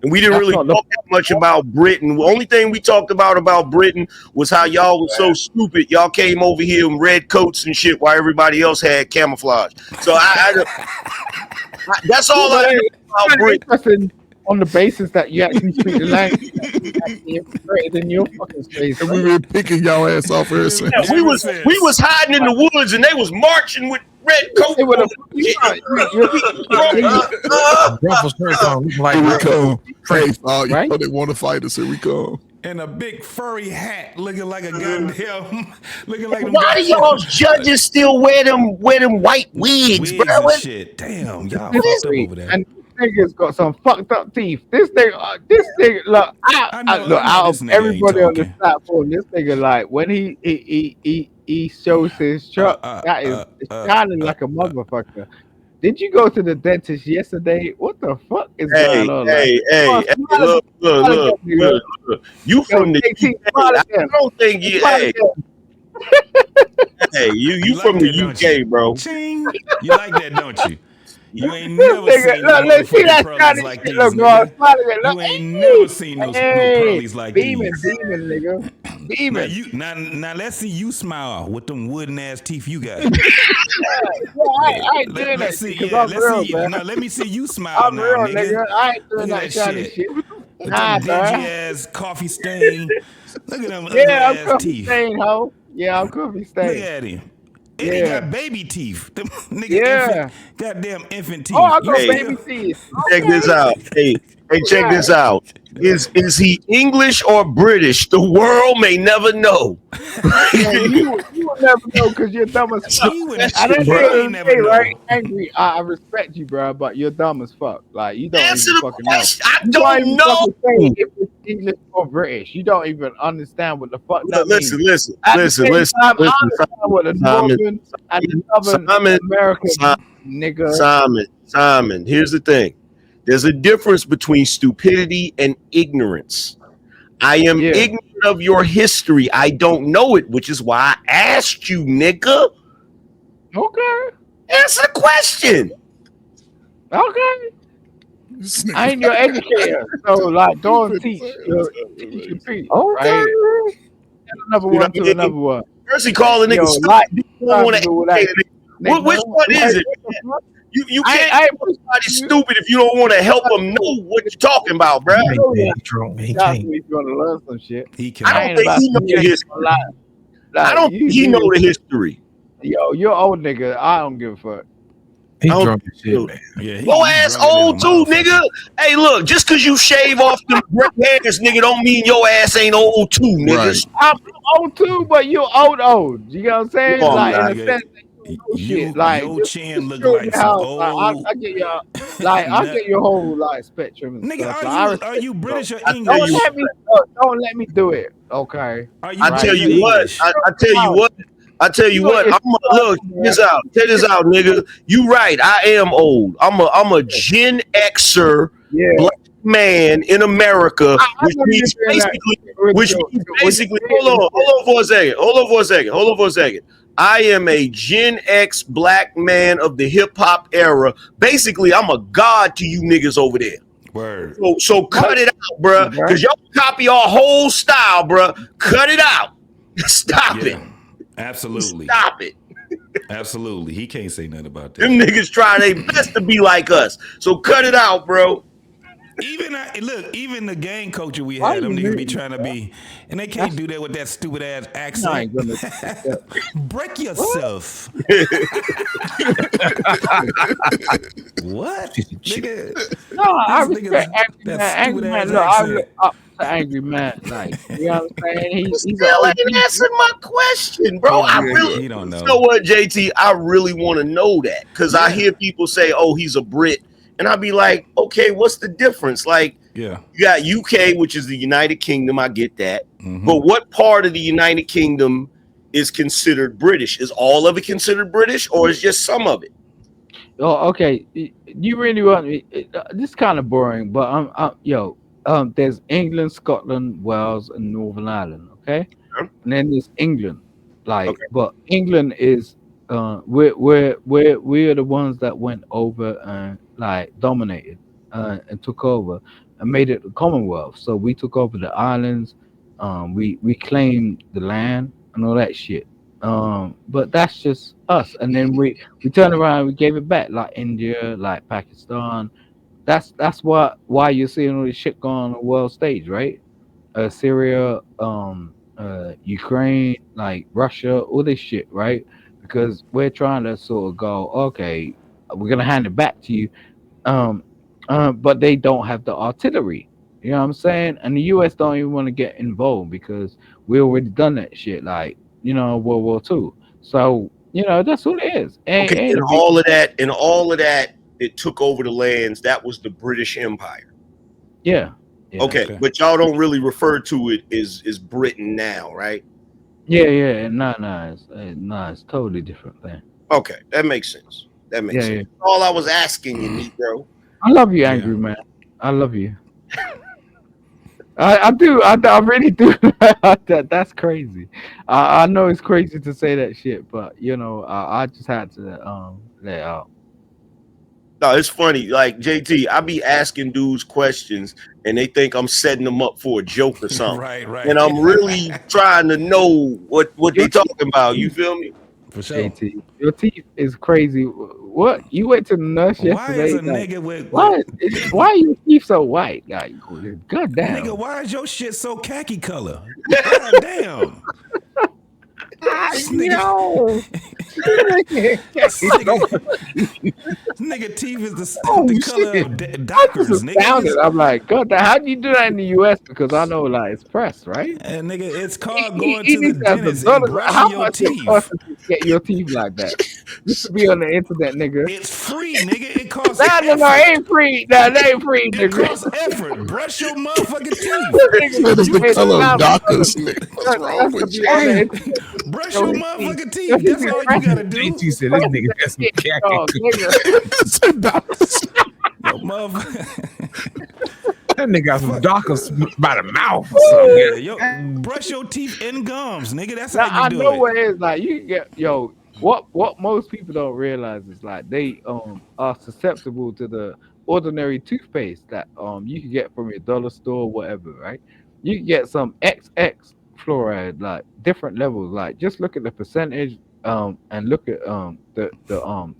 and we didn't really talk that much about Britain. The only thing we talked about Britain was how y'all was so stupid. Y'all came over here in red coats and shit while everybody else had camouflage. So that's all I know about Britain. On the basis that you actually speak the language, in your fucking space. And we been picking y'all ass off here since. Yeah, we was hiding in the woods, and they was marching with red coats. Here we come. You know they want to fight us. Here we come. And a big furry hat, looking like a goddamn, looking like. Why do y'all judges still wear them white wigs, bro? And shit. Damn, y'all fucked up over there. And this nigga's got some fucked up teeth. This nigga, look, out of everybody on this platform, this nigga, like, when he shows his truck, that is shining like a motherfucker. Did you go to the dentist yesterday? What the fuck is going on? Look. You from the UK. I don't think you. Hey, you from the UK, bro. Ching. You like that, don't you? You ain't This never nigga, seen no look, see motherfucking that pearlies Scotty like shit, these, look, bro, nigga. smiling at, look, You ain't never seen no hey, pearlies like beaming, these. nigga, Now beaming. you now let's see you smile with them wooden ass teeth you got. I ain't doing that Let's see, shit because yeah, I'm let's real, see. man. No, let me see you smile I'm now, real, nigga. nigga. I ain't Look doing at that that shiny shit. shit. With Nah, them dingy bro. ass coffee stain. Look at them ugly Yeah, I'm ass coffee teeth. stain, ho. Yeah, I'm coffee Look stain. at him. And he Yeah, got baby teeth. Them nigga yeah. goddamn infant Oh, teeth. I You go Hey, still baby teeth. check this Okay. out. Hey, check Yeah. this out. Is he English or British? The world may never know. Yeah, you will never know because you're dumb as That's a fuck. he would At the question, end bro. he ain't of the never day, right? know. Angry. I respect you, bro, but you're dumb as fuck. Like you don't Answer even the fucking know. question. I You can't don't even know. fucking say if it's English or British. You don't even understand what the fuck that means. Listen, At the same time, I understand what the Simon, Northern and the Southern Simon, American Simon, nigga. Simon. Here's the thing. There's a difference between stupidity and ignorance. I am Yeah. ignorant of your history. I don't know it, which is why I asked you, nigga. Okay. Answer the question. Okay. I ain't your educator, so like don't teach your peace, Okay. right? Another You know one what to I another mean? one. First he call a nigga Yo, stupid. like You don't trying want to to do that, educate a nigga. Which nigga. one Like, is it, what the man? fuck? You can't I tell ain't pushing somebody you. stupid if you don't want to help them know what you're talking about, bro. You know that. He drunk, man. He That's can't. me if you want to learn some shit. He I I don't can't. ain't think about he to know the hear you history. lie. I Like don't you think he know do. the history. Yo, you're old nigga. I don't give a fuck. He I don't drunk as shit, know. man. Yeah, Your he ass drunker than a old too, nigga. motherfucker. Hey, look, just cause you shave off them gray hairs, nigga, don't mean your ass ain't old too, Right. niggas. I'm old too, but you old. You know what I'm saying? No, I'm Like in not. a Nigga, sense that you know shit. Like your just chin look show in like the some house. Like old I get your like I nut. get your whole like spectrum and Nigga, stuff. are Like I you respect you, bro. British or I tell you, English? Don't let me do it. Okay. Are you I tell Right. British or you Just what. English? I tell you what. I tell you what. I'm a, look. Check this out. Check this out, nigga. You right. I am old. I'm a Gen Xer, Yeah. black man in America, I which know you're means doing that basically, with Hold on for a second. Hold on for a second. I am a Gen X black man of the hip hop era. Basically, I'm a god to you niggas over there. Word. So cut it out, bruh. Because y'all copy our whole style, bruh. Cut it out. Stop it. Yeah, absolutely. Stop it. Absolutely. He can't say nothing about that. Them niggas try their best to be like us. So cut it out, bro. Even the gang culture we Why had, them you niggas be muting, trying to bro? be, and they can't do that with that stupid ass I accent. ain't gonna. Break yourself. What? Nigga, No, I this respect nigga, angry that man. stupid Angry ass man. Look, I look accent. up to angry man. Like you know what I'm saying? You He's an still OG. ain't answered my question, bro. I really, He don't you know. know what, JT? I really want to know that because I Yeah. hear people say, "Oh, he's a Brit," and I'd be like, "Okay, what's the difference?" Like, Yeah. you got UK, which is the United Kingdom. I get that, Mhm. but what part of the United Kingdom is considered British? Is all of it considered British, or is just some of it? Oh, okay. You really want me? This is kind of boring, but there's England, Scotland, Wales, and Northern Ireland. Okay, and then there's England. Like, but England is we're the ones that went over and like dominated and took over and made it the Commonwealth. So we took over the islands. We claimed the land and all that shit. But that's just us. And then we turned around, we gave it back, like India, like Pakistan. That's why you're seeing all this shit going on the world stage, right? Syria, Ukraine, like Russia, all this shit, right? Because we're trying to sort of go, okay, we're gonna hand it back to you, um, but they don't have the artillery. You know what I'm saying? And the U.S. don't even want to get involved because we already done that shit, like World War II. So that's what it is. Okay, Ain't in a big all of that, it took over the lands. That was the British Empire. yeah. Okay, but y'all don't really refer to it as Britain now, right? Yeah. It's totally different thing. Okay, that makes sense. That makes sense. Yeah. All I was asking you, Negro. I love you, angry man. I love you. I do. I really do. That's crazy. I know it's crazy to say that shit, but I just had to let it out. No, it's funny. Like JT, I be asking dudes questions and they think I'm setting them up for a joke or something. Right. And I'm really trying to know what they talking about. You feel me? For sure. JT, your teeth is crazy. What? You went to the nurse Why is yesterday? a nigga with why are your teeth so white? Like, god damn. Nigga, why is your shit so khaki color? God damn. Yo. Nigga teeth is the Oh, color shit. of Dockers, I'm nigga. astounded. I'm like, God, how do you do that in the U.S.? Because I know, like, it's press, right? And nigga, it's called going He to the needs to have dentist some and dollars. brushing How your much it teeth. costs to get your teeth like that? Just to be on the internet, nigga. It's free, nigga. It costs No, effort. it ain't free. No, that ain't free, It nigga. costs effort. Brush your motherfucking teeth. That is the color of Docker's, nigga. What's wrong with you? Brush your motherfucking teeth. That's all you gotta do. JT said this nigga got some khaki. Yo, motherfucker. That nigga got some Dockers by the mouth or something. Yeah, yo, brush your teeth and gums, nigga. That's how I you do know it. what it is. Like, you can get, what most people don't realize is like they are susceptible to the ordinary toothpaste that you can get from your dollar store or whatever, right? You can get some XX fluoride, like different levels. Like, just look at the percentage and look at the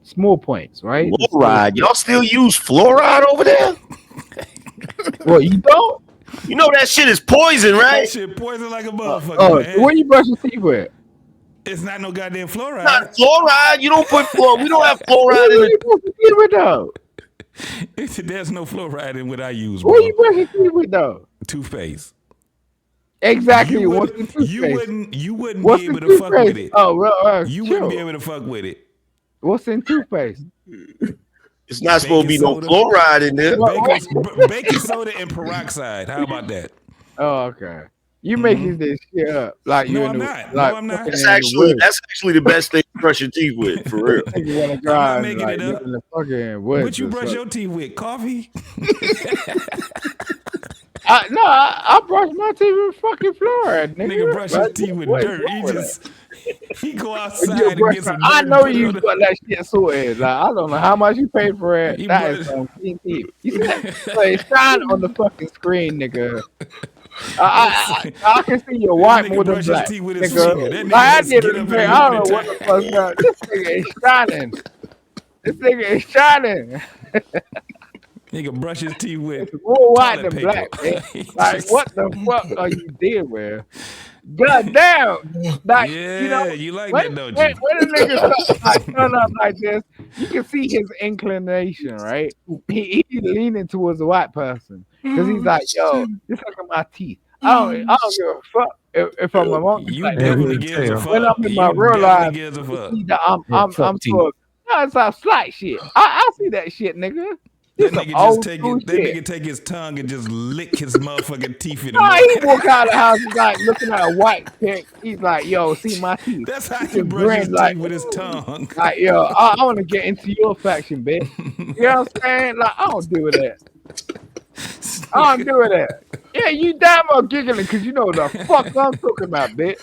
small points, right? The small- Fluoride. Y'all still use fluoride over there? Well, you don't? You know that shit is poison, right? That shit poison like a motherfucker, Oh, man. what you brush your teeth with? It's not no goddamn fluoride. Not fluoride. You don't put fluoride. We don't have fluoride in it. What you brush your teeth with, though? There's no fluoride in what I use, bro. What you brush your teeth with, though? Toothpaste. Exactly. You What's wouldn't, the toothpaste? you wouldn't What's be able the to fuck with toothpaste? it. Oh, well, You chill. wouldn't be able to fuck with it. What's in toothpaste? It's not supposed to be no soda. fluoride in there. Baking soda and peroxide. How about that? Oh, okay. You making this shit up? Like No, you? I'm not. Like, No, I'm not. That's actually the best thing to brush your teeth with, for real. I'm not making it up. What you brush your teeth with? Coffee? I brush my teeth with fucking fluoride, nigga. Nigga brush his teeth with dirt. He go outside and get some dirt. I know and you put got that shit sorted. Like, I don't know how much you paid for it. He That is some clean teeth. You see that? Like, shine on the fucking screen, nigga. I can see your white more than black, nigga. Like, I did it. I don't know what the fuck. This nigga is shining. This nigga is shining. Nigga brush his teeth with more white toilet than paper. black, man. Like, what the fuck are you dealing with? God damn! Like, Yeah, you know, you like when, that, don't when, you? when a nigga turn up like this, you can see his inclination, right? He's leaning towards the white person because he's like, "Yo, just look at my teeth. I don't give a fuck if I'm a monkey." You like definitely that. gives a fuck. When I'm in my You real life, definitely gives a fuck. you see that I'm sort of, no, it's some slight shit. I see that shit, nigga. That This nigga some old just take school it. That shit. nigga take his tongue and just lick his motherfucking teeth in the Nah, mouth. he walk out of the house, he's like looking at a white chick. He's like, "Yo, see my teeth." That's how he just brushes grin teeth with his tongue. Like, yo, I want to get into your faction, bitch. You know what I'm saying? Like, I don't do that. I don't do that. Yeah, you damn well giggling because you know the fuck I'm talking about, bitch.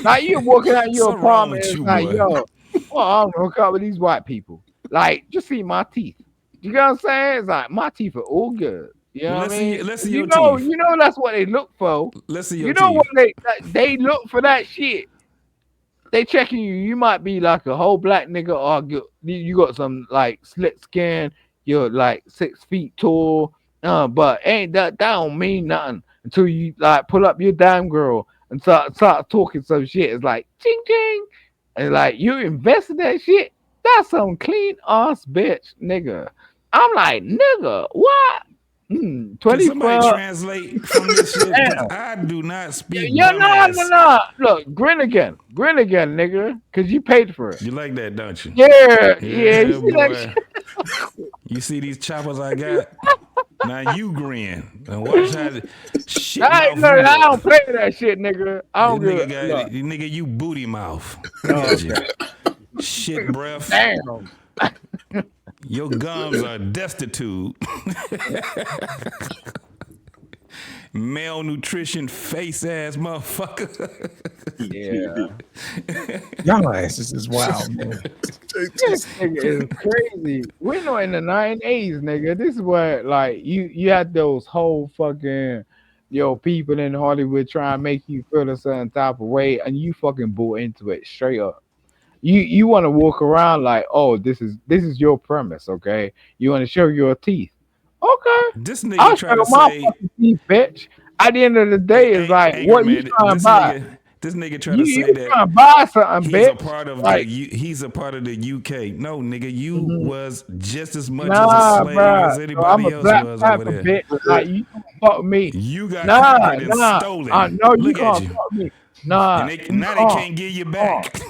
Like, you walking out your Something wrong apartment, with it's you, like, boy. yo, well, I don't hook up with these white people. Like, just see my teeth. You know what I'm saying? It's like my teeth are all good. You know what I mean? Let's see you your know, teeth. you know that's what they look for. Let's see your You know teeth. what they look for that shit. They checking you. You might be like a whole black nigga, or you got some like slit skin. You're like 6 feet tall. But ain't that don't mean nothing until you like pull up your damn girl and start talking some shit. It's like ching ching, and like you invest in that shit. That's some clean ass bitch, nigga. I'm like, nigga, what? Can 24. somebody translate from this shit? 'Cause Damn. I do not speak Yeah, dumbass. no. Look, grin again, nigga, because you paid for it. You like that, don't you? Yeah. You see that boy. shit? You see these choppers I got? Now you grin and watch how the shit I mouth you got. don't play with that shit, nigga. I don't This give nigga a got look. nigga, you booty mouth. Look at you. Shit breath. Damn. Your gums are destitute. malnutrition face ass motherfucker. Yeah. Y'all asses is wild, man. This nigga is crazy. We're not in the 90s, nigga. This is what like you had those whole fucking people in Hollywood trying to make you feel a certain type of way, and you fucking bought into it straight up. You want to walk around like, oh, this is your premise, okay? You want to show your teeth, okay? This nigga I'll try show to my say, fucking teeth, bitch. At the end of the day, it's like, Angry what you Man, trying to buy? this nigga try to You say trying to that buy something, he's a bitch? part of Like, he's a part of the UK. No, nigga, you was just as much as a nah, slave bruh. as So I'm anybody a else Black was over Panther, there. bitch. Like, you can't fuck with me. You got Nah, conquered and nah. stolen. No, you Look at can't you. fuck with me. Nah, And now they can't give you back.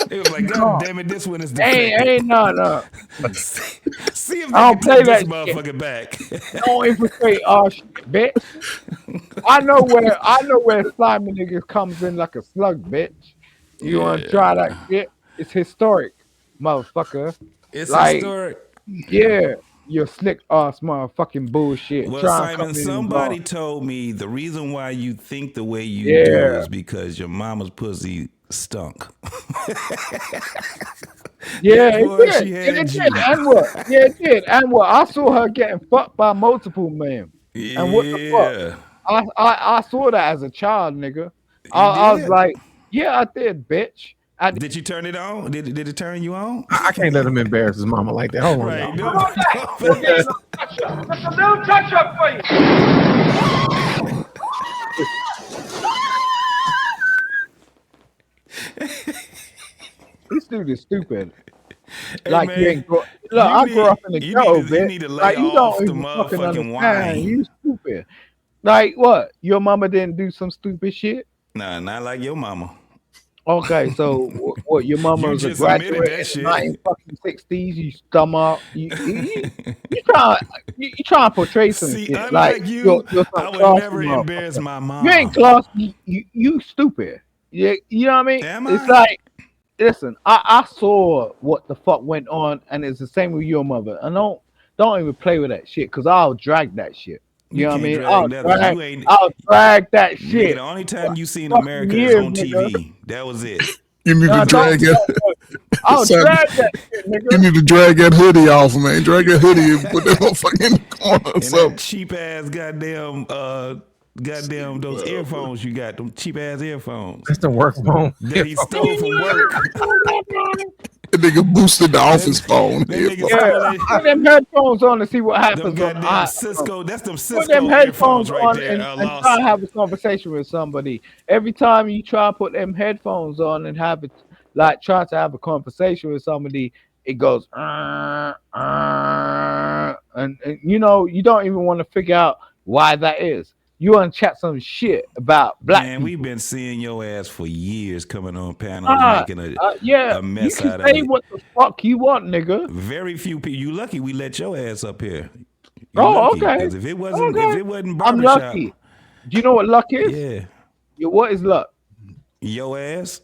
They was like, God damn it, this one is defective. Ain't no. See if they I can don't play take this that shit. motherfucker back. Don't infiltrate our shit, bitch. I know where slimy niggas comes in like a slug, bitch. You want to try that shit? It's historic, motherfucker. It's like, historic. Yeah, you slick ass motherfucking bullshit. Well, Try and Simon, come in and somebody go. told me the reason why you think the way you do Yeah. is because your mama's pussy stunk. Yeah, Therefore, it did. she And had it you. did. And what? Yeah, it did. And what? I saw her getting fucked by multiple men. And what the Yeah. fuck? I saw that as a child, nigga. I was did? like, yeah, I did, bitch. Did you turn it on? Did it turn you on? I can't let him embarrass his mama like that. Hold on, Right. y'all. That's a little touch up for you. This dude is stupid. Hey, Like man, you ain't grow. Look, I grew up in the ghetto, you bitch. need to lay Like you off don't the even fucking motherfucking understand. wine. You stupid. Like what? Your mama didn't do some stupid shit? Nah, not like your mama. Okay, so what? Your mama You was a just admitted graduate that in shit. the 1960s. You stomach. You trying to portray some See, shit. unlike Like you, you're I some would classy never embarrass motherfucker. my mom. You ain't classy. You stupid. You know what I mean? Am It's I? like, listen, I saw what the fuck went on, and it's the same with your mother. And don't even play with that shit, cause I'll drag that shit. You know what I can't mean? drag nothing. You ain't. I'll drag that Nigga, shit. the only time you seen Fucking America is years, on nigga. TV. That was it. You need to drag it. I'll Son, drag that shit, nigga. You need to drag that hoodie off, man. Drag that hoodie and put that motherfucker in the corner or And something. that cheap ass goddamn those earphones you got, them cheap ass earphones. That's the work phone. That he stole from work. That nigga boosted the office phone. That nigga Yeah, stole that. put them headphones on to see what happens. Them goddamn Cisco. That's them Put Cisco them headphones earphones right on there. and try to have a conversation with somebody. Every time you try to put them headphones on and have it, like try to have a conversation with somebody, it goes, and you know, you don't even want to figure out why that is. You want to chat some shit about black Man, people. we've been seeing your ass for years coming on panels making Yeah, a mess you out can of say it. what the fuck you want, nigga. Very few people. You lucky we let your ass up here. You Oh, lucky, okay. 'cause if it wasn't I'm Barbershop, lucky. Do you know what luck is? Yeah. What is luck? Your ass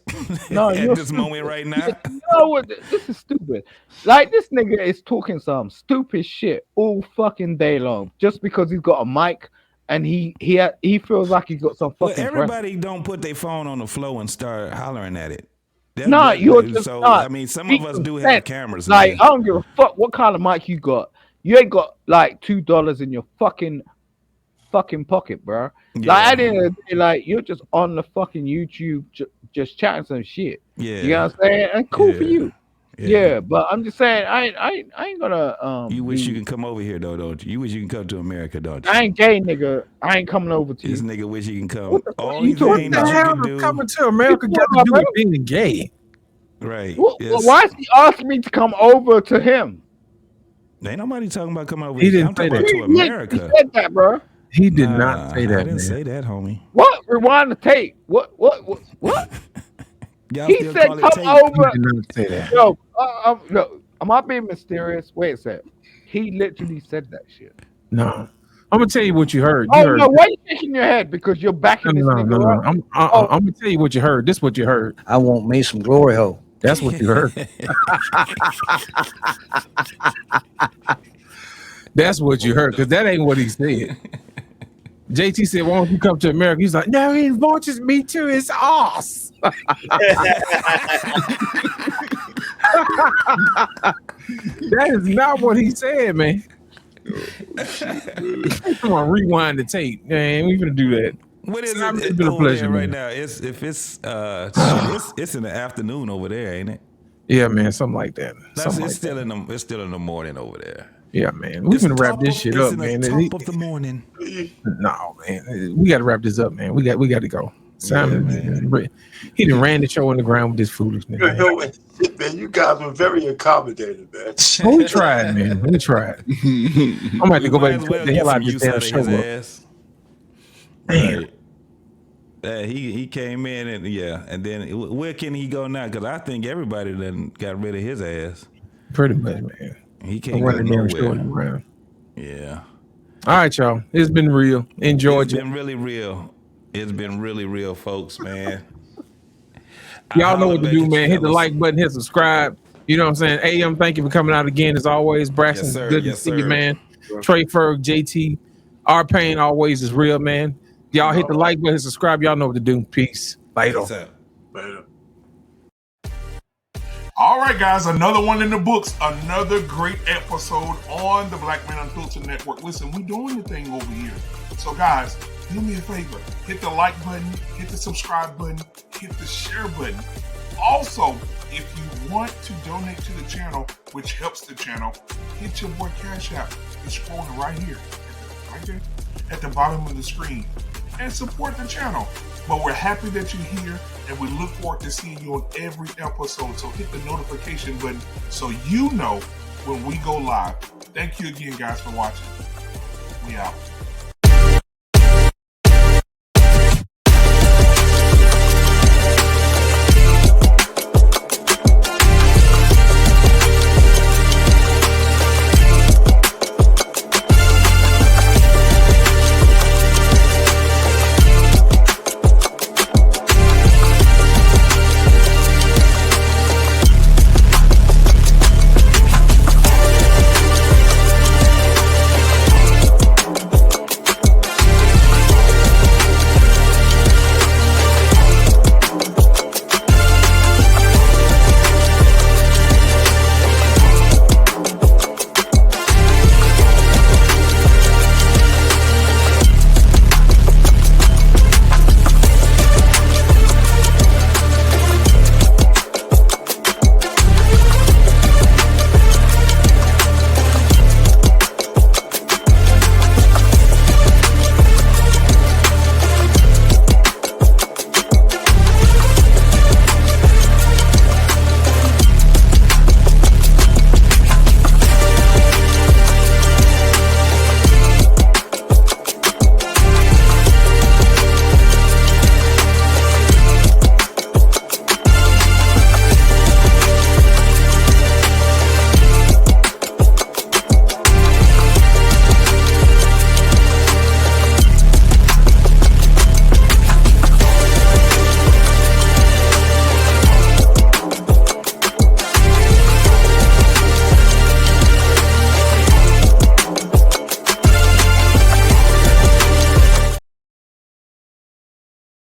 No, at you're this stupid. moment right now. You know what? This is stupid. Like this nigga is talking some stupid shit all fucking day long just because he's got a mic and he feels like he's got some Well, fucking. everybody don't put their phone on the floor and start hollering at it. No, you're just so. not. I mean, some Speak of us some do have sense. cameras. Like man. I don't give a fuck what kind of mic you got. You ain't got like $2 in your fucking pocket, bro. Like at the end of the day, like you're just on the fucking YouTube just chatting some shit. Yeah. You know what I'm saying? And cool for Yeah. you. Yeah, but I'm just saying I ain't gonna You wish you can come over here though, don't you? You wish you can come to America, don't you? I ain't gay, nigga. I ain't coming over to This you. nigga wish he can come. What the fuck All you these talking things about? that you can do. Coming to America got to do with being gay. Right. Well, Yes. why is he asking me to come over to him? Ain't nobody talking about coming over He here. didn't I'm talking say about that. to America. He said that, bro. He did Nah, not say that, I didn't man. say that, homie. What? Rewind the tape. What? Y'all He still said call it come tape? over. He did not say that. Yo, no. Am I being mysterious? Wait a sec. He literally said that shit. No. I'm gonna tell you what you heard. Oh no, why are you shaking your head? Because you're backing this nigga No. up. I'm gonna tell you what you heard. This is what you heard. I want me some glory hole. That's what you heard. That's what you heard, because that ain't what he said. JT said, "Why don't you come to America?" He's like, "No, he launches me to his ass." That is not what he said, man. Come on, rewind the tape, man. We gonna do that. What is Simon, it it's been a over pleasure, there right man. now? It's in the afternoon over there, ain't it? Yeah, man, something like that. It's still in the morning over there. Yeah, man. We're gonna wrap this shit up, man. It's in the top of the morning. No, man. We gotta wrap this up, man. We got to go. Simon, he done ran the show on the ground with this foolishness. Man. Man, you guys were very accommodating, man. Well, we tried, man. We tried. I'm gonna have to go back and cut the hell out of this damn show up. Right. He came in and then where can he go now? Because I think everybody done got rid of his ass. Pretty much, man. He can't go nowhere. Yeah. All right, y'all. It's been real. Enjoyed it. It's been really real. It's been really real, folks, man. Y'all know what to do, man. Hit the like button, hit subscribe. You know what I'm saying? AM, thank you for coming out again as always. Braxton, Yes, sir. good to see you, man. Trey Ferg, JT, our pain always is real, man. Y'all hit the like button, subscribe. Y'all know what to do. Peace. Later. Later. All right, guys, another one in the books. Another great episode on the Black Man Unfiltered Network. Listen, we're doing the thing over here. So, guys, do me a favor. Hit the like button, hit the subscribe button, hit the share button. Also, if you want to donate to the channel, which helps the channel, hit your boy Cash App. It's scrolling right here, right there, at the bottom of the screen. And support the channel. But we're happy that you're here, and we look forward to seeing you on every episode. So hit the notification button so you know when we go live. Thank you again, guys, for watching. We out.